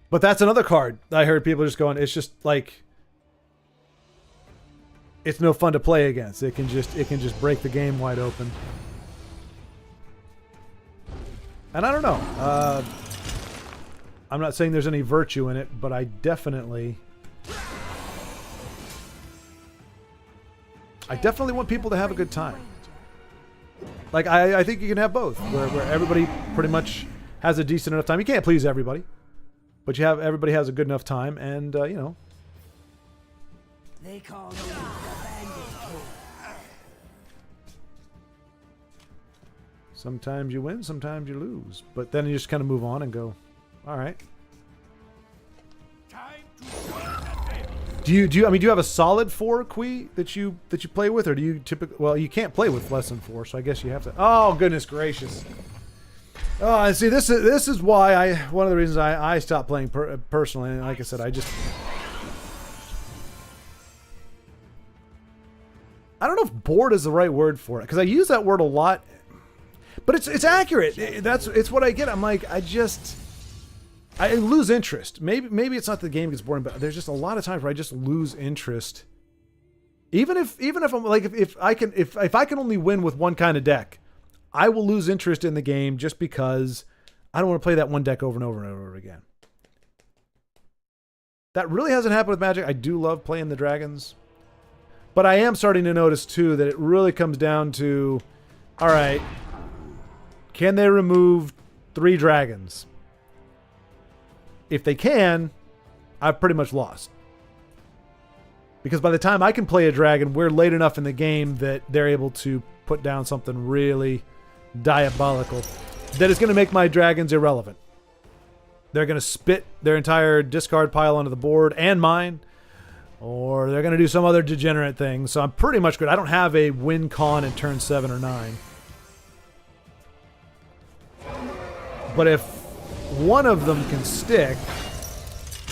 But that's another card. I heard people just going, it's just like, it's no fun to play against. It can just break the game wide open. And I don't know. I'm not saying there's any virtue in it, but I definitely want people to have a good time. Like, I think you can have both, where everybody pretty much has a decent enough time. You can't please everybody, but everybody has a good enough time, and, you know. They call me the Bandit King. Sometimes you win, sometimes you lose. But then you just kind of move on and go, all right. Do you have a solid 4 Qui that you play with, or do you typically? Well, you can't play with less than 4, so I guess you have to. Oh goodness gracious! Oh, I see. This is why one of the reasons I stopped playing personally. And like I said, I don't know if bored is the right word for it, because I use that word a lot, but it's accurate. It's what I get. I'm like, I lose interest. Maybe it's not the game gets boring, but there's just a lot of times where I just lose interest. Even if I'm like, if I can only win with one kind of deck, I will lose interest in the game just because I don't want to play that one deck over and over and over again. That really hasn't happened with Magic. I do love playing the dragons, but I am starting to notice too that it really comes down to, all right, can they remove 3 dragons? If they can, I've pretty much lost. Because by the time I can play a dragon, we're late enough in the game that they're able to put down something really diabolical that is going to make my dragons irrelevant. They're going to spit their entire discard pile onto the board and mine, or they're going to do some other degenerate thing. So I'm pretty much good. I don't have a win con in turn 7 or 9. But if one of them can stick,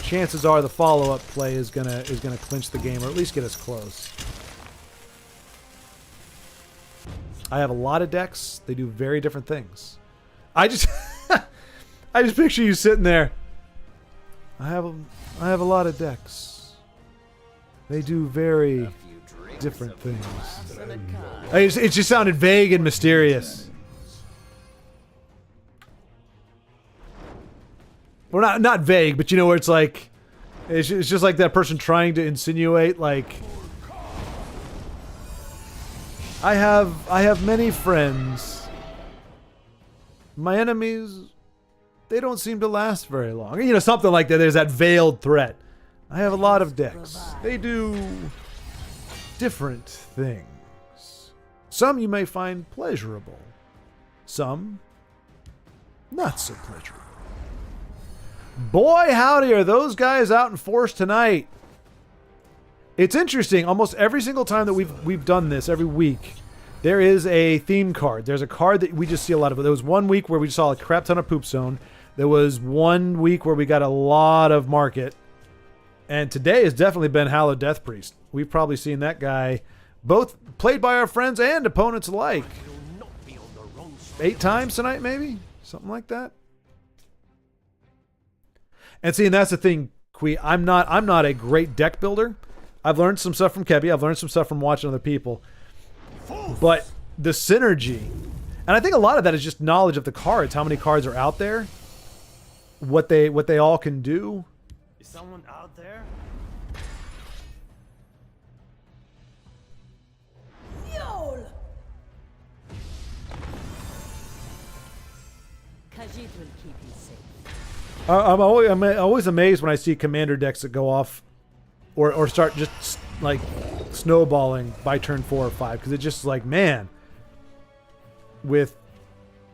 chances are the follow-up play is gonna clinch the game, or at least get us close. I have a lot of decks. They do very different things. I just picture you sitting there. I have a lot of decks. They do very different things. It just sounded vague and mysterious. Well, not vague, but you know where it's like, it's just like that person trying to insinuate, like, I have many friends. My enemies, they don't seem to last very long. You know, something like that. There's that veiled threat. I have a lot of decks. They do different things. Some you may find pleasurable. Some not so pleasurable. Boy, howdy, are those guys out in force tonight. It's interesting. Almost every single time that we've done this, every week, there is a theme card. There's a card that we just see a lot of. There was one week where we saw a crap ton of Poop Zone. There was one week where we got a lot of Market. And today has definitely been Hallowed Death Priest. We've probably seen that guy both played by our friends and opponents alike. 8 times tonight, maybe? Something like that. And see, and that's the thing, Qui. I'm not a great deck builder. I've learned some stuff from Kebby. I've learned some stuff from watching other people. But the synergy, and I think a lot of that is just knowledge of the cards, how many cards are out there, what they all can do. Is someone out there? Yol! Khajiit will keep you safe. I'm always amazed when I see commander decks that go off or start just like snowballing by turn 4 or 5, because it's just like, man, with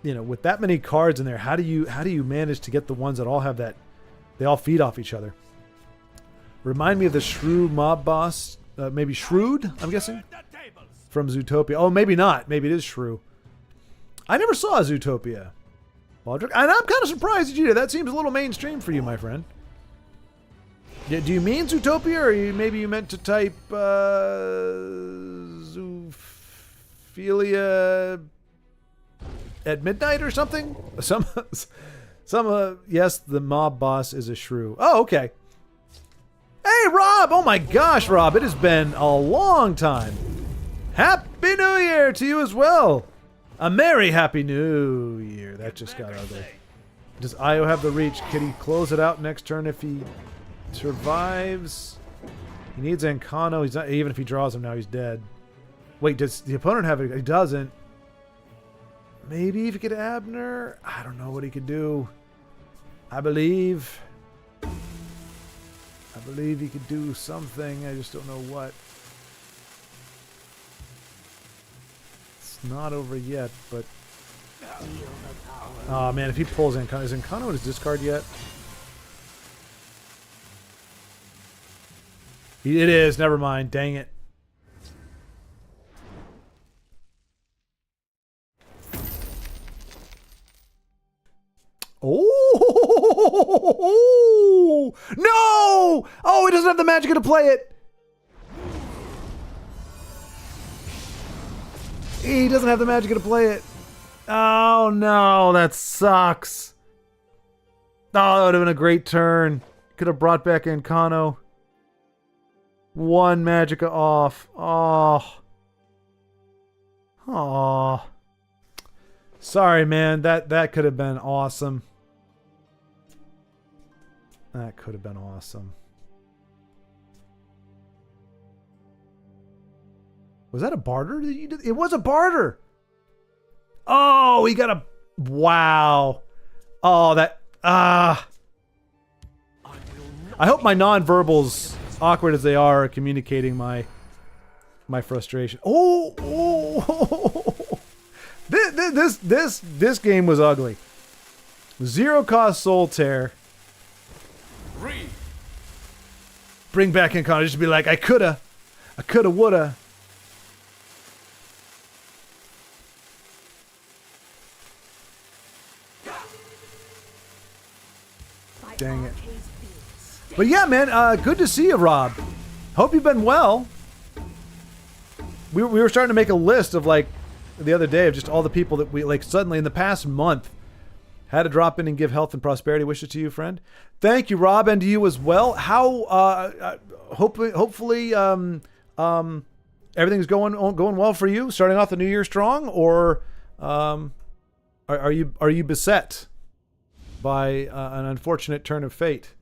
that many cards in there, how do you manage to get the ones that all have that, they all feed off each other? Remind me of the Shrew mob boss, maybe Shrewd, I'm guessing, from Zootopia. Oh, maybe not. Maybe it is Shrew. I never saw Zootopia. Baldric, and I'm kind of surprised that you did. That seems a little mainstream for you, my friend. Do you mean Zootopia, or maybe you meant to type Zoophilia at midnight or something? Yes, the mob boss is a shrew. Oh, okay. Hey, Rob! Oh my gosh, Rob, it has been a long time. Happy New Year to you as well. A merry happy new year. That just got ugly. Does Io have the reach? Can he close it out next turn if he survives? He needs Ancano. He's not, even if he draws him now, he's dead. Wait, does the opponent have it? He doesn't. Maybe if he could Abner? I don't know what he could do. I believe he could do something. I just don't know what. It's not over yet, but... Oh, man, if he pulls Ancano... Is Ancano in his discard yet? It is. Never mind. Dang it. Oh no! Oh, he doesn't have the magic to play it. He doesn't have the magic to play it. Oh no, that sucks. Oh, that would have been a great turn. Could have brought back Ancano. One Magicka off. Oh. Oh. Sorry, man. That could have been awesome. That could have been awesome. Was that a barter that you did? It was a barter. Oh, he got a... Wow. Oh, that... I hope my non-verbals, awkward as they are communicating my frustration. Oh! This game was ugly. Zero cost soul tear. Bring back Ancano just to be like, I coulda, woulda. Dang it. But yeah, man, good to see you, Rob. Hope you've been well. We were starting to make a list of, like, the other day of just all the people that we, like, suddenly in the past month had to drop in and give health and prosperity wishes to you, friend. Thank you, Rob, and to you as well. How, hopefully, everything's going well for you, starting off the new year strong, or are you beset by an unfortunate turn of fate?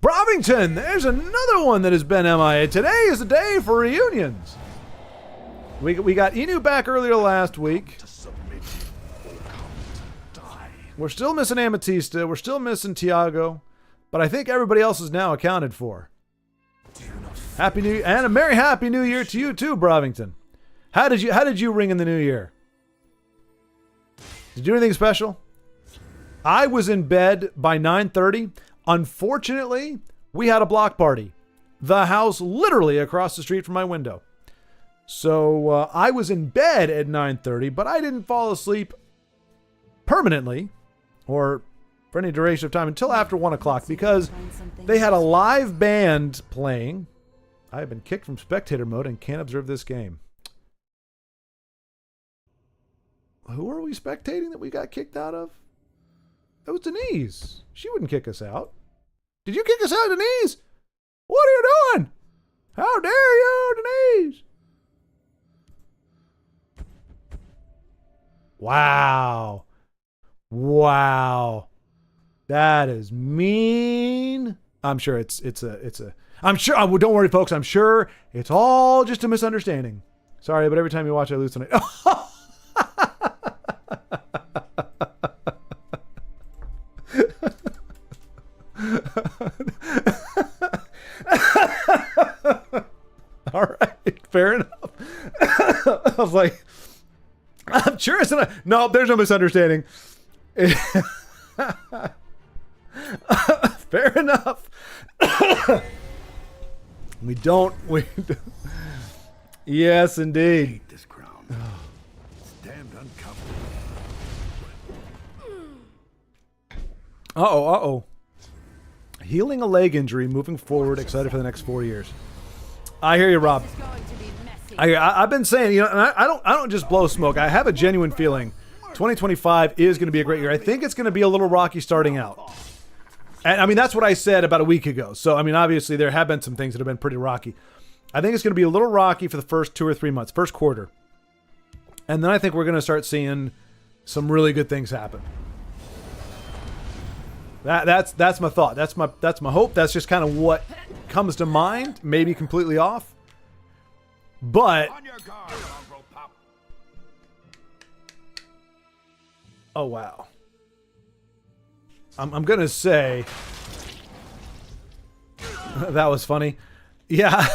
Brobington, there's another one that has been MIA. Today is the day for reunions. We got Inu back earlier last week. We're still missing Ametista. We're still missing Tiago. But I think everybody else is now accounted for. Happy New Year, and a merry happy New Year to you too, Brobington. How did you ring in the new year? Did you do anything special? I was in bed by 9:30. Unfortunately, we had a block party. The house literally across the street from my window. So I was in bed at 9:30, but I didn't fall asleep permanently or for any duration of time until after 1 o'clock because they had a live band playing. I have been kicked from spectator mode and can't observe this game. Who are we spectating that we got kicked out of? That was Denise. She wouldn't kick us out. Did you kick us out, Denise? What are you doing? How dare you, Denise? Wow. Wow. That is mean. I'm sure it's a I'm sure, don't worry folks, I'm sure it's all just a misunderstanding. Sorry, but every time you watch I lose tonight. All right, fair enough. I was like, I'm sure it's not. No, there's no misunderstanding. Fair enough. We don't. Yes, indeed. Hate this ground. It's damned uncomfortable. Uh-oh. Healing a leg injury, moving forward, excited for the next 4 years. I hear you, Rob. I've been saying, you know, and I don't just blow smoke. I have a genuine feeling 2025 is going to be a great year. I think it's going to be a little rocky starting out. And I mean, that's what I said about a week ago. So, I mean, obviously there have been some things that have been pretty rocky. I think it's going to be a little rocky for the first 2 or 3 months, first quarter. And then I think we're going to start seeing some really good things happen. That's my thought. That's my hope. That's just kind of what comes to mind. Maybe completely off. But oh wow. I'm gonna say that was funny. Yeah.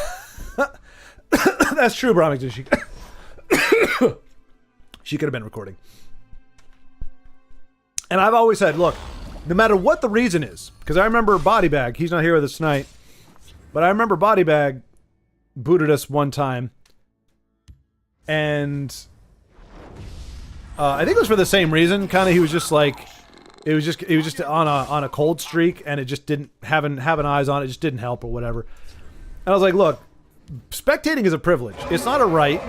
That's true, Brahmington. She could have been recording. And I've always said, look, no matter what the reason is, because I remember Bodybag, he's not here with us tonight, but I remember Bodybag booted us one time, and I think it was for the same reason. Kind of, he was just like, he was just on a cold streak, and it just didn't having eyes on it just didn't help or whatever. And I was like, look, spectating is a privilege. It's not a right.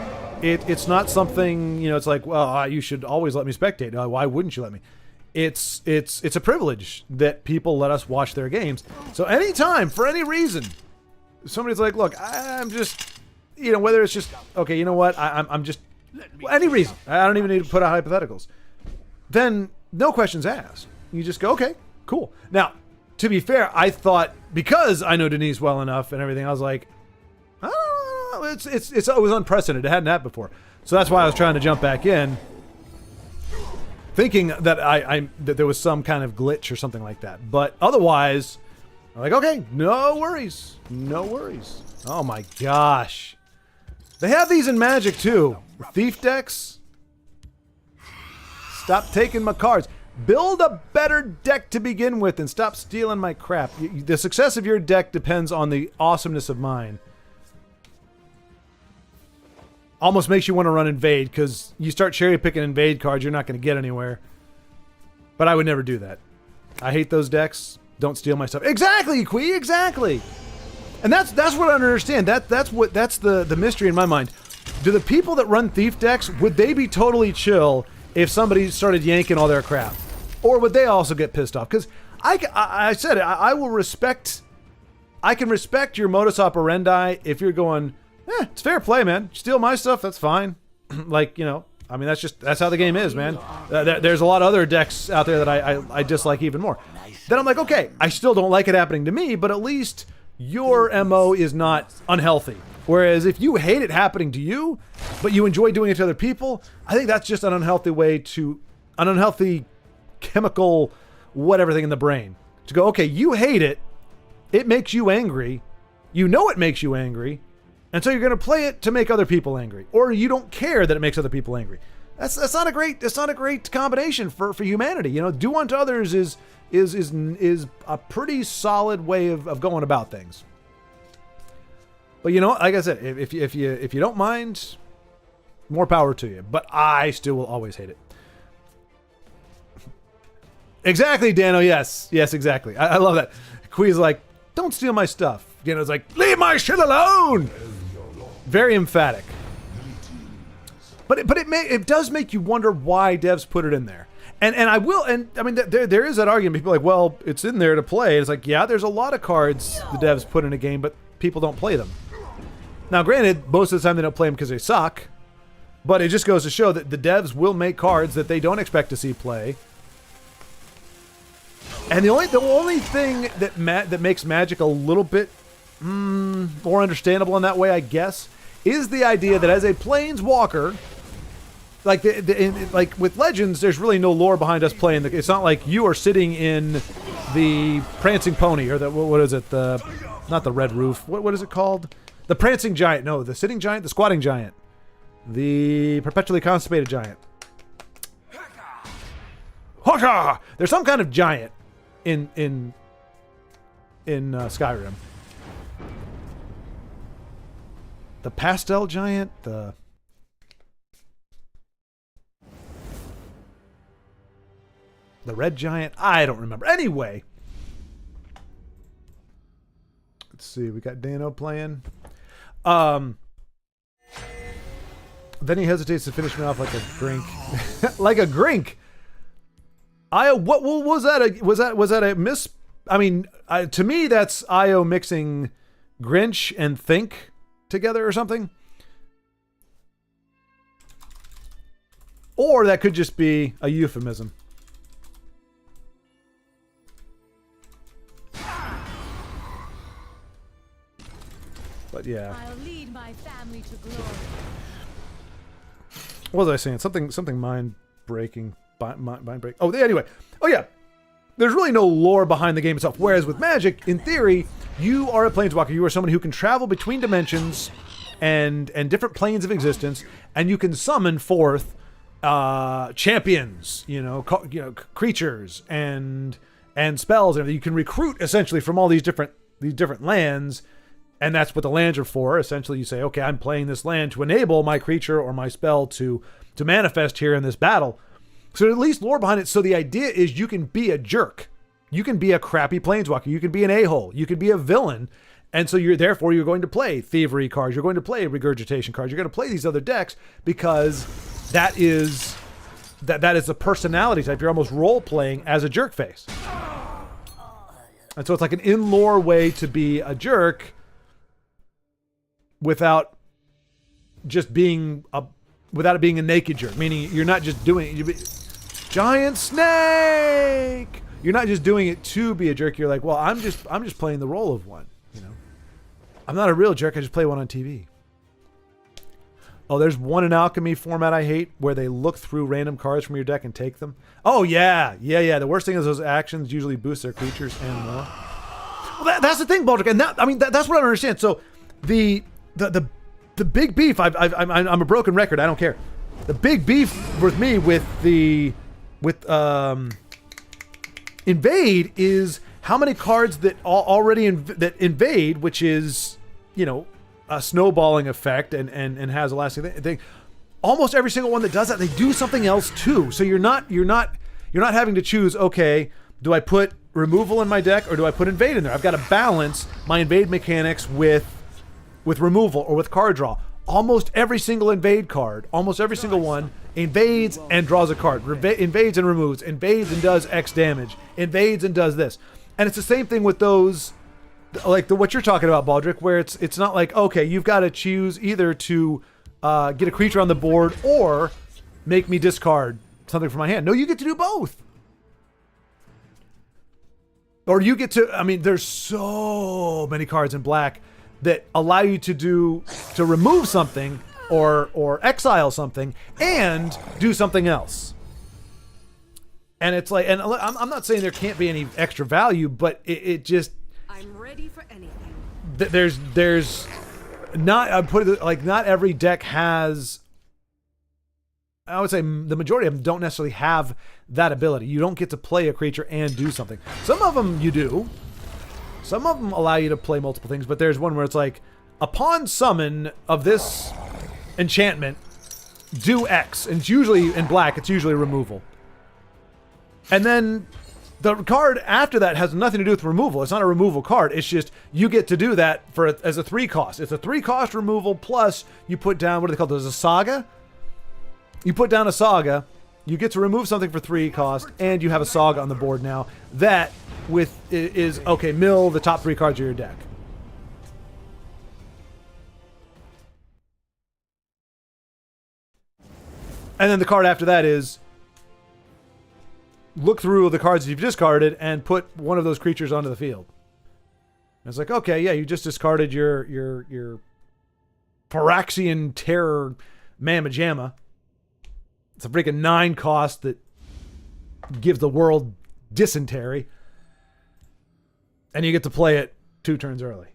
It's not something, you know, it's like, well, you should always let me spectate. Why wouldn't you let me? It's a privilege that people let us watch their games. So anytime, for any reason, somebody's like, look, I'm just, you know, whether it's just, okay, you know what, I'm just, any reason, I don't even need to put out hypotheticals, then no questions asked. You just go, okay, cool. Now, to be fair, I thought, because I know Denise well enough and everything, I was like, it was unprecedented. It hadn't happened before. So that's why I was trying to jump back in, thinking that that there was some kind of glitch or something like that. But otherwise, I'm like, okay, no worries. No worries. Oh my gosh. They have these in Magic too. Thief decks. Stop taking my cards. Build a better deck to begin with and stop stealing my crap. The success of your deck depends on the awesomeness of mine. Almost makes you want to run Invade, because you start cherry picking Invade cards, you're not going to get anywhere. But I would never do that. I hate those decks. Don't steal my stuff. Exactly, Quee, exactly. And that's what I don't understand. That's the mystery in my mind. Do the people that run Thief decks, would they be totally chill if somebody started yanking all their crap? Or would they also get pissed off? Because I said it, I will respect, I can respect your modus operandi if you're going, it's fair play, man. Steal my stuff, that's fine. Like, you know, I mean, that's how the game is, man. There's a lot of other decks out there that I dislike even more. Then I'm like, okay, I still don't like it happening to me, but at least your MO is not unhealthy. Whereas if you hate it happening to you, but you enjoy doing it to other people, I think that's just an unhealthy an unhealthy chemical whatever thing in the brain. To go, okay, you hate it, it makes you angry, you know it makes you angry, and so you're going to play it to make other people angry, or you don't care that it makes other people angry. That's not a great combination for humanity. You know, do unto others is a pretty solid way of going about things. But you know, like I said, if you don't mind, more power to you. But I still will always hate it. Exactly, Dano. Yes, exactly. I love that. Quee's like, don't steal my stuff. You know, it's like, leave my shit alone. Very emphatic. But it does make you wonder why devs put it in there. And I mean, there is that argument. People are like, well, it's in there to play. It's like, yeah, there's a lot of cards the devs put in a game, but people don't play them. Now, granted, most of the time they don't play them because they suck. But it just goes to show that the devs will make cards that they don't expect to see play. And the only thing that makes Magic a little bit more understandable in that way, I guess, is the idea that as a Planeswalker, like like with Legends, there's really no lore behind us playing. It's not like you are sitting in the Prancing Pony or what is it? Not the Red Roof. What is it called? The Prancing Giant. No, the Sitting Giant, the Squatting Giant, the Perpetually Constipated Giant. There's some kind of giant in Skyrim. The Pastel Giant, the Red Giant, I don't remember. Anyway, let's see. We got Dano playing. Then he hesitates to finish me off like a drink, like a grink. What was that? Was that a miss? I mean, to me, that's IO mixing Grinch and Think together or something. Or that could just be a euphemism. But yeah. I'll lead my family to glory. What was I saying? Something mind breaking. Mind break. Oh, anyway. Oh yeah. There's really no lore behind the game itself. Whereas with Magic, in theory, you are a planeswalker. You are someone who can travel between dimensions and different planes of existence, and you can summon forth champions, creatures and spells, and you can recruit essentially from all these different lands, and that's what the lands are for. Essentially, you say, okay, I'm playing this land to enable my creature or my spell to manifest here in this battle. So at least lore behind it. So the idea is you can be a jerk, you can be a crappy planeswalker, you can be an a-hole, you can be a villain, and so you're going to play thievery cards, you're going to play regurgitation cards, you're going to play these other decks because that is a personality type. You're almost role playing as a jerk face, and so it's like an in-lore way to be a jerk without it being a naked jerk. Meaning you're not just doing it. Giant snake. You're not just doing it to be a jerk. You're like, well, I'm just playing the role of one. I'm not a real jerk. I just play one on TV. Oh, there's one in Alchemy format I hate where they look through random cards from your deck and take them. Oh, yeah. The worst thing is those actions usually boost their creatures and more. Well, that's the thing, Baldric. And that's what I don't understand. So the big beef, I'm a broken record. I don't care. The big beef with me with Invade is how many cards that already invade, which is, a snowballing effect and has a lasting thing. Almost every single one that does that, they do something else too. So you're not having to choose, okay, do I put removal in my deck or do I put invade in there? I've got to balance my invade mechanics with removal or with card draw. Almost every single invade card, almost every single one, invades and draws a card. Invades and removes. Invades and does X damage. Invades and does this. And it's the same thing with those, like what you're talking about, Baldric, where it's not like, okay, you've got to choose either to get a creature on the board or make me discard something from my hand. No, you get to do both. Or you get to, there's so many cards in black that allow you to remove something or exile something and do something else. And it's like, and I'm not saying there can't be any extra value, but it just, I'm ready for anything. There's not, I put it like, not every deck has, I would say the majority of them don't necessarily have that ability. You don't get to play a creature and do something. Some of them you do. Some of them allow you to play multiple things, but there's one where it's like, upon summon of this enchantment, do X. And it's usually in black, it's usually removal. And then the card after that has nothing to do with removal. It's not a removal card. It's just you get to do that as a 3 cost. It's a 3 cost removal plus you put down, what do they call those? A saga? You put down a saga, you get to remove something for 3 cost, and you have a saga on the board now. That is okay, mill the top 3 cards of your deck. And then the card after that is look through the cards that you've discarded and put one of those creatures onto the field. And it's like, okay, yeah, you just discarded your Phyrexian Terror Mamma Jamma. It's a freaking 9 cost that gives the world dysentery. And you get to play it 2 turns early.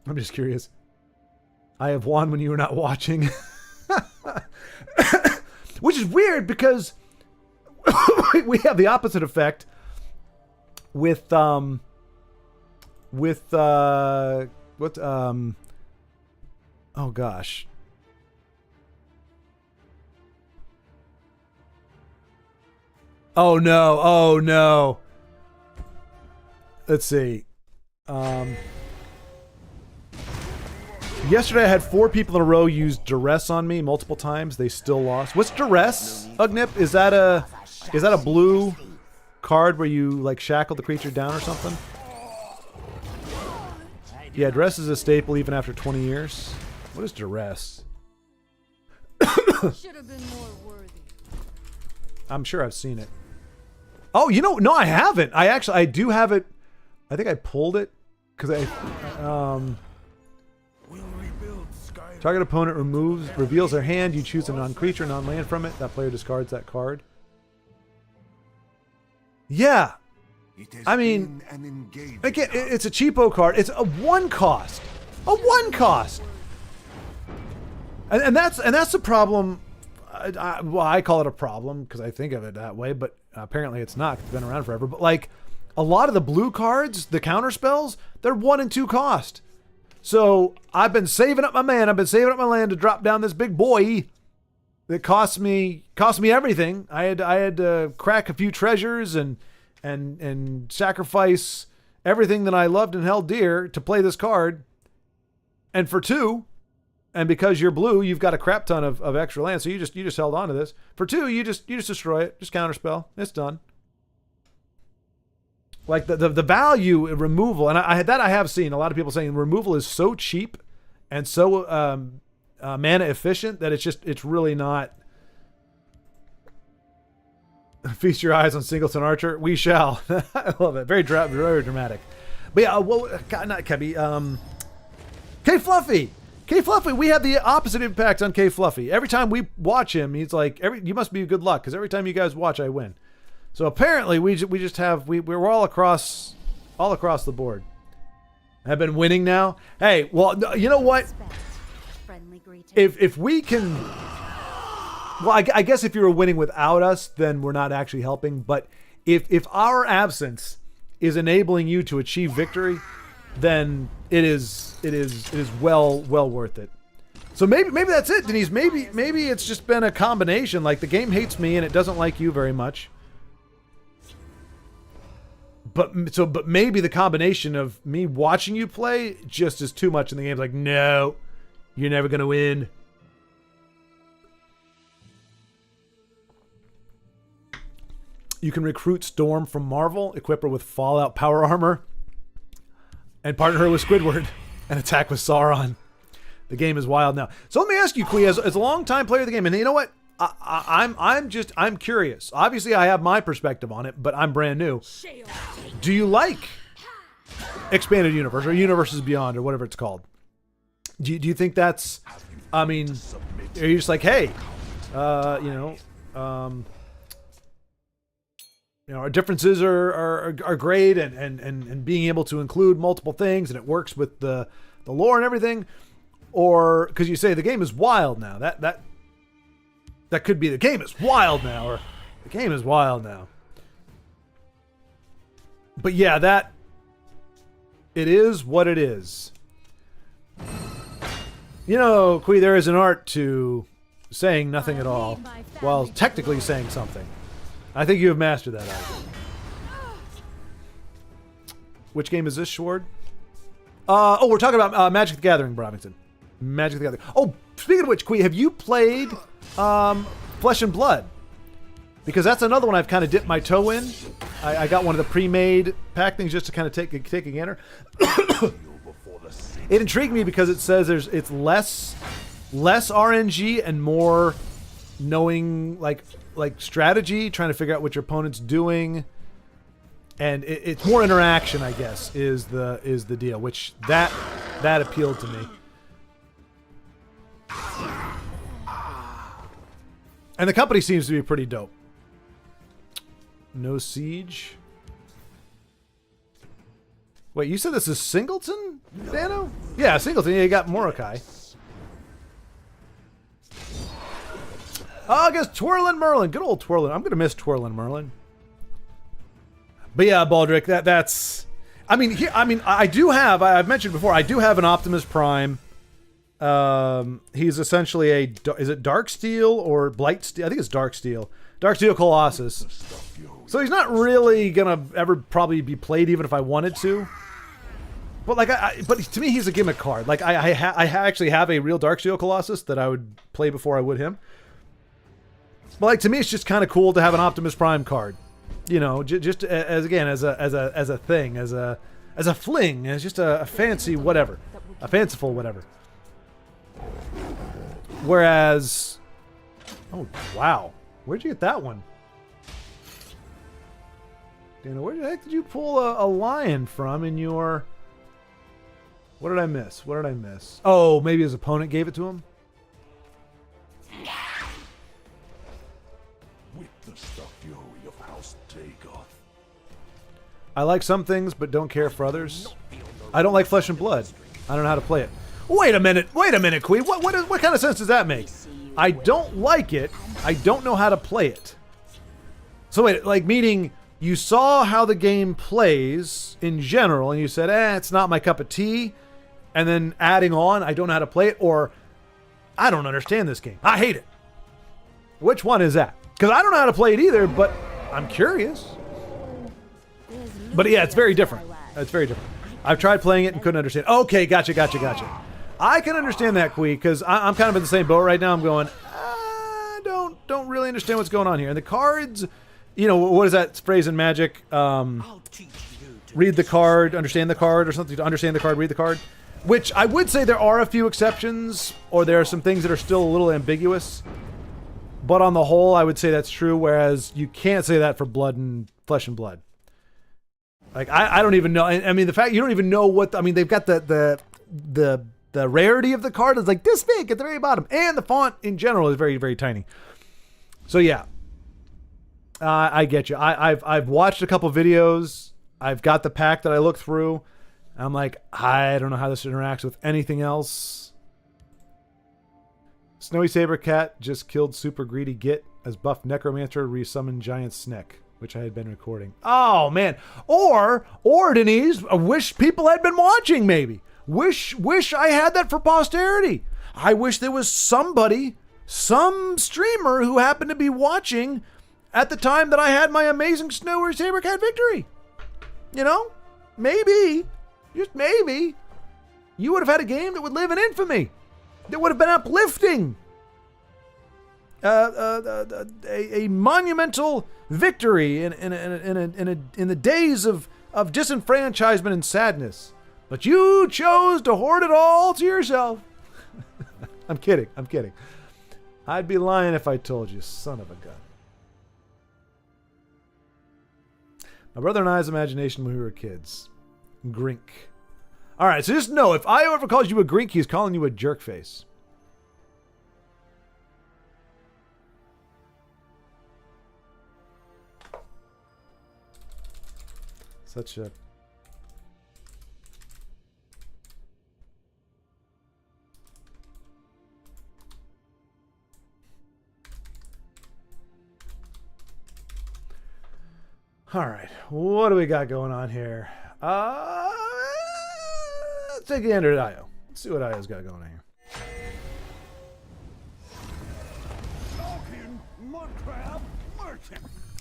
I'm just curious. I have won when you were not watching. Which is weird because we have the opposite effect with oh gosh. Oh no. Let's see. Yesterday I had 4 people in a row use duress on me multiple times. They still lost. What's duress, Ugnip? Is that a blue card where you like shackle the creature down or something? Yeah, duress is a staple even after 20 years. What is duress? Should have been more worthy. I'm sure I've seen it. Oh, you know, no, I haven't. I do have it. I think I pulled it because target opponent reveals their hand. You choose a non-creature, non-land from it. That player discards that card. Yeah. I mean, again, it's a cheapo card. It's a 1 cost. A 1 cost. And that's the problem. Well, I call it a problem because I think of it that way, but apparently it's not. It's been around forever. But like a lot of the blue cards, the counter spells, they're 1 and 2 cost. So I've been saving up my man. I've been saving up my land to drop down this big boy that cost me everything. I had to crack a few treasures and sacrifice everything that I loved and held dear to play this card. And for 2, and because you're blue, you've got a crap ton of extra land, so you just held on to this. For 2, you just destroy it, just counterspell. It's done. Like the value in removal, and I have seen a lot of people saying removal is so cheap and so mana efficient that it's really not. Feast your eyes on Singleton Archer. We shall. I love it. Very dramatic. But yeah, not Kebby. K Fluffy. K Fluffy. We had the opposite impact on K Fluffy. Every time we watch him, he's like, you must be good luck because every time you guys watch, I win. So apparently, we're all across the board. Have been winning now. Hey, well, you know what? If we can. Well, I guess if you were winning without us, then we're not actually helping. But if our absence is enabling you to achieve victory, then it is well worth it. So maybe that's it, Denise. Maybe it's just been a combination. Like the game hates me and it doesn't like you very much. But maybe the combination of me watching you play just is too much in the game. It's like, no, you're never gonna win. You can recruit Storm from Marvel, equip her with Fallout power armor, and partner her with Squidward, and attack with Sauron. The game is wild now. So let me ask you, Kui, as a long-time player of the game, and you know what? I'm curious. Obviously, I have my perspective on it, but I'm brand new. Do you like Expanded Universe or Universes Beyond or whatever it's called? Do you think that's? I mean, are you just like, hey, our differences are great, and being able to include multiple things, and it works with the lore and everything, or because you say the game is wild now. That could be the game is wild now, or the game is wild now. But yeah, it is what it is. You know, Kui, there is an art to saying nothing at all while technically saying something. I think you have mastered that art. Which game is this, Schward? We're talking about Magic the Gathering, Brovington. Magic the Gathering. Oh, speaking of which, Kui, have you played Flesh and Blood? Because that's another one I've kind of dipped my toe in. I got one of the pre-made pack things just to kind of take a gander. It intrigued me because it says it's less RNG and more knowing like strategy, trying to figure out what your opponent's doing, and it's more interaction, I guess, is the deal. Which that appealed to me. And the company seems to be pretty dope. No Siege. Wait, you said this is Singleton, Dano? Yeah, Singleton. Yeah, you got Morokai. Oh, I guess Twirlin' Merlin. Good old Twirlin'. I'm going to miss Twirlin' Merlin. But yeah, Baldric, that's... I do have... I've mentioned before, I do have an Optimus Prime. He's essentially a... Is it Darksteel or Blightsteel? I think it's Darksteel. Darksteel Colossus. So he's not really going to ever probably be played even if I wanted to. But but to me, he's a gimmick card. Like I actually have a real Darksteel Colossus that I would play before I would him. But like to me, it's just kind of cool to have an Optimus Prime card. You know, just as again as a thing, as a fling, as just a fancy whatever, a fanciful whatever. Whereas, oh wow, where'd you get that one? Dana, where the heck did you pull a lion from in your... What did I miss? What did I miss? Oh, maybe his opponent gave it to him? With the stuff fury of House Dagoth. I like some things, but don't care for others. I don't like Flesh and Blood. I don't know how to play it. Wait a minute, Queen. What kind of sense does that make? I don't like it. I don't know how to play it. So wait, like meaning you saw how the game plays in general, and you said, it's not my cup of tea, and then adding on, I don't know how to play it, or I don't understand this game. I hate it. Which one is that? Because I don't know how to play it either, but I'm curious. But yeah, it's very different. It's very different. I've tried playing it and couldn't understand. Okay, gotcha. I can understand that, Quee, because I'm kind of in the same boat right now. I'm going, I don't really understand what's going on here. And the cards, you know, what is that phrase in Magic? Read the card, understand the card, or something. To understand the card, read the card. Which I would say there are a few exceptions, or there are some things that are still a little ambiguous. But on the whole, I would say that's true, whereas you can't say that for Flesh and Blood. Like, I don't even know. I mean, the fact you don't even know what... I mean, they've got the rarity of the card is like this big at the very bottom. And the font in general is very, very tiny. So, yeah. I get you. I've watched a couple videos. I've got the pack that I look through. I'm like, I don't know how this interacts with anything else. Snowy Sabercat just killed Super Greedy Git as buff Necromancer resummoned Giant Sneck, which I had been recording. Oh, man. Or Denise, I wish people had been watching, maybe. Wish I had that for posterity. I wish there was somebody, some streamer who happened to be watching at the time that I had my amazing Snowy Sabercat victory. You know? Maybe, just maybe, you would have had a game that would live in infamy. That would have been uplifting. A monumental victory in the days of disenfranchisement and sadness. But you chose to hoard it all to yourself. I'm kidding. I'd be lying if I told you, son of a gun. My brother and I's imagination when we were kids. Grink. Alright, so just know, if I ever calls you a Grink, he's calling you a jerkface. Such a... Alright, what do we got going on here? Let's take the ender at IO. Let's see what IO's got going on here.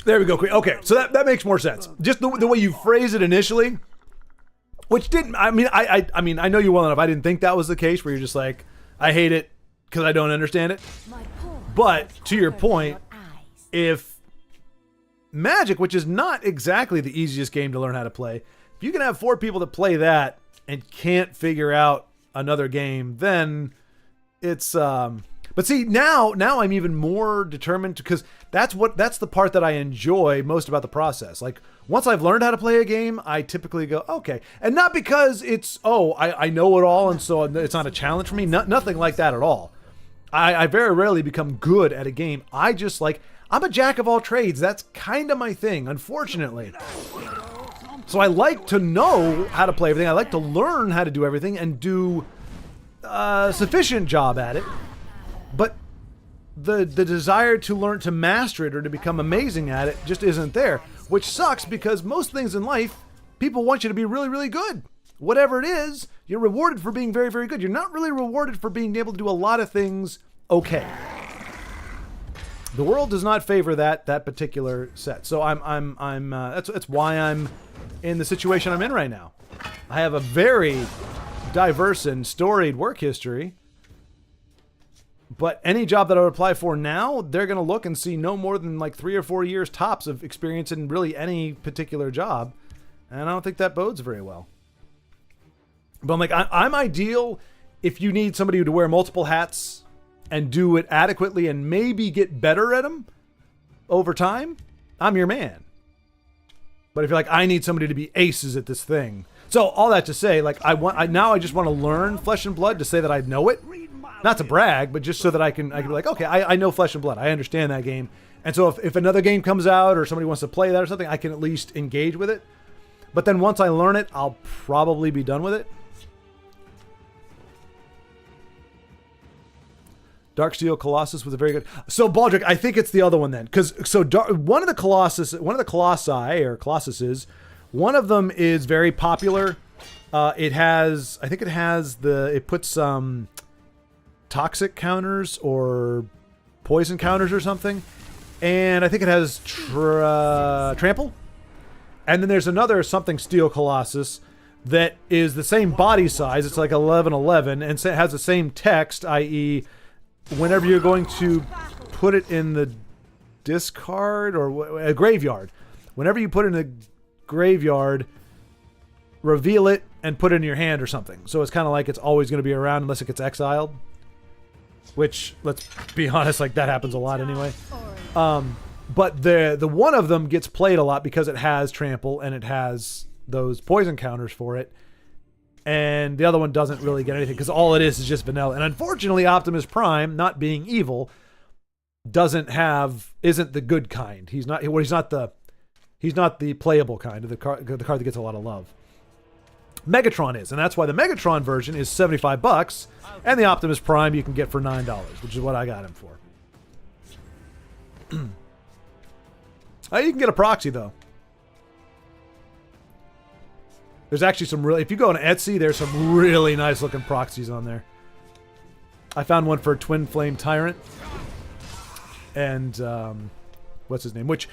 There we go. Okay, so that makes more sense. Just the way you phrase it initially, which didn't. I mean, I know you well enough. I didn't think that was the case where you're just like, I hate it because I don't understand it. But to your point, if Magic, which is not exactly the easiest game to learn how to play, if you can have 4 people that play that and can't figure out another game, then it's but see, now I'm even more determined to, because that's the part that I enjoy most about the process. Like, once I've learned how to play a game, I typically go, okay. And not because it's, I know it all and so it's not a challenge for me. Nothing like that at all. I very rarely become good at a game. I just like, I'm a jack of all trades. That's kind of my thing, unfortunately. So I like to know how to play everything. I like to learn how to do everything and do a sufficient job at it. But the desire to learn to master it or to become amazing at it just isn't there. Which sucks, because most things in life, people want you to be really, really good. Whatever it is, you're rewarded for being very, very good. You're not really rewarded for being able to do a lot of things okay. The world does not favor that particular set. So that's why I'm in the situation I'm in right now. I have a very diverse and storied work history. But any job that I would apply for now, they're going to look and see no more than like 3 or 4 years tops of experience in really any particular job. And I don't think that bodes very well. But I'm like, I'm ideal if you need somebody to wear multiple hats and do it adequately and maybe get better at them over time. I'm your man. But if you're like, I need somebody to be aces at this thing. So all that to say, like, now I just want to learn Flesh and Blood to say that I know it. Not to brag, but just so that I can be like, okay, I know Flesh and Blood. I understand that game. And so if another game comes out or somebody wants to play that or something, I can at least engage with it. But then once I learn it, I'll probably be done with it. Darksteel Colossus was a very good. So Baldric, I think it's the other one then, because one of the Colossuses, one of them is very popular. It puts some toxic counters or poison counters or something, and I think it has trample. And then there's another something Steel Colossus that is the same body size. It's like 1111, and it has the same text, i.e. whenever you're going to put it in the discard or a graveyard, whenever you put it in the graveyard, reveal it and put it in your hand or something. So it's kind of like it's always going to be around unless it gets exiled. Which, let's be honest, like that happens a lot anyway. But the one of them gets played a lot because it has trample and it has those poison counters for it. And the other one doesn't really get anything because all it is just vanilla. And unfortunately, Optimus Prime, not being evil, isn't the good kind. He's not the playable kind of the card that gets a lot of love. Megatron is, and that's why the Megatron version is $75, and the Optimus Prime you can get for $9, which is what I got him for. You can get a proxy though. There's actually if you go on Etsy, there's some really nice looking proxies on there. I found one for Twin Flame Tyrant. And, what's his name? Which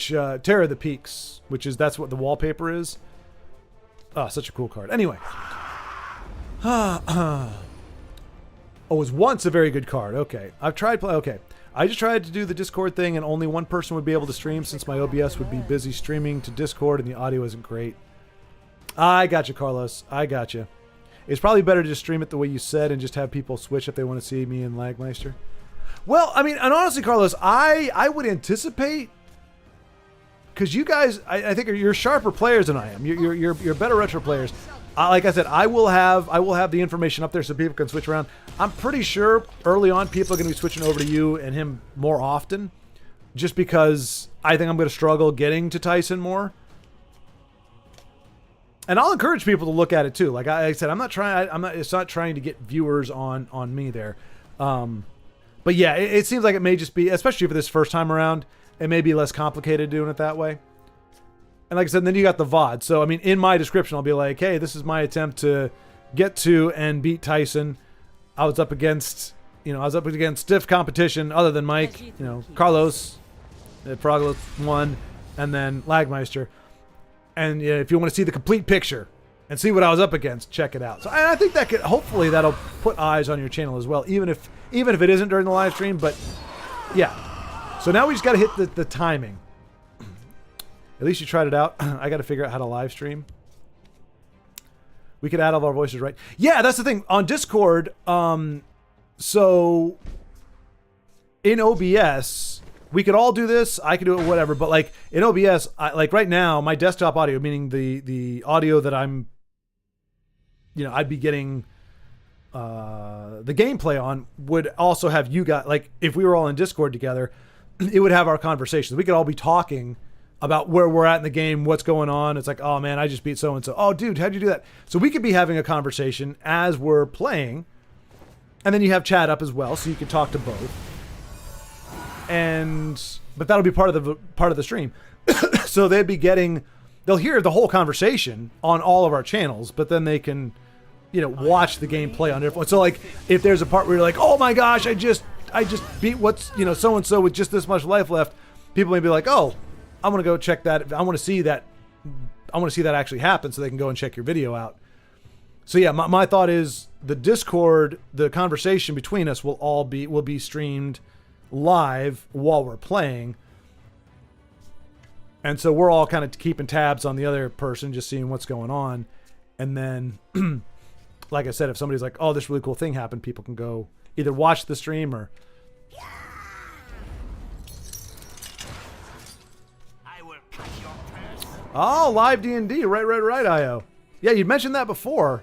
Terror of the Peaks, that's what the wallpaper is. Oh, such a cool card. Anyway. It was once a very good card. Okay. Okay. I just tried to do the Discord thing and only one person would be able to stream since my OBS would be busy streaming to Discord and the audio isn't great. I got you, Carlos. I got you. It's probably better to just stream it the way you said and just have people switch if they want to see me and Lagmeister. Well, I mean, and honestly, Carlos, I would anticipate, because you guys, I think you're sharper players than I am. You're better retro players. Like I said, I will have the information up there so people can switch around. I'm pretty sure early on people are going to be switching over to you and him more often, just because I think I'm going to struggle getting to Tyson more. And I'll encourage people to look at it too. Like I said, it's not trying to get viewers on me there. But yeah, it seems like it may just be, especially for this first time around, it may be less complicated doing it that way. And like I said, then you got the VOD. So, I mean, in my description, I'll be like, hey, this is my attempt to get to and beat Tyson. I was up against stiff competition other than Mike, Carlos, Froglet won, and then Lagmeister. And if you want to see the complete picture and see what I was up against, check it out. So I think hopefully that'll put eyes on your channel as well, even if it isn't during the live stream. But yeah. So now we just got to hit the timing. At least you tried it out. I got to figure out how to live stream. We could add all of our voices, right? Yeah, that's the thing. On Discord, so in OBS, we could all do this. I could do it, whatever. But like in OBS, like right now, my desktop audio, meaning the audio that I'm, I'd be getting the gameplay on, would also have you guys, like if we were all in Discord together, it would have our conversations. We could all be talking about where we're at in the game, what's going on. It's like, oh man, I just beat so-and-so. Oh dude, how'd you do that? So we could be having a conversation as we're playing, and then you have chat up as well, so you can talk to both. But that'll be part of the stream. So they'll hear the whole conversation on all of our channels, but then they can, watch the gameplay on their phone. So like, if there's a part where you're like, oh my gosh, I just beat so-and-so with just this much life left, people may be like, oh, I'm going to go check that. I want to see that actually happen so they can go and check your video out. So yeah, my thought is the Discord, the conversation between us will be streamed live while we're playing. And so we're all kind of keeping tabs on the other person, just seeing what's going on. And then, like I said, if somebody's like, oh, this really cool thing happened, people can go either watch the stream or... Oh, live D&D. Right, IO. Yeah, you mentioned that before.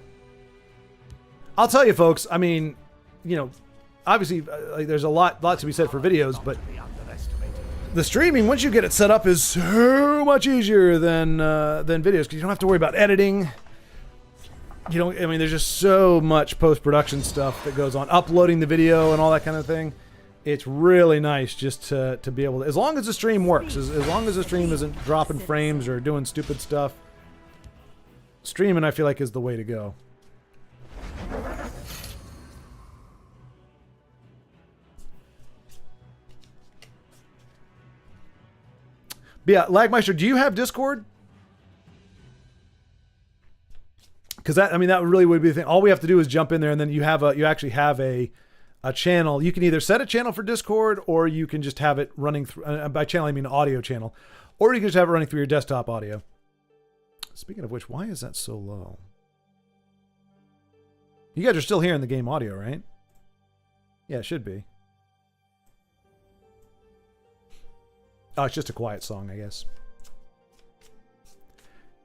I'll tell you, folks, I mean, you know, obviously, like, there's a lot to be said for videos, but the streaming, once you get it set up, is so much easier than videos, because you don't have to worry about editing. You don't, I mean, there's just so much post-production stuff that goes on, uploading the video and all that kind of thing. It's really nice just to be able to, as long as the stream works, as long as the stream isn't dropping frames or doing stupid stuff, streaming, I feel like, is the way to go. But yeah, Lagmeister, do you have Discord? Because that, I mean, that really would be the thing. All we have to do is jump in there, and then you actually have a channel. You can either set a channel for Discord, or you can just have it running through. By channel, I mean audio channel, or you can just have it running through your desktop audio. Speaking of which, why is that so low? You guys are still hearing the game audio, right? Yeah, it should be. Oh, it's just a quiet song, I guess.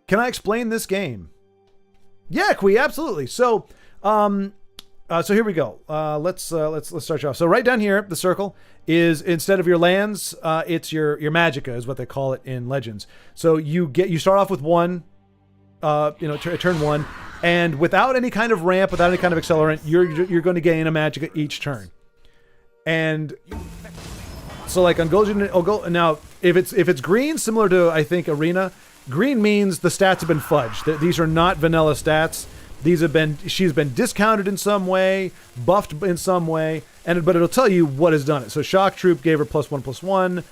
Can I explain this game? Yeah, Kui, absolutely. So, so here we go. Let's start you off. So right down here, the circle is, instead of your lands, it's your magicka is what they call it in Legends. So you start off with one, turn one, and without any kind of ramp, without any kind of accelerant, you're going to gain a magicka each turn. And so like on now if it's green, similar to, I think, Arena, green means the stats have been fudged. These are not vanilla stats. She's been discounted in some way, buffed in some way, but it'll tell you what has done it. So Shock Troop gave her +1/+1.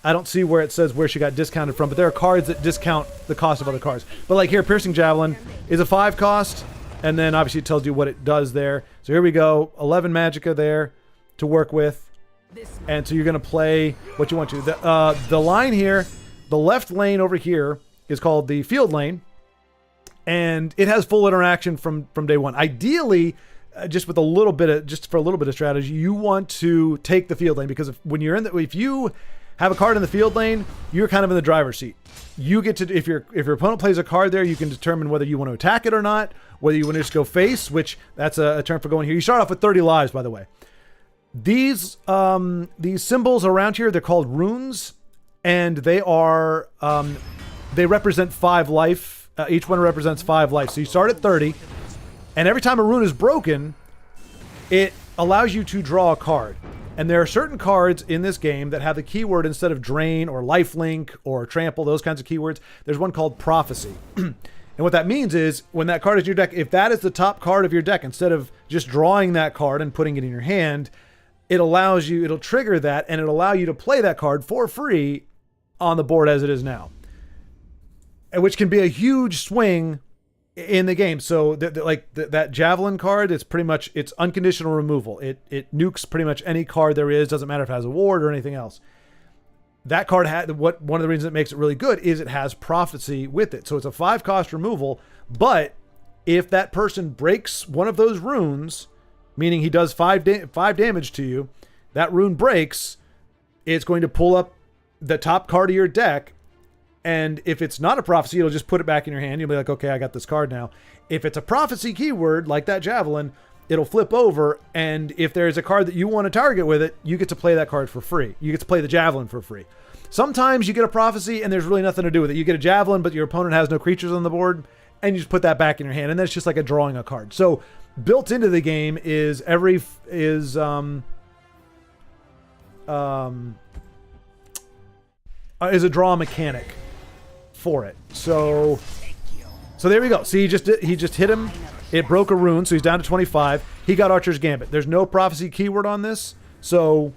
I don't see where it says where she got discounted from, but there are cards that discount the cost of other cards. But like here, Piercing Javelin is a 5 cost, and then obviously it tells you what it does there. So here we go, 11 magicka there to work with. And so you're going to play what you want to. The line here, the left lane over here is called the field lane. And it has full interaction from day one. Ideally, just for a little bit of strategy, you want to take the field lane, because if you have a card in the field lane, you're kind of in the driver's seat. You get to, if your opponent plays a card there, you can determine whether you want to attack it or not, whether you want to just go face, which that's a term for going here. You start off with 30 lives, by the way. These symbols around here, they're called runes, and they represent 5 life. Each one represents 5 life. So you start at 30, and every time a rune is broken, it allows you to draw a card. And there are certain cards in this game that have the keyword, instead of drain or lifelink or trample, those kinds of keywords, there's one called prophecy. And what that means is, when that card is in your deck, if that is the top card of your deck, instead of just drawing that card and putting it in your hand, it'll trigger that, and it'll allow you to play that card for free on the board as it is now. Which can be a huge swing in the game. So that Javelin card, it's unconditional removal. It nukes pretty much any card there is. Doesn't matter if it has a ward or anything else. That card one of the reasons it makes it really good is it has prophecy with it. So it's a 5 cost removal, but if that person breaks one of those runes, meaning he does 5 damage to you, that rune breaks, it's going to pull up the top card of your deck. And if it's not a prophecy, it'll just put it back in your hand. You'll be like, okay, I got this card now. If it's a prophecy keyword, like that Javelin, it'll flip over. And if there's a card that you want to target with it, you get to play that card for free. You get to play the Javelin for free. Sometimes you get a prophecy and there's really nothing to do with it. You get a Javelin, but your opponent has no creatures on the board, and you just put that back in your hand. And then it's just like drawing a card. So built into the game is a draw mechanic for it. So there we go. See, he just hit him. It broke a rune, so he's down to 25. He got Archer's Gambit. There's no prophecy keyword on this, so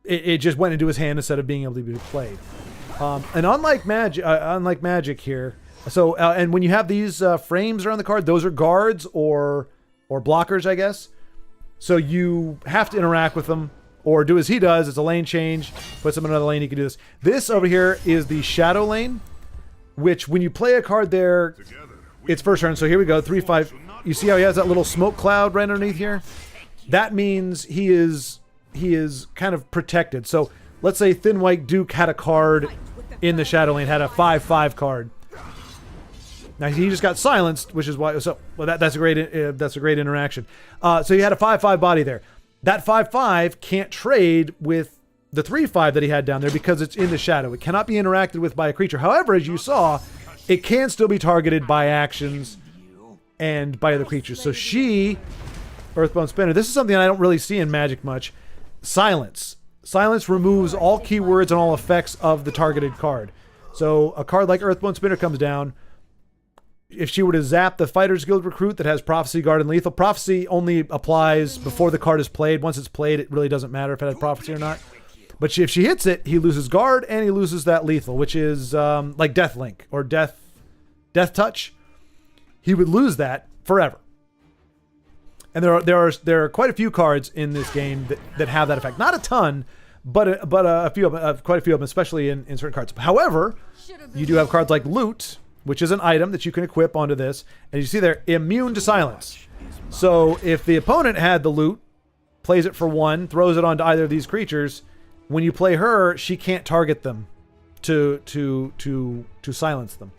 it just went into his hand instead of being able to be played. And unlike magic here, So, and when you have these frames around the card, those are guards or blockers, I guess. So you have to interact with them or do as he does. It's a lane change. Puts him in another lane. He can do this. This over here is the shadow lane, which when you play a card there, it's first turn. So here we go. 3/5. You see how he has that little smoke cloud right underneath here? That means he is kind of protected. So let's say Thin White Duke had a card in the shadow lane, had a 5/5 card. Now he just got silenced, which is why. So that's a great interaction. So he had a 5/5 body there. That 5/5 can't trade with the 3/5 that he had down there because it's in the shadow. It cannot be interacted with by a creature. However, as you saw, it can still be targeted by actions and by other creatures. So she, Earthbone Spinner. This is something I don't really see in Magic much. Silence. Silence removes all keywords and all effects of the targeted card. So a card like Earthbone Spinner comes down. If she were to zap the Fighters Guild recruit that has Prophecy, Guard, and Lethal, Prophecy only applies before the card is played. Once it's played, it really doesn't matter if it has Prophecy or not. But if she hits it, he loses Guard and he loses that Lethal, which is like Death Link or Death Touch. He would lose that forever. And there are quite a few cards in this game that have that effect. Not a ton, but a few of them, quite a few of them, especially in certain cards. However, you do have cards like Loot, which is an item that you can equip onto this. And you see they're immune to silence. So if the opponent had the Loot, plays it for 1, throws it onto either of these creatures, when you play her, she can't target them to silence them.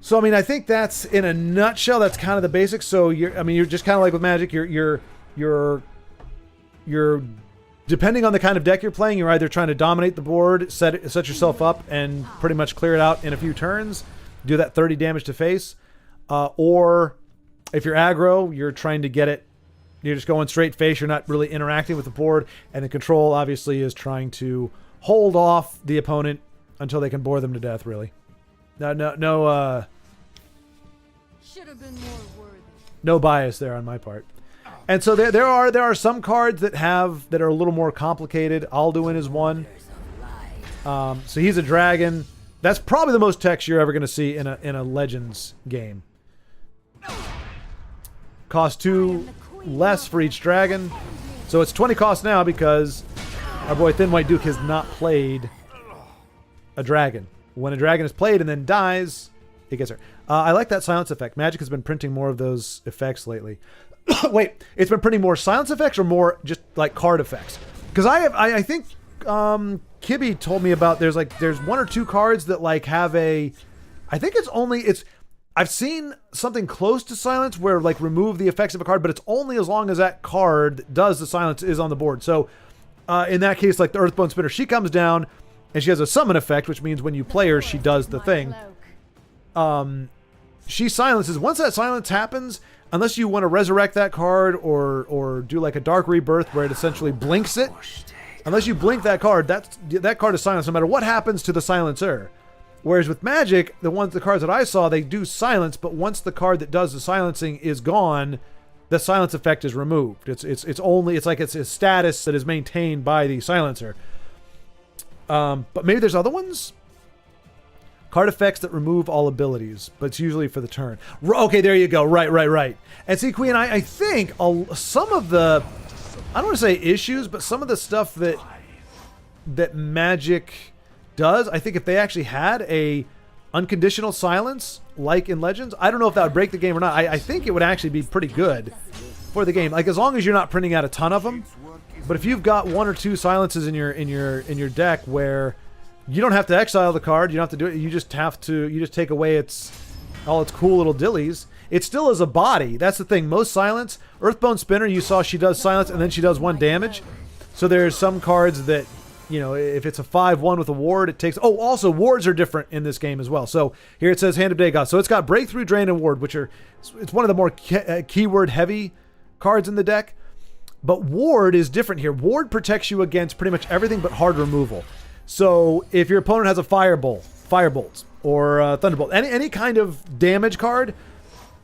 So I mean, I think that's in a nutshell. That's kind of the basics. So you're just kind of like with Magic. You're depending on the kind of deck you're playing, you're either trying to dominate the board, set yourself up, and pretty much clear it out in a few turns, do that 30 damage to face, or if you're aggro, you're trying to get it. You're just going straight face. You're not really interacting with the board, and the control obviously is trying to hold off the opponent until they can bore them to death. Really, no. Should have been more worthy. No bias there on my part. And so there are some cards that are a little more complicated. Alduin is one. So he's a dragon. That's probably the most text you're ever going to see in a Legends game. Cost 2 less for each dragon. So it's 20 cost now because our boy Thin White Duke has not played a dragon. When a dragon is played and then dies, it gets her. I like that silence effect. Magic has been printing more of those effects lately. Wait, it's been printing more silence effects or more just like card effects? Because I think Kibby told me about there's 1 or 2 cards that like have a, I think I've seen something close to silence where like remove the effects of a card, but it's only as long as that card that does the silence is on the board. So in that case, like the Earthbone Spinner, she comes down and she has a summon effect, which means when you play her, she does the thing. She silences. Once that silence happens, unless you want to resurrect that card or do like a Dark Rebirth where it essentially blinks it, unless you blink that card, that card is silenced no matter what happens to the silencer. Whereas with Magic, the cards that I saw, they do silence, but once the card that does the silencing is gone, the silence effect is removed. It's a status that is maintained by the silencer. But maybe there's other ones? Card effects that remove all abilities, but it's usually for the turn. Okay, there you go. Right. And see, Queen, I think some of the, I don't want to say issues, but some of the stuff that Magic does, I think if they actually had a unconditional silence, like in Legends, I don't know if that would break the game or not. I think it would actually be pretty good for the game. Like as long as you're not printing out a ton of them. But if you've got 1 or 2 silences in your deck where you don't have to exile the card, you don't have to do it. You just take away all its cool little dillies. It still is a body. That's the thing. Most silence, Earthbone Spinner, you saw she does silence and then she does 1 damage. So there's some cards that, if it's a 5/1 with a ward, it takes. Oh, also wards are different in this game as well. So here it says Hand of Dagon. So it's got Breakthrough, Drain, and Ward, it's one of the more keyword heavy cards in the deck. But Ward is different here. Ward protects you against pretty much everything but hard removal. So if your opponent has a Firebolt, or Thunderbolt, any kind of damage card,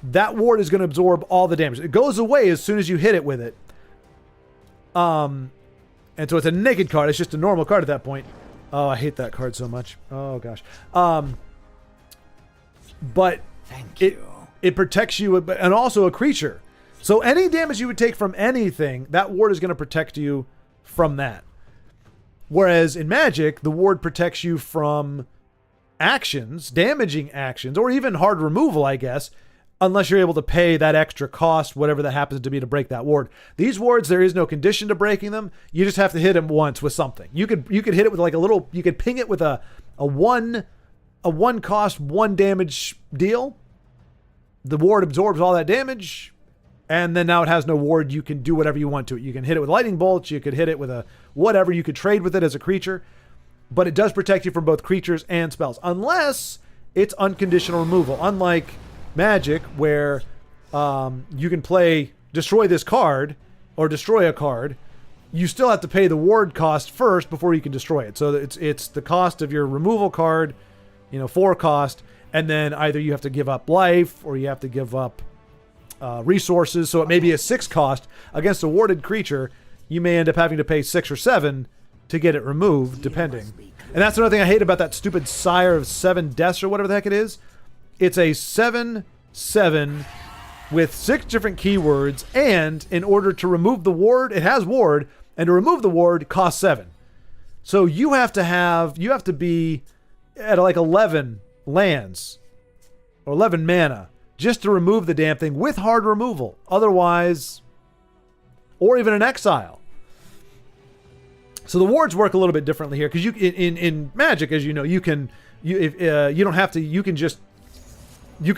that ward is going to absorb all the damage. It goes away as soon as you hit it with it. And so it's a naked card. It's just a normal card at that point. Oh, I hate that card so much. Oh, gosh. but it protects you, and also a creature. So any damage you would take from anything, that ward is going to protect you from that. Whereas in Magic, the ward protects you from actions, damaging actions, or even hard removal, I guess, unless you're able to pay that extra cost, whatever that happens to be, to break that ward. These wards, there is no condition to breaking them. You just have to hit them once with something. You could hit it with like a little, you could ping it with a one cost, 1 damage deal. The ward absorbs all that damage, and then now it has no ward. You can do whatever you want to it. You can hit it with lightning bolts. You could hit it with a whatever. You could trade with it as a creature, but it does protect you from both creatures and spells, unless it's unconditional removal. Unlike Magic, where you can play destroy this card or destroy a card, you still have to pay the ward cost first before you can destroy it. So it's the cost of your removal card, 4 cost, and then either you have to give up life or you have to give up resources. So it may be a 6 cost against a warded creature. You may end up having to pay 6 or 7 to get it removed, depending. And that's another thing I hate about that stupid Sire of 7 Deaths or whatever the heck it is. It's a 7/7 with 6 different keywords, and in order to remove the ward, it has ward, and to remove the ward costs 7. So you have to be at like 11 lands or 11 mana just to remove the damn thing with hard removal. Otherwise, or even an exile. So the wards work a little bit differently here, because you in Magic, as you know, you can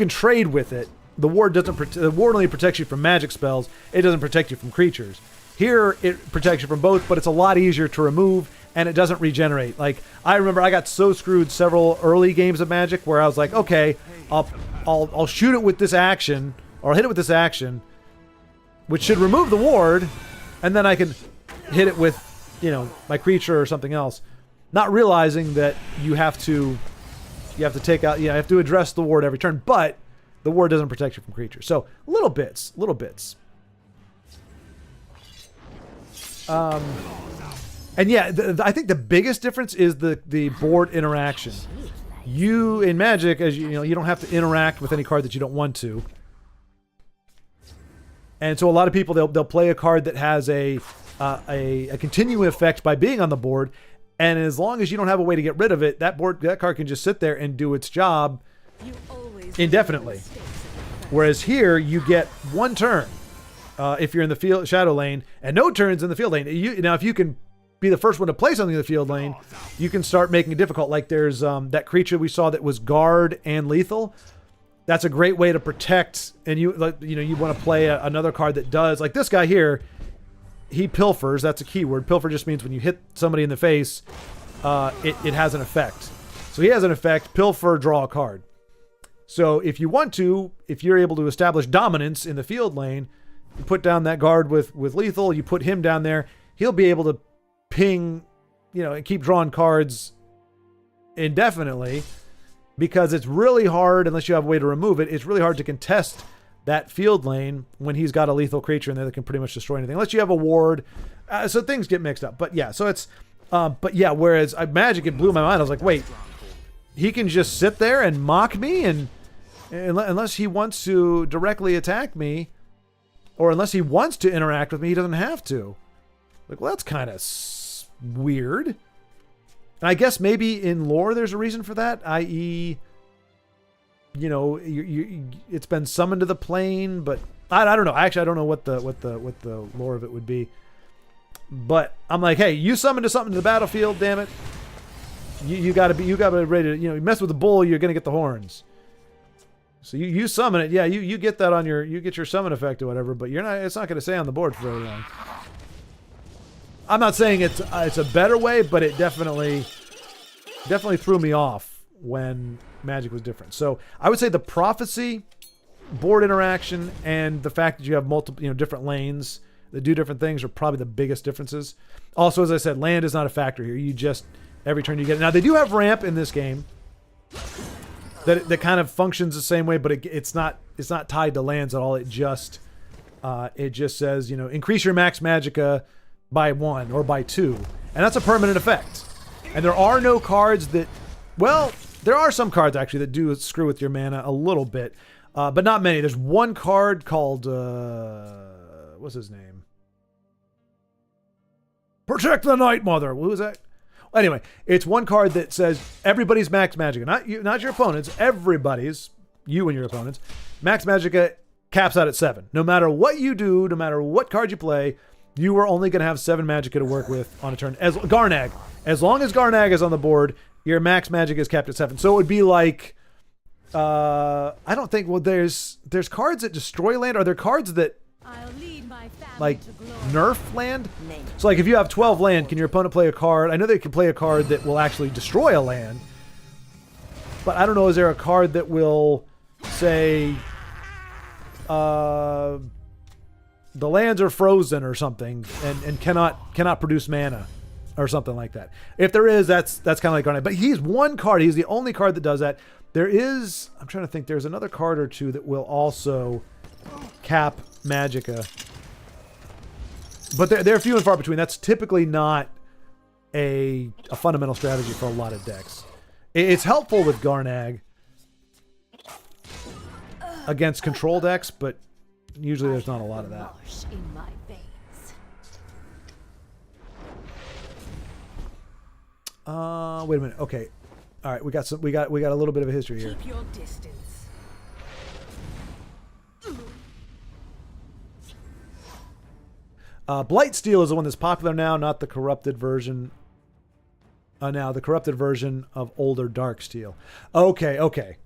trade with it. The ward the ward only protects you from magic spells. It doesn't protect you from creatures. Here it protects you from both, but it's a lot easier to remove, and it doesn't regenerate. Like, I remember I got so screwed several early games of Magic where I was like, okay, I'll shoot it with this action, or I'll hit it with this action, which should remove the ward, and then I can hit it with, my creature or something else, not realizing that you have to take out, you have to address the ward every turn, but the ward doesn't protect you from creatures. So little bits. And yeah, I think the biggest difference is the board interaction. You, in Magic, as you know, you don't have to interact with any card that you don't want to. And so a lot of people, they'll play a card that has a continuing effect by being on the board, and as long as you don't have a way to get rid of it, that card can just sit there and do its job indefinitely. Whereas here, you get 1 turn if you're in the shadow lane, and no turns in the field lane. Now, if you can be the first one to play something in the field lane, you can start making it difficult. Like there's that creature we saw that was guard and lethal. That's a great way to protect, and you want to play another card that does, like this guy here. He pilfers. That's a keyword. Pilfer just means when you hit somebody in the face, it has an effect. So he has an effect. Pilfer, draw a card. So if you want to, if you're able to establish dominance in the field lane, you put down that guard with lethal. You put him down there. He'll be able to ping, and keep drawing cards indefinitely, because it's really hard, unless you have a way to remove it, it's really hard to contest that field lane when he's got a lethal creature in there that can pretty much destroy anything, unless you have a ward. So things get mixed up. But yeah, so it's, whereas Magic, it blew my mind. I was like, wait, he can just sit there and mock me, and unless he wants to directly attack me, or unless he wants to interact with me, he doesn't have to. Like, well, that's kind of weird. And I guess maybe in lore there's a reason for that, i.e., it's been summoned to the plane, but I don't know. Actually, I don't know what the lore of it would be. But I'm like, hey, you summoned to something to the battlefield, damn it. You gotta be ready to, you mess with the bull, you're gonna get the horns. So you summon it, yeah, you get that on you get your summon effect or whatever, but it's not gonna stay on the board for very long. I'm not saying it's a better way, but it definitely threw me off when Magic was different. So I would say the prophecy, board interaction, and the fact that you have multiple, different lanes that do different things are probably the biggest differences. Also, as I said, land is not a factor here. You just, every turn you get it. Now, they do have ramp in this game that kind of functions the same way, but it's not tied to lands at all. It just says, increase your max magicka by 1 or by 2. And that's a permanent effect. And there are no cards that, well, There are some cards actually that do screw with your mana a little bit, but not many. There's one card called what's his name? Protect the Night Mother. Who was that? Anyway, it's one card that says everybody's max magicka, not you, not your opponents. Everybody's, you and your opponents. Max magicka caps out at 7. No matter what you do, no matter what card you play, you are only going to have 7 magicka to work with on a turn. As Garnag, as long as Garnag is on the board, your max magicka is capped at 7. So it would be like, I don't think. Well, there's cards that destroy land. Are there cards that I'll lead my family like to glory. nerf land? So like if you have 12 land, can your opponent play a card? I know they can play a card that will actually destroy a land, but I don't know. Is there a card that will say, the lands are frozen or something and cannot produce mana or something like that? If there is, that's kind of like Garnet. But he's one card. He's the only card that does that. There is, I'm trying to think, there's another card or two that will also cap magicka. But they're few and far between. That's typically not a fundamental strategy for a lot of decks. It's helpful with Garnag against control decks, but usually there's not a lot of that. Marsh in my veins. Wait a minute. Okay. All right, we got a little bit of a history here. Keep your distance. Blightsteel is the one that's popular now, not the corrupted version. Now the corrupted version of older Darksteel. Okay.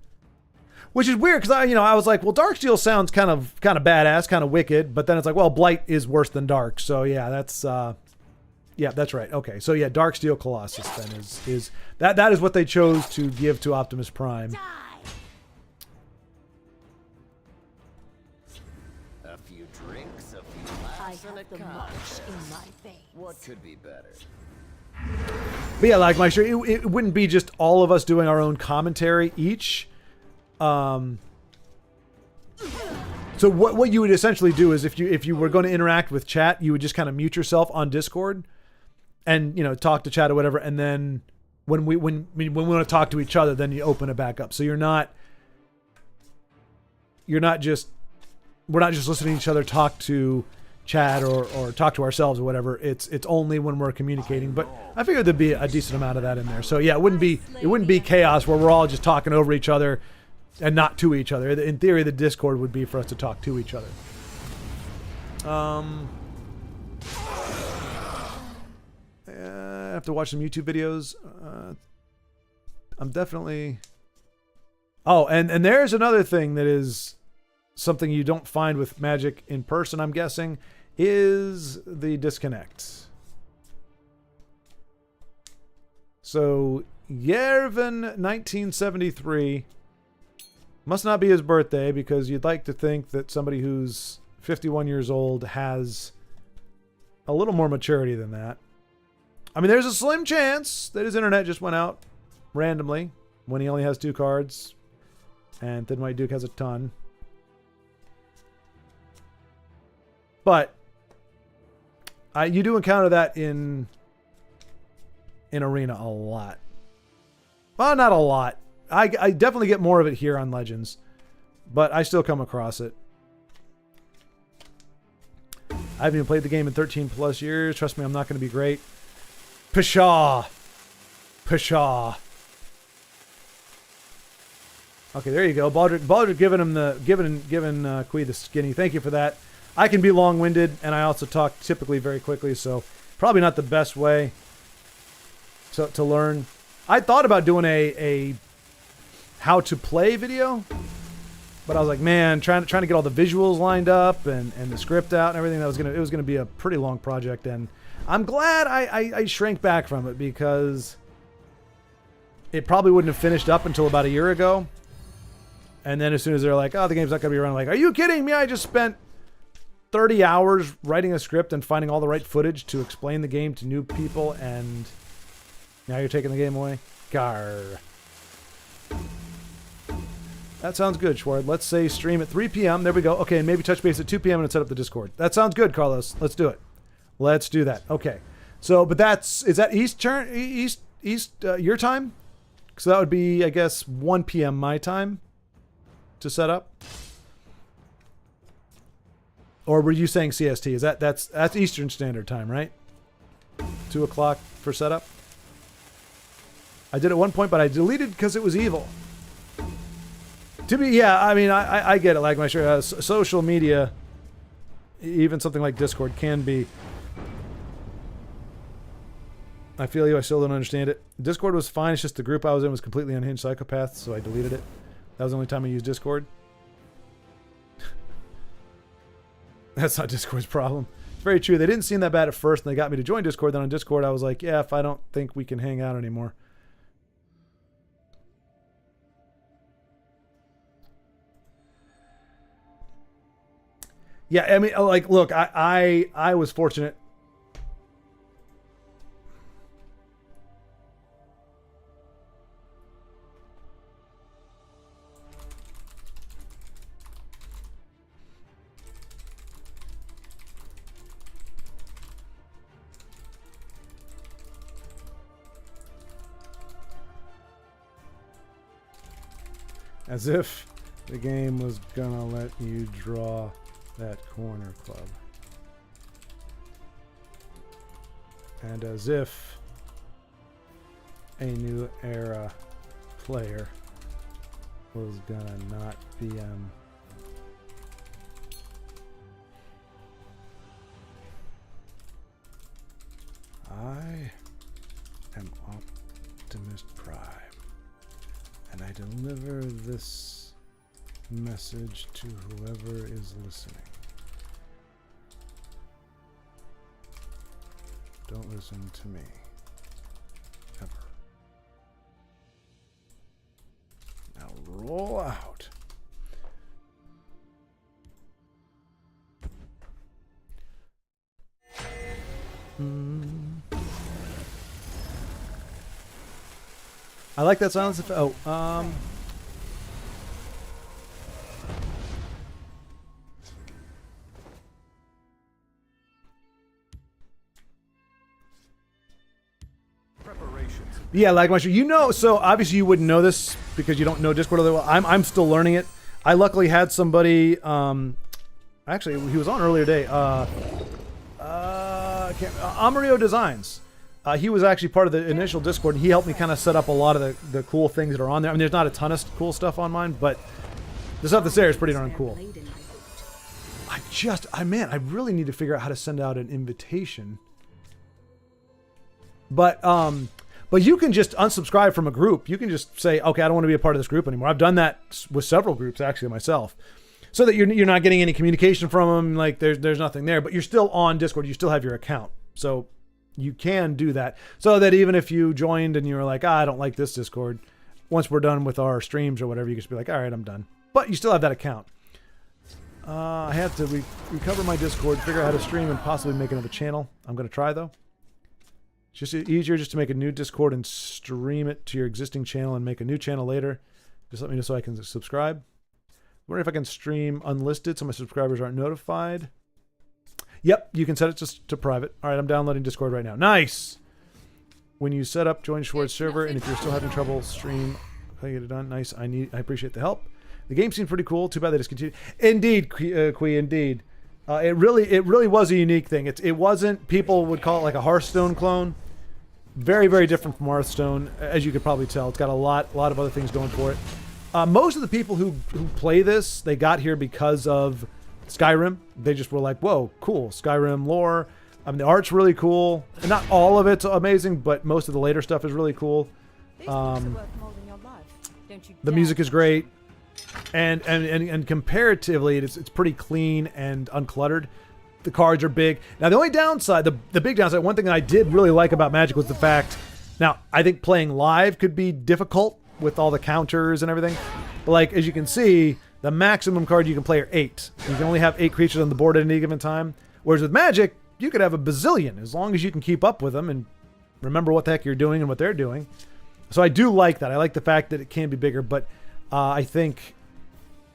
Which is weird because I was like, well, Darksteel sounds kind of badass, kind of wicked, but then it's like, well, Blight is worse than Dark, so yeah, that's right. Okay, so yeah, Darksteel Colossus then is that is what they chose to give to Optimus Prime. A few drinks, a few laughs, and a The cup. marsh in my veins. What could be better? But yeah, like my sure, it wouldn't be just all of us doing our own commentary each. So what you would essentially do is if you were going to interact with chat, you would just kind of mute yourself on Discord, and talk to chat or whatever, and then when we want to talk to each other, then you open it back up. So we're not just listening to each other talk to chat or talk to ourselves or whatever. It's only when we're communicating. But I figured there'd be a decent amount of that in there. So yeah, it wouldn't be chaos where we're all just talking over each other and not to each other. In theory, the Discord would be for us to talk to each other. I have to watch some YouTube videos. I'm definitely... Oh, and there's another thing that is something you don't find with Magic in person, I'm guessing, is the disconnect. So, Yervin 1973 must not be his birthday, because you'd like to think that somebody who's 51 years old has a little more maturity than that. I mean, there's a slim chance that his internet just went out randomly when he only has 2 cards, and Thin White Duke has a ton. But you do encounter that in Arena a lot. Well, not a lot. I definitely get more of it here on Legends, but I still come across it. I haven't even played the game in 13 plus years. Trust me, I'm not going to be great. Pshaw. Okay, there you go. Baldric giving Kui the skinny. Thank you for that. I can be long-winded, and I also talk typically very quickly, so probably not the best way to learn. I thought about doing a how to play video, but I was like, man, trying to get all the visuals lined up and the script out and everything, it was gonna be a pretty long project, and I'm glad I shrank back from it, because it probably wouldn't have finished up until about a year ago. And then as soon as they're like, oh, the game's not gonna be around, I'm like, are you kidding me? I just spent 30 hours writing a script and finding all the right footage to explain the game to new people, and now you're taking the game away? Gar. That sounds good, Schward. Let's say stream at 3 p.m. There we go. Okay, and maybe touch base at 2 p.m. and set up the Discord. That sounds good, Carlos. Let's do it. Let's do that. Okay. So, but is that East your time? So that would be, I guess, 1 p.m. my time to set up. Or were you saying CST? Is that's Eastern Standard Time, right? 2 o'clock for setup. I did at one point, but I deleted because it was evil. To be, yeah, I mean, I get it. Like my social media, even something like Discord can be. I feel you. I still don't understand it. Discord was fine. It's just the group I was in was completely unhinged psychopaths, so I deleted it. That was the only time I used Discord. That's not Discord's problem. It's very true. They didn't seem that bad at first, and they got me to join Discord. Then on Discord, I was like, yeah, if I don't think we can hang out anymore. Yeah, I mean, like, look, I was fortunate. As if the game was gonna let you draw that corner club. And as if a new era player was gonna not BM. I am Optimus Prime, and I deliver this message to whoever is listening. Don't listen to me. Ever. Now roll out. I like that silence. Yeah, like my show. You know, so obviously you wouldn't know this because you don't know Discord really well. I'm still learning it. I luckily had somebody. Actually, he was on earlier today. Amario Designs. He was actually part of the initial Discord, and he helped me kind of set up a lot of the cool things that are on there. I mean, there's not a ton of cool stuff on mine, but the stuff that's there is pretty darn cool. Man, I really need to figure out how to send out an invitation. But you can just unsubscribe from a group. You can just say, okay, I don't want to be a part of this group anymore. I've done that with several groups, actually, myself. So that you're not getting any communication from them. Like, there's nothing there. But you're still on Discord. You still have your account. So you can do that. So that even if you joined and you were like, I don't like this Discord, once we're done with our streams or whatever, you can just be like, all right, I'm done. But you still have that account. I have to recover my Discord, figure out how to stream, and possibly make another channel. I'm going to try, though. It's just easier just to make a new Discord and stream it to your existing channel and make a new channel later. Just let me know so I can subscribe. Wonder if I can stream unlisted so my subscribers aren't notified. Yep, you can set it to private. All right, I'm downloading Discord right now. Nice! When you set up, join Schwartz server, and if you're still having trouble, stream. Can I get it done? Nice. I appreciate the help. The game seems pretty cool. Too bad they discontinued. Indeed, Kui, indeed. It really was a unique thing. It wasn't, people would call it like a Hearthstone clone. Very, very different from Hearthstone, as you could probably tell. It's got a lot of other things going for it. Most of the people who play this, they got here because of Skyrim. They just were like, whoa, cool, Skyrim lore. I mean, the art's really cool. And not all of it's amazing, but most of the later stuff is really cool. The music is great. And comparatively, it's pretty clean and uncluttered. The cards are big. Now, the only downside, the big downside, one thing that I did really like about Magic was the fact, now, I think playing live could be difficult with all the counters and everything. But like, as you can see, the maximum card you can play are 8. You can only have 8 creatures on the board at any given time. Whereas with Magic, you could have a bazillion, as long as you can keep up with them and remember what the heck you're doing and what they're doing. So I do like that. I like the fact that it can be bigger, but I think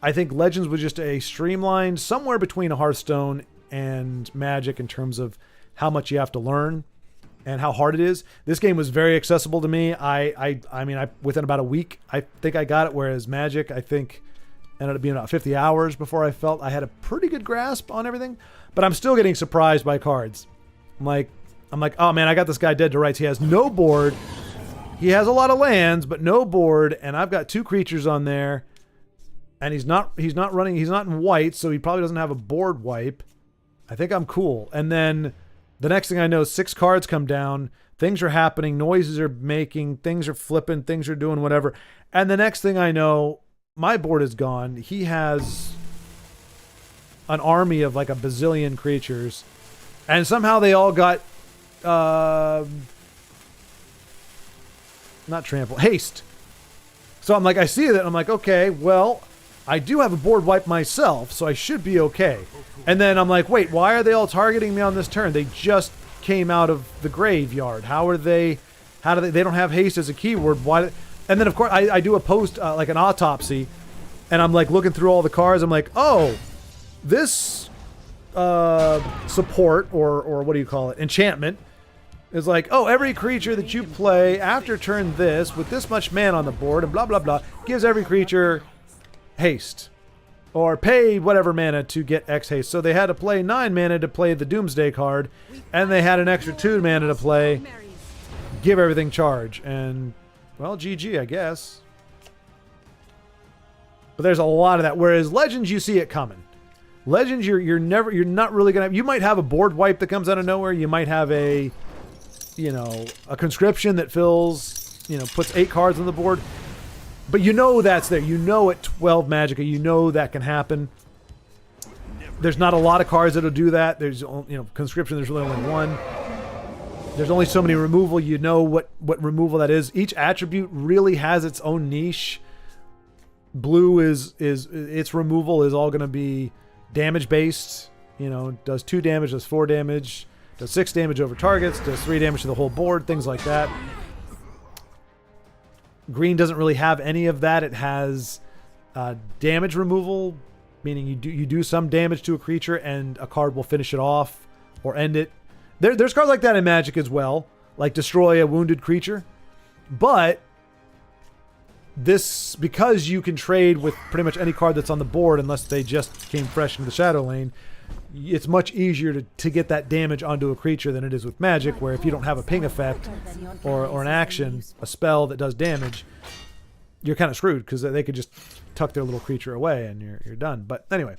Legends was just a streamlined, somewhere between a Hearthstone and Magic in terms of how much you have to learn. and how hard it is. This game was very accessible to me. I mean, within about a week, I think I got it. Whereas Magic, I think, ended up being about 50 hours before I felt I had a pretty good grasp on everything. But I'm still getting surprised by cards. I'm like, oh man, I got this guy dead to rights. He has no board. He has a lot of lands, but no board, and I've got 2 creatures on there. And he's not running. He's not in white, so he probably doesn't have a board wipe. I think I'm cool. And then the next thing I know, 6 cards come down. Things are happening. Noises are making. Things are flipping. Things are doing whatever. And the next thing I know, my board is gone. He has an army of like a bazillion creatures. And somehow they all got... not trample. Haste. So I'm like, I see that. I'm like, okay, well, I do have a board wipe myself, so I should be okay. And then I'm like, wait, why are they all targeting me on this turn? They just came out of the graveyard. How do they, they don't have haste as a keyword. Why? And then of course I do a post, like an autopsy, and I'm like looking through all the cards. I'm like, oh, this support or what do you call it? Enchantment is like, oh, every creature that you play after turn this with this much mana on the board and blah, blah, blah, gives every creature haste. Or pay whatever mana to get X haste. So they had to play 9 mana to play the Doomsday card, and they had an extra 2 mana to play give everything charge. And, well, GG, I guess. But there's a lot of that. Whereas Legends, you see it coming. Legends, you're not really gonna. You might have a board wipe that comes out of nowhere. You might have a, you know, a conscription that fills, you know, puts 8 cards on the board. But you know that's there. You know at 12 Magicka, you know that can happen. There's not a lot of cards that'll do that. There's, you know, conscription. There's really only 1. There's only so many removal. You know what removal that is. Each attribute really has its own niche. Blue is its removal is all going to be damage based. You know, does 2 damage, does 4 damage, does 6 damage over targets, does 3 damage to the whole board, things like that. Green doesn't really have any of that. It has damage removal, meaning you do some damage to a creature and a card will finish it off or end it. There's cards like that in Magic as well, like destroy a wounded creature. But this, because you can trade with pretty much any card that's on the board unless they just came fresh into the Shadow Lane, it's much easier to get that damage onto a creature than it is with Magic, where if you don't have a ping effect or an action, a spell that does damage, you're kind of screwed because they could just tuck their little creature away and you're done. But anyway,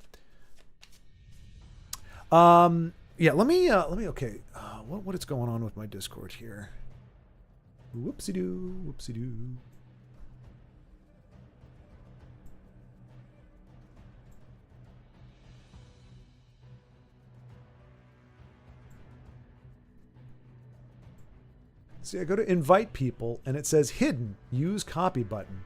yeah, let me okay, what is going on with my Discord here? Whoopsie doo. See, I go to invite people, and it says hidden. Use copy button.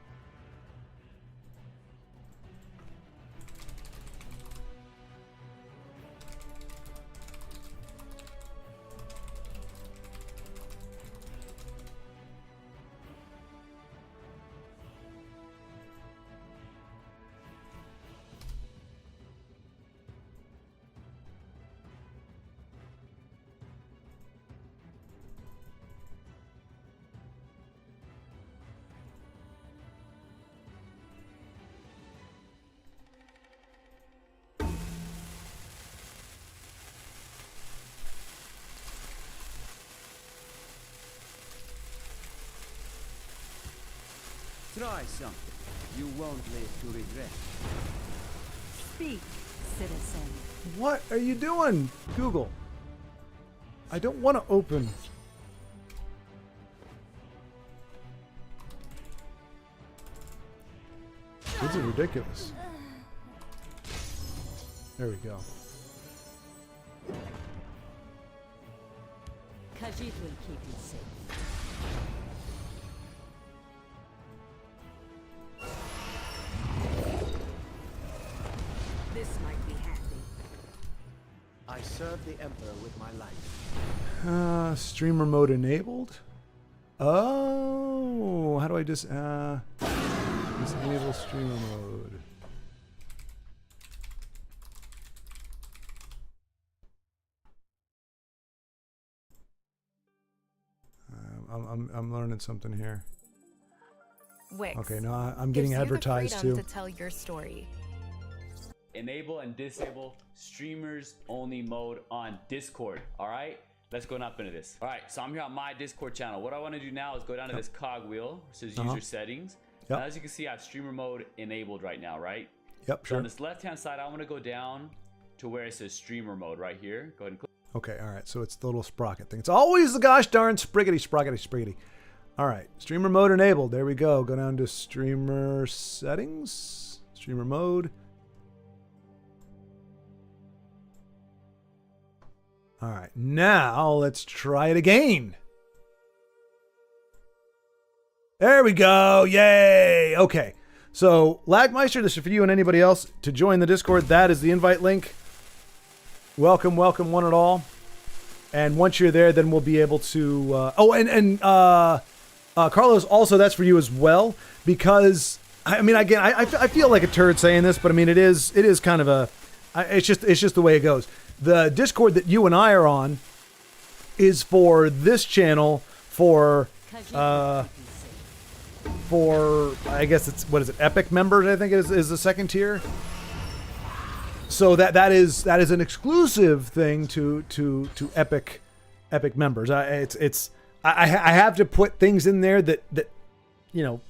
Try something. You won't live to regret. Speak, citizen. What are you doing, Google? I don't want to open. This is ridiculous. There we go. Khajiit will keep you safe. This might be handy. I serve the Emperor with my life. Streamer mode enabled. Oh, how do I disable streamer mode? I'm learning something here. Wix. Okay, no, I'm getting advertised too. To tell your story. Enable and disable streamers only mode on Discord. All right, let's go and hop into this. All right, so I'm here on my Discord channel. What I want to do now is go down to this cog wheel. It says user settings. Yep. Now, as you can see, I have streamer mode enabled right now, right? Yep, So sure. on this left-hand side, I want to go down to where it says streamer mode right here. Go ahead and click. Okay, all right. So it's the little sprocket thing. It's always the gosh darn spriggity. All right, streamer mode enabled. There we go. Go down to streamer settings, streamer mode. All right, now let's try it again. There we go. Yay. Okay. So Lagmeister, this is for you and anybody else to join the Discord. That is the invite link. Welcome, one and all. And once you're there, then we'll be able to. Carlos, also that's for you as well, because I mean, again, I feel like a turd saying this, but I mean, it is kind of a. It's just the way it goes. The Discord that you and I are on is for this channel for I guess it's what is it, Epic members, I think is the second tier. So that is an exclusive thing to Epic members. I have to put things in there that you know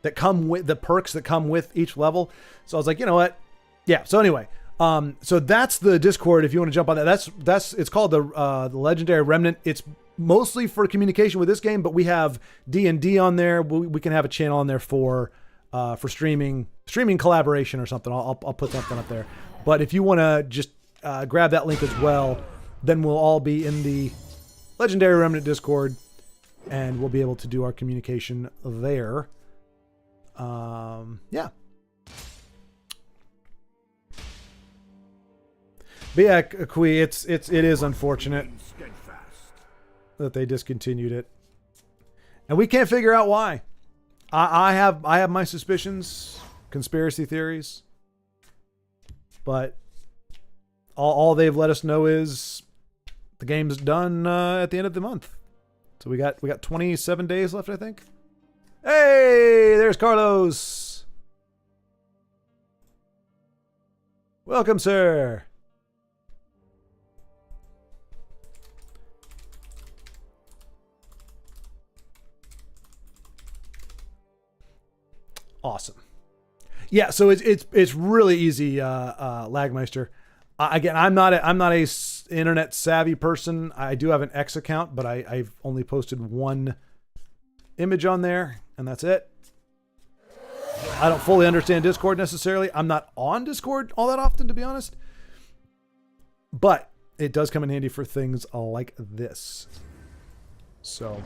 that come with the perks that come with each level. So I was like, you know what? Yeah. So anyway, so that's the Discord. If you want to jump on that, that's it's called the Legendary Remnant. It's mostly for communication with this game, but we have D&D on there. We can have a channel on there for streaming collaboration or something. I'll put something up there. But if you want to just grab that link as well, then we'll all be in the Legendary Remnant Discord, and we'll be able to do our communication there. Yeah. But yeah, Kui, it is unfortunate that they discontinued it, and we can't figure out why. I have my suspicions, conspiracy theories, but all they've let us know is the game's done at the end of the month. So we got 27 days left, I think. Hey, there's Carlos. Welcome, sir. Awesome. Yeah, so it's really easy, Lagmeister. Again, I'm not a internet savvy person. I do have an X account, but I've only posted one image on there, and that's it. I don't fully understand Discord necessarily. I'm not on Discord all that often, to be honest. But it does come in handy for things like this. So.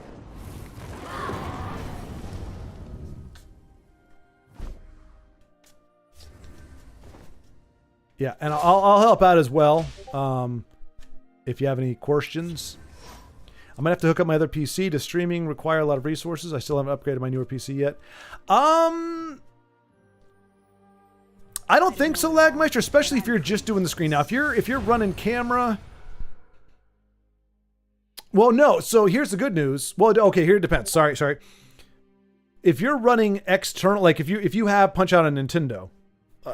Yeah, and I'll help out as well. If you have any questions. I'm going to have to hook up my other PC to streaming, require a lot of resources. I still haven't upgraded my newer PC yet. I don't think so, Lagmeister, especially if you're just doing the screen. Now, if you're running camera... Well, no. So here's the good news. Well, okay, here it depends. Sorry. If you're running external, like if you have Punch Out on Nintendo,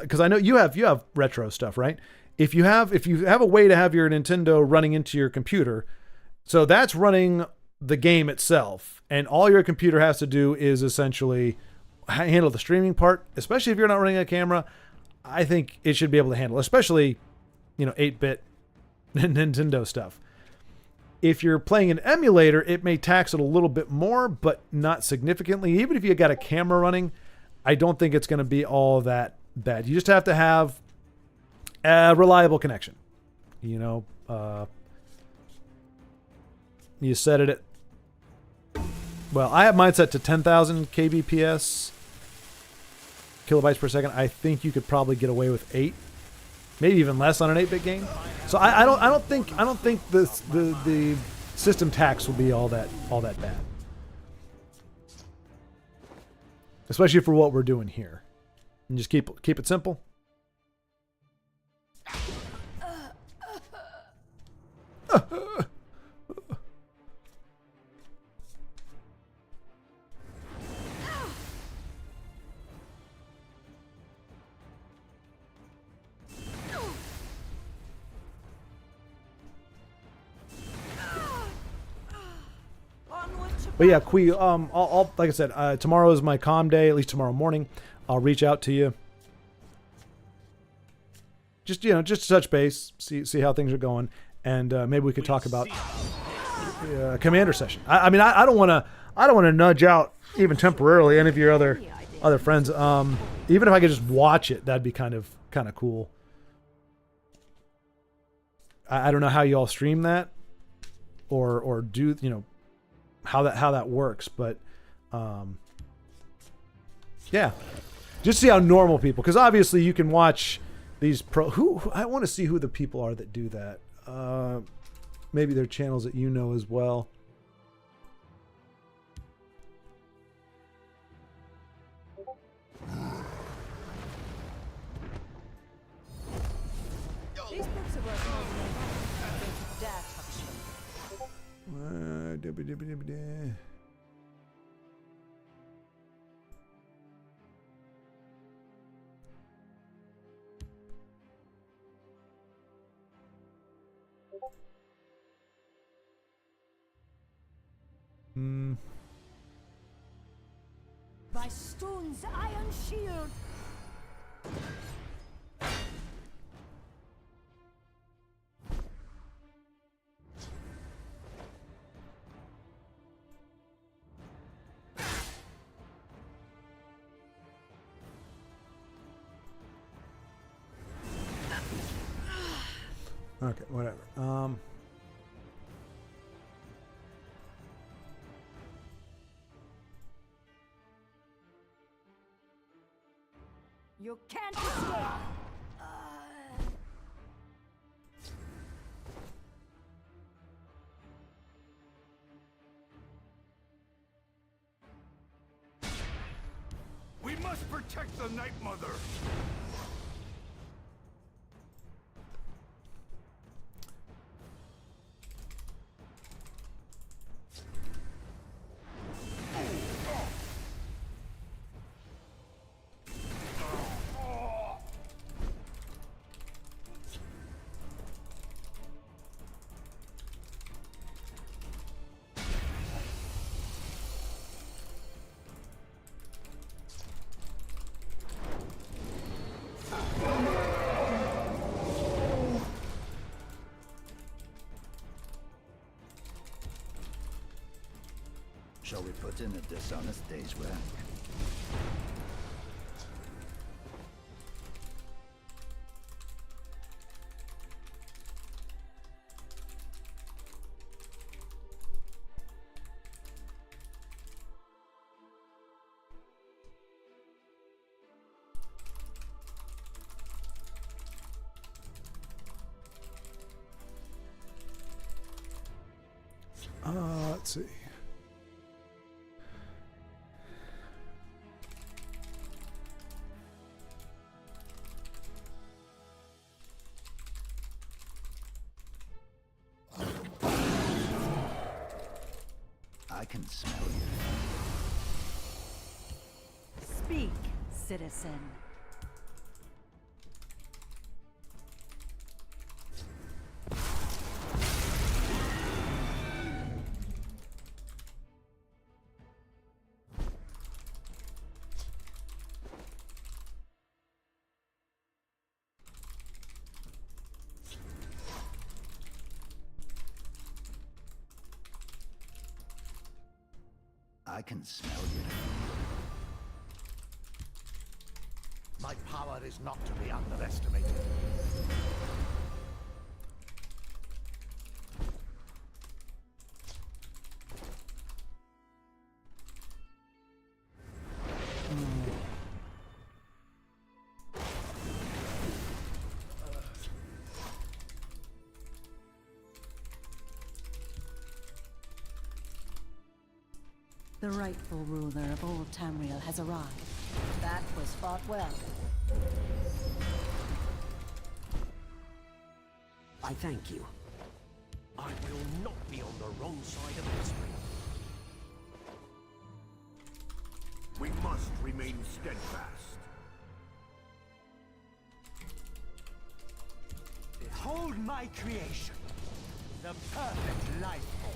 because I know you have retro stuff, right? If you have a way to have your Nintendo running into your computer, so that's running the game itself, and all your computer has to do is essentially handle the streaming part. Especially if you're not running a camera, I think it should be able to handle, especially 8-bit Nintendo stuff. If you're playing an emulator, it may tax it a little bit more, but not significantly. Even if you got a camera running, I don't think it's going to be all that bad. You just have to have a reliable connection. You set it at, well, I have mine set to 10,000 kbps, kilobytes per second. I think you could probably get away with 8, maybe even less on an 8-bit game. So I don't think the system tax will be all that bad, especially for what we're doing here. And just keep it simple. But yeah, Kui, I'll like I said, tomorrow is my comm day. At least tomorrow morning, I'll reach out to you. Just just to touch base, see how things are going, and maybe we could talk about commander session. I mean, I don't want to nudge out even temporarily any of your other friends. Even if I could just watch it, that'd be kind of cool. I don't know how you all stream that, or do how that works, but yeah, just see how normal people, because obviously you can watch these who I want to see who the people are that do that. Maybe they're channels that you know as well. These books are worth more than they don't you dare touch them. By Stone's iron shield. Okay, whatever. You can't escape. We must protect the Night Mother. Shall we put in a dishonest day's work? Let's see. I can smell you. Speak, citizen. I can smell you. My power is not to be underestimated. The rightful ruler of old Tamriel has arrived. That was fought well. I thank you. I will not be on the wrong side of history. We must remain steadfast. Behold my creation, the perfect life form.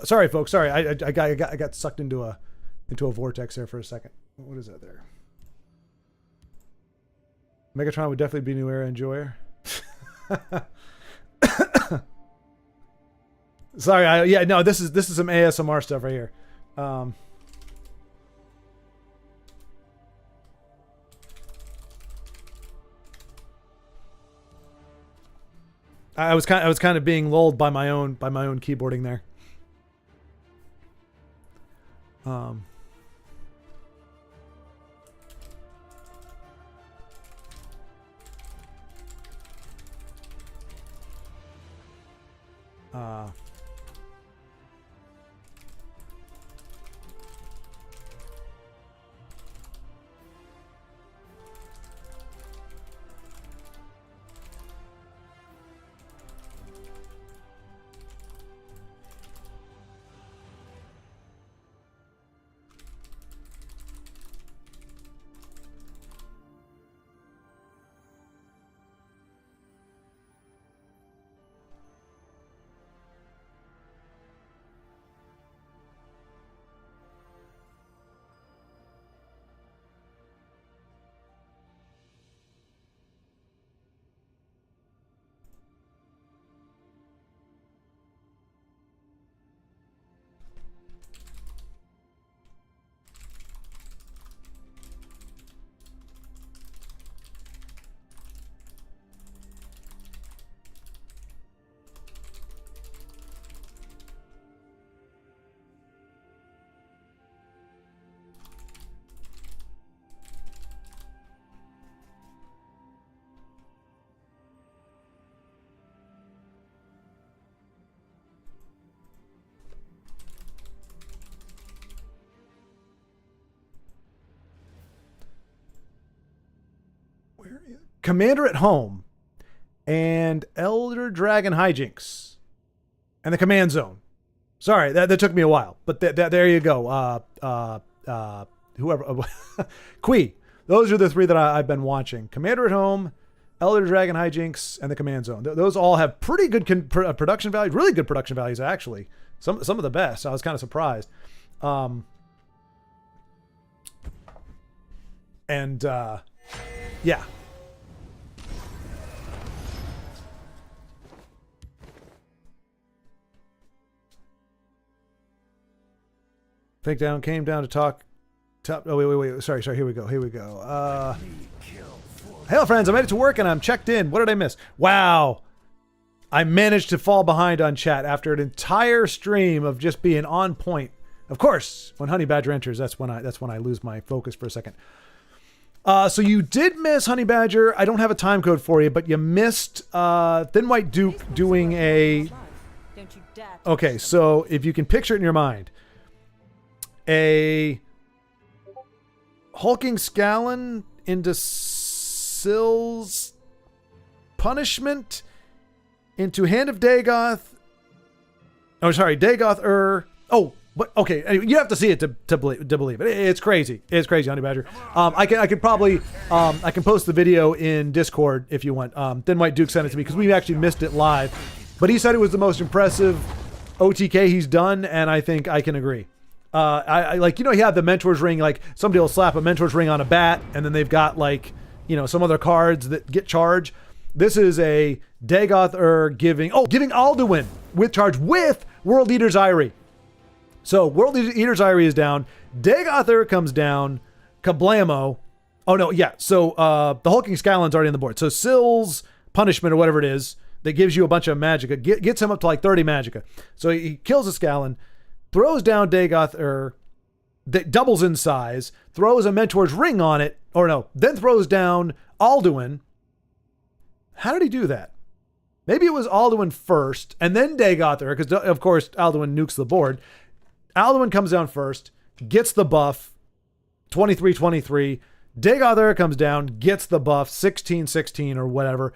Sorry, folks. Sorry, I got sucked into a vortex there for a second. What is that there? Megatron would definitely be new era enjoyer. Sorry, this is some ASMR stuff right here. I was kind of being lulled by my own keyboarding there. Commander at Home and Elder Dragon Hijinks and the Command Zone. Sorry, that took me a while, but there you go. Whoever, Kui. Those are the three that I've been watching. Commander at Home, Elder Dragon Hijinks, and the Command Zone. Those all have pretty good production values, really good production values actually. Some of the best. I was kind of surprised. Yeah. Came down to talk. Oh, wait. Sorry. Here we go. Hello, friends. I made it to work and I'm checked in. What did I miss? Wow. I managed to fall behind on chat after an entire stream of just being on point. Of course, when Honey Badger enters, that's when I lose my focus for a second. So you did miss Honey Badger. I don't have a time code for you, but you missed Thin White Duke doing a... Okay, so if you can picture it in your mind, a hulking Scallon into Sill's punishment into Hand of Dagoth. Oh, sorry, Dagoth but okay, anyway, you have to see it to believe it. It's crazy. It's crazy, Honey Badger. I can probably I can post the video in Discord if you want. Thin White Duke sent it to me because we actually missed it live, but he said it was the most impressive OTK he's done, and I think I can agree. I like, you have the Mentor's Ring, like somebody will slap a Mentor's Ring on a bat, and then they've got like, some other cards that get charge. This is a Dagoth giving Alduin with charge with World Eater's Eyrie. So World Eater's Eyrie is down. Dagoth comes down. Kablamo. Oh no, yeah. So the Hulking Scallon's already on the board. So Sill's punishment or whatever it is that gives you a bunch of magicka gets him up to like 30 magicka. So he kills a Scallon, throws down Dagoth that doubles in size, throws a Mentor's Ring on it, then throws down Alduin. How did he do that? Maybe it was Alduin first, and then Dagoth because of course Alduin nukes the board. Alduin comes down first, gets the buff, 23-23. Dagoth comes down, gets the buff, 16-16 or whatever.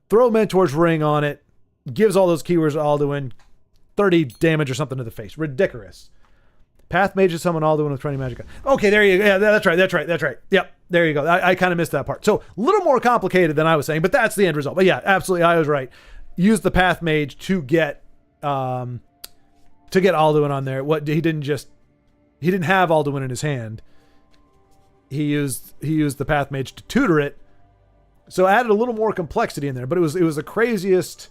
Throw Mentor's Ring on it, gives all those keywords to Alduin, 30 damage or something to the face. Ridiculous. Path Mage is summon Alduin with 20 magicka. Okay, there you go. Yeah, that's right. Yep, there you go. I kind of missed that part. So a little more complicated than I was saying, but that's the end result. But yeah, absolutely, I was right. Use the Path Mage to get to get Alduin on there. What he didn't have Alduin in his hand. He used the Path Mage to tutor it, so added a little more complexity in there. But it was the craziest,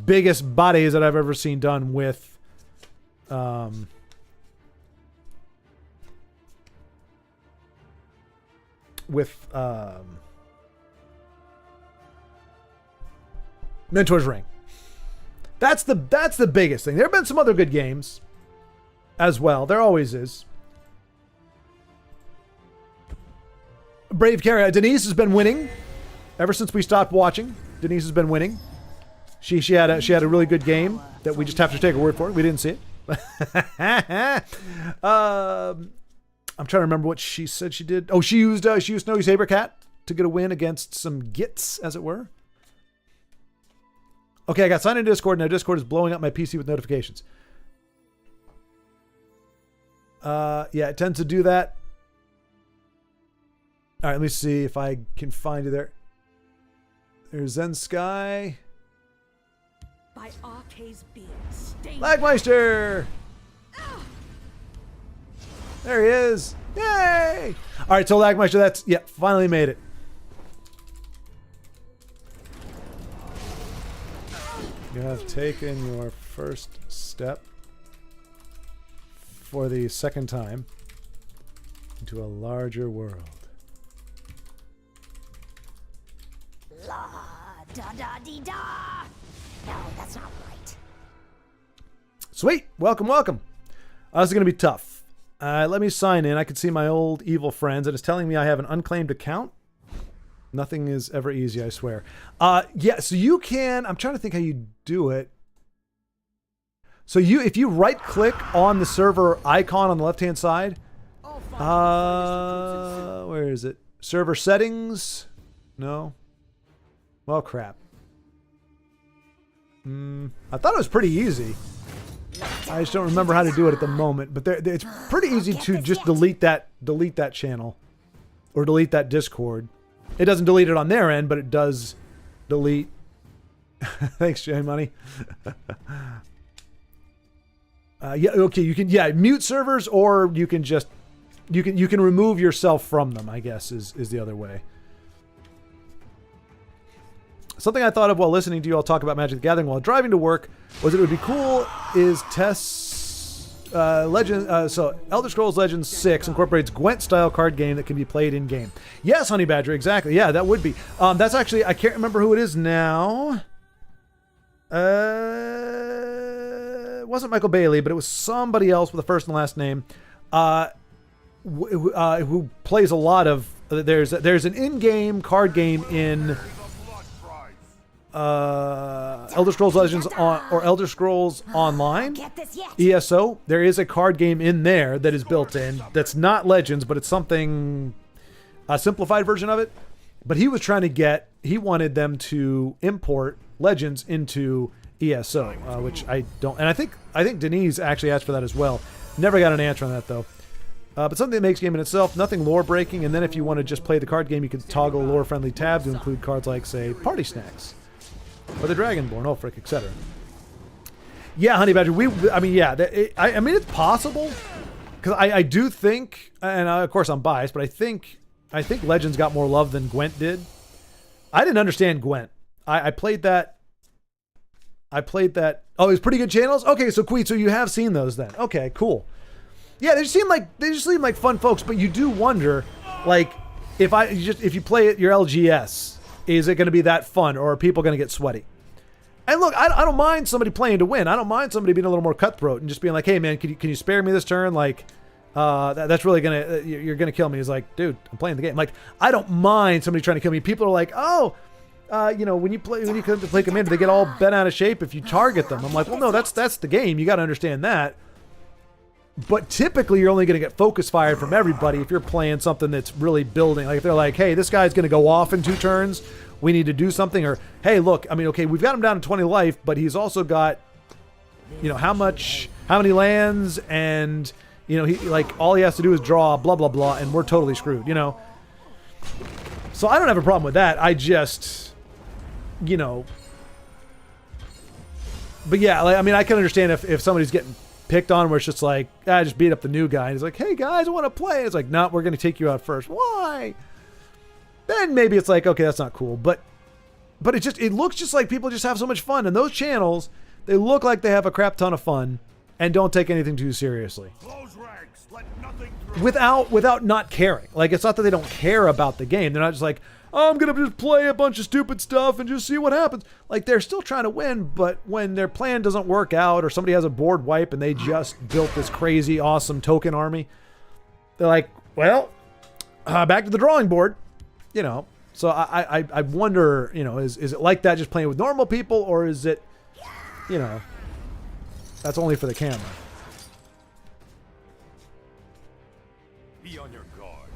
biggest bodies that I've ever seen done with, Mentor's Ring. That's the biggest thing. There have been some other good games as well. There always is. Brave Carrier. Denise has been winning ever since we stopped watching. Denise has been winning. She had a really good game that we just have to take her word for it. We didn't see it. I'm trying to remember what she said she did. Oh, she used Snowy Sabercat to get a win against some gits, as it were. Okay, I got signed into Discord. Now Discord is blowing up my PC with notifications. Yeah, it tends to do that. All right, let me see if I can find you there. There's Zen Sky. By Arcade's beard, stained. Lagmeister! There he is. Yay! All right, so Lagmeister, finally made it. You have taken your first step for the second time into a larger world. La da da dee da. No, that's not right. Sweet. Welcome. This is going to be tough. Let me sign in. I can see my old evil friends, and it's telling me I have an unclaimed account. Nothing is ever easy, I swear. Yeah, so you can... I'm trying to think how you do it. So if you right-click on the server icon on the left-hand side... where is it? Server settings? No? Well, crap. I thought it was pretty easy. I just don't remember how to do it at the moment. But it's pretty easy to just delete that channel. Or delete that Discord. It doesn't delete it on their end, but it does delete. Thanks, Jay Money. Yeah, okay, you can mute servers, or you can just you can remove yourself from them, I guess is the other way. Something I thought of while listening to you all talk about Magic the Gathering while driving to work was it would be cool is so Elder Scrolls Legends 6 incorporates Gwent-style card game that can be played in-game. Yes, Honey Badger, exactly. Yeah, that would be. That's actually, I can't remember who it is now. It wasn't Michael Bailey, but it was somebody else with a first and last name who plays a lot of... There's an in-game card game in... Elder Scrolls Legends or Elder Scrolls Online, ESO. There is a card game in there that is built in. That's not Legends, but it's something a simplified version of it. But he was trying to he wanted them to import Legends into ESO, which I don't. And I think Denise actually asked for that as well. Never got an answer on that though. But something that makes game in itself, nothing lore breaking. And then if you want to just play the card game, you can toggle lore friendly tab to include cards like, say, Party Snacks. Or the Dragonborn, oh frick, etc. Yeah, Honey Badger, I mean, it's possible. Because I do think, and of course I'm biased, but I think Legends got more love than Gwent did. I didn't understand Gwent. I played that. Oh, it was pretty good channels? Okay, so Queet, so you have seen those then. Okay, cool. Yeah, they just seem like fun folks, but you do wonder, like, if you play it your LGS, is it going to be that fun, or are people going to get sweaty? And look, I don't mind somebody playing to win. I don't mind somebody being a little more cutthroat and just being like, hey man, can you spare me this turn? Like, that's really gonna you're gonna kill me. He's like, dude, I'm playing the game. Like, I don't mind somebody trying to kill me. People are like, oh, when you come to play Commander, they get all bent out of shape if you target them. I'm like, well, no, that's the game. You got to understand that. But typically, you're only going to get focus fired from everybody if you're playing something that's really building. Like, if they're like, hey, this guy's going to go off in 2 turns, we need to do something. Or, hey, look, I mean, okay, we've got him down to 20 life, but he's also got, how many lands, and, he all he has to do is draw, blah, blah, blah, and we're totally screwed, So I don't have a problem with that. I just, But yeah, I can understand if somebody's getting picked on where it's just like, I just beat up the new guy. And he's like, hey guys, I want to play. And it's like, no, we're going to take you out first. Why? Then maybe it's like, okay, that's not cool. But it looks just like people just have so much fun. And those channels, they look like they have a crap ton of fun and don't take anything too seriously. Close ranks. Let nothing through. Without not caring. Like, it's not that they don't care about the game. They're not just like, oh, I'm going to just play a bunch of stupid stuff and just see what happens. Like, they're still trying to win, but when their plan doesn't work out or somebody has a board wipe and they just built this crazy, awesome token army, they're like, well, back to the drawing board. You know, so I wonder, you know, is it like that just playing with normal people, or is it, you know, that's only for the camera? Be on your guard.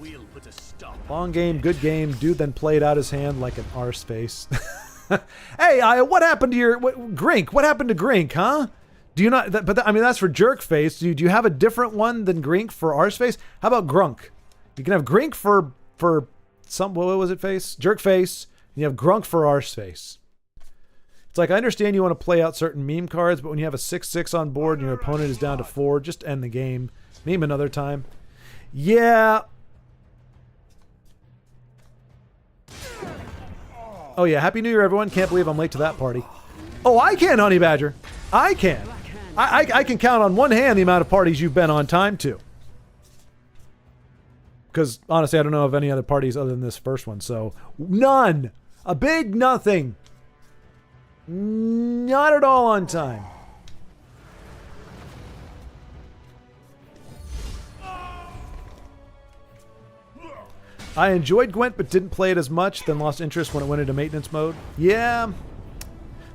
We'll put a stop. Long game, good game. Dude then played out his hand like an R space. Hey, what happened to your Grink? What happened to Grink, huh? Do you not? I mean, that's for jerk face. Do you have a different one than Grink for R space? How about Grunk? You can have Grink for some, what was it, face? Jerk face. And you have Grunk for R space. It's like, I understand you want to play out certain meme cards, but when you have a 6/6 on board and your opponent is down to 4, just end the game. Meme another time. Yeah. Oh yeah, Happy New Year, everyone. Can't believe I'm late to that party. Oh, I can, Honey Badger. I can. I can count on one hand the amount of parties you've been on time to. Because, honestly, I don't know of any other parties other than this first one. So, none. A big nothing. Not at all on time. I enjoyed Gwent, but didn't play it as much, then lost interest when it went into maintenance mode. Yeah.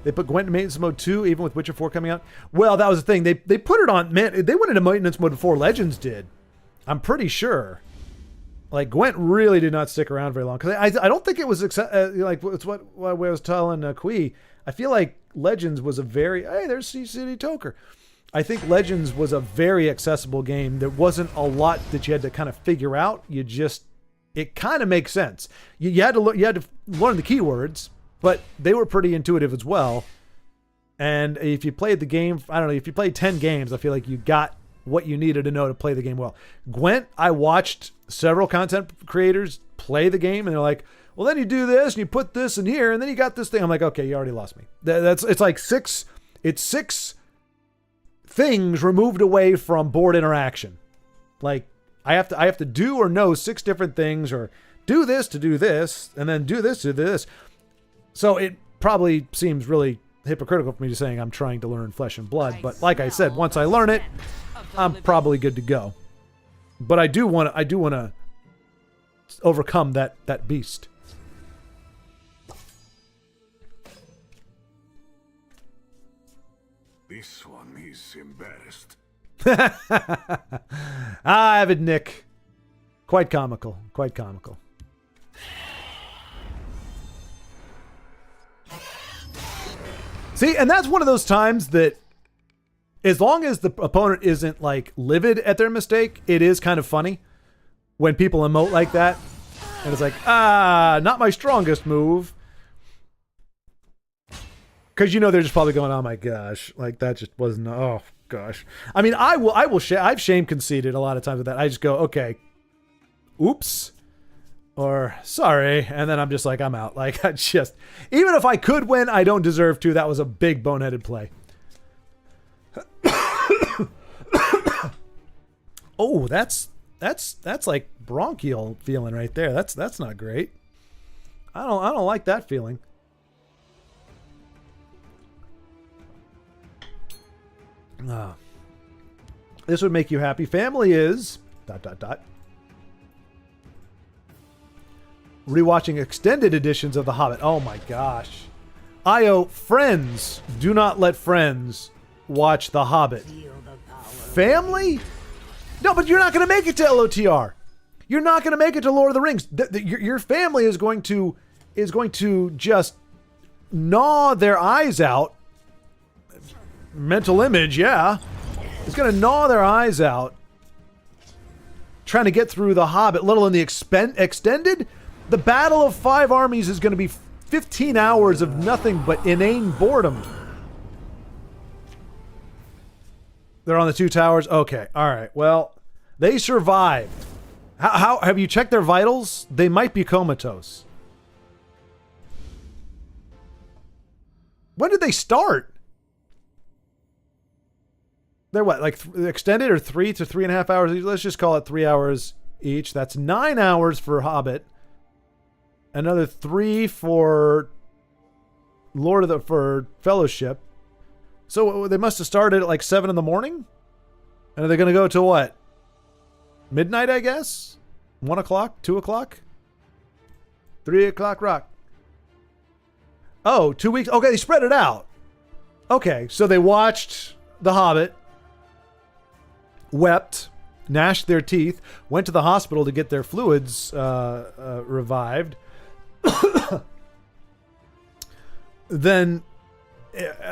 They put Gwent in maintenance mode too, even with Witcher 4 coming out. Well, that was the thing. They put it on, man, they went into maintenance mode before Legends did. I'm pretty sure. Like, Gwent really did not stick around very long. Because I don't think it was, like, it's what I was telling Kui. I feel like Legends was a very, hey, there's City Toker. I think Legends was a very accessible game. There wasn't a lot that you had to kind of figure out. It kind of makes sense. You had to learn the keywords, but they were pretty intuitive as well. And if you played the game, I don't know, if you played 10 games, I feel like you got what you needed to know to play the game well. Gwent, I watched several content creators play the game, and they're like, well, then you do this, and you put this in here, and then you got this thing. I'm like, okay, you already lost me. It's like six things removed away from board interaction. Like, I have to do or know 6 different things, or do this to do this, and then do this to do this. So it probably seems really hypocritical for me to saying I'm trying to learn Flesh and Blood, but like I said, once I learn it, I'm probably good to go. But I do want to overcome that beast. This one is embarrassed. Avid Nick. Quite comical. Quite comical. See, and that's one of those times that as long as the opponent isn't like livid at their mistake, it is kind of funny when people emote like that. And it's like, not my strongest move. Because they're just probably going, oh my gosh, like that just wasn't, oh gosh. I mean, I've shame conceded a lot of times with that. I just go, okay, oops, or sorry, and then I'm just like, I'm out. Like, even if I could win, I don't deserve to. That was a big boneheaded play. Oh, that's like bronchial feeling right there. That's not great. I don't like that feeling. This would make you happy. Family is ... Rewatching extended editions of The Hobbit. Oh my gosh. Friends. Do not let friends watch The Hobbit. Family? No, but you're not going to make it to LOTR. You're not going to make it to Lord of the Rings. Your family is going to just gnaw their eyes out. Mental image, yeah. It's going to gnaw their eyes out trying to get through The Hobbit, let alone the extended. The Battle of 5 Armies is going to be 15 hours of nothing but inane boredom. They're on the 2 towers? Okay. All right. Well, they survived. How have you checked their vitals? They might be comatose. When did they start? They're what, like extended or 3 to 3.5 hours each? Let's just call it 3 hours each. That's 9 hours for Hobbit. Another 3 for for Fellowship. So they must have started at like 7 in the morning? And are they going to go to what? Midnight, I guess? 1 o'clock? 2 o'clock? 3 o'clock rock. Oh, 2 weeks. Okay, they spread it out. Okay, so they watched The Hobbit, wept, gnashed their teeth, went to the hospital to get their fluids revived. Then,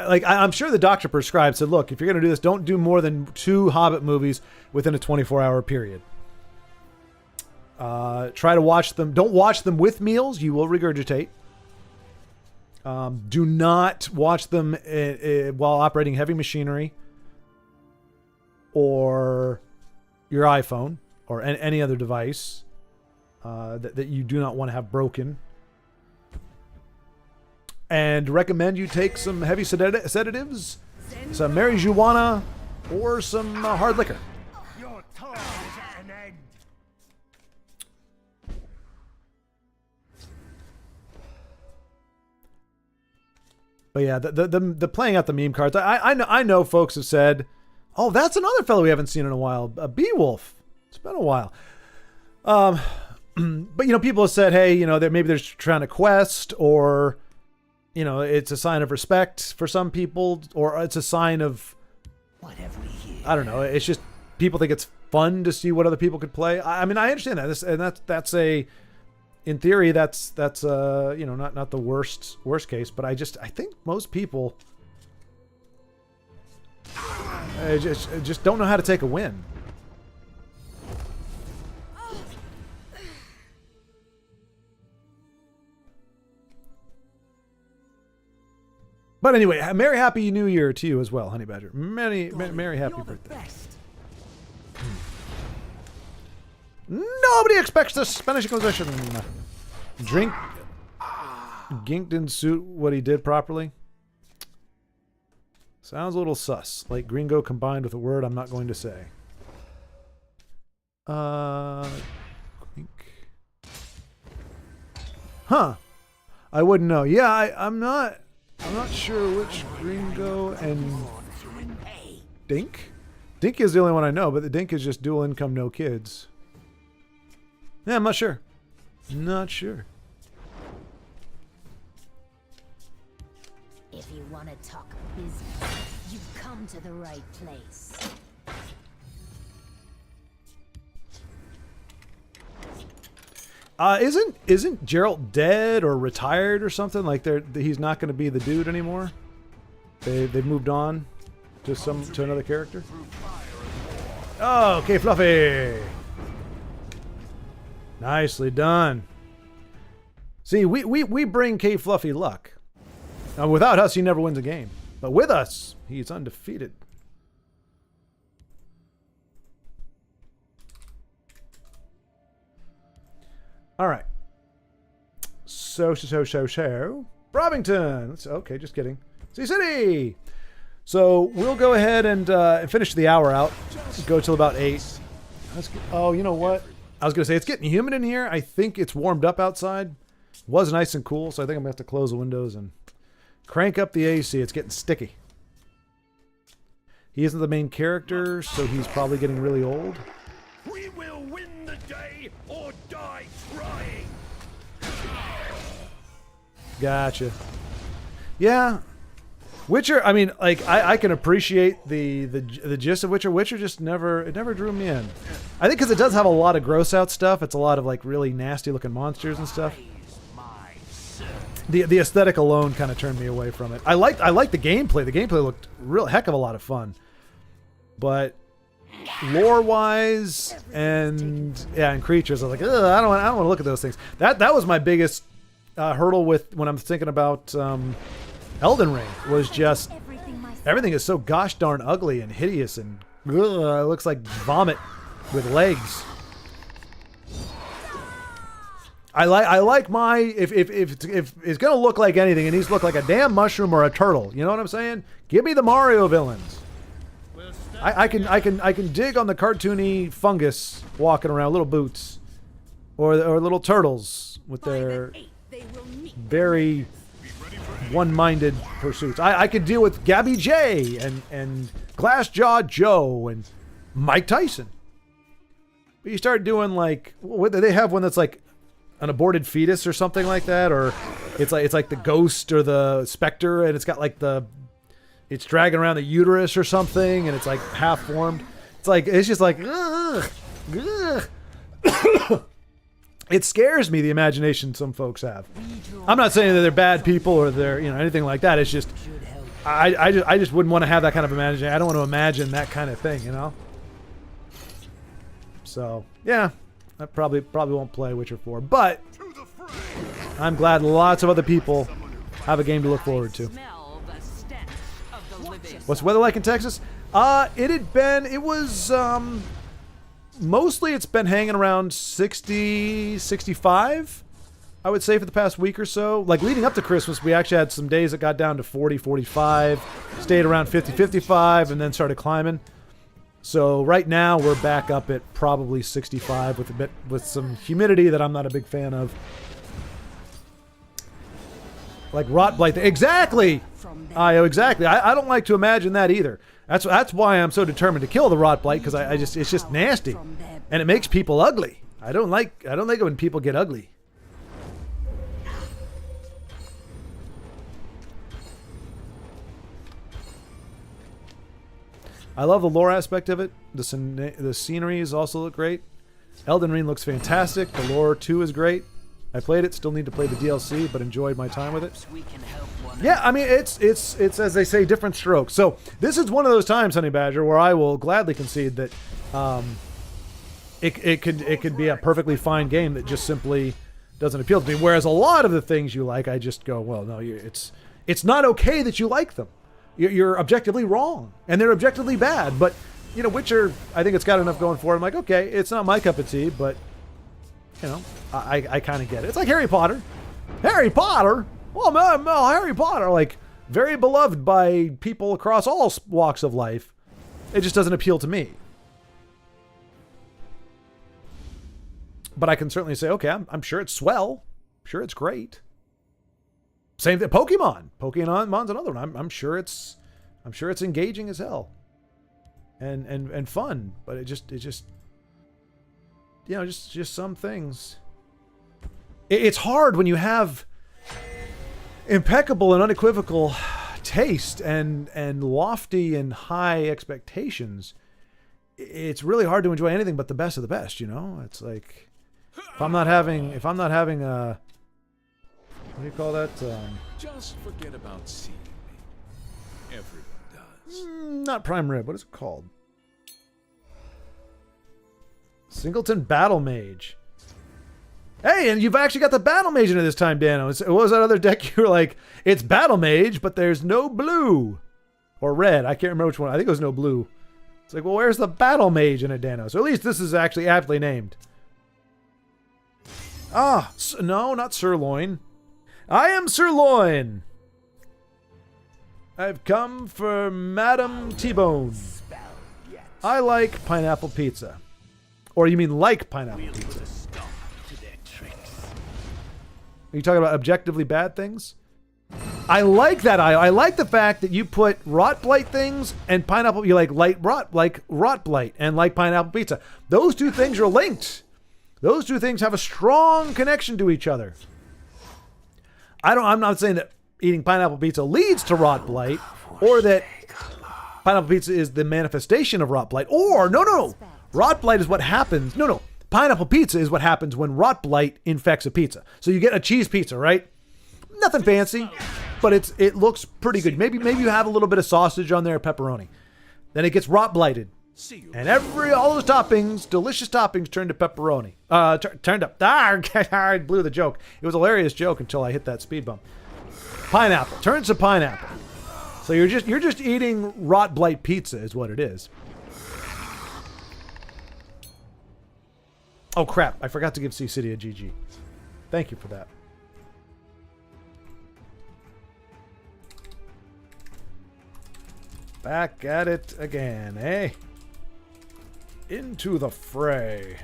like, I'm sure the doctor prescribed, said, look, if you're going to do this, don't do more than 2 Hobbit movies within a 24-hour period. Try to watch them. Don't watch them with meals. You will regurgitate. Do not watch them while operating heavy machinery or your iPhone or any other device that you do not want to have broken. And recommend you take some heavy sedatives, some marijuana, or some hard liquor. Your time is at an end. But yeah, the playing out the meme cards. I know folks have said, oh, that's another fellow we haven't seen in a while, a Beowulf. It's been a while. But you know, people have said, hey, you know, that maybe they're trying to quest, or you know, it's a sign of respect for some people, or it's a sign of Whatever we hear. I don't know. It's just people think it's fun to see what other people could play. I mean, I understand that. That's a, in theory, that's you know, not the worst case, but I think most people just don't know how to take a win. But anyway, Merry Happy New Year to you as well, Honey Badger. Merry Happy Birthday. Nobody expects the Spanish Inquisition. Gink didn't suit what he did properly. Sounds a little sus. Like gringo combined with a word I'm not going to say. Huh. I wouldn't know. Yeah, I'm not sure which gringo and Dink? Dink is the only one I know, but the Dink is just dual income, no kids. Yeah, I'm not sure. Not sure. If you want to talk business, you've come to the right place. Isn't Geralt dead or retired or something? Like he's not going to be the dude anymore. They've moved on to another character. Oh, okay, Fluffy. Nicely done. See, we bring K Fluffy luck. Now, without us, he never wins a game. But with us, he's undefeated. All right. So. Robington. Okay, just kidding. Sea City. So we'll go ahead and finish the hour out. Let's go till about 8. Oh, you know what? I was going to say, it's getting humid in here. I think it's warmed up outside. It was nice and cool, so I think I'm going to have to close the windows and crank up the AC. It's getting sticky. He isn't the main character, so he's probably getting really old. We will win the day or die trying. Gotcha. Yeah. Witcher, I mean, like, I can appreciate the gist of Witcher. Witcher just never drew me in. I think because it does have a lot of gross out stuff. It's a lot of, like, really nasty looking monsters and stuff. The aesthetic alone kind of turned me away from it. I liked the gameplay. The gameplay looked real heck of a lot of fun. But lore-wise and creatures, I was like, ugh, I don't want to look at those things. That was my biggest hurdle with when I'm thinking about Elden Ring, was just Everything is so gosh darn ugly and hideous and it looks like vomit with legs. I like my if it's gonna look like anything, it needs to look like a damn mushroom or a turtle. You know what I'm saying? Give me the Mario villains. I can dig on the cartoony fungus walking around, little boots, or little turtles with their very one-minded pursuits. I could deal with Gabby J and Glassjaw Joe and Mike Tyson. But you start doing like, what do they have? One that's like an aborted fetus or something like that, or it's like the ghost or the specter, and it's got like it's dragging around the uterus or something, and it's like half formed. It's just like, ugh, ugh. It scares me, the imagination some folks have. I'm not saying that they're bad people or they're anything like that. It's just I just wouldn't want to have that kind of imagination. I don't want to imagine that kind of thing, So yeah, I probably won't play Witcher 4, but I'm glad lots of other people have a game to look forward to. What's the weather like in Texas? It was mostly it's been hanging around 60, 65, I would say, for the past week or so. Like leading up to Christmas, we actually had some days that got down to 40, 45, stayed around 50, 55, and then started climbing. So right now we're back up at probably 65 with some humidity that I'm not a big fan of. Like rot blight. Exactly! Exactly. I don't like to imagine that either. That's why I'm so determined to kill the rot blight, because it's just nasty. And it makes people ugly. I don't like it when people get ugly. I love the lore aspect of it. The sceneries also look great. Elden Ring looks fantastic. The lore too is great. I played it, still need to play the DLC, but enjoyed my time with it. Yeah, I mean, it's as they say, different strokes. So this is one of those times, Honey Badger, where I will gladly concede that it could be a perfectly fine game that just simply doesn't appeal to me. Whereas a lot of the things you like, I just go, well, no, it's not okay that you like them. You're objectively wrong, and they're objectively bad. But Witcher, I think it's got enough going for it. I'm like, okay, it's not my cup of tea, but I kind of get it. It's like Harry Potter. Harry Potter? Oh, man, Harry Potter. Like, very beloved by people across all walks of life. It just doesn't appeal to me. But I can certainly say, okay, I'm sure it's swell. I'm sure it's great. Same thing. Pokemon. Pokemon's another one. I'm sure it's engaging as hell. And fun. But it just just some things. It's hard when you have impeccable and unequivocal taste and lofty and high expectations. It's really hard to enjoy anything but the best of the best, It's like if I'm not having a, what do you call that? Just forget about seeing me. Everyone does. Not prime rib. What is it called? Singleton Battle Mage. Hey, and you've actually got the Battle Mage into this time, Dano. What was that other deck you were like, it's Battle Mage, but there's no blue. Or red. I can't remember which one. I think it was no blue. It's like, well, where's the Battle Mage in it, Dano? So at least this is actually aptly named. No, not Sirloin. I am Sirloin. I've come for Madame T-Bone. I like pineapple pizza. Or you mean like pineapple pizza? Are you talking about objectively bad things? I like that. I like the fact that you put rot blight things and pineapple. You like rot blight and like pineapple pizza. Those two things are linked. Those two things have a strong connection to each other. I'm not saying that eating pineapple pizza leads to rot blight, or that pineapple pizza is the manifestation of rot blight. Or no. Rot blight is what happens. No. Pineapple pizza is what happens when rot blight infects a pizza. So you get a cheese pizza, right? Nothing fancy, but it looks pretty good. Maybe you have a little bit of sausage on there, pepperoni. Then it gets rot blighted. And all those toppings, delicious toppings, turn to pepperoni. Turned up. I blew the joke. It was a hilarious joke until I hit that speed bump. Pineapple. Turns to pineapple. So you're just eating rot blight pizza is what it is. Oh crap, I forgot to give C City a GG. Thank you for that. Back at it again, eh? Into the fray.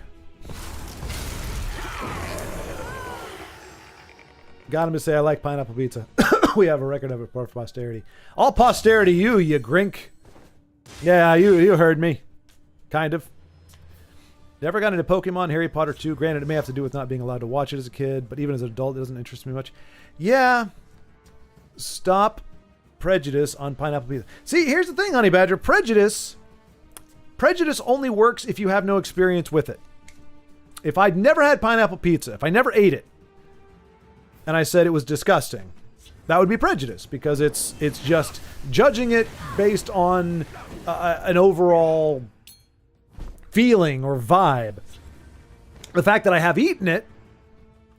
Got him to say I like pineapple pizza. We have a record of it for posterity. All posterity you grink. Yeah, you heard me. Kind of. Never got into Pokemon, Harry Potter 2. Granted, it may have to do with not being allowed to watch it as a kid, but even as an adult, it doesn't interest me much. Yeah. Stop prejudice on pineapple pizza. See, here's the thing, Honey Badger. Prejudice only works if you have no experience with it. If I'd never had pineapple pizza, if I never ate it, and I said it was disgusting, that would be prejudice, because it's just judging it based on an overall feeling or vibe. The fact that I have eaten it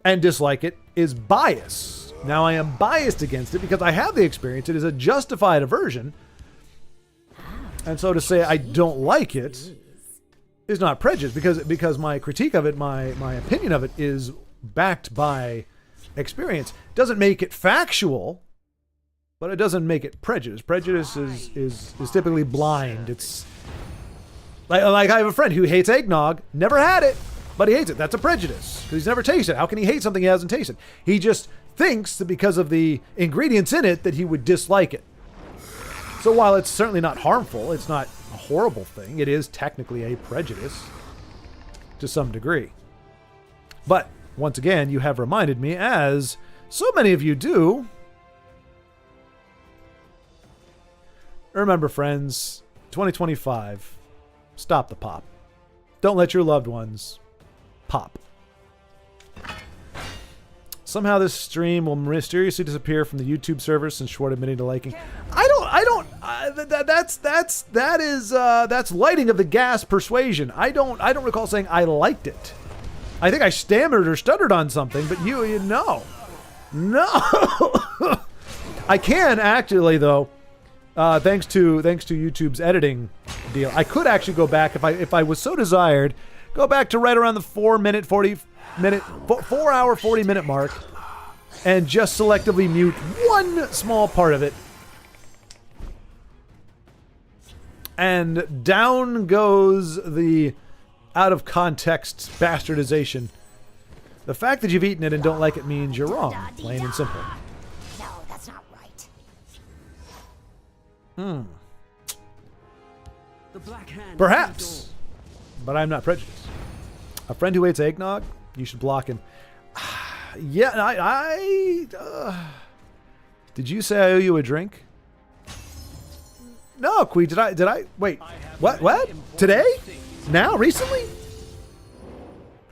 and dislike it is bias. Now I am biased against it because I have the experience. It is a justified aversion. And so to say I don't like it is not prejudice, because my critique of it, my opinion of it is backed by experience. Doesn't make it factual, but it doesn't make it prejudice. Prejudice is typically blind. It's like I have a friend who hates eggnog, never had it, but he hates it. That's a prejudice, because he's never tasted it. How can he hate something he hasn't tasted? He just thinks that because of the ingredients in it that he would dislike it. So while it's certainly not harmful, it's not a horrible thing, it is technically a prejudice to some degree. But once again, you have reminded me, as so many of you do. Remember, friends, 2025, stop the pop. Don't let your loved ones pop. Somehow this stream will mysteriously disappear from the YouTube server since Schwartz admitting to liking. That's lighting of the gas persuasion. I don't recall saying I liked it. I think I stammered or stuttered on something, but you know. No. I can actually, though, thanks to YouTube's editing deal, I could actually go back if I was so desired, go back to right around the 4 hour 40 minute mark and just selectively mute one small part of it. And down goes the out of context bastardization. The fact that you've eaten it and don't like it means you're wrong, plain and simple. No, that's not right. Perhaps, but I'm not prejudiced. A friend who hates eggnog, you should block him. Yeah, did you say I owe you a drink? No, Quee, did I? Wait, what? Today? Now? Recently?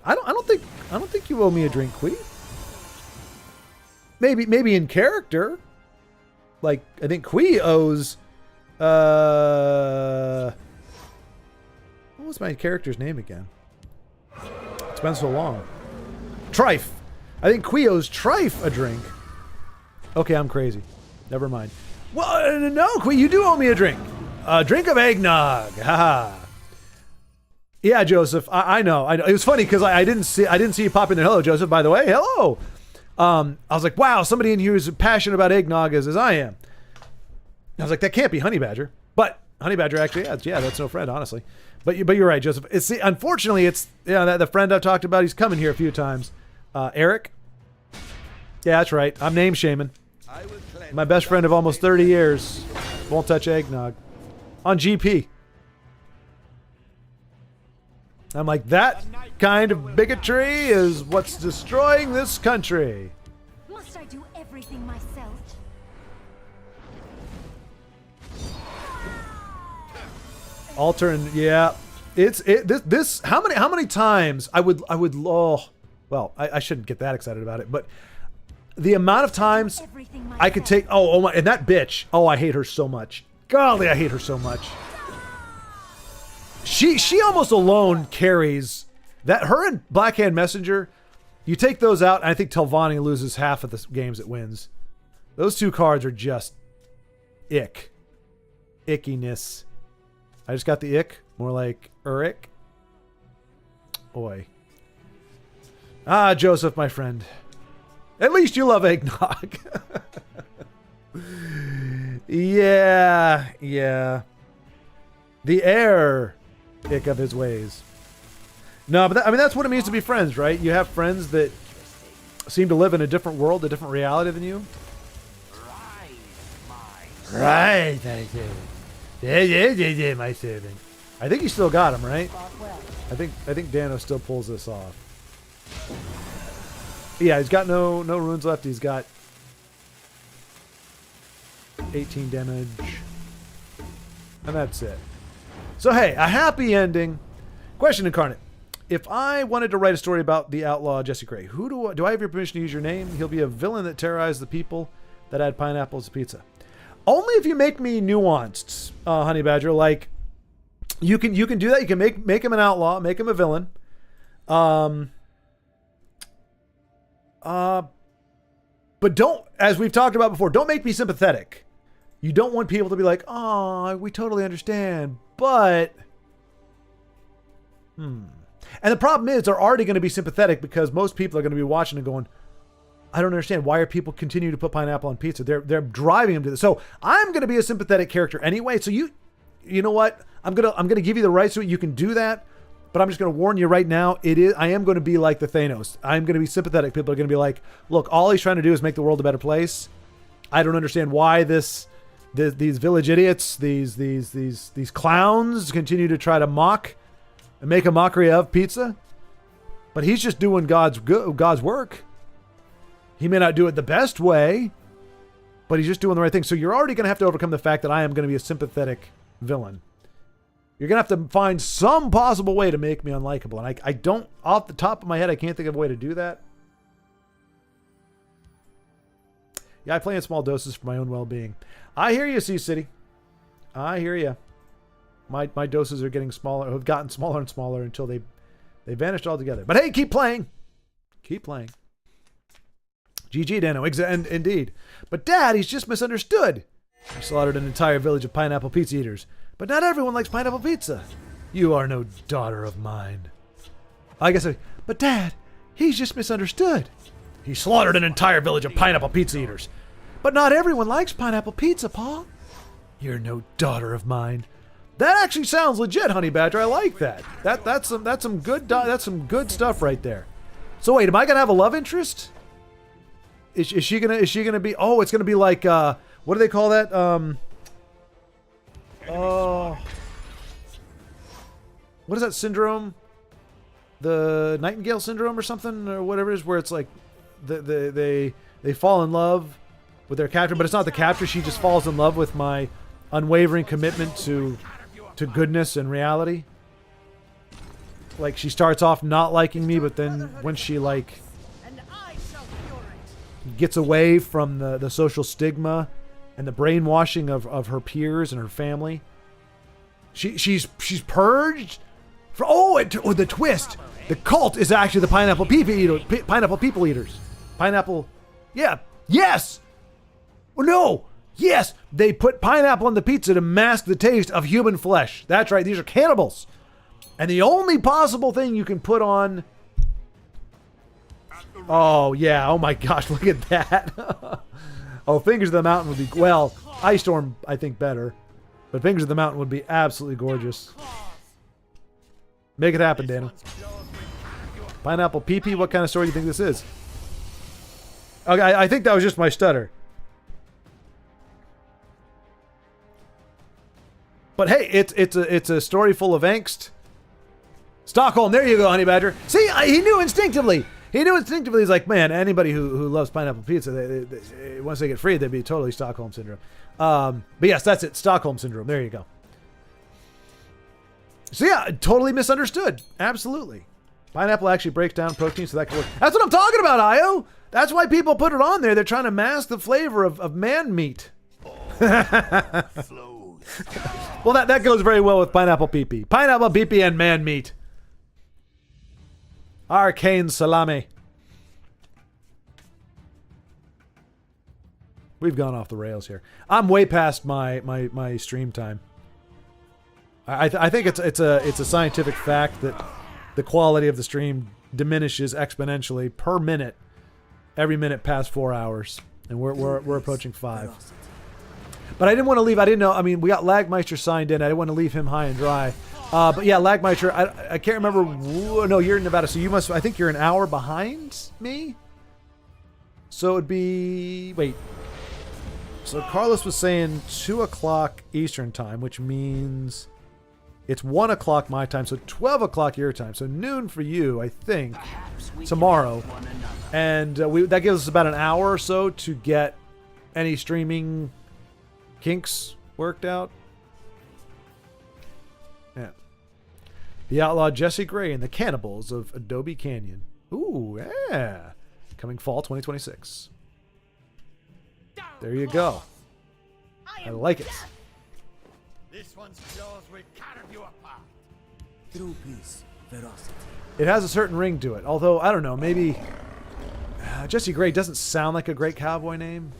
I don't think you owe me a drink, Quee. Maybe in character. Like, I think Quee owes, what was my character's name again? It's been so long. Trife. I think Quee owes Trife a drink. Okay, I'm crazy. Never mind. Well, no, Quee, you do owe me a drink. A drink of eggnog. Haha. Yeah, Joseph. I know. It was funny because I didn't see you pop in there. Hello, Joseph. By the way, hello. I was like, wow, somebody in here is passionate about eggnog as I am. I was like, that can't be Honey Badger, but Honey Badger actually adds. Yeah, that's no friend, honestly. But you're right, Joseph. Unfortunately, it's the friend I've talked about. He's coming here a few times. Eric. Yeah, that's right. I'm name shaming. My best friend of almost 30 years won't touch eggnog on GP. I'm like, that kind of bigotry is what's destroying this country. Must I do everything myself? Alter and yeah, this how many times I would I shouldn't get that excited about it, but the amount of times I could take oh my, and that bitch, I hate her so much. Golly, I hate her so much. She almost alone carries that. Her and Blackhand Messenger, you take those out, and I think Telvanni loses half of the games it wins. Those two cards are just ick. Ickiness. I just got the ick. More like Uric. Oi. Ah, Joseph, my friend. At least you love eggnog. Yeah. The air ick of his ways. No, but that's what it means to be friends, right? You have friends that seem to live in a different world, a different reality than you. Right, I do. Yeah, my servant. I think he still got him, right? I think Dano still pulls this off. Yeah, he's got no runes left. He's got 18 damage. And that's it. So hey, a happy ending. Question incarnate. If I wanted to write a story about the outlaw Jesse Gray, do I have your permission to use your name? He'll be a villain that terrorized the people that had pineapples to pizza. Only if you make me nuanced, Honey Badger. Like, you can do that. You can make him an outlaw, make him a villain. But don't, as we've talked about before, don't make me sympathetic. You don't want people to be like, oh, we totally understand, but... And the problem is they're already going to be sympathetic because most people are going to be watching and going, I don't understand. Why are people continuing to put pineapple on pizza? They're driving them to this. So I'm going to be a sympathetic character anyway. So you know what? I'm gonna give you the rights to it. You can do that, but I'm just going to warn you right now. I am going to be like the Thanos. I'm going to be sympathetic. People are going to be like, look, all he's trying to do is make the world a better place. I don't understand why these village idiots, these clowns continue to try to mock and make a mockery of pizza. But he's just doing God's work. He may not do it the best way, but he's just doing the right thing. So you're already going to have to overcome the fact that I am going to be a sympathetic villain. You're going to have to find some possible way to make me unlikable. And I don't, off the top of my head, I can't think of a way to do that. Yeah, I play in small doses for my own well-being. I hear you, Sea City. I hear you. My doses are getting smaller, have gotten smaller and smaller until they vanished altogether. But hey, keep playing. Keep playing. GG, Dano. And indeed. But Dad, he's just misunderstood. He slaughtered an entire village of pineapple pizza eaters. But not everyone likes pineapple pizza. You are no daughter of mine. But Dad, he's just misunderstood. He slaughtered an entire village of pineapple pizza eaters. But not everyone likes pineapple pizza, Pa. You're no daughter of mine. That actually sounds legit, Honey Badger. I like that. That's some good stuff right there. So wait, am I gonna have a love interest? Is she gonna be? Oh, it's gonna be like what do they call that? What is that syndrome? The Nightingale syndrome or something, or whatever it is, where it's like they fall in love with their captor, but it's not the captor. She just falls in love with my unwavering commitment to goodness and reality. Like, she starts off not liking me, but then when she like gets away from the social stigma and the brainwashing of her peers and her family, she's purged. The twist: the cult is actually the pineapple people eaters. Pineapple, yeah, yes, no. Yes, they put pineapple on the pizza to mask the taste of human flesh. That's right, these are cannibals. And the only possible thing you can put on... Oh, yeah, oh my gosh, look at that. Oh, Fingers of the Mountain would be... Well, Ice Storm, I think, better. But Fingers of the Mountain would be absolutely gorgeous. Make it happen, Dana. Pineapple pee-pee, what kind of story do you think this is? Okay, I think that was just my stutter. But hey, it's a story full of angst. Stockholm, there you go, Honey Badger. See, he knew instinctively. He's like, man, anybody who loves pineapple pizza, they once they get free, they'd be totally Stockholm Syndrome. But yes, that's it, Stockholm Syndrome. There you go. So yeah, totally misunderstood. Absolutely. Pineapple actually breaks down protein, so that can work. That's what I'm talking about, Io. That's why people put it on there. They're trying to mask the flavor of man meat. Well, that goes very well with pineapple pee-pee. Pineapple pee-pee and man meat. Arcane salami. We've gone off the rails here. I'm way past my stream time. I think it's a scientific fact that the quality of the stream diminishes exponentially per minute, every minute past 4 hours, and we're approaching 5. But I didn't want to leave. I didn't know. I mean, we got Lagmeister signed in. I didn't want to leave him high and dry. But yeah, Lagmeister. I can't remember. No, you're in Nevada, so you must. I think you're an hour behind me. So it'd be wait. So Carlos was saying 2 o'clock Eastern time, which means it's 1 o'clock my time, so 12 o'clock your time. So noon for you, I think, tomorrow. And that gives us about an hour or so to get any streaming kinks worked out. Yeah. The outlaw Jesse Gray and the Cannibals of Adobe Canyon. Ooh, yeah. Coming fall 2026. There you go. I like it. This one's claws will carve you apart. True peace, ferocity. It has a certain ring to it. Although, I don't know, maybe Jesse Gray doesn't sound like a great cowboy name.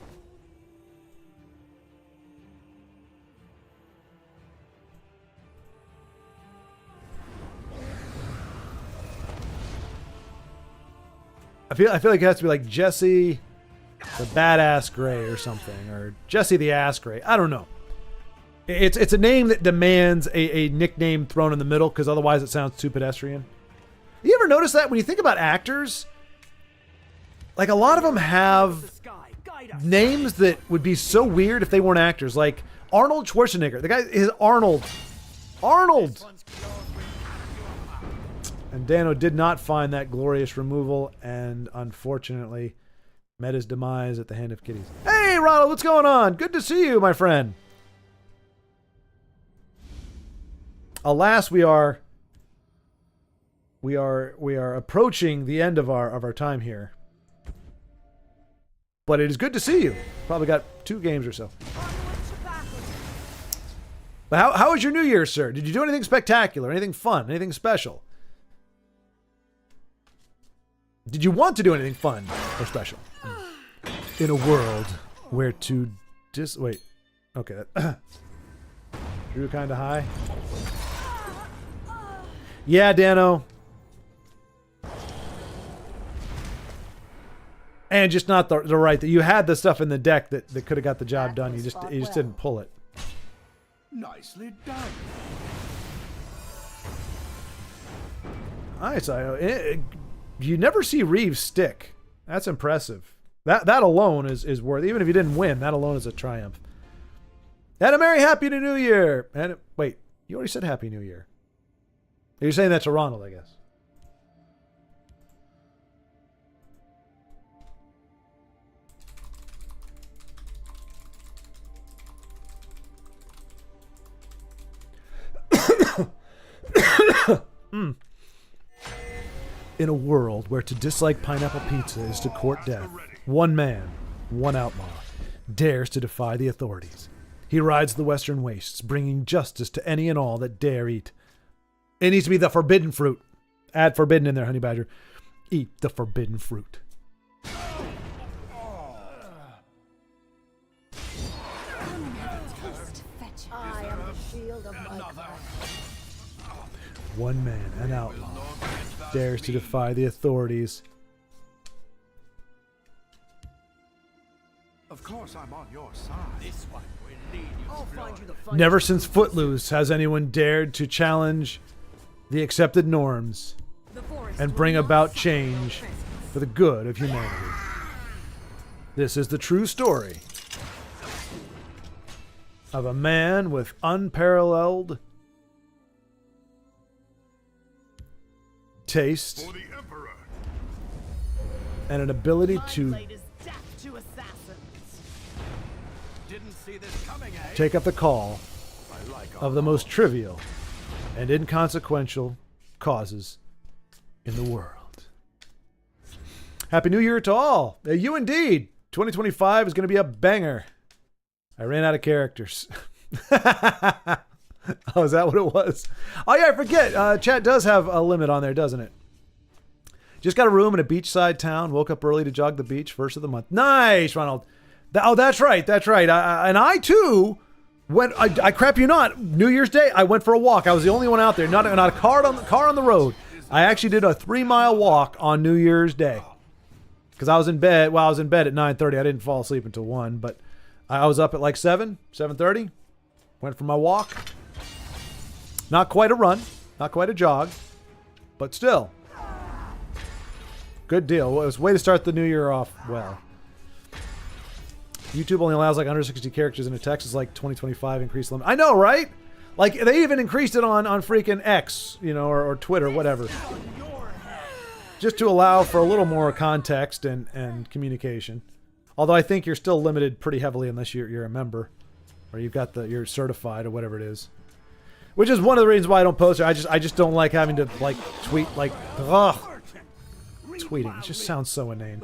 I feel like it has to be like Jesse the Badass Gray or something, or Jesse the Ass Gray. I don't know. It's a name that demands a nickname thrown in the middle, because otherwise it sounds too pedestrian. You ever notice that when you think about actors? Like, a lot of them have names that would be so weird if they weren't actors. Like Arnold Schwarzenegger. The guy is Arnold. Arnold! And Dano did not find that glorious removal, and unfortunately met his demise at the hand of kitties. Hey, Ronald, what's going on? Good to see you, my friend. Alas, we are approaching the end of our time here. But it is good to see you. Probably got 2 games or so. But how was your New Year, sir? Did you do anything spectacular? Anything fun? Anything special? Did you want to do anything fun or special? In a world where to wait. Okay. Drew kind of high. Yeah, Dano. And just not the right that you had the stuff in the deck that could have got the job done. You just didn't pull it. Nicely done. Nice. You never see Reeves stick. That's impressive. That alone is worth. Even if you didn't win, that alone is a triumph. And a merry happy New Year. And wait, you already said Happy New Year. You're saying that to Ronald, I guess. In a world where to dislike pineapple pizza is to court death, one man, one outlaw, dares to defy the authorities. He rides the western wastes, bringing justice to any and all that dare eat. It needs to be the forbidden fruit. Add forbidden in there, Honey Badger. Eat the forbidden fruit. One man, an outlaw, dares to defy the authorities. Of course, I'm on your side. This one will lead you. I'll find you the Never since Footloose has anyone dared to challenge the accepted norms and bring about change for the good of humanity. This is the true story of a man with unparalleled taste and an ability to take up the call of the most trivial and inconsequential causes in the world. Happy New Year to all. You indeed. 2025 is going to be a banger. I ran out of characters. Oh, is that what it was? Oh, yeah, I forget. Chat does have a limit on there, doesn't it? Just got a room in a beachside town. Woke up early to jog the beach. First of the month. Nice, Ronald. Oh, that's right. That's right. And I too went. I crap you not. New Year's Day, I went for a walk. I was the only one out there. Not a car on the road. I actually did a 3-mile walk on New Year's Day because I was in bed. Well, I was in bed at 9:30. I didn't fall asleep until 1, but I was up at like 7:30. Went for my walk. Not quite a run, not quite a jog, but still, good deal. It was a way to start the new year off well. YouTube only allows like 160 characters in a text. It's like 2025 increased limit. I know, right? Like they even increased it on freaking X, you know, or Twitter, whatever, just to allow for a little more context and communication. Although I think you're still limited pretty heavily unless you're a member or you're certified or whatever it is. Which is one of the reasons why I don't post it. I just don't like having to like tweet like ugh. Tweeting. It just sounds so inane.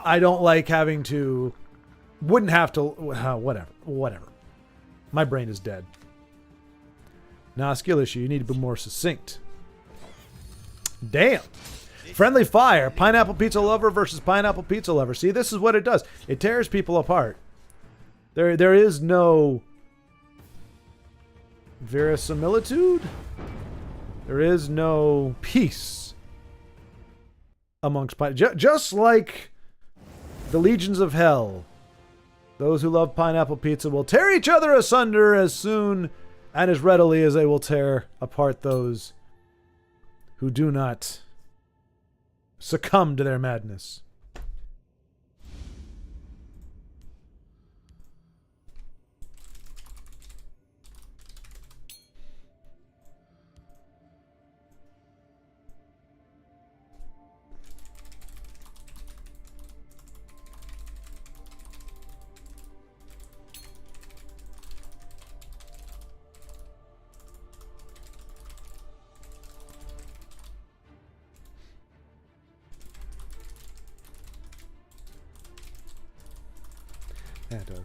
I don't like having to. Wouldn't have to. Whatever. My brain is dead. Nah, skill issue. You need to be more succinct. Damn. Friendly fire. Pineapple pizza lover versus pineapple pizza lover. See, this is what it does. It tears people apart. There is no verisimilitude. There is no peace amongst just like the legions of hell. Those who love pineapple pizza will tear each other asunder as soon and as readily as they will tear apart those who do not succumb to their madness. Yeah, it does.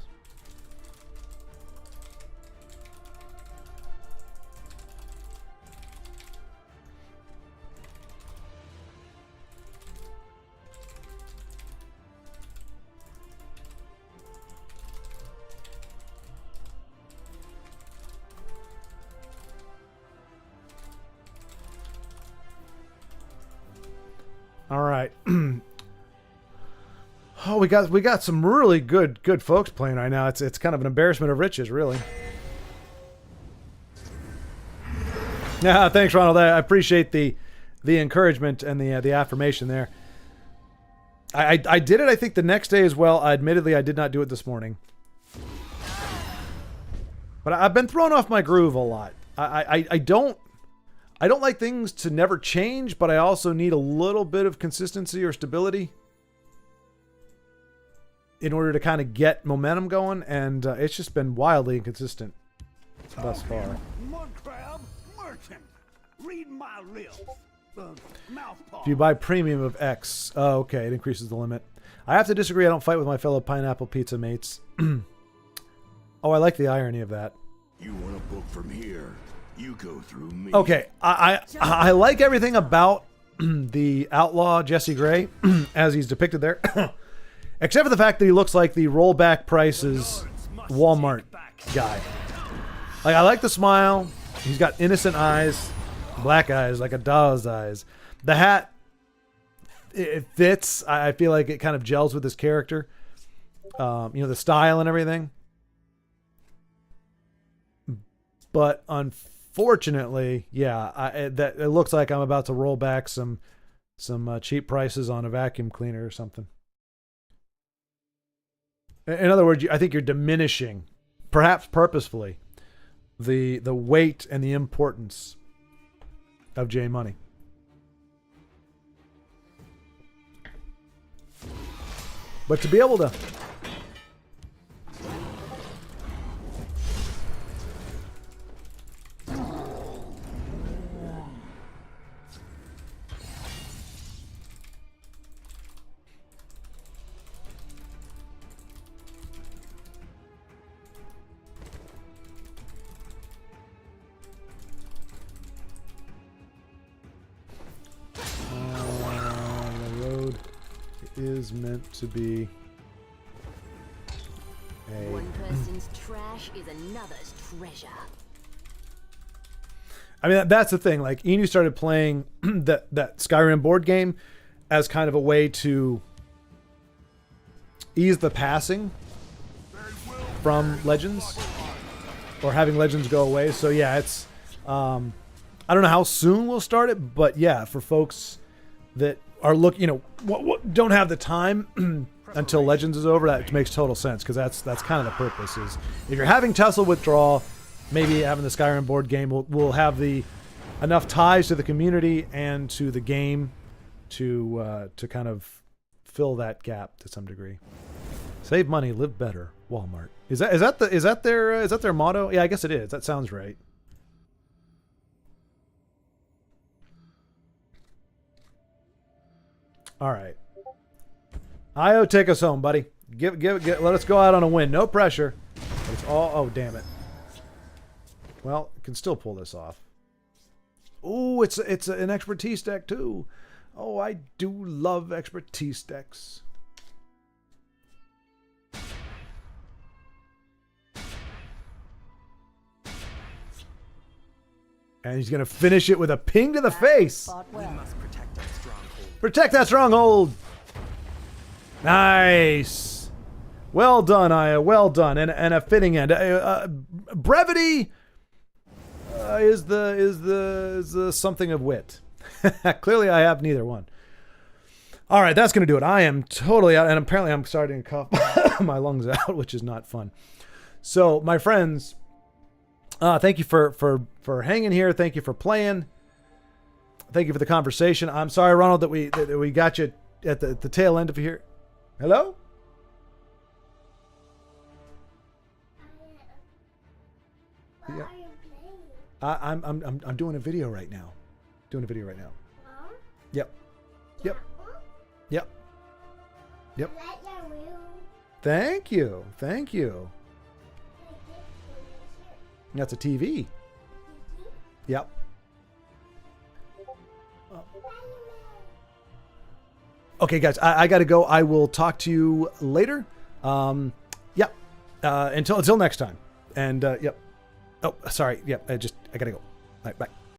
All right. Oh, we got some really good folks playing right now. It's kind of an embarrassment of riches, really. Yeah, thanks, Ronald. I appreciate the encouragement and the affirmation there. I did it, I think, the next day as well. Admittedly, I did not do it this morning. But I've been thrown off my groove a lot. I don't like things to never change, but I also need a little bit of consistency or stability in order to kind of get momentum going, and it's just been wildly inconsistent thus far. Mudcrab merchant, read my lips. If you buy premium of X, oh, okay, it increases the limit. I have to disagree. I don't fight with my fellow pineapple pizza mates. Oh, I like the irony of that. You want a book from here? You go through me. Okay, I like everything about the outlaw Jesse Gray as he's depicted there. Except for the fact that he looks like the rollback prices Walmart guy. Like, I like the smile. He's got innocent eyes, black eyes, like a doll's eyes. The hat, it fits. I feel like it kind of gels with his character. The style and everything. But unfortunately, yeah, it looks like I'm about to roll back some cheap prices on a vacuum cleaner or something. In other words, I think you're diminishing, perhaps purposefully, the weight and the importance of J Money. But to be able to is meant to be One person's trash is another's treasure. I mean, that's the thing. Like, Enu started playing that Skyrim board game as kind of a way to ease the passing from Legends, or having Legends go away. So yeah, it's I don't know how soon we'll start it, but yeah, for folks that are don't have the time until Legends is over, that makes total sense, because that's kind of the purpose. Is if you're having Tesla withdrawal, maybe having the Skyrim board game will have the enough ties to the community and to the game to kind of fill that gap to some degree. Save money, live better. Walmart. Is that their motto? Yeah, I guess it is. That sounds right. All right. Io, take us home, buddy. Let us go out on a win. No pressure. It's all. Oh, damn it. Well, can still pull this off. Ooh, it's an expertise deck too. Oh, I do love expertise decks. And he's going to finish it with a ping to the face. We must protect our stronghold. Protect that stronghold. Nice. Well done, Aya. Well done. And a fitting end. Brevity is the something of wit. Clearly, I have neither one. All right, that's going to do it. I am totally out, and apparently I'm starting to cough my lungs out, which is not fun. So, my friends, thank you for hanging here. Thank you for playing. Thank you for the conversation. I'm sorry, Ronald, that we got you at the tail end of here. Hello? Yeah. I'm doing a video right now. Yep. Thank you. That's a TV. Yep. Okay, guys, I got to go. I will talk to you later. Yep. Until next time. And yep. Oh, sorry. Yep. I got to go. All right, bye.